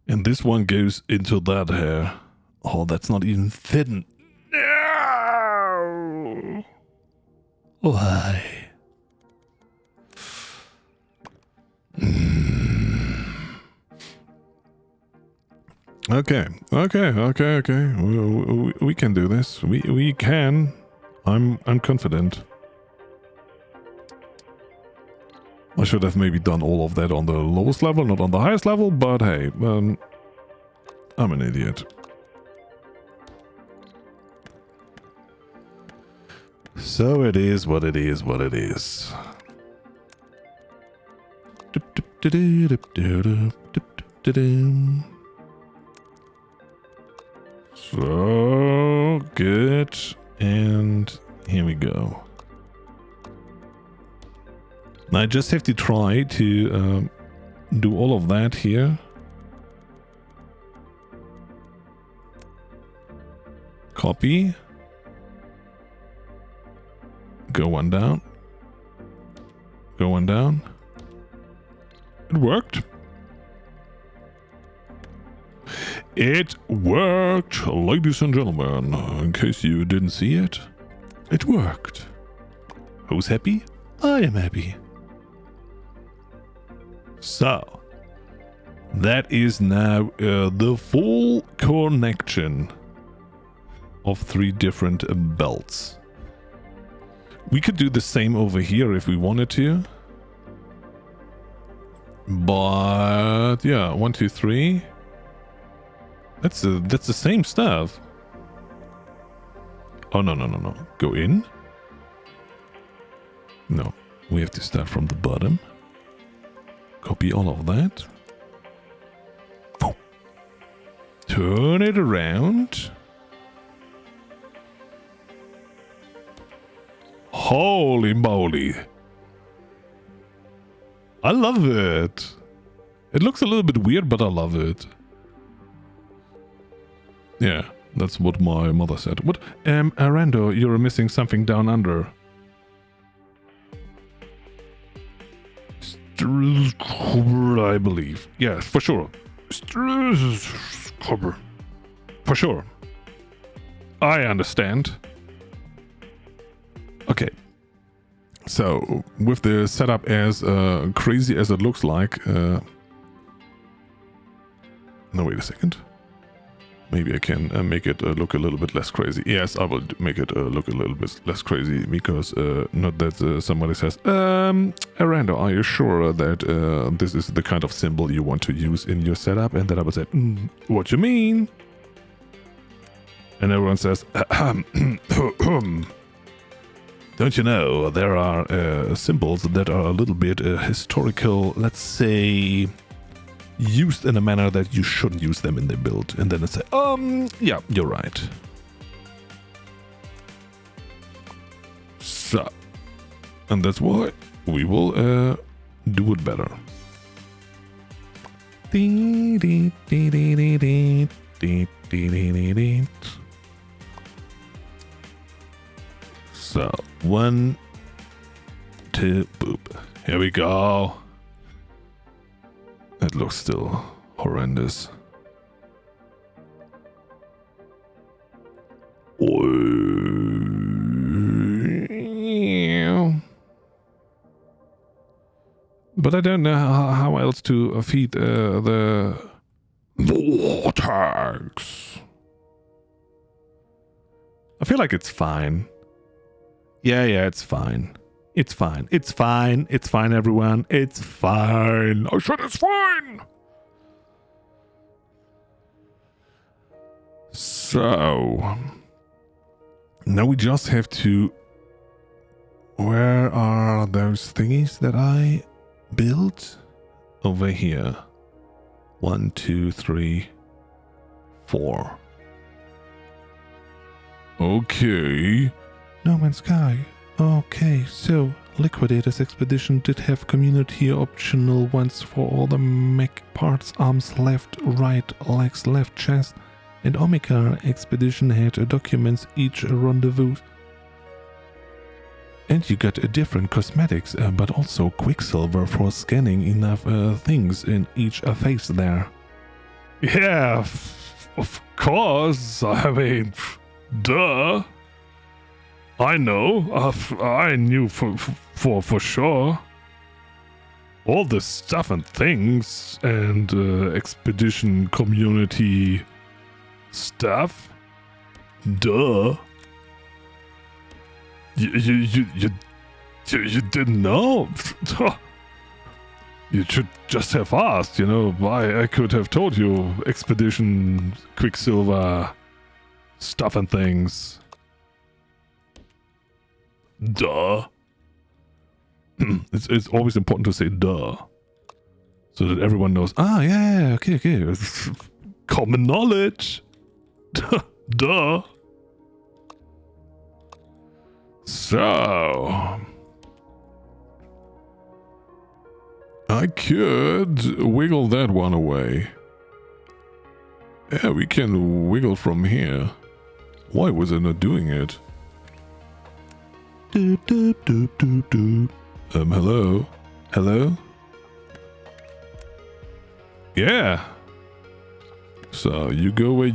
And this one goes into that hair. Oh, that's not even fitting. No! Why? Okay. We can do this. We can. I'm confident. I should have maybe done all of that on the lowest level, not on the highest level, but hey, I'm an idiot. So it is what it is. So good, and here we go. Now I just have to try to do all of that here. Copy. Go one down. Go one down. It worked. It worked, ladies and gentlemen. In case you didn't see it, it worked. Who's happy? I am happy. So, that is now the full connection of 3 different belts. We could do the same over here if we wanted to. But yeah, 1, 2, 3. That's the same stuff. Oh no. Go in. No, we have to start from the bottom. Copy all of that. Boom. Turn it around. Holy moly. I love it. It looks a little bit weird, but I love it. Yeah, that's what my mother said. What? Rando, you're missing something down under. I believe. Yes, for sure. For sure. I understand. Okay. So, with the setup as crazy as it looks like... no, wait a second. Maybe I can make it look a little bit less crazy. Yes, I will make it look a little bit less crazy because not that somebody says, Rando, are you sure that this is the kind of symbol you want to use in your setup? And then I would say, what you mean? And everyone says, don't you know, there are symbols that are a little bit historical, let's say... used in a manner that you shouldn't use them in the build. And then I say, yeah, you're right. So, and that's why we will do it better. So, 1, 2, boop. Here we go. It looks still horrendous. But I don't know how else to feed the vortex. I feel like it's fine. Yeah, it's fine. It's fine. It's fine. It's fine, everyone. It's fine. I said it's fine. So, now we just have to... Where are those thingies that I built? Over here. 1, 2, 3, 4. Okay. No Man's Sky. Okay, so Liquidator's Expedition did have community optional ones for all the mech parts, arms left, right, legs left, chest, and Omega Expedition had documents each rendezvous. And you got different cosmetics, but also Quicksilver for scanning enough things in each face there. Yeah, of course. I mean, duh. I know. I knew for sure. All the stuff and things and expedition community stuff. Duh. You didn't know? You should just have asked, you know. I could have told you expedition Quicksilver stuff and things. Duh. It's always important to say duh, so that everyone knows. Ah, yeah, okay. Common knowledge. Duh. So, I could wiggle that one away. Yeah, we can wiggle from here. Why was I not doing it? Doop, doop, doop, doop, doop. Hello? Hello? Yeah. So, you go away,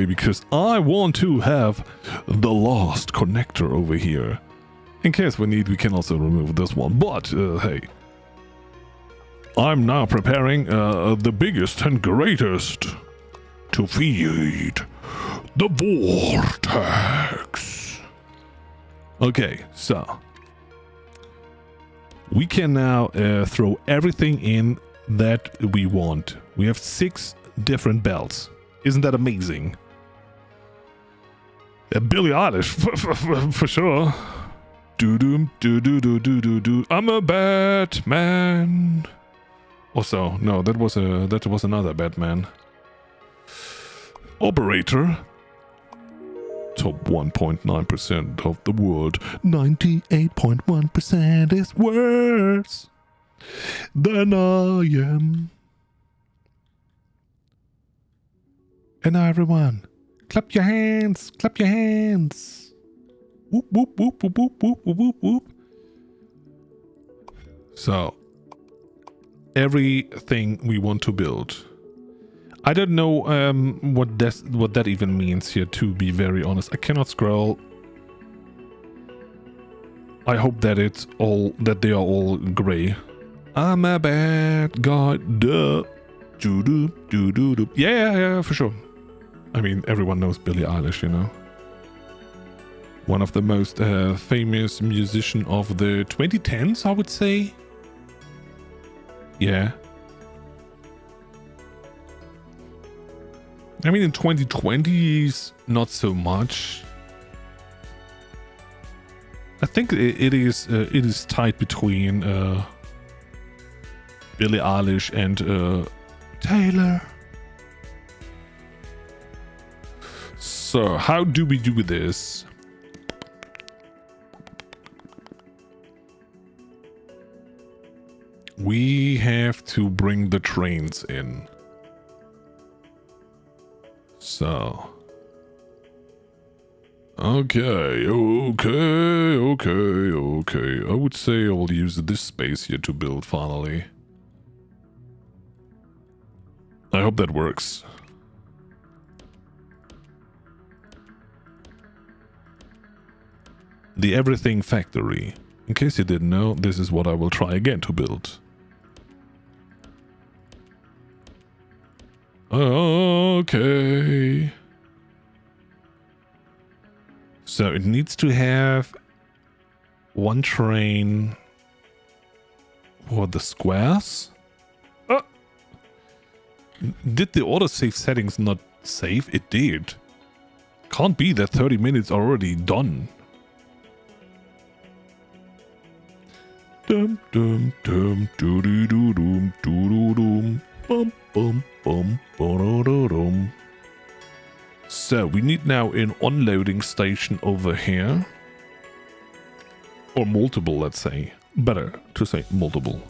because I want to have the last connector over here. In case we need, we can also remove this one, but, hey. I'm now preparing the biggest and greatest to feed the vortex. Okay, so we can now throw everything in that we want. We have 6 different belts. Isn't that amazing? Billie Eilish, for sure. Do-doom, do-do-do-do-do-do. I'm a Batman. Also, no, that was another Batman. Operator. Top 1.9% of the world. 98.1% is worse than I am. And now everyone, clap your hands, clap your hands. Whoop, whoop, whoop, whoop, whoop, whoop, whoop, whoop. So, everything we want to build. I don't know what that even means here, to be very honest. I cannot scroll. I hope that they are all gray. I'm a bad guy, duh. Doo-doo-doo-doo-doo. Yeah, for sure. I mean, everyone knows Billie Eilish, you know. One of the most famous musician of the 2010s, I would say. Yeah. I mean, in 2020s, not so much. I think it is tied between Billie Eilish and Taylor. So, how do we do this? We have to bring the trains in. So. Okay. I would say I'll use this space here to build finally. I hope that works. The Everything Factory. In case you didn't know, this is what I will try again to build. Okay. So it needs to have one train for the squares. Did the autosave settings not save? It did. Can't be that 30 minutes already done. Dum dum dum doo doo doo dum doo doo dum bum bum bum dum. So we need now an unloading station over here. Or multiple, let's say. Better to say multiple.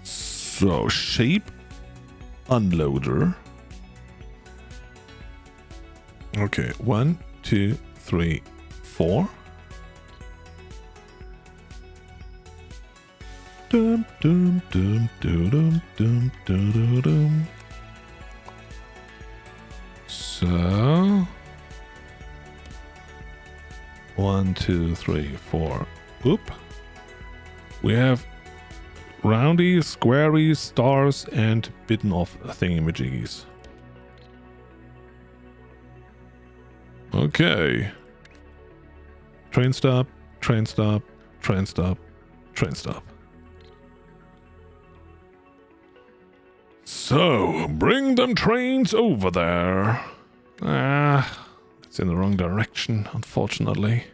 So shape unloader. Okay, 1, 2, 3, 4. Dum dum dum dum dum dum dum dum. So 1, 2, 3, 4. Oop. We have roundies, squaries, stars, and bitten off thingamajiggies. Okay. Train stop, train stop, train stop, train stop. So, bring them trains over there. It's in the wrong direction, unfortunately.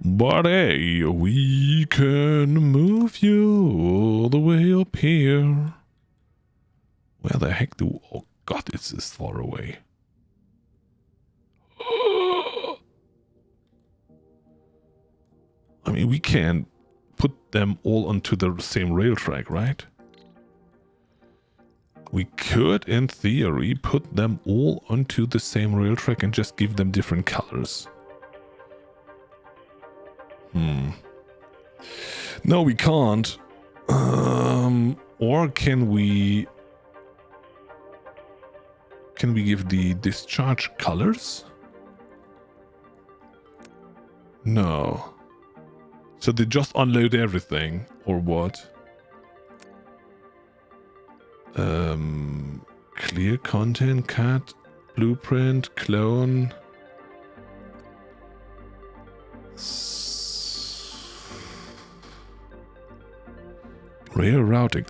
But hey, we can move you all the way up here. Where the heck do... Oh god, it's this far away. I mean, we can put them all onto the same rail track, right? We could, in theory, put them all onto the same rail track and just give them different colors. No, we can't. Or can we... Can we give the discharge colors? No. So they just unload everything, or what? Clear content, cut, blueprint, clone. Rail routing.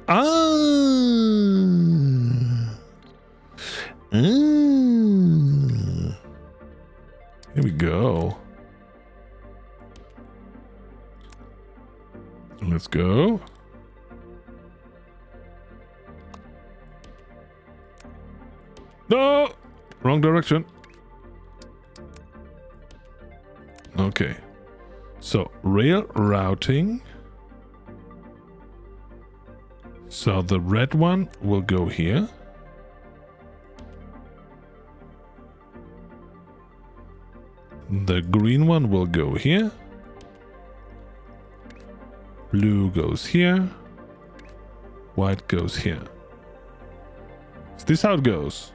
Here we go. Let's go. No! Wrong direction. Okay. So, rail routing. So, the red one will go here. The green one will go here. Blue goes here. White goes here. Is this how it goes?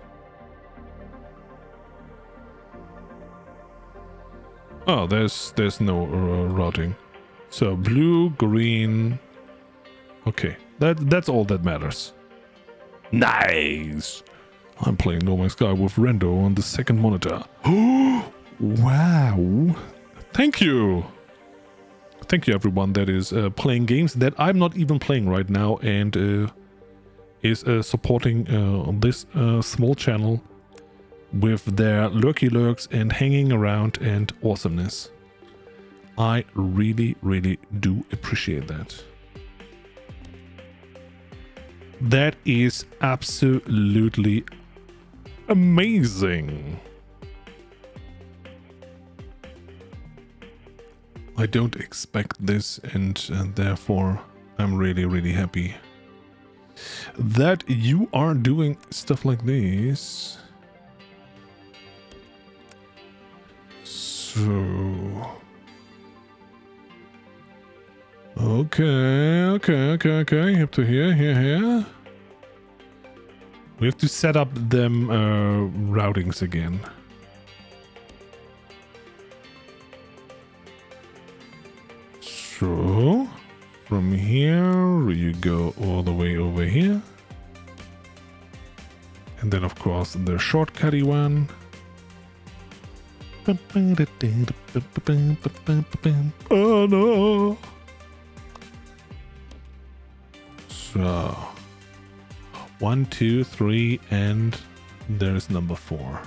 Oh, there's no routing. So blue, green. Okay, that's all that matters. Nice. I'm playing No Man's Sky with Rando on the second monitor. Wow. Thank you. Thank you, everyone that is playing games that I'm not even playing right now and is supporting this small channel with their lurky lurks and hanging around and awesomeness. I really, really do appreciate that. That is absolutely amazing. I don't expect this, and therefore I'm really, really happy that you are doing stuff like this. So, okay, up to here. We have to set up them routings again. So, from here you go all the way over here. And then, of course, the shortcutty one. Oh no! So, 1, 2, 3, and there's number 4.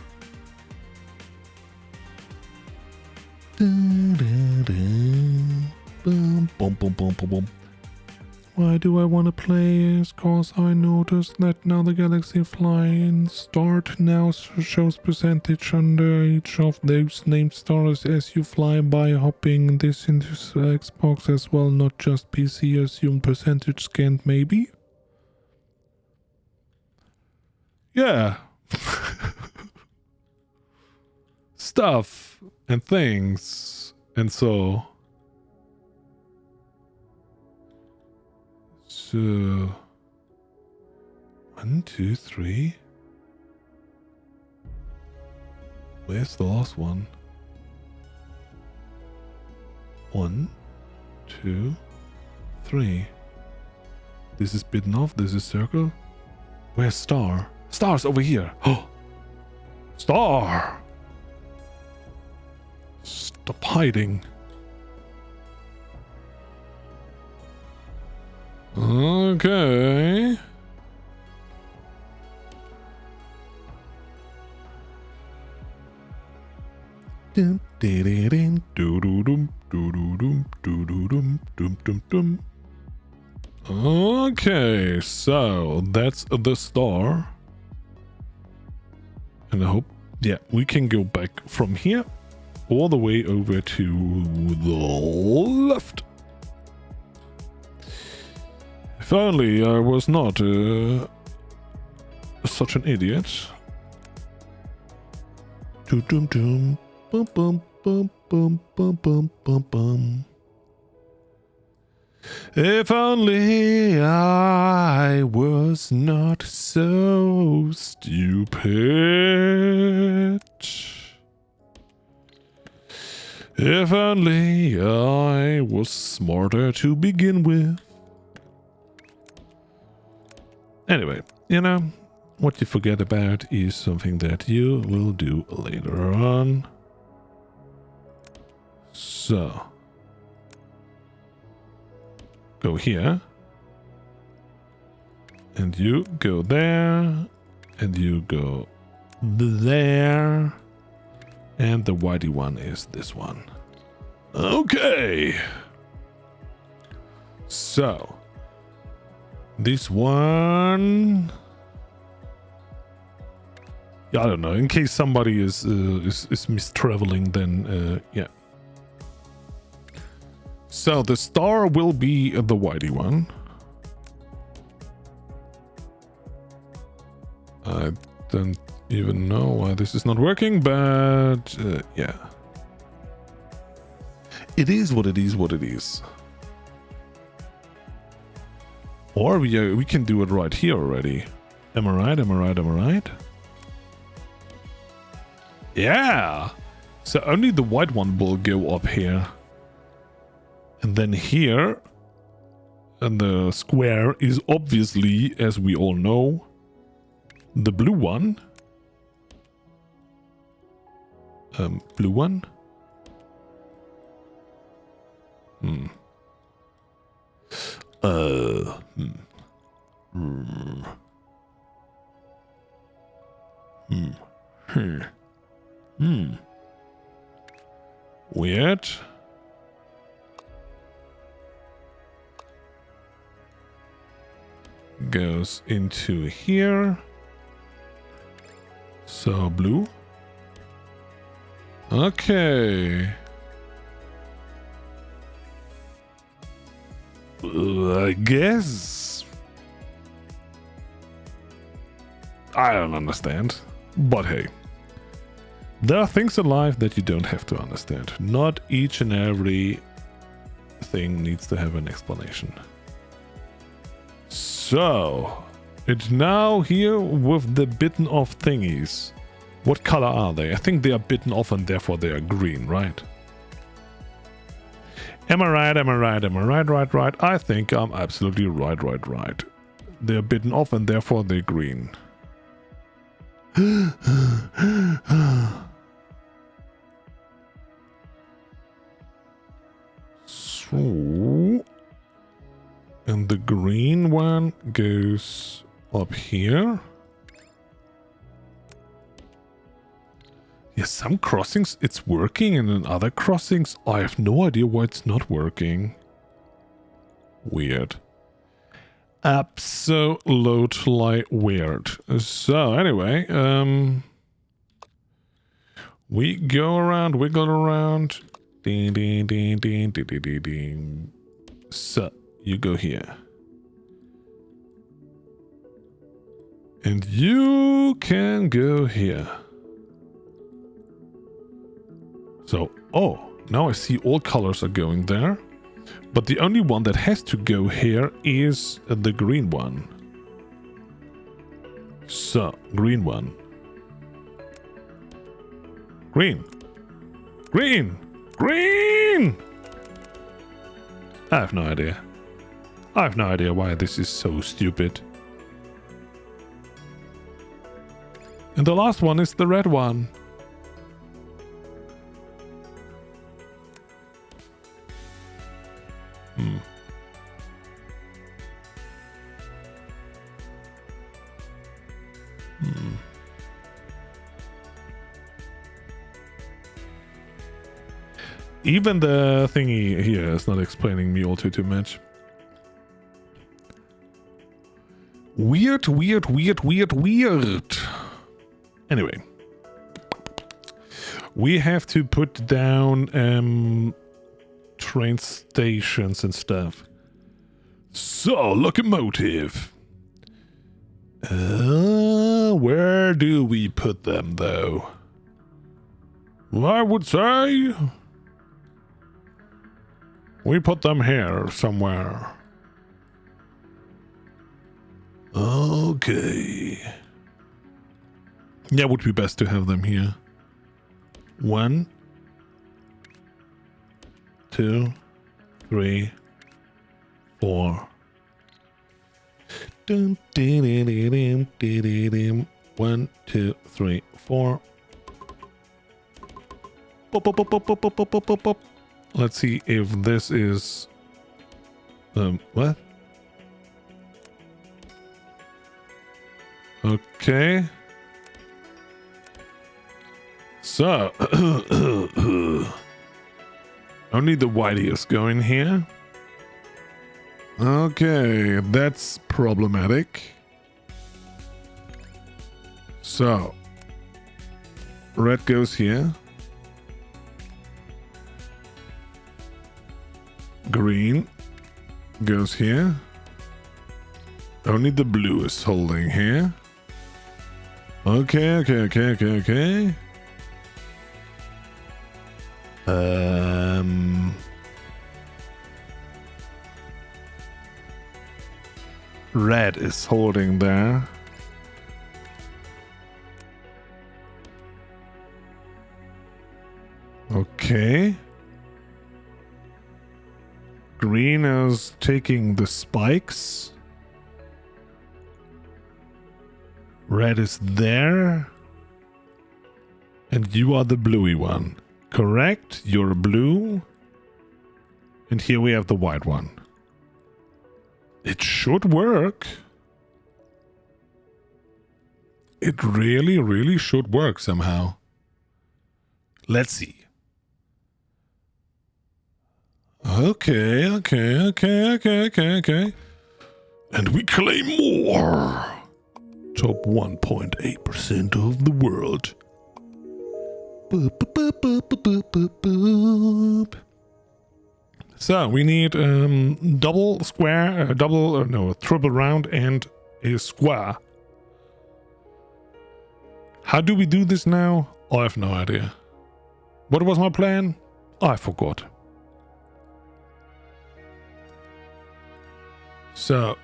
Why do I want to play? Cause I noticed that now the Galaxy Flying Start now shows percentage under each of those named stars as you fly by, hopping this into Xbox as well, not just PC. Assume percentage scanned, maybe? Yeah. Stuff and things and so 1, 2, 3. Where's the last one? 1, 2, 3. This is bitten off. This is circle. Where's star? Star's over here. Oh, star! Stop hiding. Okay. Okay, so that's the star. And I hope, yeah, we can go back from here all the way over to the left. If only I was not such an idiot. Bum bum bum bum bum bum bum bum bum. If only I was not so stupid. If only I was smarter to begin with. Anyway, you know, what you forget about is something that you will do later on. So, go here. And you go there. And you go there. And the whitey one is this one. Okay. So, this one, yeah, I don't know. In case somebody is mistraveling, then yeah. So the star will be the whitey one. I don't even know why this is not working, but yeah. It is what it is. What it is. Or we can do it right here already. Am I right? Am I right? Am I right? Yeah! So only the white one will go up here. And then here, and the square is obviously, as we all know, the blue one. Blue one? Weird. Goes into here. So blue. Okay. I guess. I don't understand. But hey. There are things in life that you don't have to understand. Not each and every thing needs to have an explanation. So, it's now here with the bitten off thingies. What color are they? I think they are bitten off and therefore they are green, right? Am I right? Am I right? Am I right? Right? I think I'm absolutely right. They're bitten off and therefore they're green. So, and the green one goes up here. Yeah, some crossings it's working, and in other crossings I have no idea why it's not working. Weird. Absolutely weird. So anyway, we go around, wiggle around. Ding, ding, ding, ding, ding, ding, ding, ding. So you go here. And you can go here. So, oh, now I see all colors are going there. But the only one that has to go here is the green one. So, green one. Green. Green. Green! I have no idea. I have no idea why this is so stupid. And the last one is the red one. Even the thingy here is not explaining me all too much. Weird, weird, weird, weird, weird. Anyway. We have to put down train stations and stuff. So, locomotive. Where do we put them, though? I would say we put them here somewhere. Okay. Yeah, would be best to have them here. 1, 2, 3, 4. 1, 2, 3, 4. Pop, pop, pop, pop, pop, pop, pop, pop, pop. Let's see if this is what? Okay. So only the whitey is going here. Okay, that's problematic. So red goes here. Green goes here. Only the blue is holding here. Okay. Red is holding there. Okay. Green is taking the spikes. Red is there. And you are the bluey one. Correct? You're blue. And here we have the white one. It should work. It really, really should work somehow. Let's see. Okay. And we claim more. Top 1.8% of the world. Boop, boop, boop, boop, boop, boop, boop. So we need double square, triple round and a square. How do we do this now? I have no idea. What was my plan? I forgot. So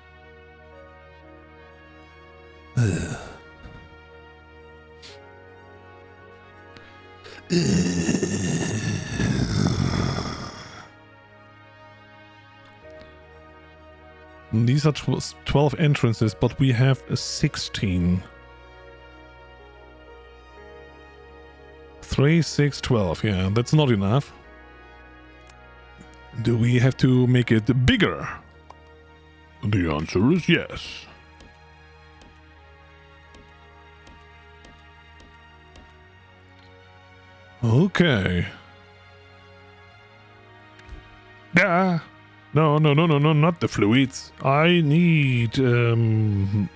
these are 12 entrances, but we have 16. 3, 6, 12. Yeah, that's not enough. Do we have to make it bigger? The answer is yes. Okay. Ah, no, not the fluids. I need them.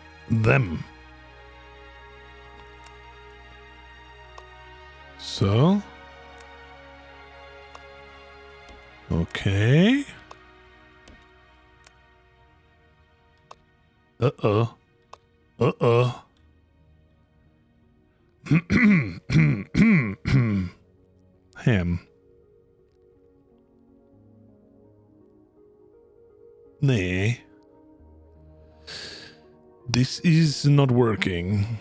So. Okay. Uh-oh. Uh-oh. Ham. Nee. This is not working.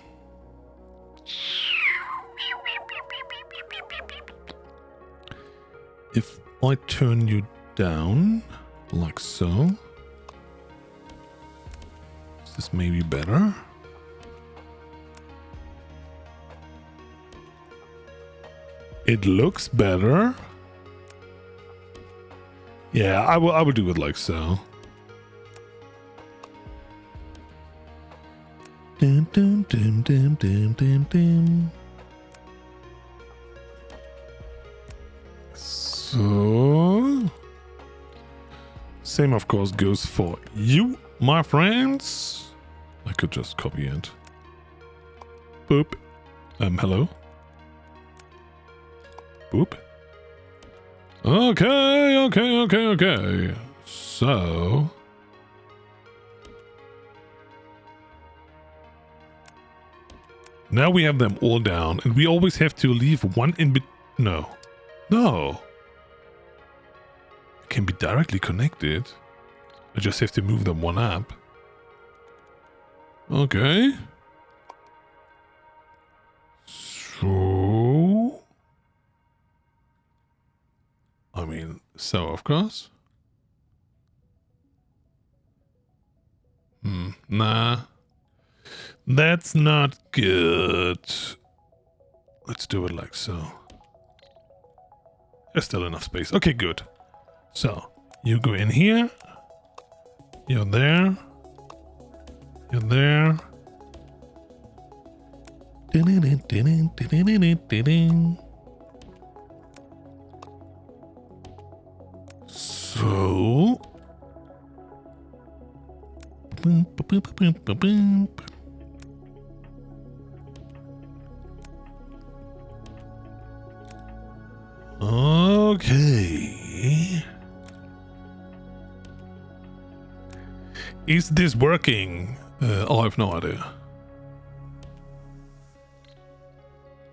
If I turn you down, like so. Is this maybe better? It looks better. Yeah, I will do it like so. Dum, dum, dum, dum, dum, dum, dum. So, same of course goes for you, my friends. I could just copy it. Boop. Hello. Boop. Okay. So. Now we have them all down, and we always have to leave one in No. It can be directly connected. I just have to move them one up. Okay. So... I mean, so of course. Nah. That's not good. Let's do it like so. There's still enough space. Okay, good. So, you go in here. You're there. You're there. So... Okay. Is this working? I have no idea.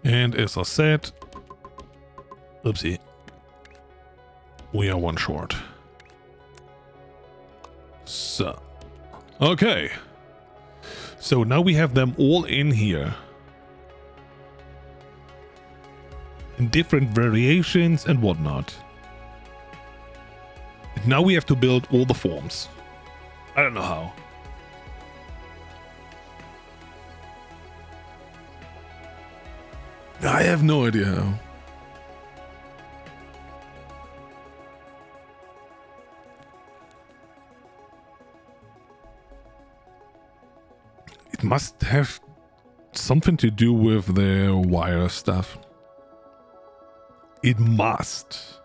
And as I said, oopsie, we are one short. So, okay. So now we have them all in here. In different variations and whatnot. And now we have to build all the forms. I don't know how. I have no idea how. It must have something to do with the wire stuff. It must.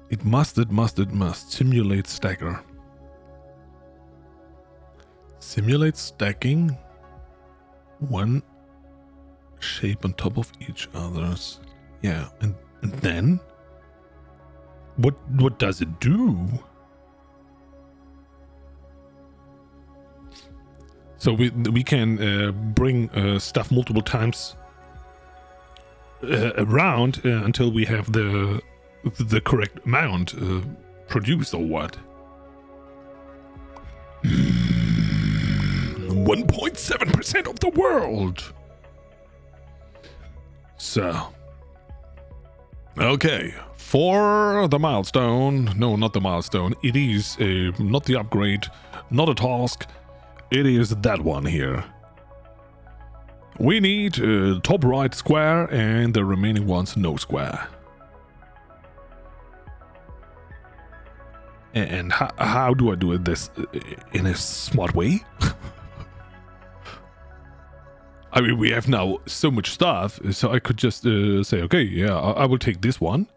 It must. Simulate stacker. Simulate stacking one shape on top of each other's. Yeah, and then what does it do? So we can bring stuff multiple times around until we have the correct amount produced, or what? 1.7% of the world. So, okay, for the milestone. No, not the milestone. It is not the upgrade, not a task. It is that one here. We need top right square and the remaining ones no square. And how do I do this in a smart way? I mean, we have now so much stuff, so I could just say, okay, yeah, I will take this one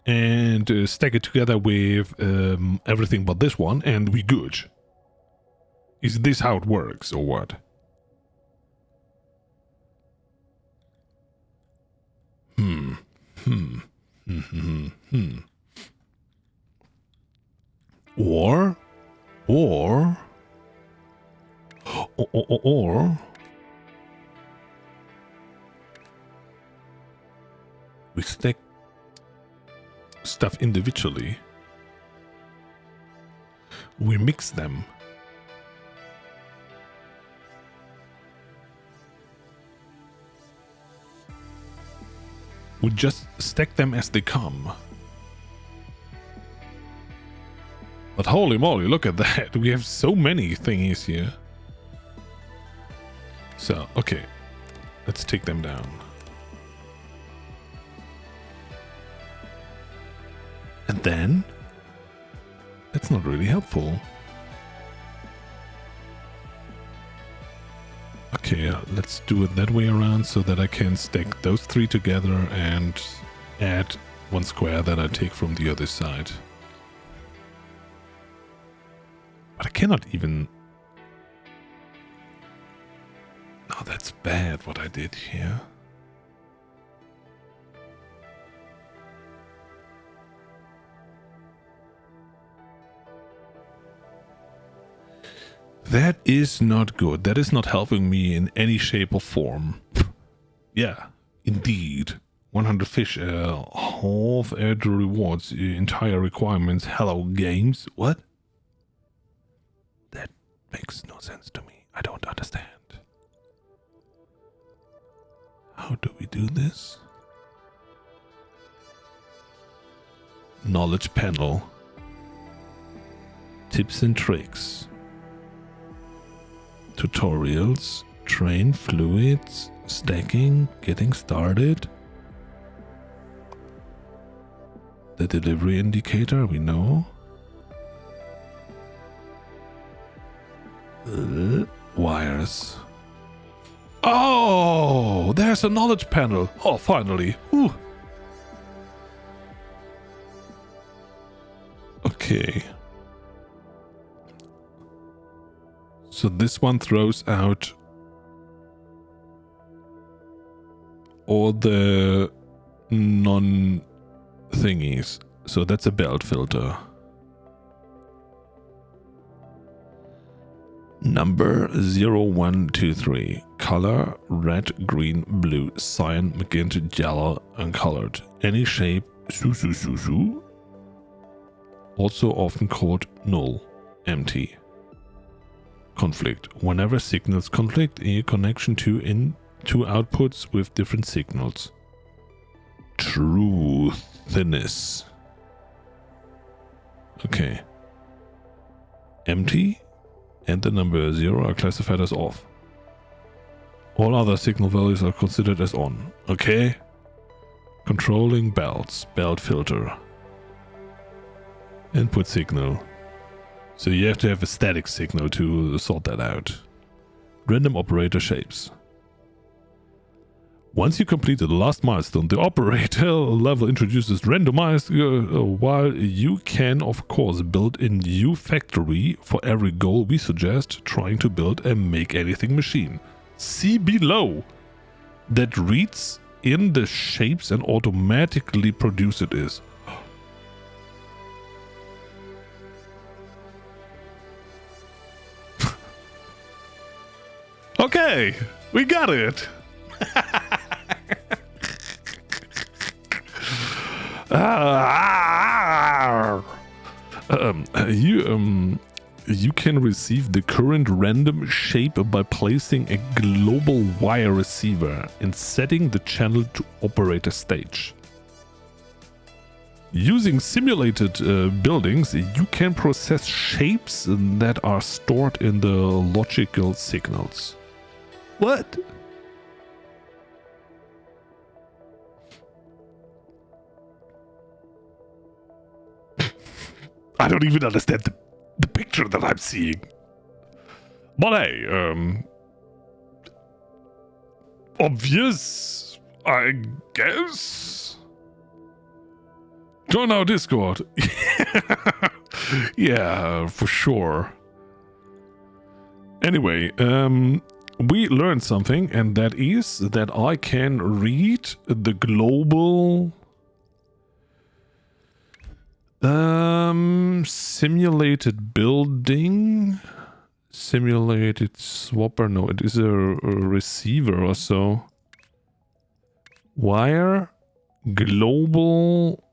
and stack it together with everything but this one, and we good. Is this how it works, or what? Or we stack stuff individually. We mix them. We just stack them as they come. But holy moly, look at that. We have so many thingies here. So, okay. Let's take them down. And then? That's not really helpful. Okay, let's do it that way around so that I can stack those three together and add one square that I take from the other side. But I cannot even... Oh, that's bad what I did here. That is not good. That is not helping me in any shape or form. Yeah, indeed. 100 fish, half add rewards, entire requirements. Hello, games. What? That makes no sense to me. I don't understand. How do we do this? Knowledge panel. Tips and tricks. Tutorials, train fluids, stacking, getting started. The delivery indicator, we know. Wires. Oh, there's a knowledge panel. Oh, finally. Whew. Okay. So this one throws out all the non-thingies. So that's a belt filter. Number 0123. Color red, green, blue, cyan, magenta, yellow, uncolored. Any shape, su. Also often called null, empty. Conflict. Whenever signals conflict, a connection to two outputs with different signals. Truthiness. Okay. Empty and the number 0 are classified as off. All other signal values are considered as on. Okay. Controlling belts. Belt filter. Input signal. So you have to have a static signal to sort that out. Random operator shapes. Once you complete the last milestone, the operator level introduces randomized, while you can of course build a new factory for every goal we suggest, trying to build a make anything machine. See below. That reads in the shapes and automatically produce it is. Okay, we got it. You can receive the current random shape by placing a global wire receiver and setting the channel to operator stage. Using simulated buildings, you can process shapes that are stored in the logical signals. What? I don't even understand the picture that I'm seeing. But hey, obvious, I guess. Join our Discord. Yeah, for sure. Anyway, we learned something, and that is that I can read the global simulated building, simulated swapper. No, it is a receiver or so. Wire, global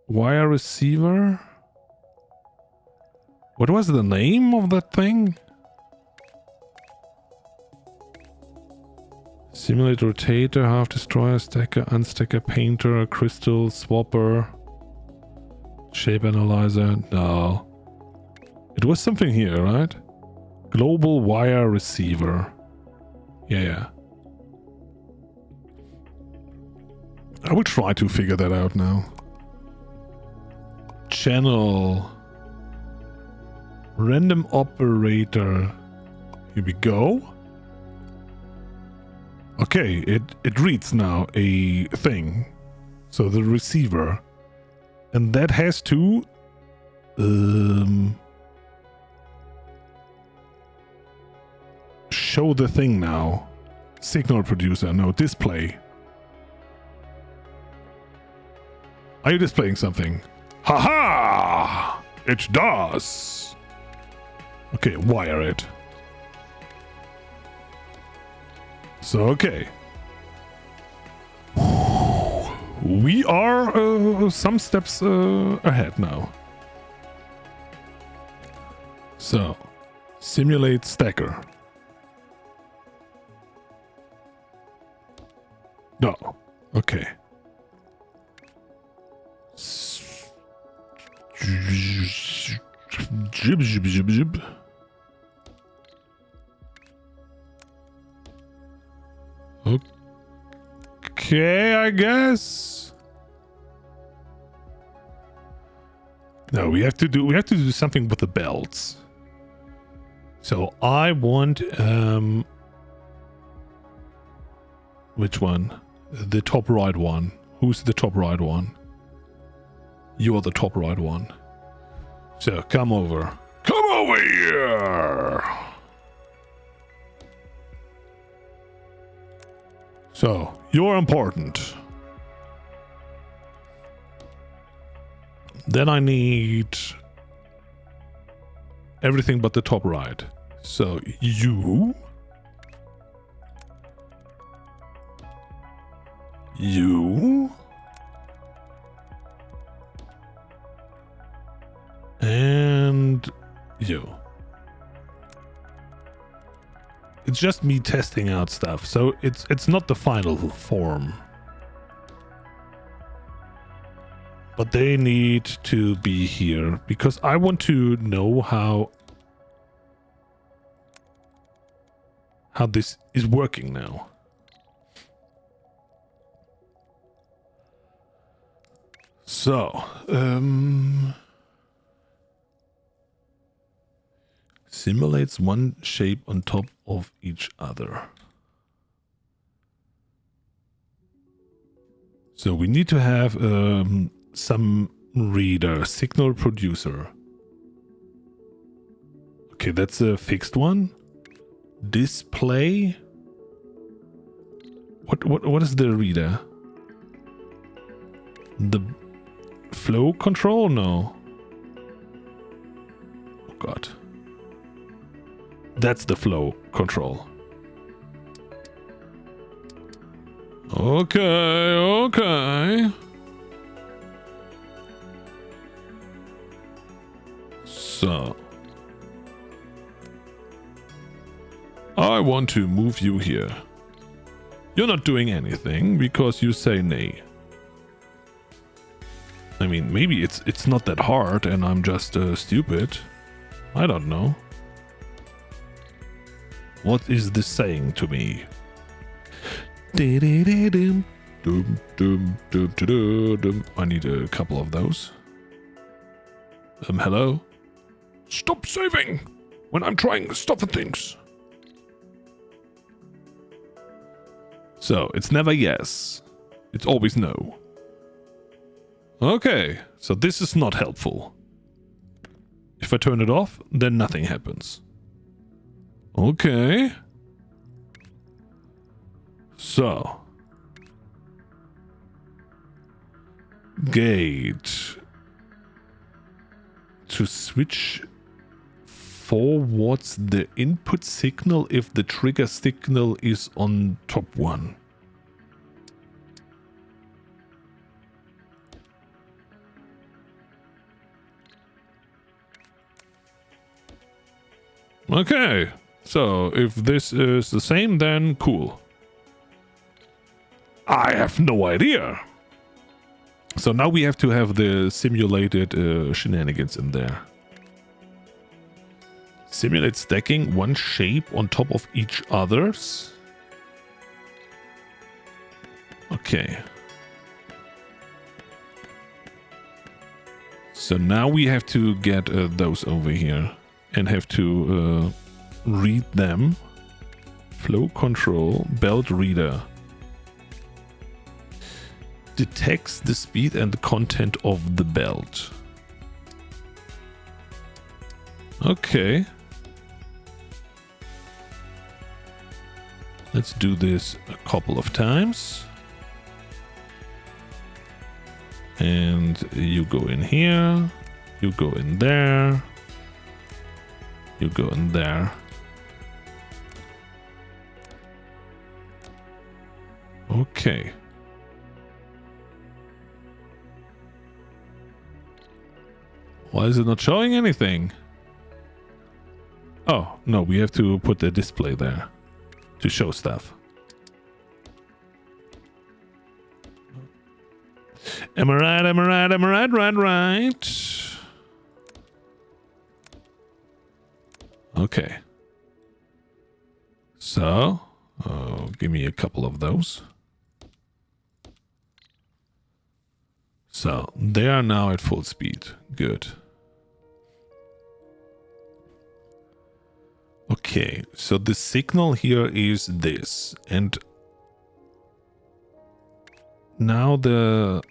wire receiver. What was the name of that thing? Simulate rotator, half destroyer, stacker, unstacker, painter, crystal, swapper, shape analyzer. No. It was something here, right? Global wire receiver. Yeah. I will try to figure that out now. Channel. Random operator. Here we go. Okay, it reads now a thing. So the receiver. And that has to show the thing now. Signal producer, no, display. Are you displaying something? Haha! It does! Okay, wire it. So, okay. We are some steps ahead now. So, simulate stacker. No. Okay. Jib, jib, jib, jib. Okay, I guess. No, we have to do something with the belts. So I want which one? The top right one. Who's the top right one? You are the top right one. So come over. Come over here. So, you're important. Then I need everything but the top right. So, you. And you. It's just me testing out stuff, so it's not the final form. But they need to be here, because I want to know how this is working now. So, simulates one shape on top of each other. So we need to have some reader, signal producer. Okay, that's a fixed one. Display. What is the reader? The flow control? No. Oh god. That's the flow control. Okay. So. I want to move you here. You're not doing anything because you say nay. I mean, maybe it's not that hard and I'm just stupid. I don't know. What is this saying to me? Dum, dum, dum, dum, dum. I need a couple of those. Hello? Stop saving when I'm trying stuff and things. So, it's never yes. It's always no. Okay, so this is not helpful. If I turn it off, then nothing happens. Okay. So. Gate. To switch forwards the input signal if the trigger signal is on top one. Okay, so if this is the same, then cool. I have no idea. So now we have to have the simulated shenanigans in there. Simulate stacking one shape on top of each other's. Okay. So now we have to get those over here and have to read them. Flow control, belt reader. Detects the speed and the content of the belt. Okay. Let's do this a couple of times. And you go in here. You go in there. You go in there. Okay. Why is it not showing anything? Oh, no, we have to put the display there to show stuff. Am I right? Am I right? Am I right? Right. Okay. So, give me a couple of those. So, they are now at full speed. Good. Okay, so the signal here is this, and now the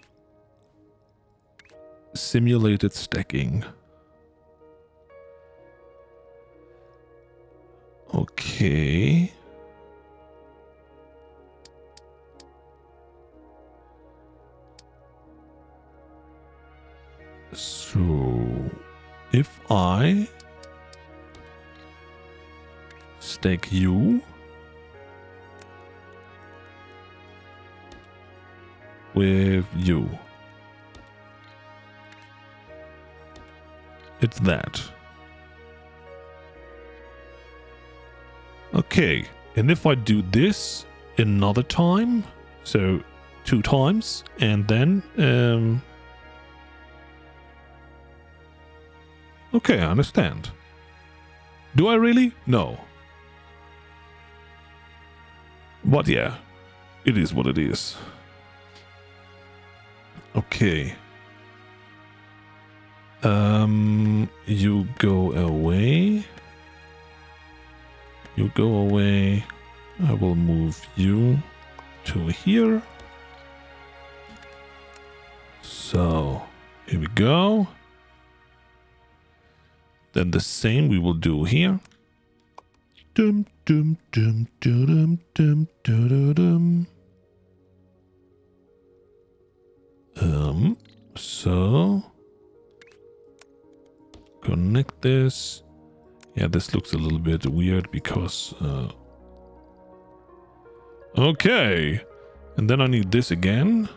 simulated stacking. Okay. So, if I stack you with you, it's that. Okay, and if I do this another time, so 2 times, and then okay, I understand. Do I really? No. But yeah, it is what it is. Okay. You go away. You go away. I will move you to here. So, here we go. Then the same we will do here. Dum dum dum dum dum dum dum. So connect this. Yeah, this looks a little bit weird because okay. And then I need this again.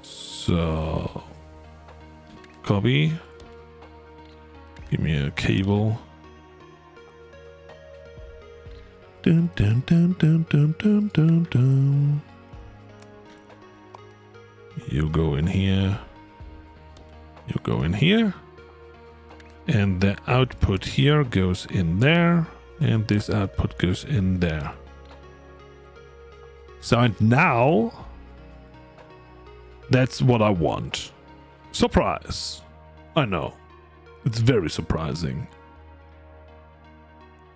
So copy. Give me a cable. Dun, dun, dun, dun, dun, dun, dun, dun. You go in here. You go in here. And the output here goes in there. And this output goes in there. So and now, that's what I want. Surprise. I know. It's very surprising.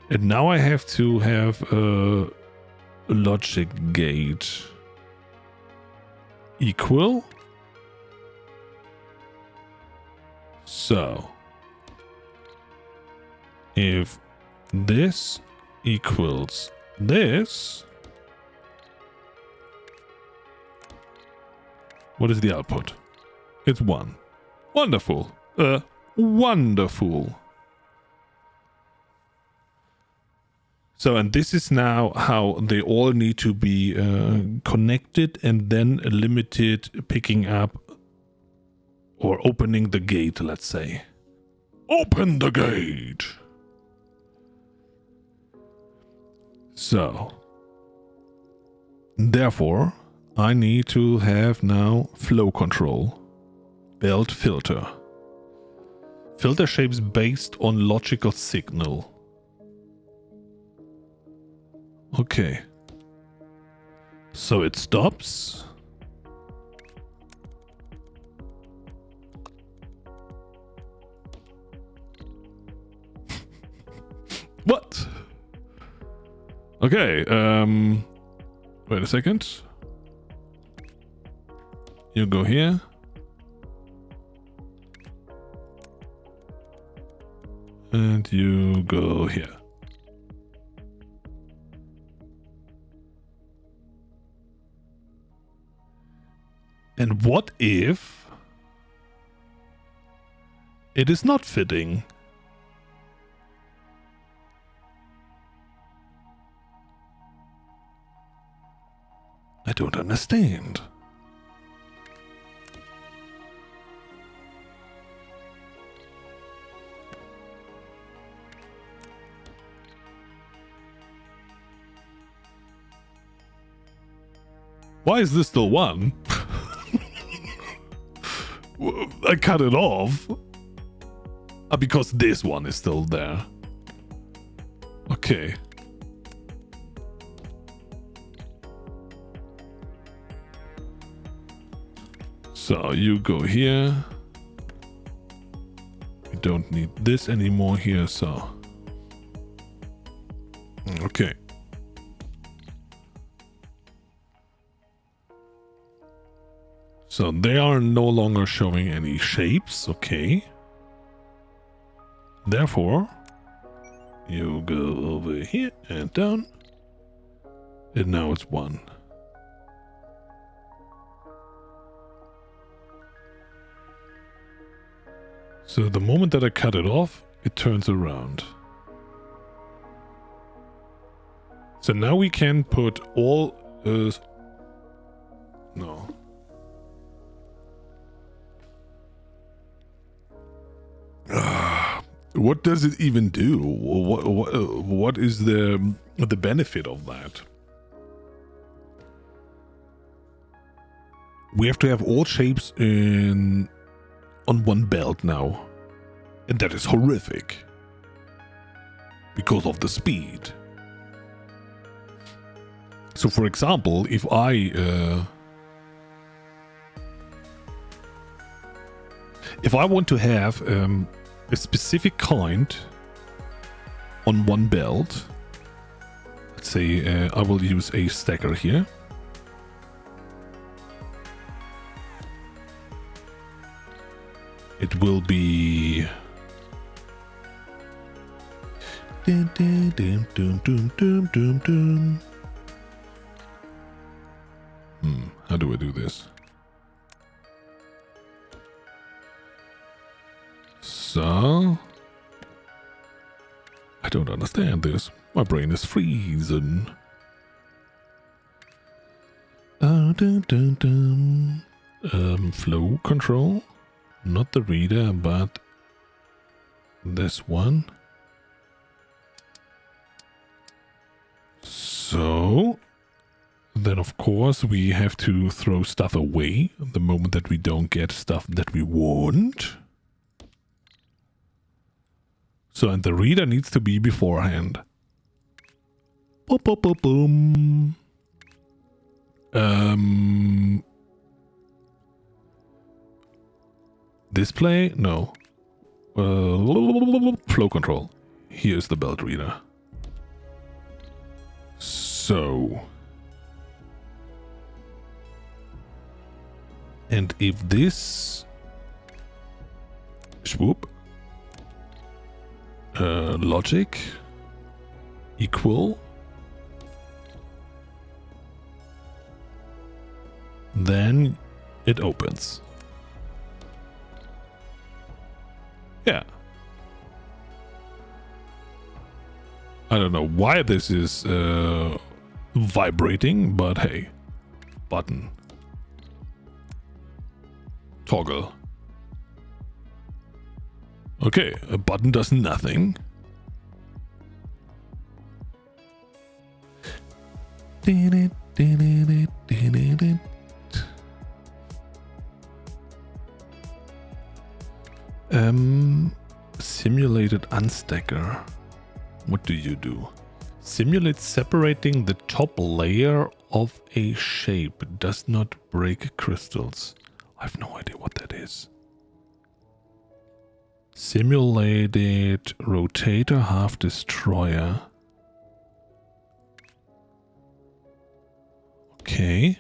And now I have to have a logic gate equal. So, if this equals this, what is the output? It's 1. Wonderful. Wonderful. So, and this is now how they all need to be connected and then limited picking up or opening the gate, let's say. Open the gate! So, therefore, I need to have now flow control. Belt filter. Filter shapes based on logical signal. Okay. So it stops. What? Okay, wait a second. You go here. And you go here. And what if it is not fitting? I don't understand. Why is this still 1? I cut it off. Because this one is still there. Okay. So you go here. We don't need this anymore here, so. Okay. So they are no longer showing any shapes, okay. Therefore, you go over here and down. And now it's 1. So the moment that I cut it off, it turns around. So now we can put all... no. What does it even do? What is the benefit of that? We have to have all shapes on one belt now. And that is horrific. Because of the speed. So for example, if I want to have a specific kind on one belt, let's say I will use a stacker here. It will be how do I do this? So I don't understand this. My brain is freezing. Flow control. Not the reader, but this one. So then of course we have to throw stuff away the moment that we don't get stuff that we want. So, and the reader needs to be beforehand. Boom, boom, boom, boom. Display? No. Flow control. Here's the belt reader. So. And if this. Swoop. Logic. Equal. Then it opens. Yeah. I don't know why this is vibrating, but hey. Button. Toggle. Okay, a button does nothing. Simulated unstacker. What do you do? Simulate separating the top layer of a shape. Does not break crystals. I have no idea what that is. Simulated rotator half destroyer. Okay.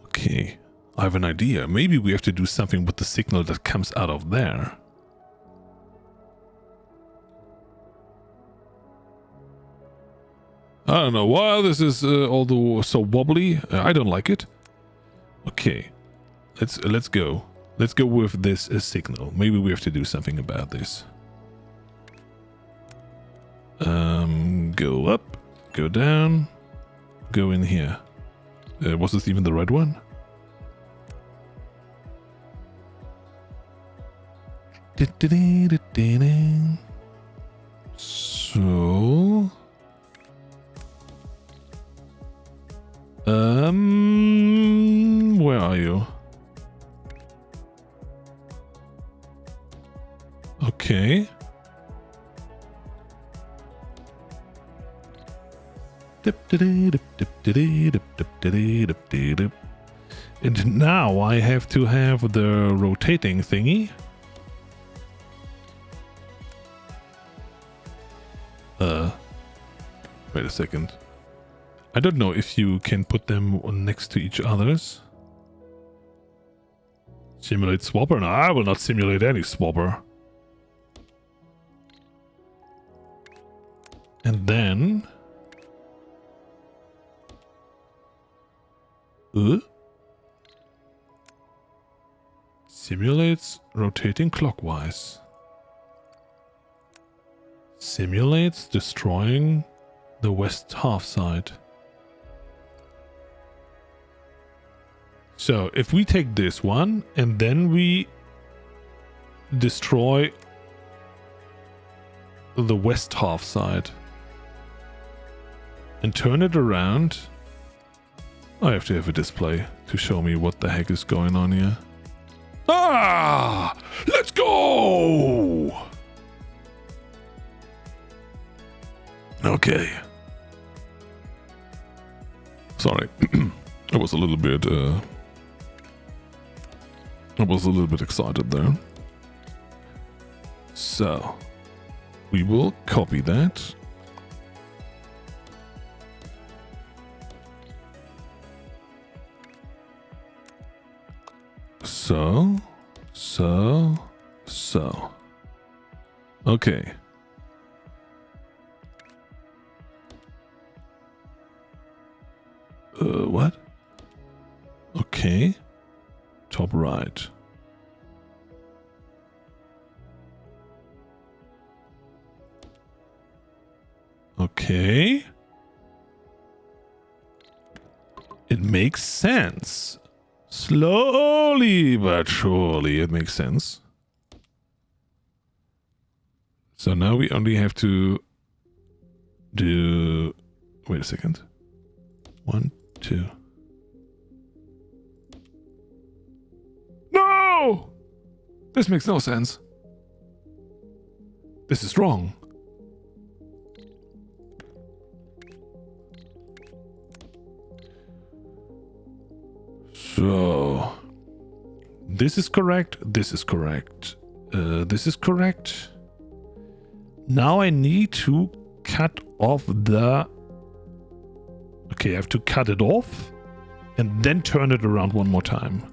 Okay. I have an idea. Maybe we have to do something with the signal that comes out of there. I don't know why this is although so wobbly. I don't like it. Okay. Let's go. Let's go with this signal. Maybe we have to do something about this. Go up, go down, go in here. Was this even the right one? So, where are you? Okay. And now I have to have the rotating thingy. Wait a second. I don't know if you can put them next to each others. Simulate swapper? No, I will not simulate any swapper. And then... simulates rotating clockwise. Simulates destroying the west half side. So if we take this one and then we destroy the west half side and turn it around, I have to have a display to show me what the heck is going on here. Ah! Let's go! Okay. Sorry. I was a little bit excited there. So, we will copy that. So. Okay. What? Okay. Top right. Okay. It makes sense. Slowly but surely it makes sense. So now we only have to do... Wait a second. 1, 2. No! This makes no sense. This is wrong. So, this is correct. This is correct. This is correct. Now I need to cut off the... Okay, I have to cut it off and then turn it around one more time.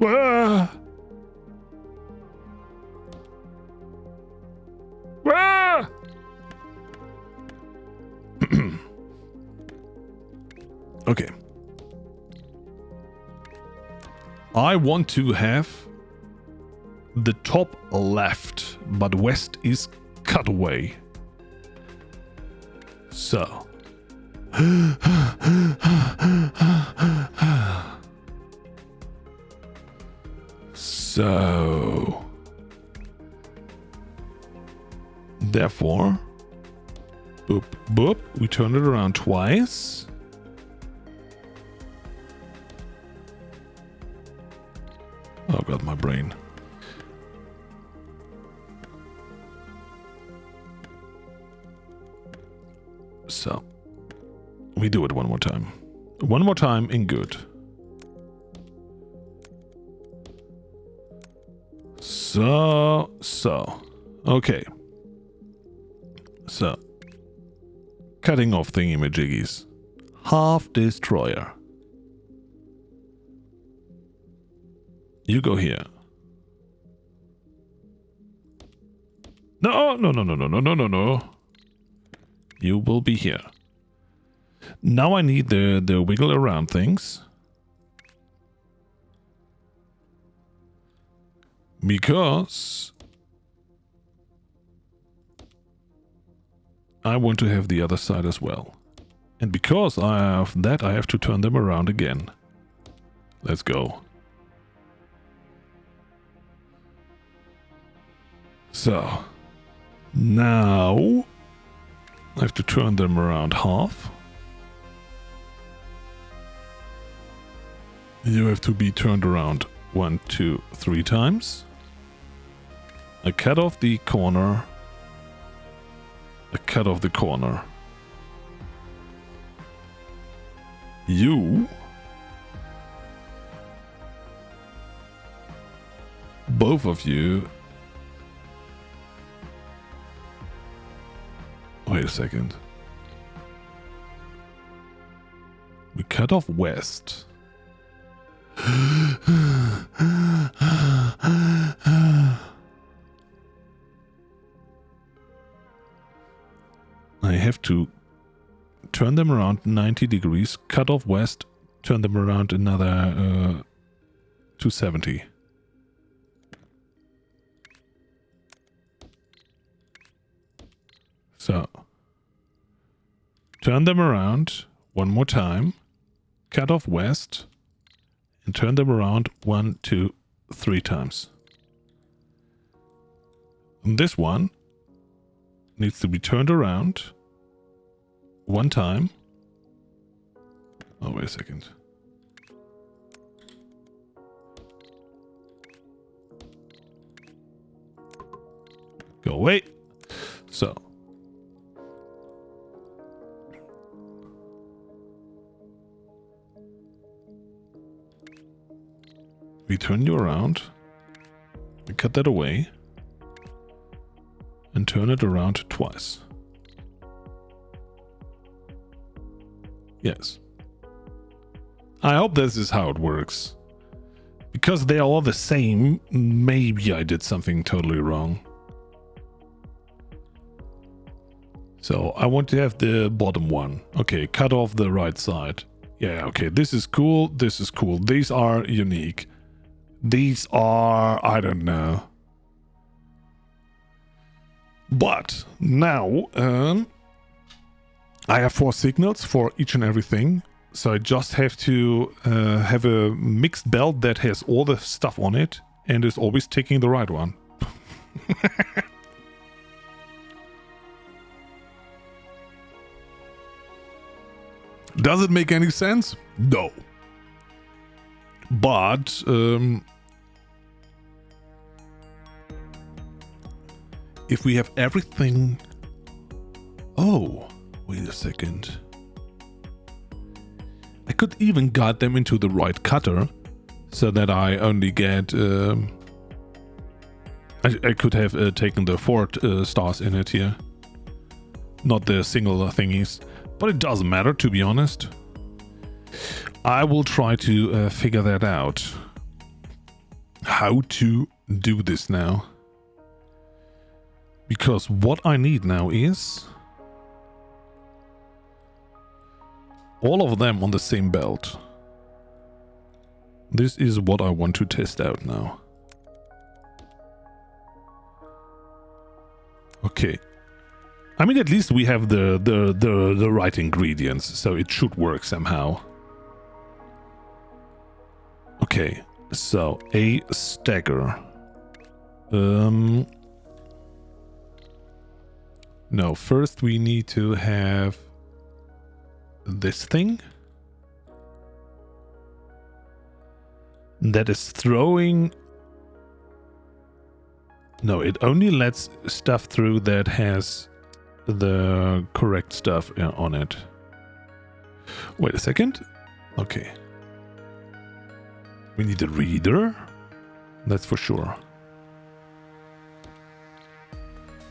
Ah! Ah! Okay. I want to have the top left, but west is cut away. So. So. Therefore, boop, boop, we turn it around twice. Oh god, my brain. So, we do it one more time. One more time in good. So, okay. So, cutting off thingy-majiggies. Half destroyer. You go here. No. You will be here. Now I need the wiggle around things. Because I want to have the other side as well. And because I have that, I have to turn them around again. Let's go. So, now I have to turn them around half. You have to be turned around 1, 2, 3 times. I cut off the corner. I cut off the corner. You, both of you. Wait a second. We cut off west. I have to turn them around 90 degrees, cut off west, turn them around another 270. So, turn them around one more time, cut off west, and turn them around 1, 2, 3 times. And this one needs to be turned around one time. Oh, wait a second. Go away. So. We turn you around. We cut that away. And turn it around twice. Yes. I hope this is how it works. Because they are all the same, maybe I did something totally wrong. So I want to have the bottom one. Okay, cut off the right side. Yeah, okay, this is cool, this is cool. These are unique. These are, I don't know. But now, I have 4 signals for each and everything. So I just have to have a mixed belt that has all the stuff on it and is always taking the right one. Does it make any sense? No. But if we have everything... Oh, wait a second. I could even guide them into the right cutter so that I only get... I could have taken the 4 stars in it here. Not the single thingies. But it doesn't matter, to be honest. I will try to figure that out. How to do this now. Because what I need now is... all of them on the same belt. This is what I want to test out now. Okay. I mean, at least we have the right ingredients, so it should work somehow. Okay, so a stagger. No, first we need to have this thing that is throwing. No, it only lets stuff through that has the correct stuff on it. Wait a second. Okay. We need a reader. That's for sure.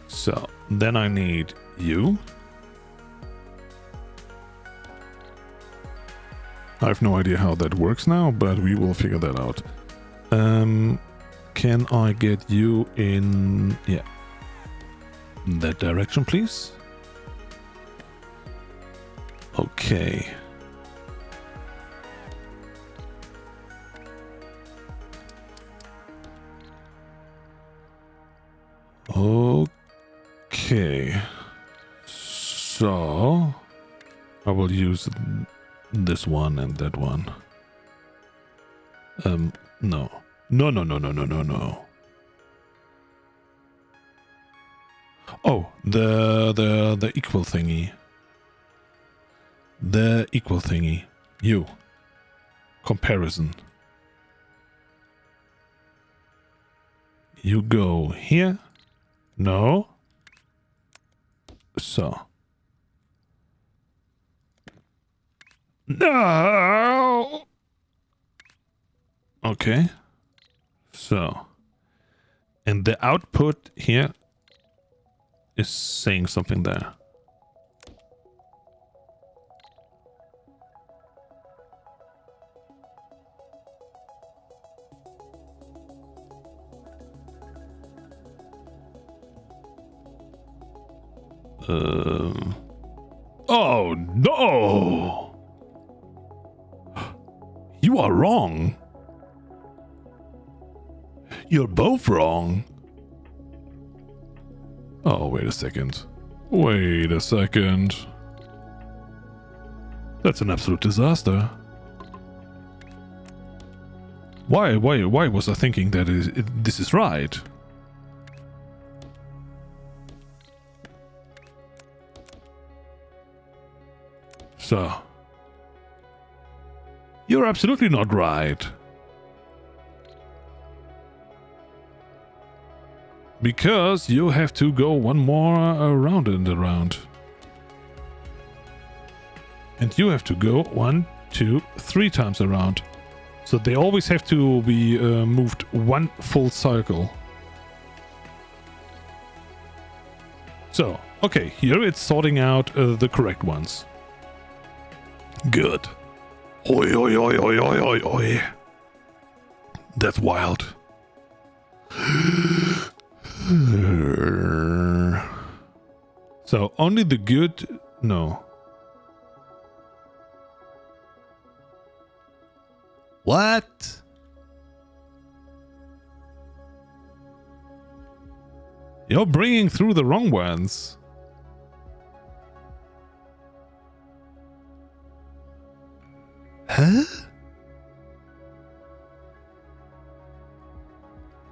So then I need you. I have no idea how that works now, but we will figure that out. Can I get you in... yeah. That direction, please? Okay. Okay. So... I will use this one and that one. No. No. Oh, the equal thingy. The equal thingy. You. Comparison. You go here. No. So. No. Okay. So. And the output here is saying something there. Oh no! You are wrong. You're both wrong. Oh, wait a second. Wait a second. That's an absolute disaster. Why was I thinking that this is right? So. You're absolutely not right. Because you have to go one more round and around. And you have to go 1, 2, 3 times around. So they always have to be moved one full cycle. So, okay, here it's sorting out the correct ones. Good. Oi, oi, oi, oi, oi, oi, oi. That's wild. So, only the good... No. What? You're bringing through the wrong ones. Huh?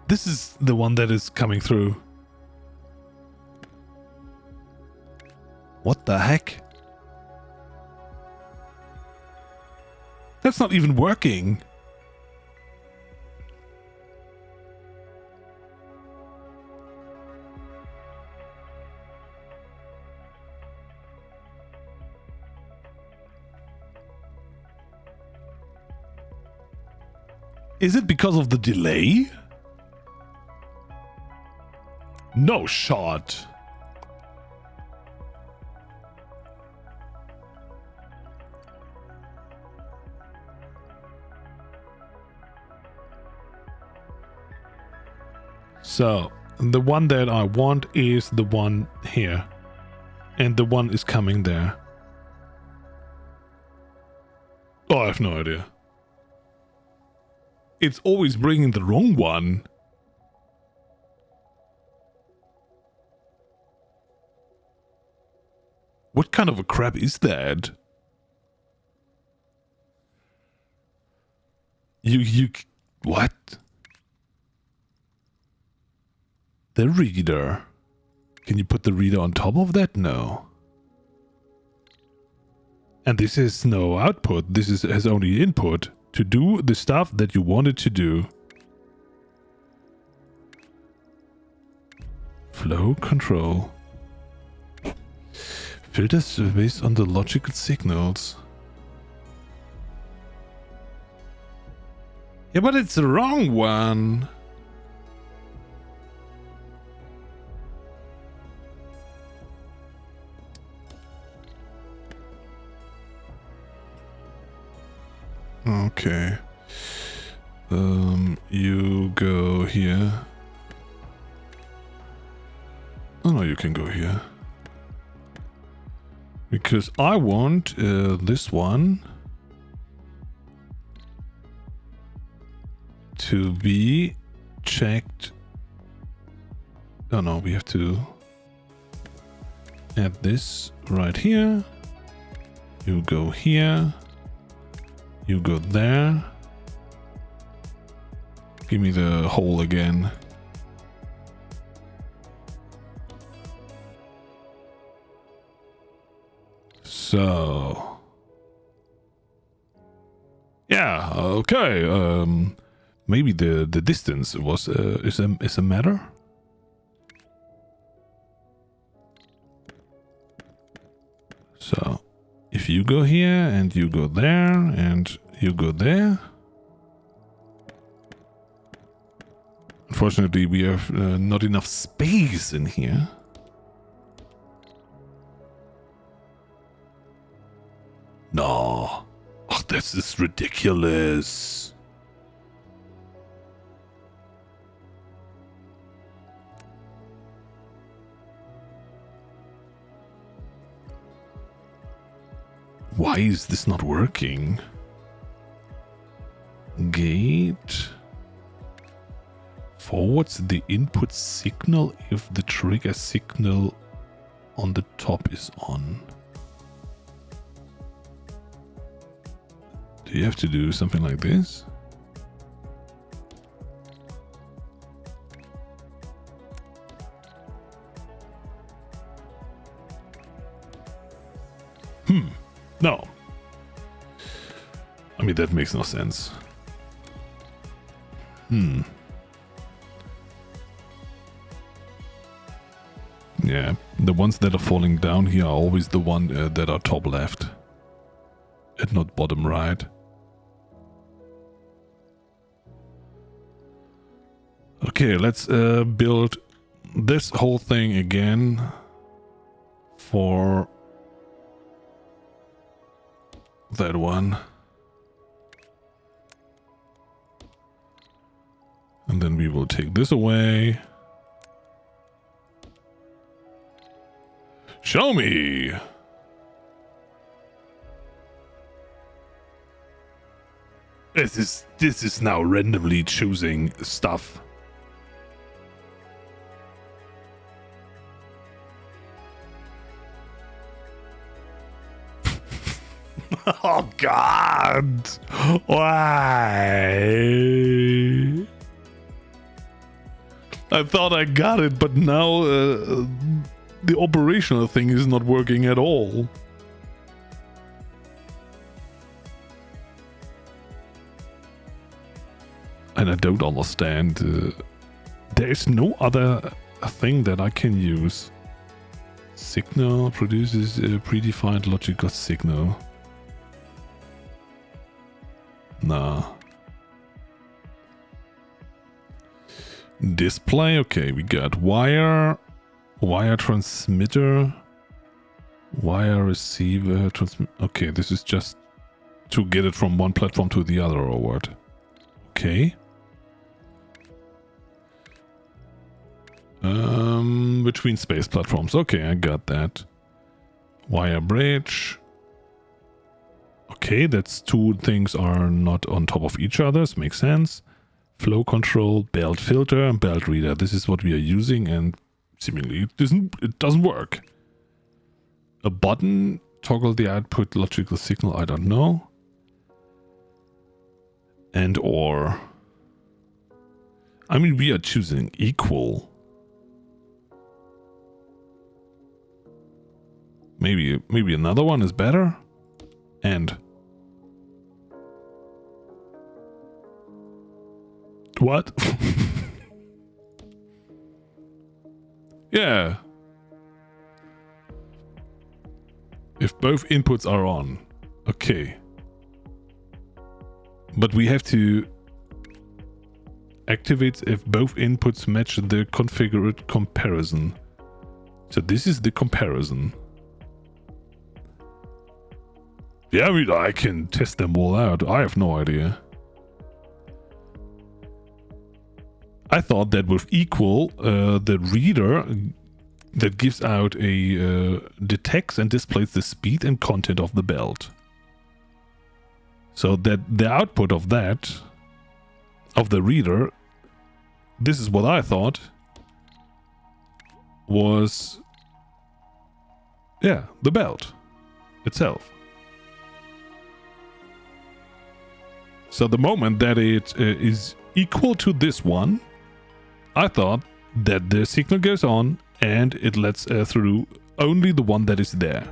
This is the one that is coming through. What the heck? That's not even working. Is it because of the delay? No shot. So, the one that I want is the one here. And the one is coming there. Oh, I have no idea. It's always bringing the wrong one. What kind of a crap is that? What? The reader. Can you put the reader on top of that? No. And this is no output. This has only input to do the stuff that you wanted to do. Flow control. Filters based on the logical signals. Yeah, but it's the wrong one. Okay. You go here. Oh no, you can go here. Because I want this one to be checked. Oh no, we have to add this right here. You go here. You go there. Give me the hole again. So, yeah, okay. Maybe the distance was is a matter. So, if you go here and you go there and you go there. Unfortunately, we have not enough space in here. No. Oh, this is ridiculous. Why is this not working? Gate forwards the input signal if the trigger signal on the top is on. Do you have to do something like this? No. I mean, that makes no sense. Yeah, the ones that are falling down here are always the ones that are top left and not bottom right. Okay, let's build this whole thing again for that one. And then we will take this away. Show me! This is now randomly choosing stuff. Oh God! Why? I thought I got it, but now the operational thing is not working at all. And I don't understand. There is no other thing that I can use. Signal produces a predefined logical signal. Nah. Display, okay, we got wire transmitter, wire receiver, okay, this is just to get it from one platform to the other or what? Okay. Between space platforms, okay, I got that. Wire bridge. Okay, that's two things are not on top of each other, makes sense. Flow control, belt filter, and belt reader. This is what we are using, and seemingly it doesn't work. A button, toggle the output logical signal, I don't know. And or... I mean, we are choosing equal. Maybe another one is better? And... What? Yeah. If both inputs are on. Okay. But we have to activate if both inputs match the configured comparison. So this is the comparison. Yeah, I mean, I can test them all out. I have no idea. I thought that with equal, the reader that gives out a detects and displays the speed and content of the belt. So that the output of that, of the reader, this is what I thought, was, yeah, the belt itself. So the moment that it is equal to this one, I thought that the signal goes on and it lets through only the one that is there.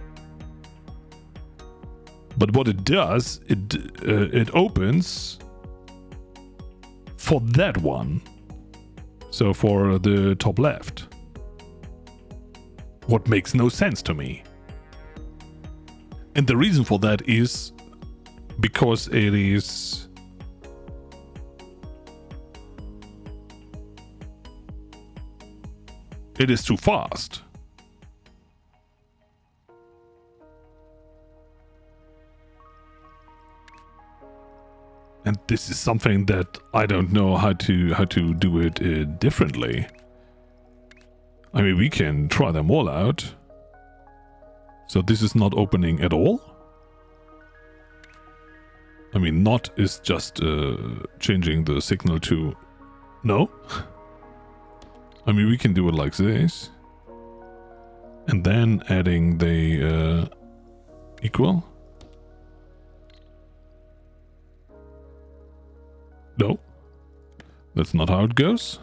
But what it does, it opens for that one. So for the top left. What makes no sense to me. And the reason for that is because it is... It is too fast. And this is something that I don't know how to do it differently. I mean, we can try them all out. So this is not opening at all. I mean, not is just changing the signal to no. I mean, we can do it like this. And then adding the equal. No. That's not how it goes.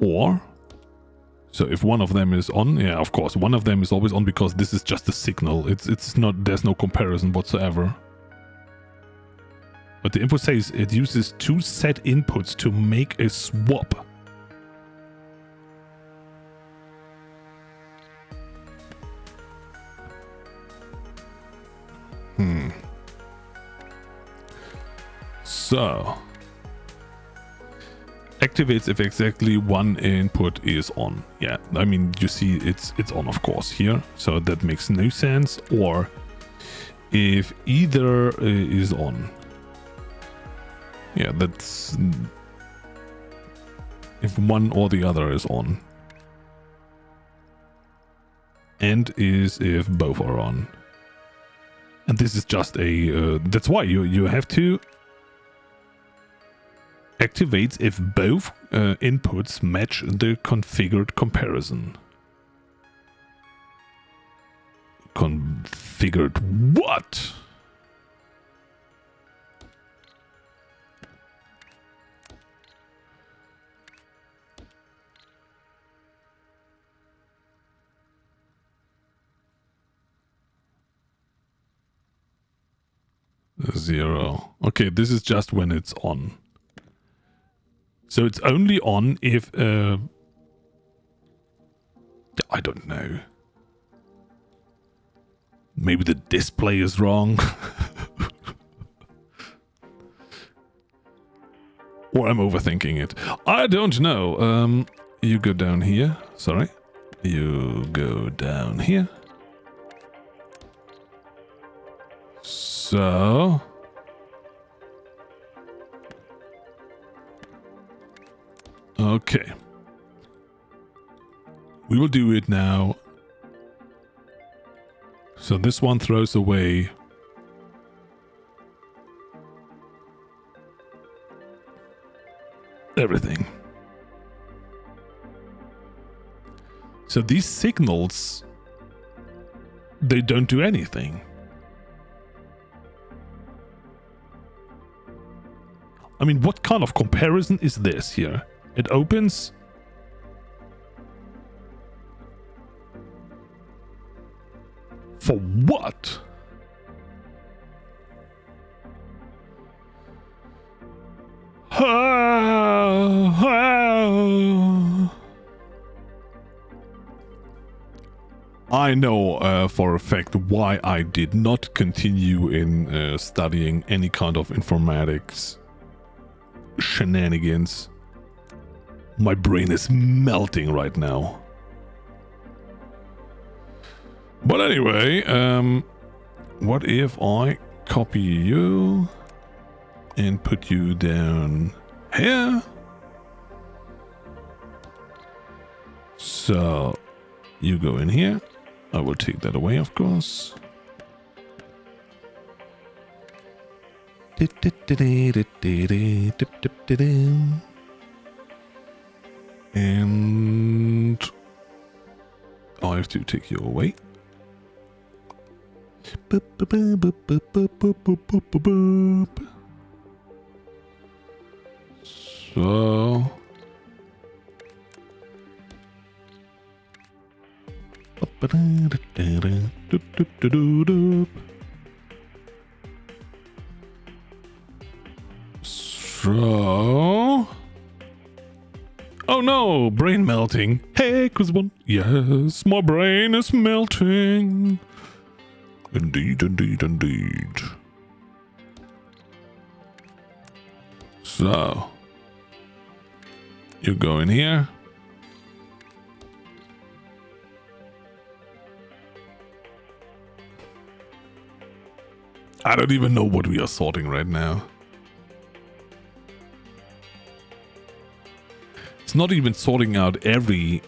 Or, so if one of them is on, yeah, of course, one of them is always on because this is just a signal. It's not, there's no comparison whatsoever. But the info says it uses two set inputs to make a swap. So, activates if exactly one input is on. Yeah, I mean, you see it's on, of course, here. So that makes no sense. Or if either is on. Yeah, that's if one or the other is on. And is if both are on. And this is just a... that's why you have to... activate if both inputs match the configured comparison. Configured what? 0. Okay, this is just when it's on. So it's only on if... I don't know. Maybe the display is wrong. Or I'm overthinking it. I don't know. You go down here. Sorry. You go down here. So... Okay. We will do it now. So this one throws away everything. So these signals, they don't do anything. I mean, what kind of comparison is this here? It opens. For what? I know for a fact why I did not continue in studying any kind of informatics shenanigans. My brain is melting right now. But anyway, what if I copy you and put you down here? So you go in here. I will take that away, of course. And I have to take you away. So oh no, brain melting. Hey, Quiz1. Yes, my brain is melting. Indeed, indeed, indeed. So, you go in here. I don't even know what we are sorting right now. It's not even sorting out every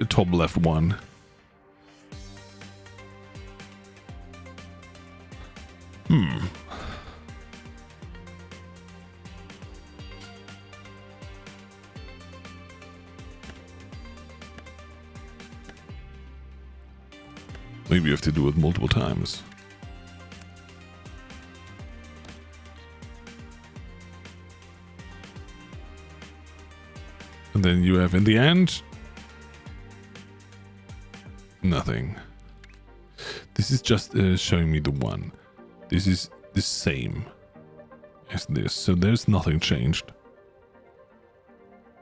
top left one. Maybe you have to do it multiple times. And then you have in the end nothing. This is just showing me the one. This is the same as this, so there's nothing changed.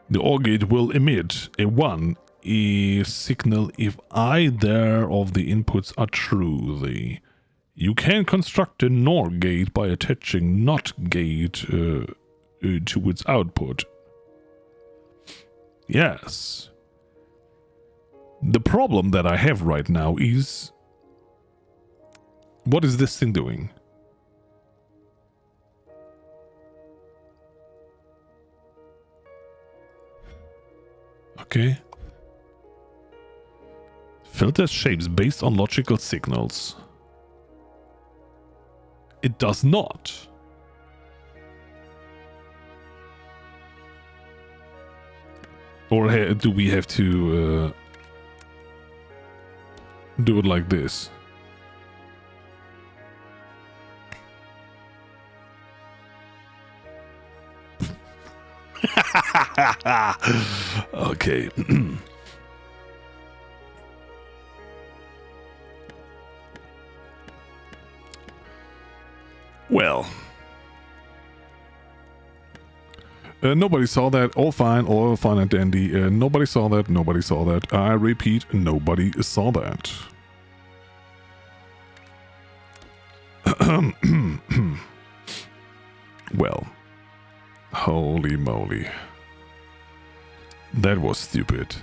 The OR gate will emit a 1 signal if either of the inputs are true. You can construct a NOR gate by attaching NOT gate to its output. Yes. The problem that I have right now is... what is this thing doing? Okay. Filters shapes based on logical signals. It does not. Or do we have to do it like this? Okay. Well. Nobody saw that. All fine and dandy. Nobody saw that. Nobody saw that. I repeat, nobody saw that. Well. Holy moly. That was stupid.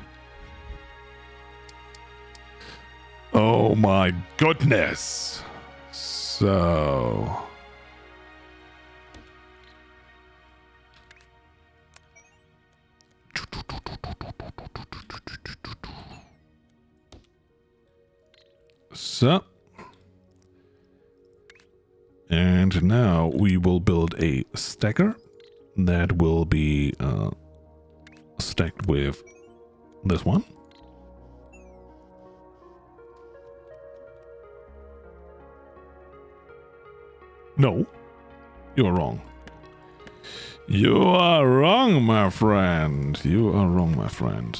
Oh my goodness. So... So, and now we will build a stacker that will be stacked with this one. No, you're wrong. You are wrong, my friend. You are wrong, my friend.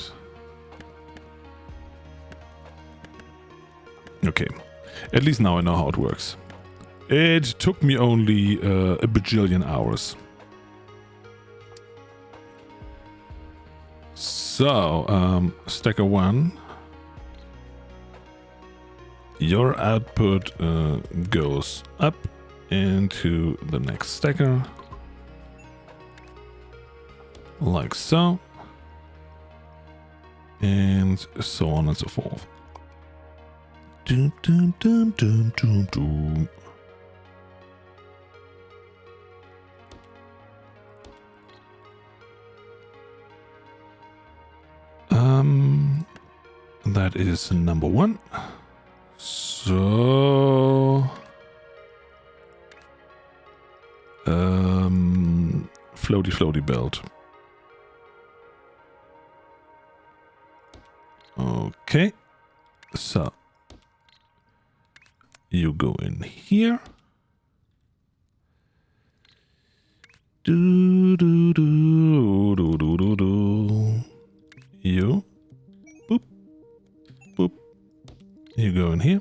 Okay, at least now I know how it works. It took me only a bajillion hours. So, stacker 1. Your output goes up into the next stacker. Like so. And so on and so forth. Dun, dun, dun, dun, dun, dun. That is number 1. So floaty belt. Okay, so you go in here. Do do do do do do do. You boop boop. You go in here.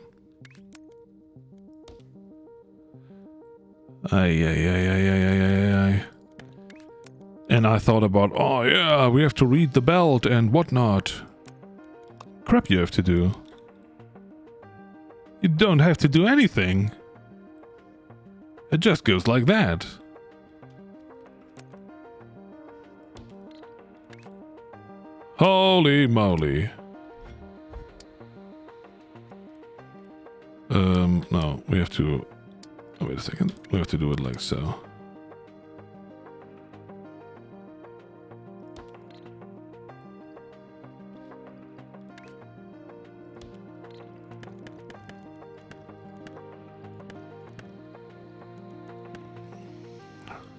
Ay. And I thought about, oh yeah, we have to read the belt and whatnot. Crap you have to do. You don't have to do anything. It just goes like that. Holy moly. No, we have to... Oh, wait a second. We have to do it like so.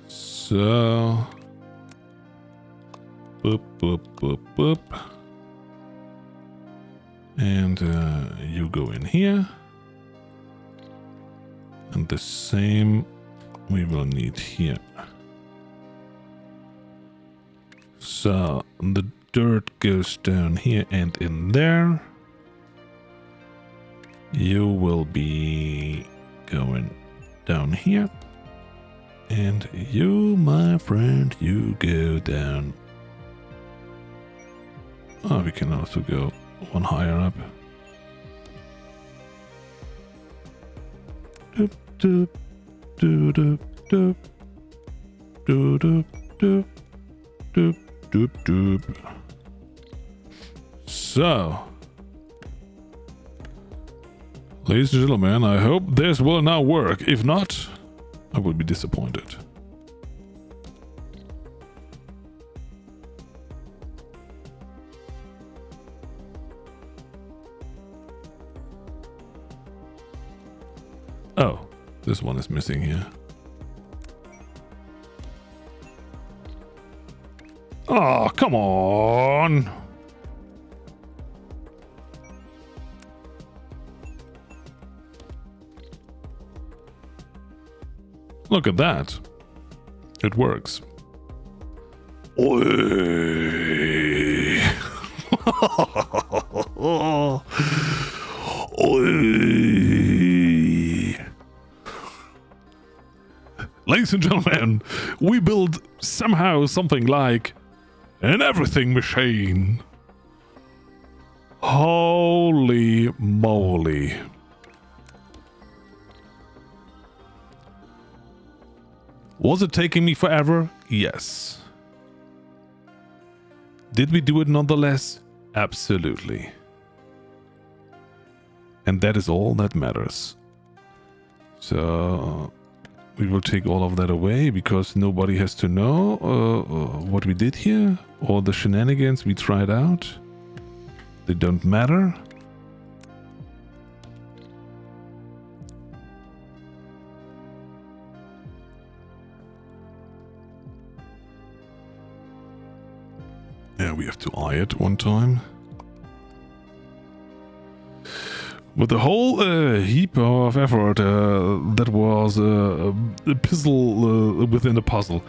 So... Boop, boop, boop, boop. And you go in here. And the same we will need here. So the dirt goes down here and in there. You will be going down here. And you, my friend, you go down. Oh, we can also go one higher up. Doop, doop, doop, doop, doop, doop, doop, doop, doop, doop. So, ladies and gentlemen, I hope this will now work. If not, I will be disappointed. Oh, this one is missing here. Oh, come on! Look at that. It works. Oi. Oi. ladies and gentlemen, we built somehow something like an everything machine. Holy moly. Was it taking me forever? Yes. Did we do it nonetheless? Absolutely. And that is all that matters. So we will take all of that away because nobody has to know what we did here. All the shenanigans we tried out. They don't matter. Yeah, we have to eye it one time. With the whole heap of effort that was a puzzle within a puzzle.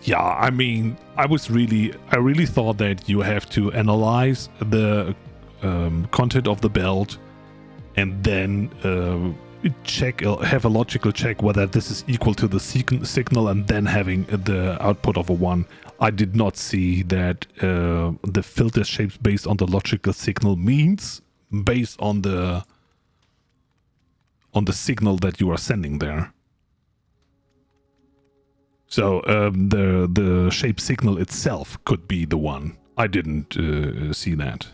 Yeah, I mean, I really thought that you have to analyze the content of the belt and then have a logical check whether this is equal to the signal and then having the output of a 1. I did not see that the filter shapes based on the logical signal means based on the signal that you are sending there. So the shape signal itself could be the 1. I didn't see that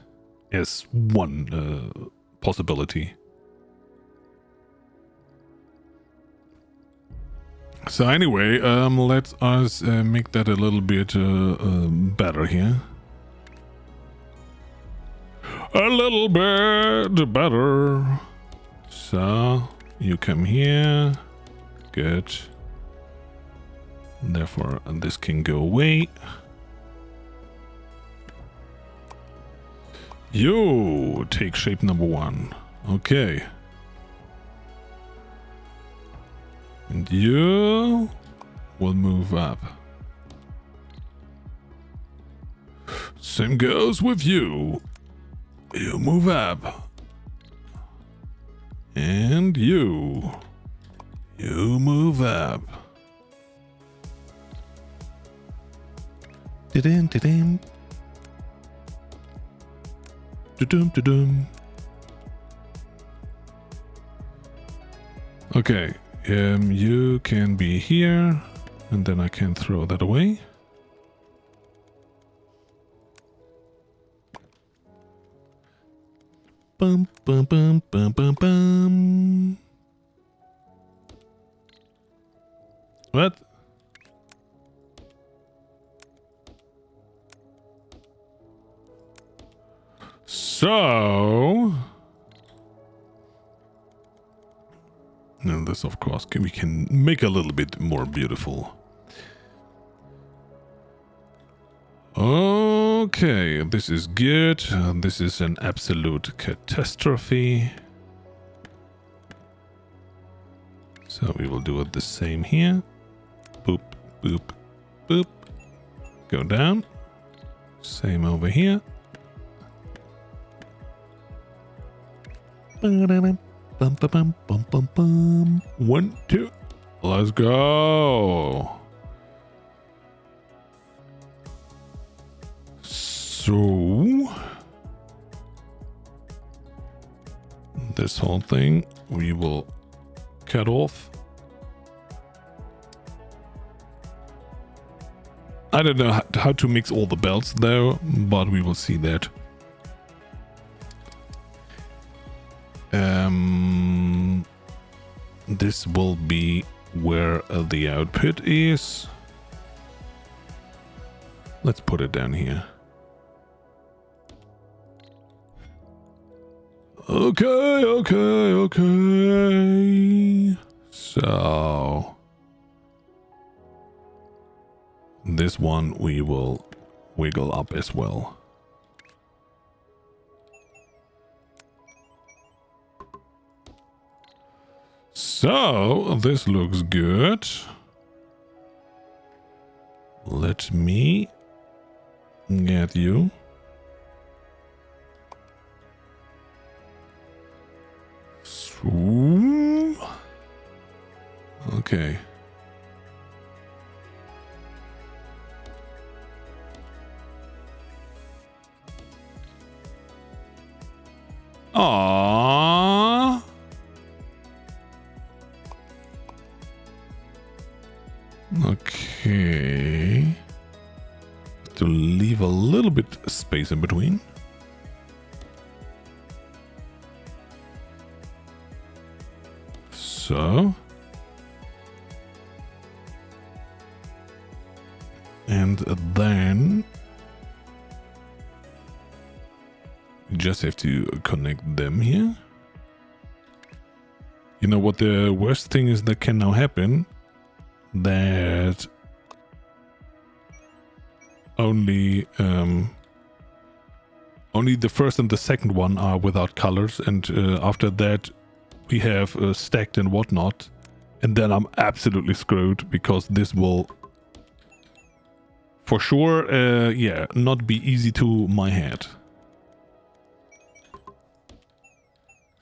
as one possibility. So anyway, let us make that a little bit better here. A little bit better. So you come here. Good. Therefore, this can go away. You take shape number 1. Okay. And you will move up. Same goes with you. You move up. And you move up. Da-dum, da-dum. Da-dum, da-dum. Okay, you can be here, and then I can throw that away. Bum, bum, bum, bum, bum, bum. What? So... Now this, of course, we can make a little bit more beautiful. Okay, this is good. This is an absolute catastrophe. So we will do it the same here. Boop, boop, boop. Go down. Same over here. Bum, bum, bum, bum, bum, bum. 1, 2. Let's go. So this whole thing we will cut off. I don't know how to mix all the belts though, but we will see that. This will be where the output is. Let's put it down here. Okay. So this one we will wiggle up as well. So this looks good. Let me get you. Okay. Aww. Okay. To leave a little bit space in between. So. And then we just have to connect them here. You know what the worst thing is that can now happen? That only the first and the second one are without colors, and after that we have stacked and whatnot, and then I'm absolutely screwed because this will for sure yeah, not be easy to my head.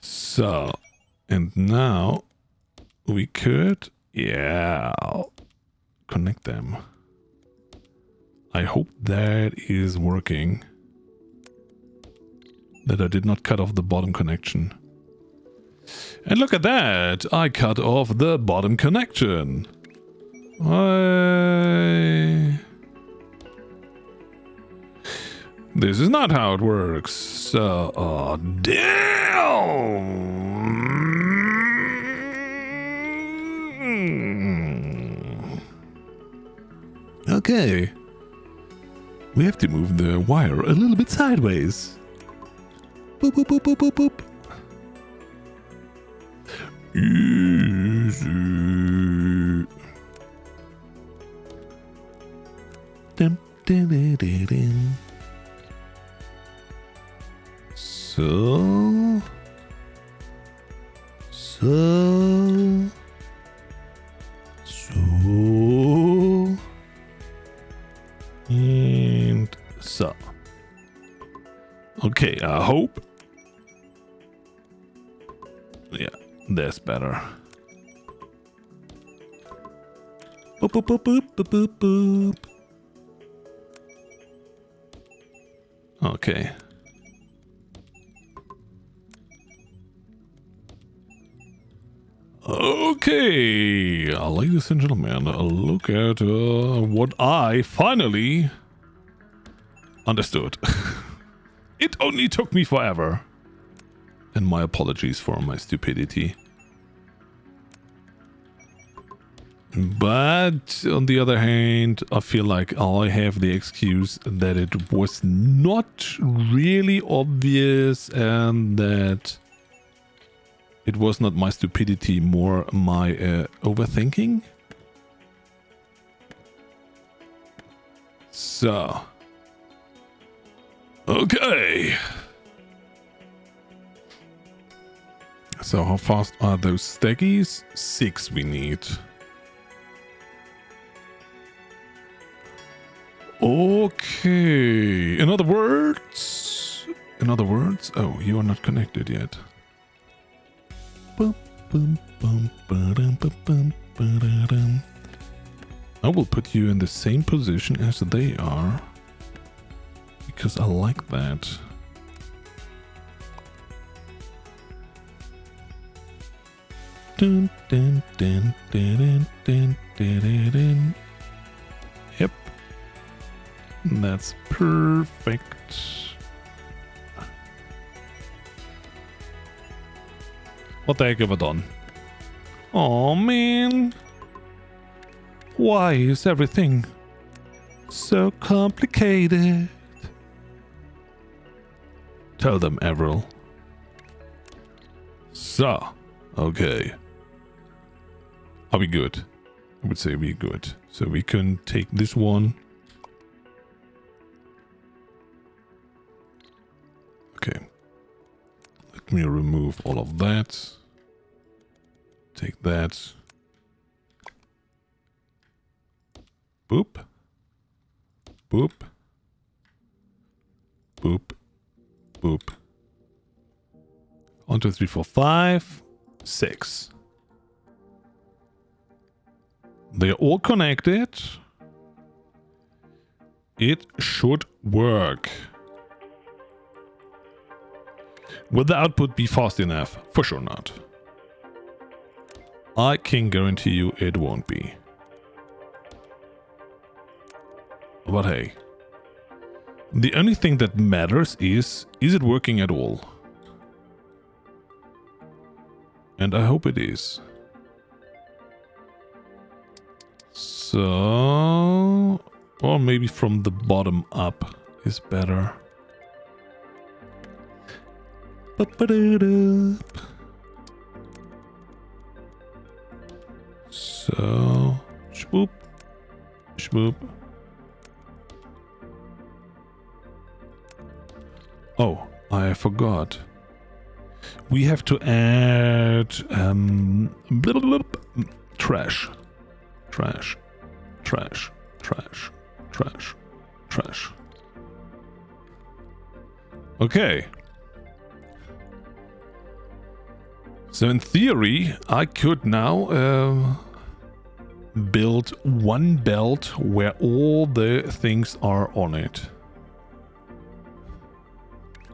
So, and now we could, yeah, connect them. I hope that is working. That I did not cut off the bottom connection. And look at that! I cut off the bottom connection. This is not how it works. So, oh, damn! Okay. We have to move the wire a little bit sideways. Boop, boop, boop, boop, boop, boop. Easy. Dum, dum, dum, dum, dum. So. And so. Okay, I hope. Yeah, that's better. Boop, boop, boop, boop, boop, boop, boop. Okay. Okay, ladies and gentlemen, look at what I finally understood. It only took me forever. And my apologies for my stupidity. But on the other hand, I feel like I have the excuse that it was not really obvious and that it was not my stupidity, more my overthinking. So. Okay. So how fast are those stackies? 6 we need. Okay. In other words, oh, you are not connected yet. I will put you in the same position as they are, because I like that. Dun, dun, dun, dun, dun, dun, dun, dun. Yep. That's perfect. What the heck have I done? Oh man. Why is everything so complicated? Tell them, Avril. So, okay. Are we good? I would say we're good. So we can take this one. Okay. Let me remove all of that. Take that. Boop. Boop. Boop. Boop. 1, 2, 3, 4, 5, 6. They're all connected. It should work. Will the output be fast enough? For sure not. I can guarantee you it won't be. But hey. The only thing that matters is it working at all? And I hope it is. So... or maybe from the bottom up is better. So... Shboop. Shboop. Oh, I forgot. We have to add trash. Trash. Trash. Trash. Trash. Trash. Okay. So in theory, I could now build one belt where all the things are on it.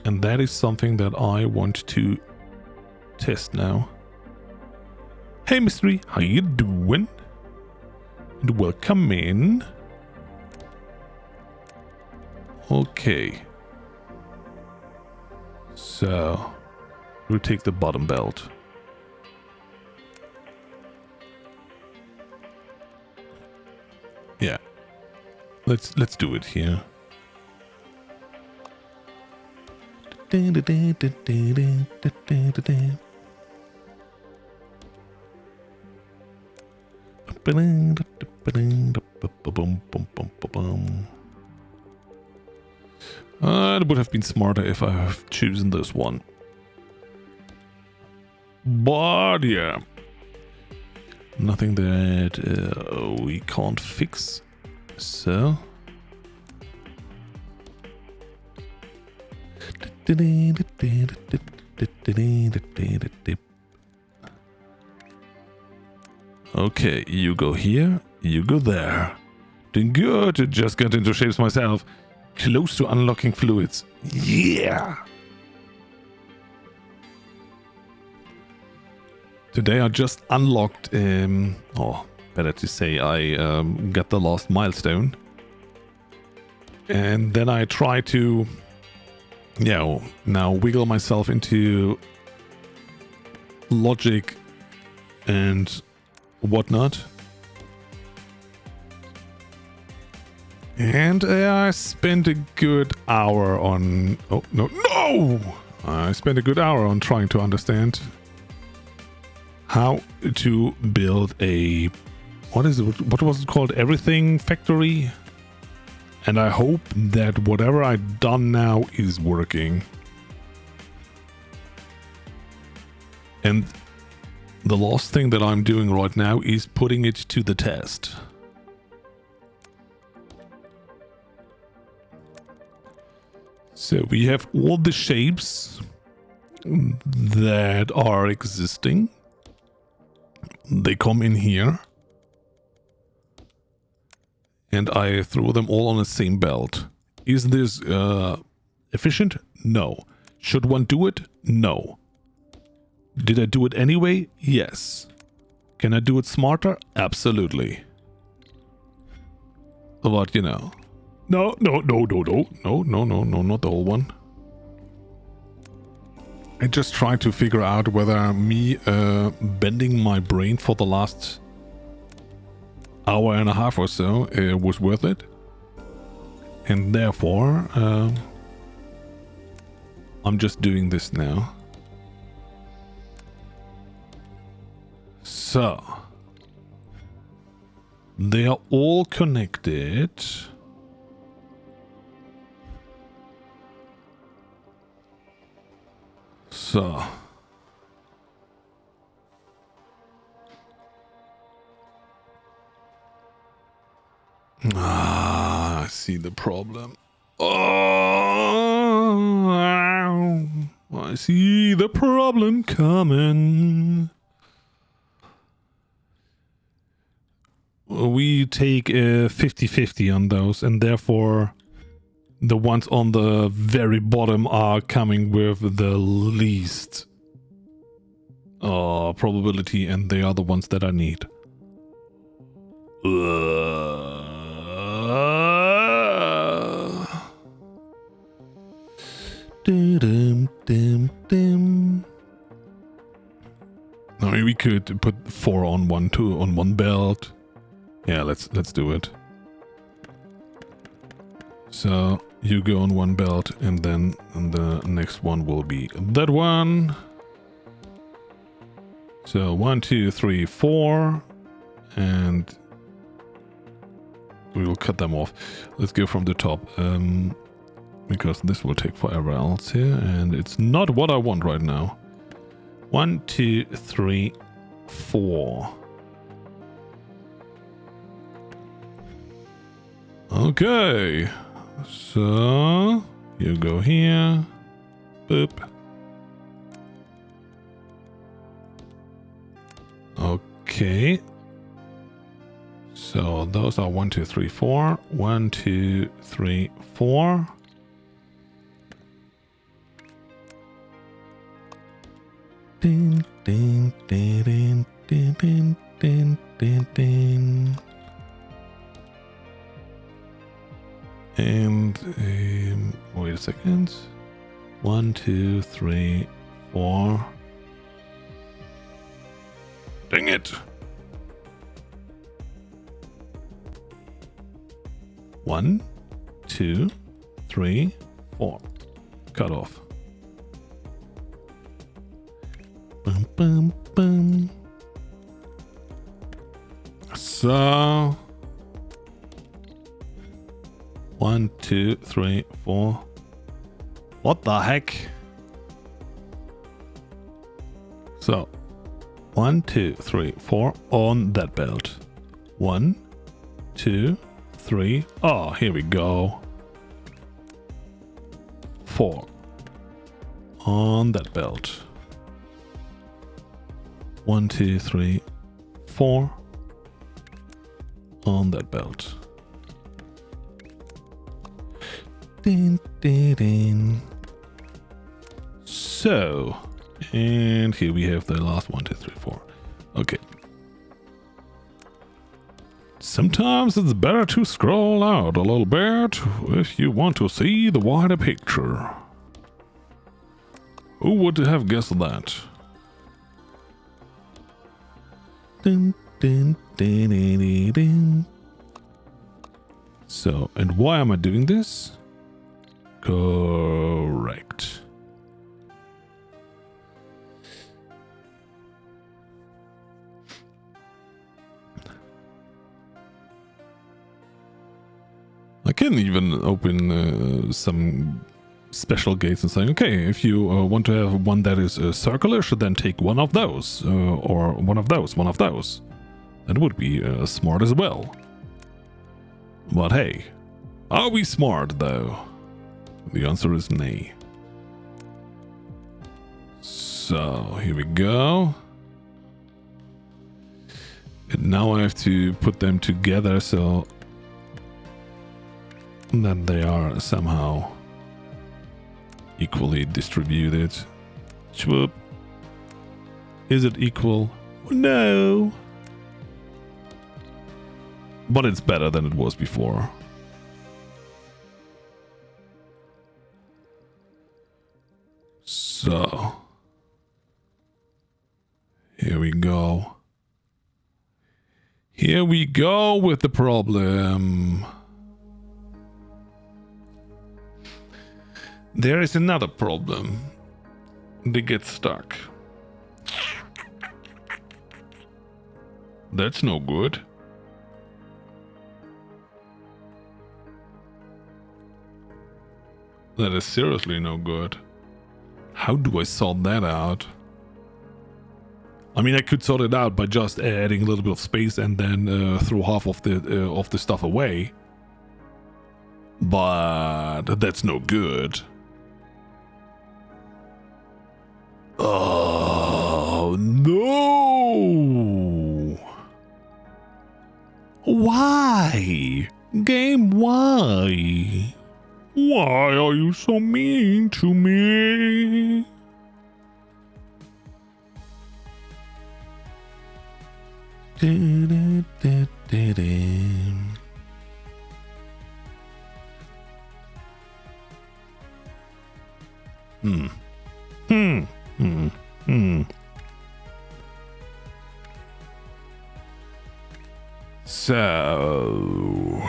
And that is something that I want to test now. Hey Mystery, how you doing? And welcome in. Okay. So, we'll take the bottom belt. Yeah. Let's do it here. It would have been smarter if I have chosen this one. But yeah. Nothing that we can't fix. So... Okay, you go here, you go there. Doing good, just got into shapes myself. Close to unlocking fluids. Yeah! Today I just unlocked, or better to say, I got the last milestone. And then I try to, now wiggle myself into logic and whatnot. And I spent a good hour on... Oh, no. I spent a good hour on trying to understand how to build a... What was it called? Everything factory? And I hope that whatever I've done now is working. And the last thing that I'm doing right now is putting it to the test. So we have all the shapes that are existing. They come in here. And I throw them all on the same belt. Is this efficient? No. Should one do it? No. Did I do it anyway? Yes. Can I do it smarter? Absolutely. But, you know. No, not the whole one. I just tried to figure out whether me bending my brain for the last hour and a half or so was worth it. And therefore, I'm just doing this now. So, they are all connected. So, I see the problem. Oh, I see the problem coming. We take 50-50 on those, and therefore The ones on the very bottom are coming with the least probability, and they are the ones that I need. I mean, we could put 4 on one, 2 on one belt. Yeah, let's do it. So you go on one belt, and then the next one will be that one. So 1, 2, 3, 4, and we will cut them off. Let's go from the top, because this will take forever else here, and it's not what I want right now. 1, 2, 3, 4. Okay, so you go here. Boop. Okay. So those are 1, 2, 3, 4. 1, 2, 3, 4. Ding, ding, ding, ding, ding, ding, ding, ding, ding. And wait a second. 1, 2, 3, 4. Dang it. 1, 2, 3, 4. Cut off. Boom, boom, boom. So 1, 2, 3, 4. What the heck? So 1, 2, 3, 4 on that belt. 1, 2, 3. Oh, here we go. 4 on that belt. 1, 2, 3, 4 on that belt. Din, din, din. So, and here we have the last 1, 2, 3, 4. Okay. Sometimes it's better to scroll out a little bit if you want to see the wider picture. Who would have guessed that? Dun, dun, dun, dun, dun, dun. So, and why am I doing this? Correct. I can even open some special gates and saying, okay, if you want to have one that is circular, should then take one of those, or one of those. That would be smart as well. But hey, are we smart though? The answer is nay. So here we go. And now I have to put them together so that they are somehow equally distributed. Swoop. Is it equal? No. But it's better than it was before. So here we go. Here we go with the problem. There is another problem. They get stuck. That's no good. That is seriously no good. How do I sort that out? I mean, I could sort it out by just adding a little bit of space and then throw half of the stuff away. But that's no good. Oh no! Why? Game, why? Why? so mean to me. So,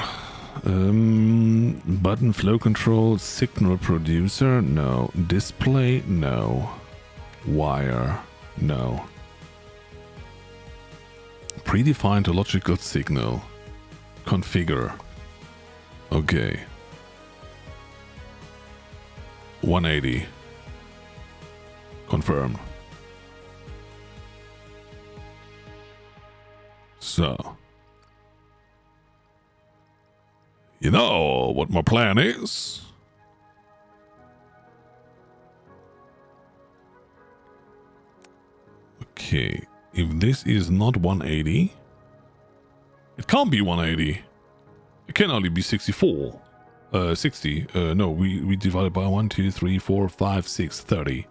button flow control, signal producer, no. Display, no. Wire, no. Predefined logical signal. Configure. Okay. 180. Confirm. So. You know what my plan is? Okay. If this is not 180, it can't be 180. It can only be 64. 60. No, we divided by 1, 2, 3, 4, 5, 6, 30.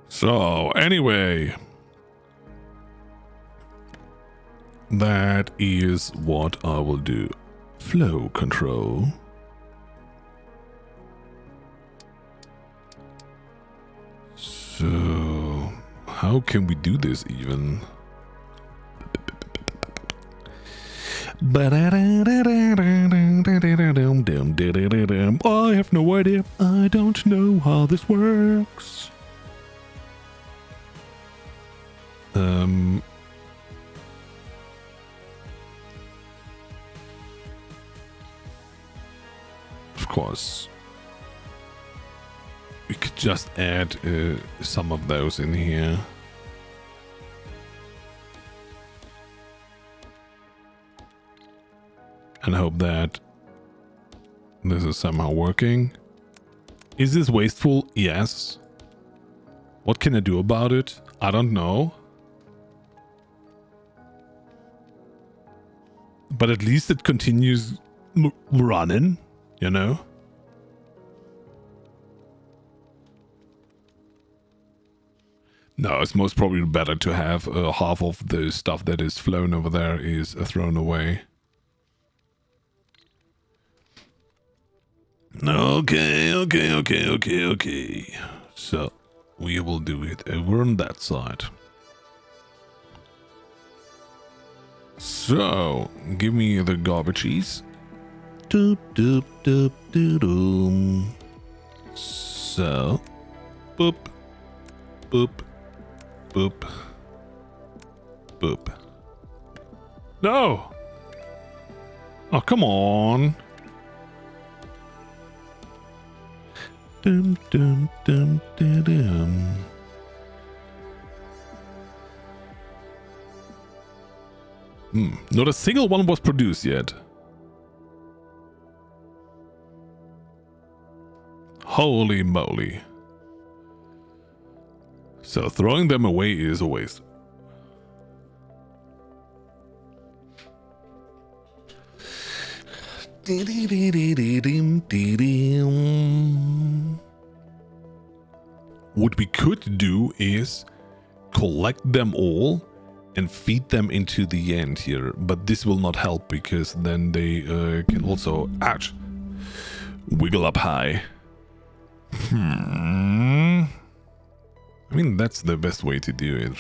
So, anyway. That is what I will do. Flow control. So, how can we do this even? I have no idea. I don't know how this works. Of course, we could just add some of those in here. And hope that this is somehow working. Is this wasteful? Yes. What can I do about it? I don't know. But at least it continues running, you know? No, it's most probably better to have half of the stuff that is flown over there is thrown away. Okay. So, we will do it over on that side. So, give me the garbages. Doop, doop, doop, doop, doop. So, boop, boop, boop, boop. No! Oh, come on. Dum, dum, dum, dum, dum. Not a single one was produced yet. Holy moly. So throwing them away is a waste. What we could do is collect them all and feed them into the end here, but this will not help because then they can also, ouch, wiggle up high. I mean, that's the best way to do it.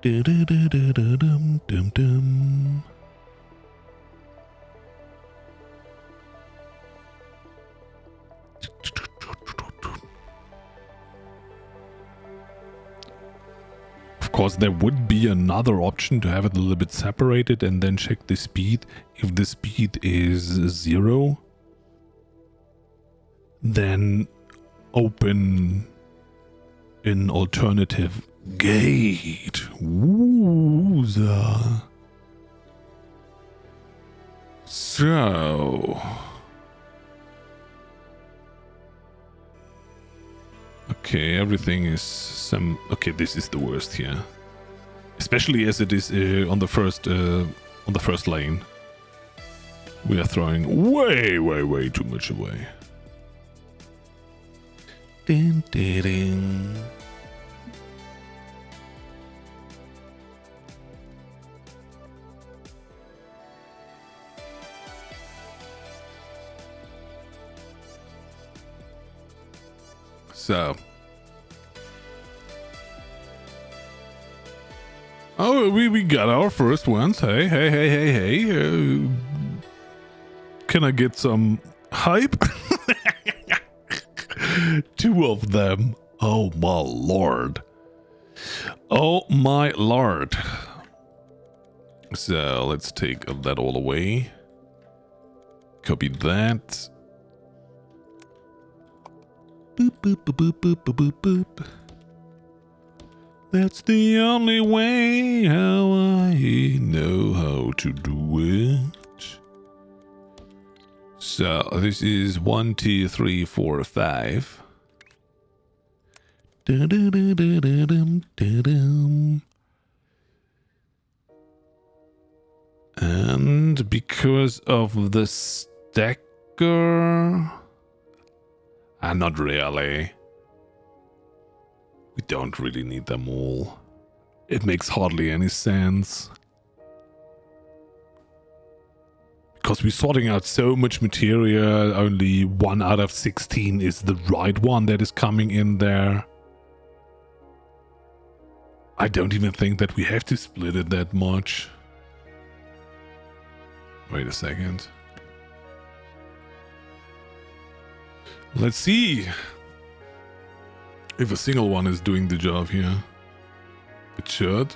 Dum-dum. Of course, there would be another option to have it a little bit separated and then check the speed. If the speed is 0, then open an alternative gate. Wooza. So, okay, everything is some. Okay, this is the worst here, especially as it is on the first on the first lane. We are throwing way too much away. Ding, ding, ding. So. Oh, we got our first ones. Hey. Can I get some hype? 2 of them. Oh my lord. Oh my lord. So let's take that all away. Copy that. Boop, boop, boop, boop, boop, boop, boop. That's the only way how I know how to do it. So this is 1, 2, 3, 4, 5. And because of the stacker, not really. We don't really need them all. It makes hardly any sense. Because we're sorting out so much material, only 1 out of 16 is the right one that is coming in there. I don't even think that we have to split it that much. Wait a second. Let's see if a single one is doing the job here. It should.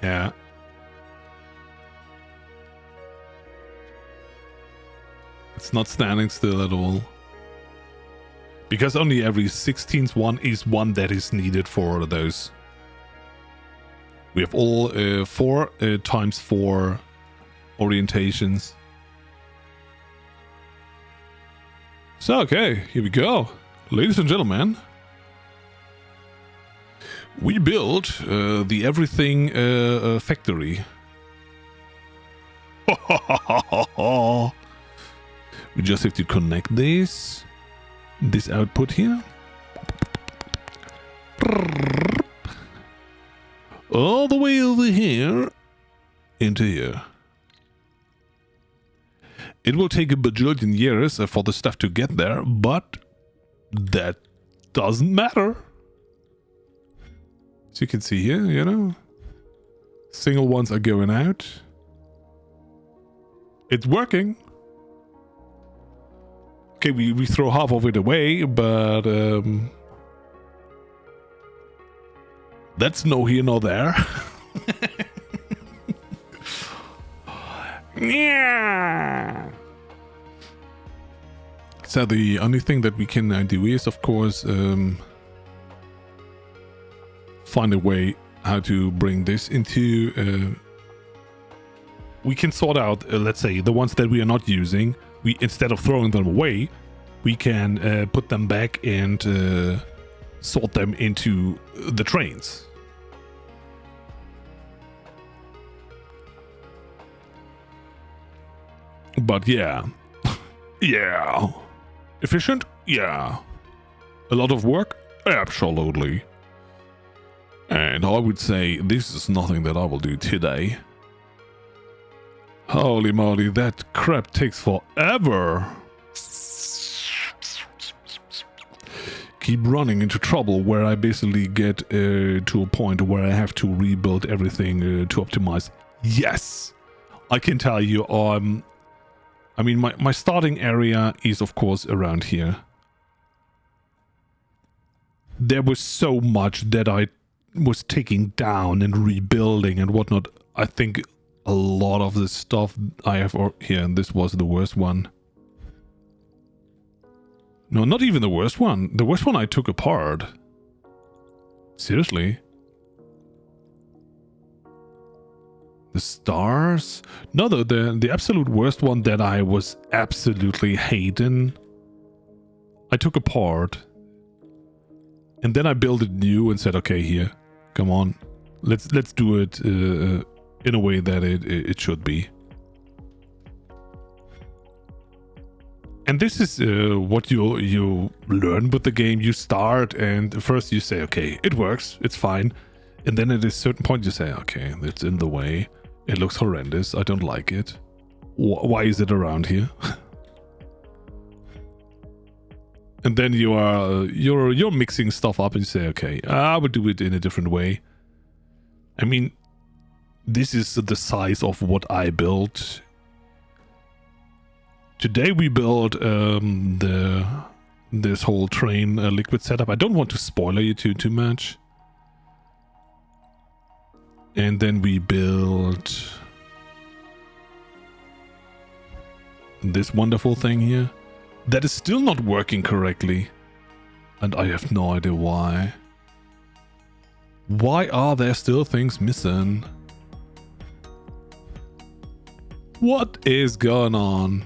Yeah. It's not standing still at all. Because only every 16th one is one that is needed for those. We have all 4 times 4 orientations. So, okay, here we go. Ladies and gentlemen. We built the everything factory. We just have to connect this output here. All the way over here into here. It will take a bajillion years for the stuff to get there, but that doesn't matter. As you can see here, you know, single ones are going out. It's working. Okay, we throw half of it away, but that's no here nor there. Yeah. So the only thing that we can do is, of course, find a way how to bring this into. We can sort out, let's say, the ones that we are not using. We, instead of throwing them away, we can put them back and sort them into the trains. But yeah. Yeah. Efficient? Yeah. A lot of work? Absolutely. And I would say this is nothing that I will do today. Holy moly, that crap takes forever. Keep running into trouble where I basically get to a point where I have to rebuild everything to optimize. Yes! I can tell you, I mean, my starting area is, of course, around here. There was so much that I was taking down and rebuilding and whatnot. I think a lot of the stuff I have here, and this was the worst one. No, not even the worst one. The worst one I took apart. Seriously? The stars? No, the absolute worst one that I was absolutely hating, I took apart. And then I built it new and said, okay, here, come on, let's do it in a way that it should be. And this is what you learn with the game. You start and first you say, okay, it works, it's fine. And then at a certain point you say, okay, it's in the way. It looks horrendous. I don't like it. Why is it around here? And then you're mixing stuff up and you say, okay, I will do it in a different way. I mean, this is the size of what I built. Today we built this whole train liquid setup. I don't want to spoiler you too much. And then we built this wonderful thing here that is still not working correctly. And I have no idea why. Why are there still things missing? What is going on?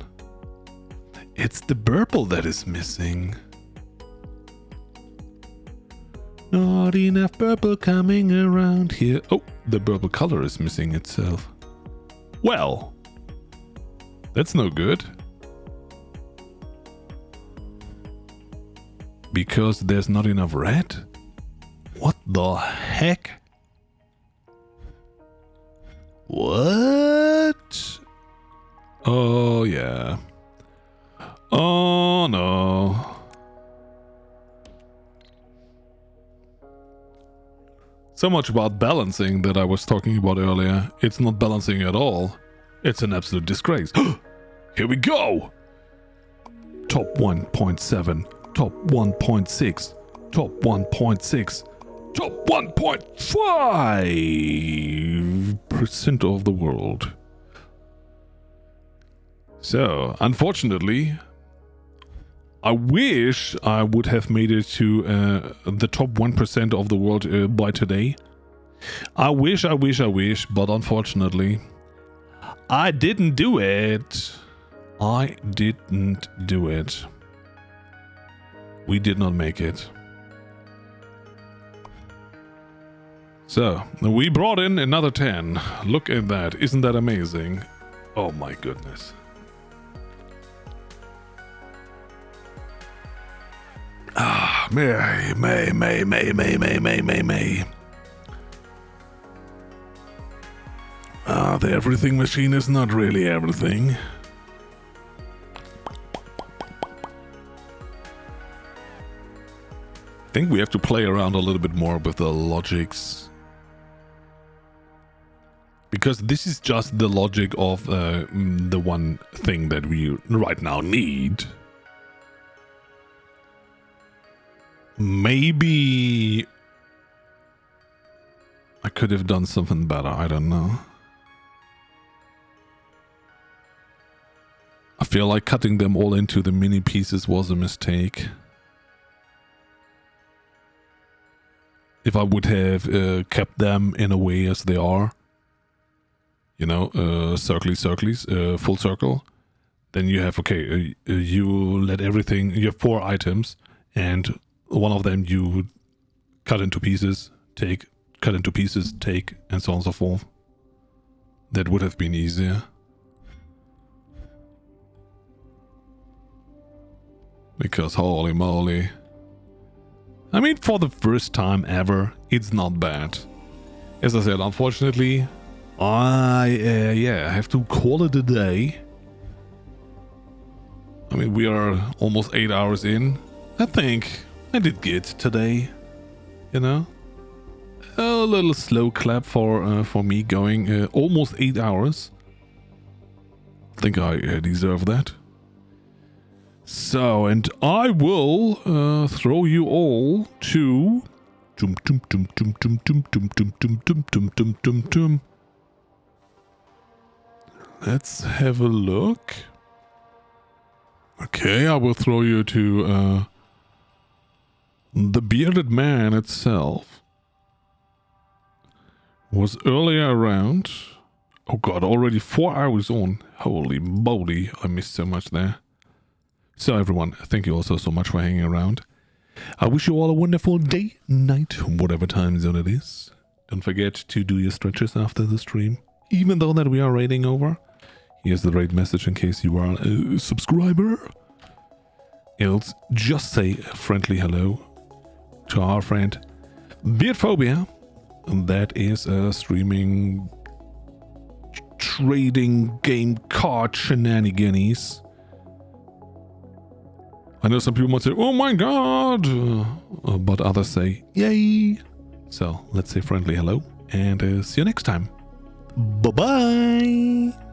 It's the purple that is missing. Not enough purple coming around here. Oh, the purple color is missing itself. Well, that's no good. Because there's not enough red? What the heck? What? Oh, yeah. Oh, no. So much about balancing that I was talking about earlier. It's not balancing at all. It's an absolute disgrace. Here we go! Top 1.7. Top 1.6. Top 1.6. Top 1.5% of the world. So, unfortunately, I wish I would have made it to the top 1% of the world by today. I wish, but unfortunately, I didn't do it. I didn't do it. We did not make it. So, we brought in another 10. Look at that. Isn't that amazing? Oh my goodness. Ah, May. The everything machine is not really everything. I think we have to play around a little bit more with the logics. Because this is just the logic of the one thing that we right now need. Maybe I could have done something better, I don't know. I feel like cutting them all into the mini pieces was a mistake. If I would have kept them in a way as they are, you know, circlies, full circle, then you have, okay, you let everything, you have 4 items, and one of them you cut into pieces, take, cut into pieces, take, and so on and so forth. That would have been easier. Because holy moly. I mean, for the first time ever, it's not bad. As I said, unfortunately, I have to call it a day. I mean, we are almost 8 hours in. I think I did good today, you know. A little slow clap for me going almost 8 hours. I think I deserve that. So, and I will throw you all to let's have a look. Okay, I will throw you to the bearded man itself. Was earlier around. Oh god, already 4 hours on. Holy moly, I missed so much there. So everyone, thank you also so much for hanging around. I wish you all a wonderful day, night, whatever time zone it is. Don't forget to do your stretches after the stream. Even though that we are raiding over. Here's the raid message in case you are a subscriber. Else, just say a friendly hello to our friend Beardphobia. And that is a streaming trading game card shenanigans. I know some people might say, oh my god, but others say, yay. So let's say friendly hello and see you next time. Bye-bye.